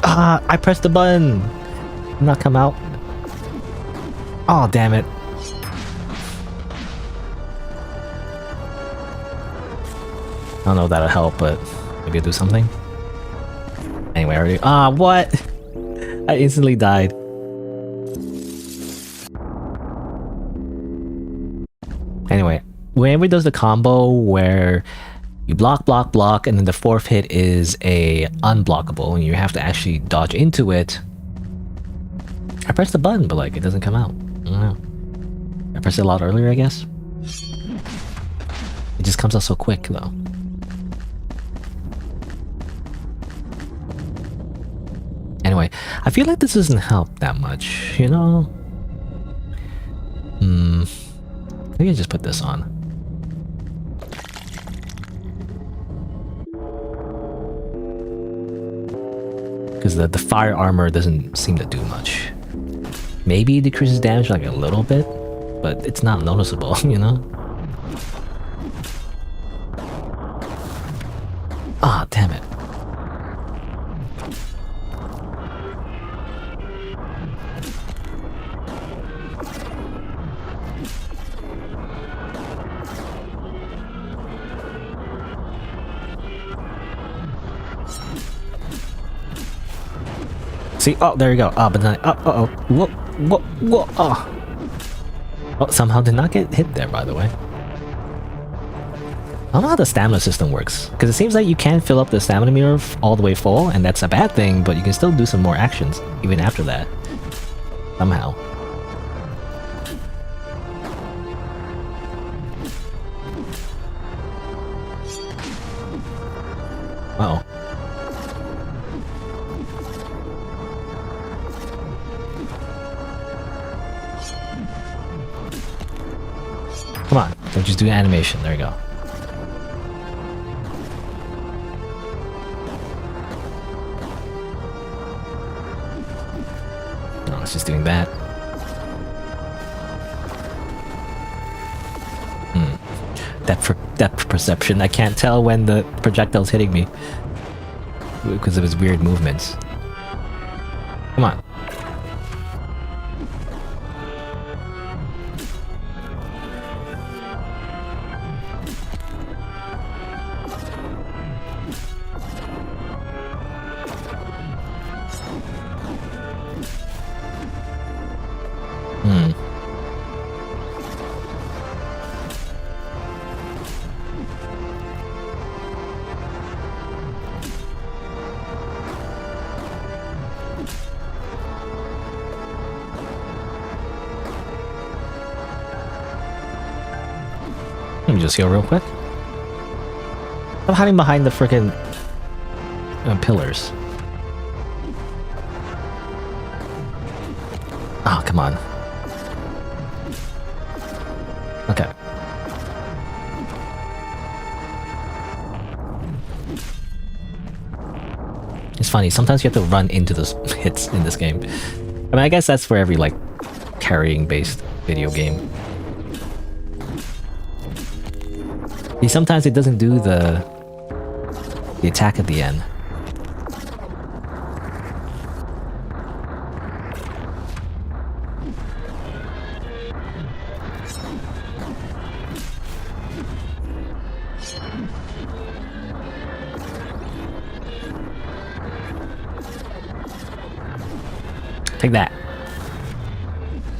Speaker 1: Ah, I pressed the button! Did not come out. Oh, damn it. I don't know if that'll help, but maybe I'll do something. Anyway, I already... Ah, what? I instantly died. Anyway, whenever he does the combo where you block, block, block, and then the fourth hit is a unblockable, and you have to actually dodge into it, I pressed the button, but like it doesn't come out. I don't know. I pressed it a lot earlier, I guess. It just comes out so quick, though. Anyway, I feel like this doesn't help that much, you know? Maybe I just put this on. Because the fire armor doesn't seem to do much. Maybe it decreases damage like a little bit, but it's not noticeable, you know? Ah, damn it. See? Oh, there you go. Oh, but then uh-oh. Whoa. Oh, somehow did not get hit there, by the way. I don't know how the stamina system works, because it seems like you can fill up the stamina meter all the way full, and that's a bad thing, but you can still do some more actions, even after that. Somehow. Uh-oh. Come on, don't just do animation. There you go. No, it's just doing that. Depth perception. I can't tell when the projectile's hitting me because of his weird movements. Come on. Let me just heal real quick. I'm hiding behind the frickin' pillars. Oh, come on. Okay. It's funny, sometimes you have to run into those hits in this game. I mean, I guess that's for every, like, carrying-based video game. See, sometimes it doesn't do the attack at the end. Take that.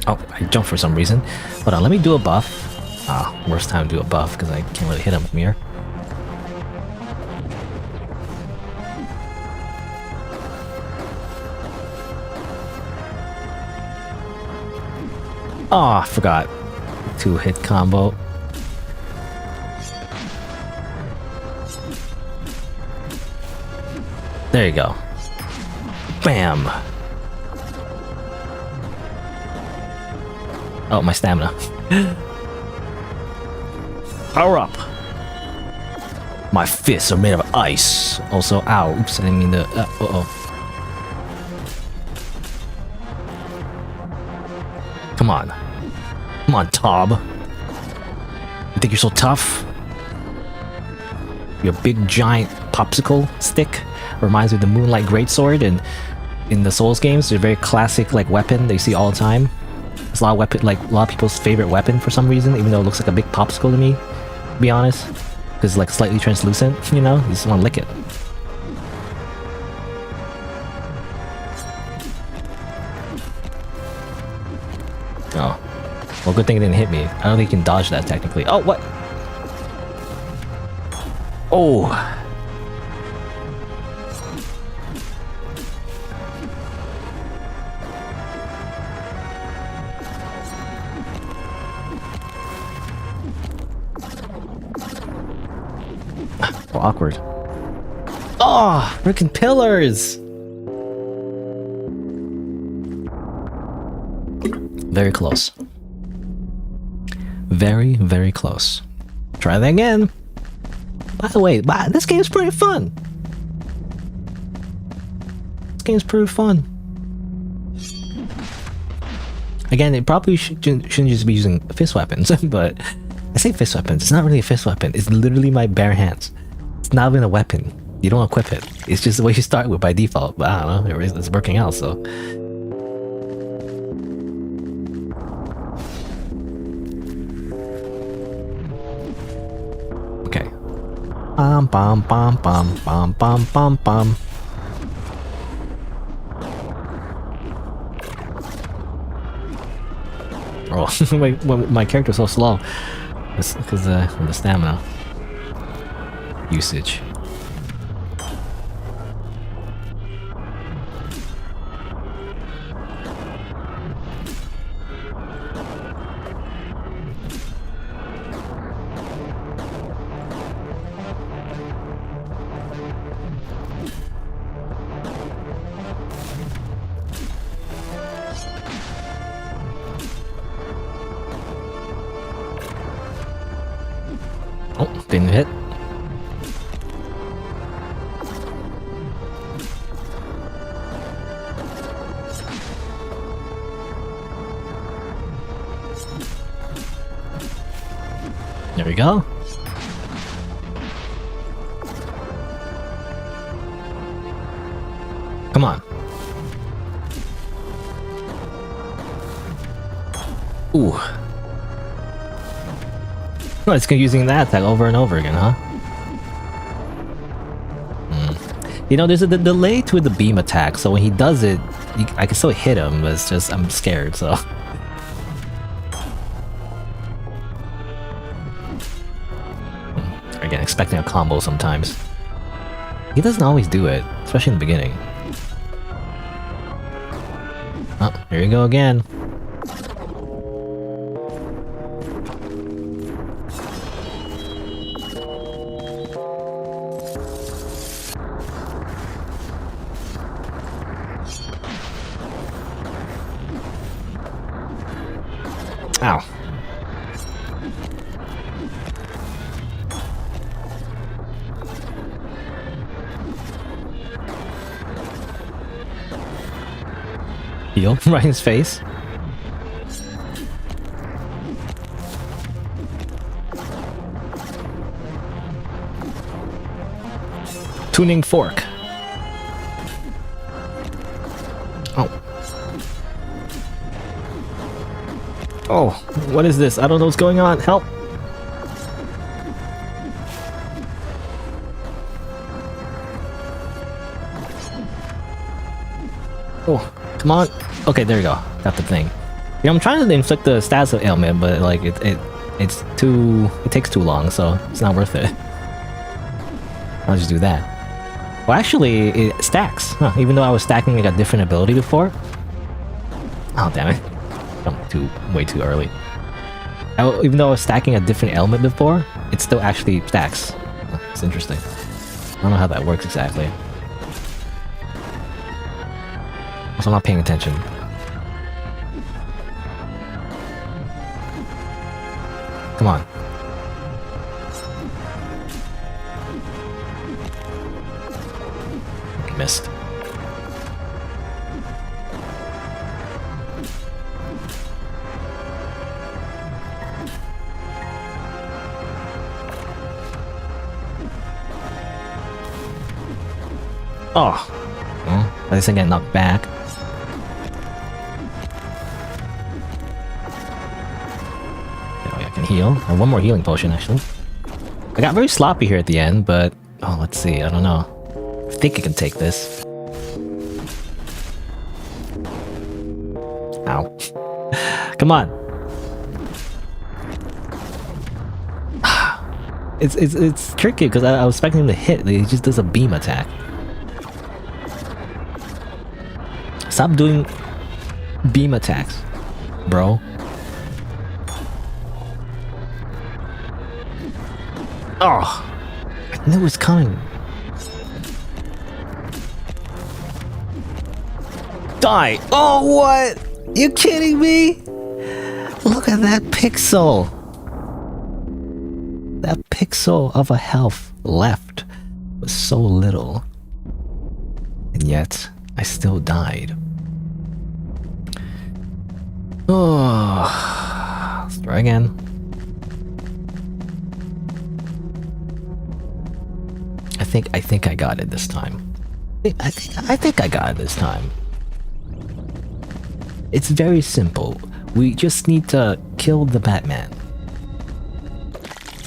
Speaker 1: Oh, I jumped for some reason. Hold on, let me do a buff. Ah, worst time to do a buff because I can't really hit him from here. Oh, I forgot. 2-hit combo. There you go. Bam! Oh, my stamina. Power up! My fists are made of ice. Also, ow, oops, I didn't mean to... uh-oh. Come on. Come on, Tob. You think you're so tough? Your big, giant popsicle stick reminds me of the Moonlight Greatsword, and in the Souls games, they're a very classic, like, weapon that you see all the time. It's a lot of people's favorite weapon for some reason, even though it looks like a big popsicle to me. To be honest, because it's like slightly translucent, you know? You just want to lick it. Oh. Well, good thing it didn't hit me. I don't think you can dodge that technically. Oh, what? Oh! So awkward. Oh, freaking pillars! Very close. Very, very close. Try that again. By the way, this game's pretty fun. This game's pretty fun. Again, it probably shouldn't just be using fist weapons, but I say fist weapons. It's not really a fist weapon. It's literally my bare hands. It's not even a weapon. You don't equip it. It's just the way you start with by default. But I don't know. It's working out, so. Okay. Bum bum bum bum bum bum bum bum. Oh, my character's so slow. It's because of the stamina usage. Oh, didn't hit. There we go. Come on. Ooh. Oh, it's using that attack over and over again, huh? You know, there's a delay to the beam attack, so when he does it, I can still hit him, but it's just, I'm scared, so... Again, expecting a combo sometimes. He doesn't always do it, especially in the beginning. Oh, here we go again. Ow. Heal right in his face. Tuning fork. Oh. Oh, what is this? I don't know what's going on. Help! Oh, come on. Okay, there you go. Got the thing. You know, I'm trying to inflict the status of ailment, but like it takes too long, so it's not worth it. I'll just do that. Well, actually, it stacks. Huh, even though I was stacking like a different ability before. Oh, damn it. I'm way too early. Even though I was stacking a different element before, it still actually stacks. Huh, it's interesting. I don't know how that works exactly. Also, I'm not paying attention. Come on. Missed. Oh. Well, at least I get knocked back. I can heal. I have one more healing potion, actually. I got very sloppy here at the end, but... Oh, let's see. I don't know. I think I can take this. Ow. Come on. It's tricky because I was expecting him to hit. He just does a beam attack. Stop doing beam attacks, bro. Oh, I I knew it was coming. Die! Oh, what? You kidding me? Look at that pixel. That pixel of a health left was so little. And yet, I still died. Oh, let's try again. I think I got it this time. I think I got it this time. It's very simple. We just need to kill the Batman.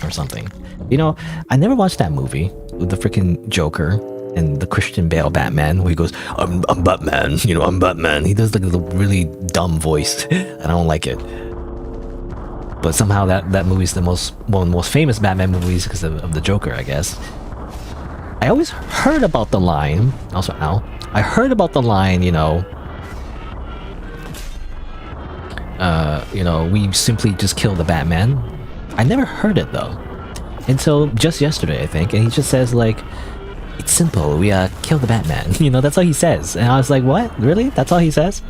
Speaker 1: Or something. You know, I never watched that movie with the freaking Joker and the Christian Bale Batman where he goes, I'm Batman, you know, I'm Batman. He does like the really dumb voice. I don't like it. But somehow that movie's the one of the most famous Batman movies because of the Joker, I guess. I always heard about the line, also ow. I heard about the line, you know, we simply just kill the Batman. I never heard it though. Until just yesterday, I think, and he just says like, it's simple, we kill the Batman. You know, that's all he says. And I was like, what? Really? That's all he says?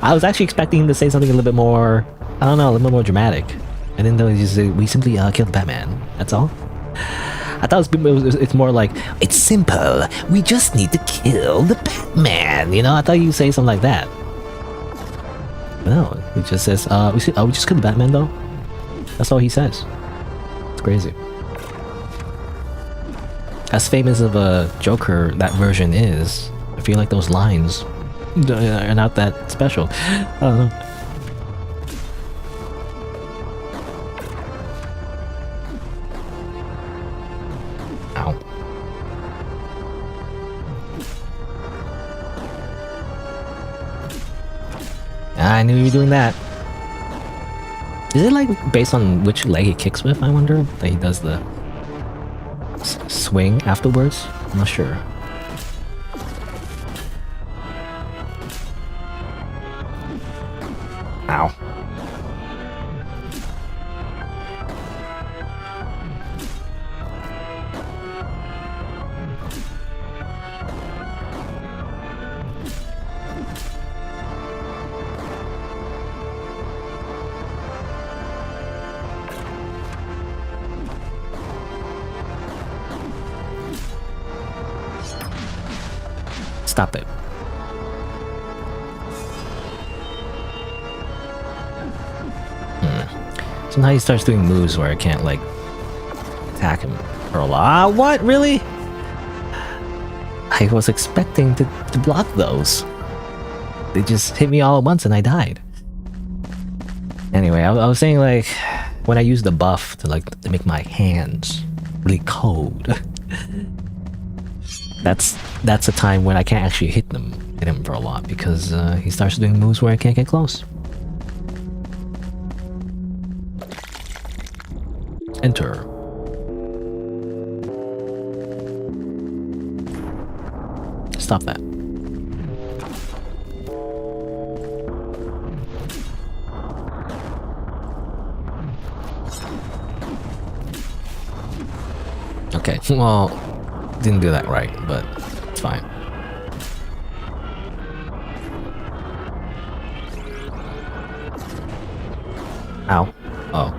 Speaker 1: I was actually expecting him to say something a little bit more, I don't know, a little bit more dramatic. And then he just said, we simply kill the Batman. That's all? I thought it's more like, it's simple, we just need to kill the Batman. You know, I thought you'd say something like that. But no, he just says, we just kill the Batman though? That's all he says. It's crazy. As famous of a Joker that version is, I feel like those lines are not that special. I don't know. Ow. I knew you were doing that. Is it like based on which leg he kicks with, I wonder? That he does the swing afterwards? I'm not sure. Ow. Stop it. So now he starts doing moves where I can't, like, attack him for a lot. Ah, what? Really? I was expecting to block those. They just hit me all at once and I died. Anyway, I was saying, like, when I use the buff to make my hands really cold. That's a time when I can't actually hit him for a lot because he starts doing moves where I can't get close. Enter. Stop that. Okay, well, didn't do that right, but it's fine. Ow. Oh.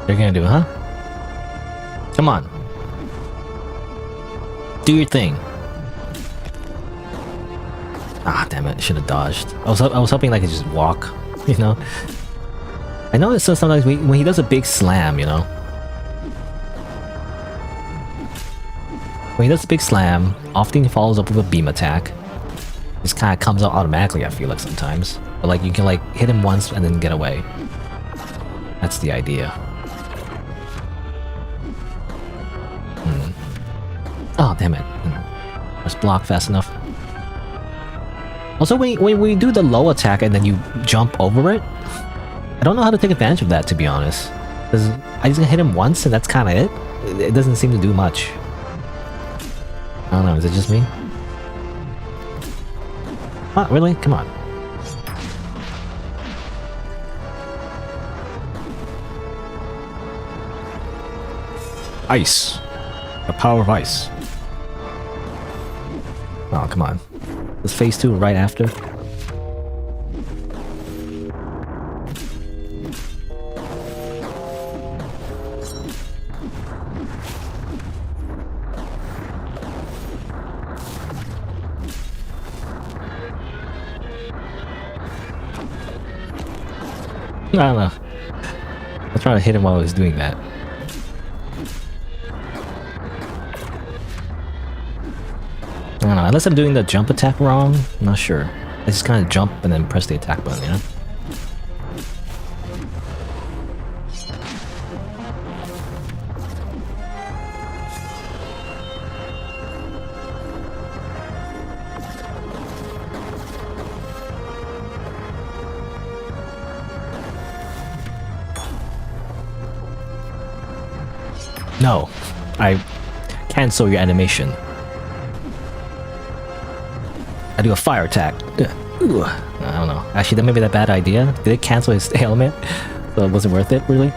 Speaker 1: You're gonna do, huh? Come on. Do your thing. Ah, damn it. Should have dodged. I was hoping I could just walk, you know? I know it's so sometimes when he does a big slam, you know? When he does a big slam, often he follows up with a beam attack. This kind of comes out automatically, I feel like sometimes. But like you can like hit him once and then get away. That's the idea. Oh, damn it. Just block fast enough. Also, when we do the low attack and then you jump over it, I don't know how to take advantage of that, to be honest. Because I just hit him once and that's kind of it. It doesn't seem to do much. I don't know, is it just me? What, really? Come on. Ice. The power of ice. Oh, come on. Is phase 2 right after? I don't know. I was trying to hit him while I was doing that. I don't know, unless I'm doing the jump attack wrong, I'm not sure. I just kind of jump and then press the attack button, you know? No, I cancel your animation. I do a fire attack. Ooh, I don't know. Actually, that may be a bad idea. Did it cancel his element? So it wasn't worth it, really?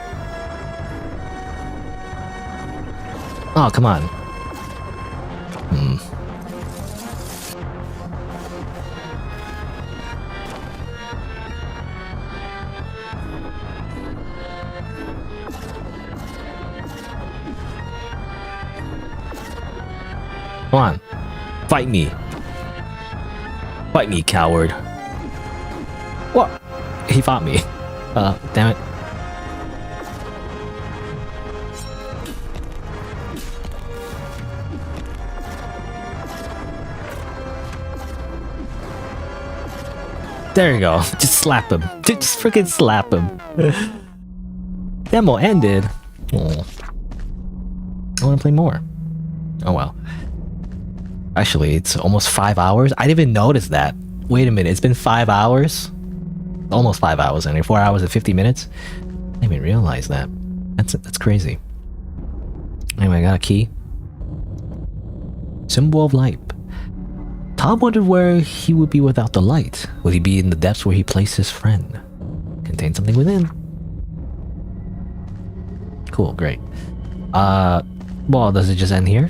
Speaker 1: Oh, come on. Come on. Fight me. Fight me, coward. What? He fought me. Damn it. There you go. Just slap him. Just freaking slap him. Demo ended. Oh. I want to play more. Oh well. Actually, it's almost 5 hours. I didn't even notice that. Wait a minute, it's been 5 hours? Almost 5 hours, and 4 hours and 50 minutes? I didn't even realize that. That's crazy. Anyway, I got a key. Symbol of light. Tom wondered where he would be without the light. Would he be in the depths where he placed his friend? Contains something within. Cool, great. Well, does it just end here?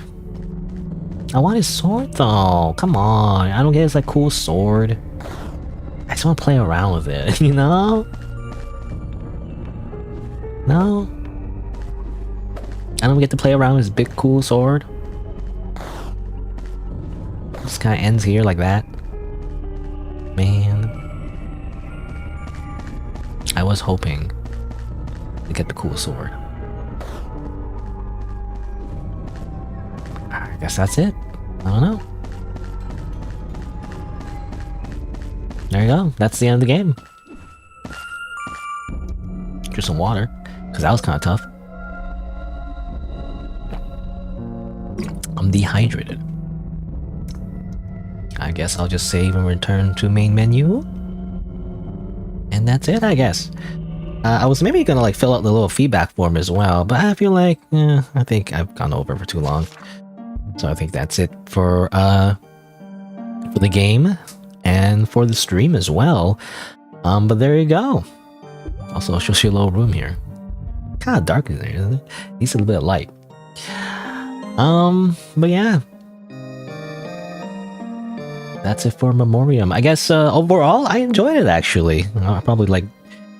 Speaker 1: I want his sword though. Come on. I don't get his like cool sword. I just want to play around with it, you know? No? I don't get to play around with his big cool sword. Just kind of ends here like that. Man. I was hoping to get the cool sword. I guess that's it. I don't know. There you go. That's the end of the game. Drink some water, because that was kind of tough. I'm dehydrated. I guess I'll just save and return to main menu. And that's it, I guess. I was maybe gonna like fill out the little feedback form as well, but I feel like, I think I've gone over for too long. So I think that's it for the game and for the stream as well. But there you go. Also, I'll show you a little room here. Kind of dark in there, isn't it? Needs a little bit of light. But yeah. That's it for Memoirium. I guess overall, I enjoyed it actually. I probably like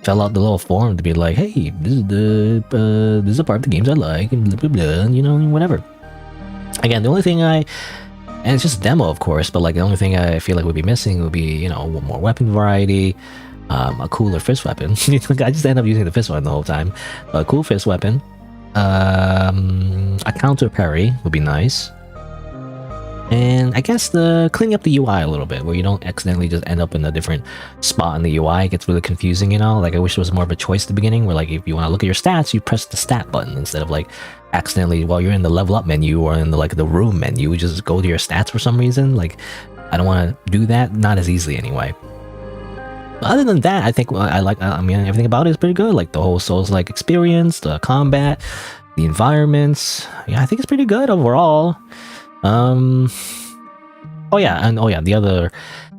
Speaker 1: fill out the little form to be like, hey, this is a part of the games I like, and blah blah blah, you know, whatever. Again, the only thing and it's just a demo, of course, but like the only thing I feel like would be missing would be, you know, more weapon variety, a cooler fist weapon. I just end up using the fist weapon the whole time. A cool fist weapon, a counter parry would be nice. And I guess the cleaning up the UI a little bit, where you don't accidentally just end up in a different spot in the UI. It gets really confusing, you know? Like, I wish there was more of a choice at the beginning, where, like, if you want to look at your stats, you press the stat button instead of, like, accidentally, while you're in the level up menu or in the, like, the room menu, just go to your stats for some reason. Like, I don't want to do that. Not as easily, anyway. But other than that, I think I mean, everything about it is pretty good. Like, the whole Souls-like experience, the combat, the environments. Yeah, I think it's pretty good overall. Oh yeah, the other,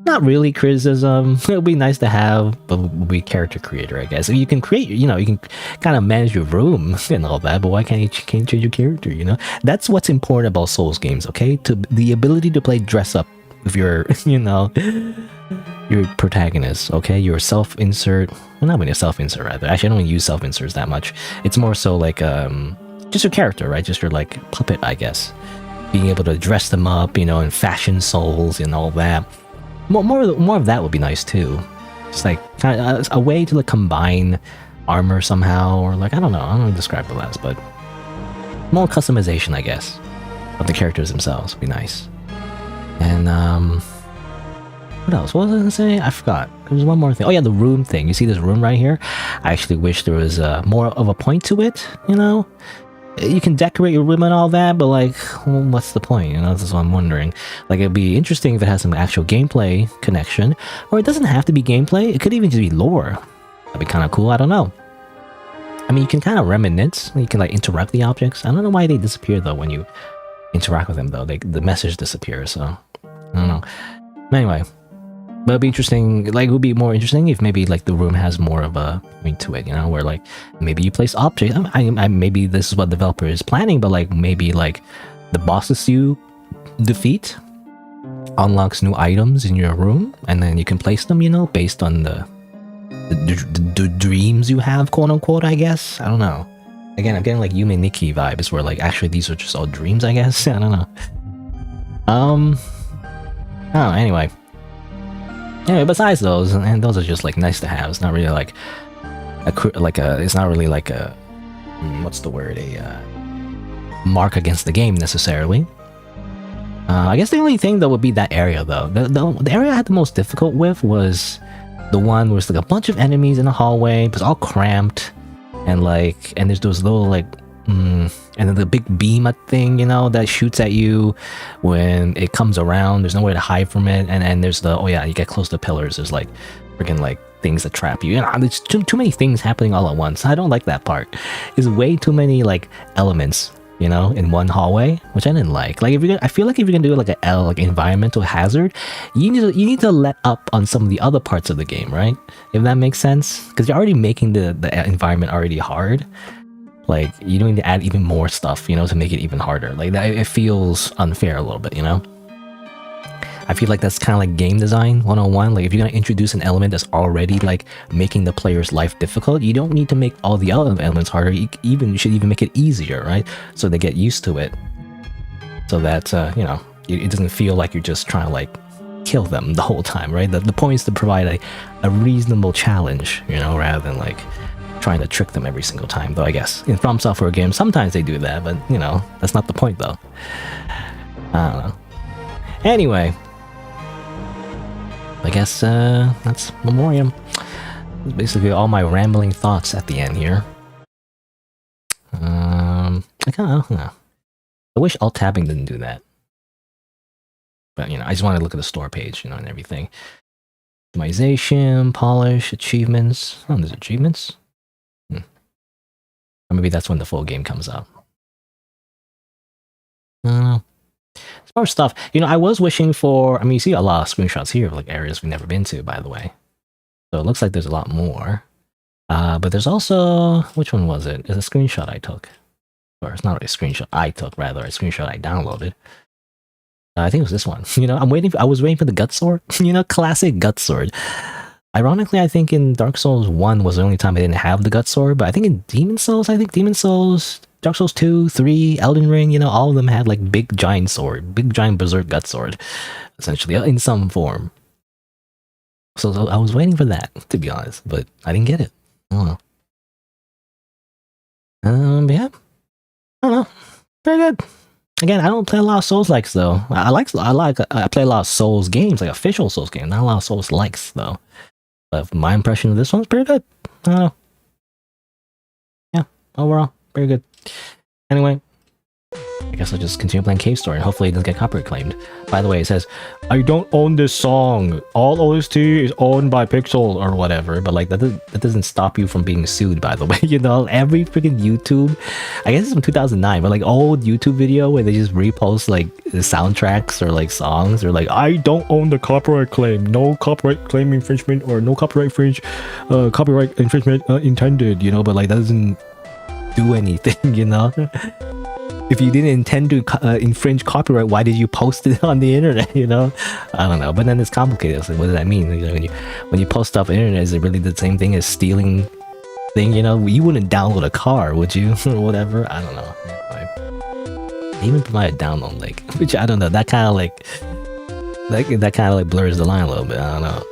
Speaker 1: not really criticism, it would be nice to have, but would be character creator, I guess. You can create, you know, you can kind of manage your room and all that, but why can't you change your character, you know? That's what's important about Souls games, okay? The ability to play dress up with your, you know, your protagonist, okay? Your self-insert, well, not really a self-insert, rather. Actually, I don't use self-inserts that much. It's more so like, just your character, right? Just your, like, puppet, I guess. Being able to dress them up, you know, and fashion souls and all that. More of that would be nice too. It's like kind of a way to like combine armor somehow, or like I don't know how to describe it as, but more customization, I guess, of the characters themselves would be nice. And what else? What was I gonna say? I forgot. There was one more thing. Oh yeah, the room thing. You see this room right here? I actually wish there was more of a point to it. You know. You can decorate your room and all that, but like, well, what's the point? You know, that's what I'm wondering. Like, it'd be interesting if it has some actual gameplay connection, or it doesn't have to be gameplay. It could even just be lore. That'd be kind of cool. I don't know. I mean, you can kind of reminisce. You can like interact the objects. I don't know why they disappear though when you interact with them though. The message disappears. So I don't know. Anyway. But it'd be interesting, like, it would be more interesting if maybe, like, the room has more of a point to it, you know, where, like, maybe you place objects. Maybe this is what the developer is planning, but, like, maybe, like, the bosses you defeat unlocks new items in your room, and then you can place them, you know, based on the dreams you have, quote-unquote, I guess? I don't know. Again, I'm getting, like, Yume Nikki vibes, where, like, actually these are just all dreams, I guess? I don't know. Oh, anyway. Anyway, besides those, and those are just like nice to have. It's not really like it's not really like a what's the word, a mark against the game necessarily. I guess the only thing that would be that area though. The area I had the most difficult with was the one where it's like a bunch of enemies in a hallway, but it's all cramped, and like, and there's those little like and then the big beam thing, you know, that shoots at you when it comes around. There's no way to hide from it. And there's the, oh yeah, you get close to pillars. There's like freaking like things that trap you. You know, there's too many things happening all at once. I don't like that part. There's way too many like elements, you know, in one hallway, which I didn't like. Like, I feel like if you're gonna do like a like environmental hazard, you need to let up on some of the other parts of the game, right? If that makes sense, because you're already making the environment already hard. Like, you don't need to add even more stuff, you know, to make it even harder. Like, that, it feels unfair a little bit, you know? I feel like that's kind of like game design 101. Like, if you're going to introduce an element that's already, like, making the player's life difficult, you don't need to make all the other elements harder. You should even make it easier, right? So they get used to it. So that, you know, it doesn't feel like you're just trying to, like, kill them the whole time, right? The point is to provide a reasonable challenge, you know, rather than, like, trying to trick them every single time, though. I guess in From Software games sometimes they do that, but you know, that's not the point though. I don't know. Anyway, I guess that's Memoirium. That's basically all my rambling thoughts at the end here. I don't know. I wish alt tabbing didn't do that, but you know, I just want to look at the store page, you know, and everything. Optimization, polish, achievements. Oh, there's achievements. Or maybe that's when the full game comes out. I don't know. It's more stuff. You know, I was wishing for... I mean, you see a lot of screenshots here of like areas we've never been to, by the way. So it looks like there's a lot more. But there's also... Which one was it? It's a screenshot I took. Or it's not really a screenshot I took, rather. A screenshot I downloaded. I think it was this one. You know, I was waiting for the gut sword. You know, classic gut sword. Ironically, I think in Dark Souls 1 was the only time I didn't have the gut sword, but I think in Demon Souls, Dark Souls 2, 3, Elden Ring, you know, all of them had like big giant sword, big giant berserk gut sword, essentially, in some form. So I was waiting for that, to be honest, but I didn't get it. I don't know. But yeah. I don't know. Very good. Again, I don't play a lot of Souls likes though. I play a lot of Souls games, like official Souls games, not a lot of Souls likes though. But my impression of this one's pretty good. I don't know. Yeah, overall, pretty good. Anyway, I guess I'll just continue playing Cave Story and hopefully it doesn't get copyright claimed. By the way, it says, I don't own this song. All OST is owned by Pixel or whatever. But like that doesn't stop you from being sued, by the way. You know, every freaking YouTube, I guess it's from 2009, but like old YouTube video where they just repost like the soundtracks or like songs or like, I don't own the copyright claim. No copyright claim infringement or no copyright infringement intended, you know, but like that doesn't do anything, you know? If you didn't intend to infringe copyright, why did you post it on the internet? You know, I don't know. But then it's complicated. It's like, what does that mean? You know, when you post stuff on the internet, is it really the same thing as stealing? Thing, you know, you wouldn't download a car, would you, or whatever? I don't know. Anyway, they even provide a download link, which I don't know. That kind of like blurs the line a little bit. I don't know.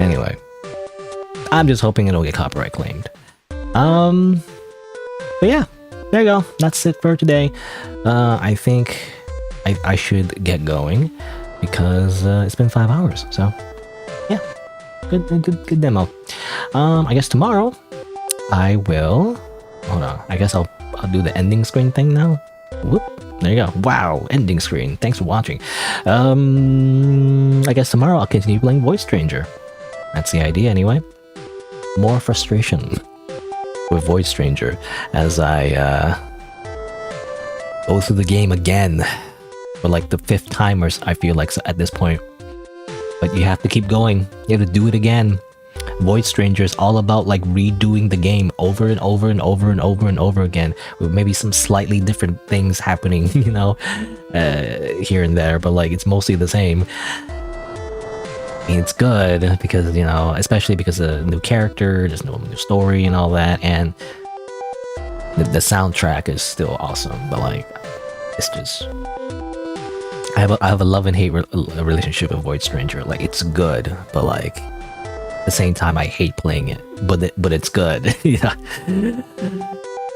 Speaker 1: Anyway, I'm just hoping it'll get copyright claimed. But yeah. There you go. That's it for today. I think I should get going because it's been 5 hours. So yeah, good demo. I guess tomorrow I will. Hold on. I guess I'll do the ending screen thing now. Whoop. There you go. Wow, ending screen. Thanks for watching. I guess tomorrow I'll continue playing Voice Stranger. That's the idea anyway. More frustration with Void Stranger as I go through the game again for like the 5th time or I feel like at this point. But you have to keep going. You have to do it again. Void Stranger is all about like redoing the game over and over and over and over and over again with maybe some slightly different things happening, you know, here and there, but like it's mostly the same. It's good because, you know, especially because of the new character, there's no new story and all that, and the soundtrack is still awesome, but like, it's just, I have a love and hate relationship with Void Stranger. Like, it's good, but like, at the same time, I hate playing it, but it's good. Yeah.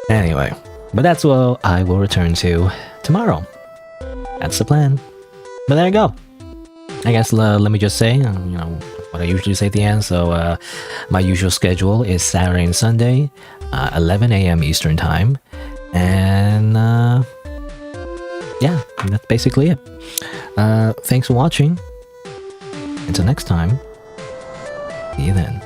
Speaker 1: Anyway, but that's what I will return to tomorrow. That's the plan. But there you go. I guess let me just say, you know, what I usually say at the end. So my usual schedule is Saturday and Sunday, 11 a.m. Eastern Time. And yeah, that's basically it. Thanks for watching. Until next time, see you then.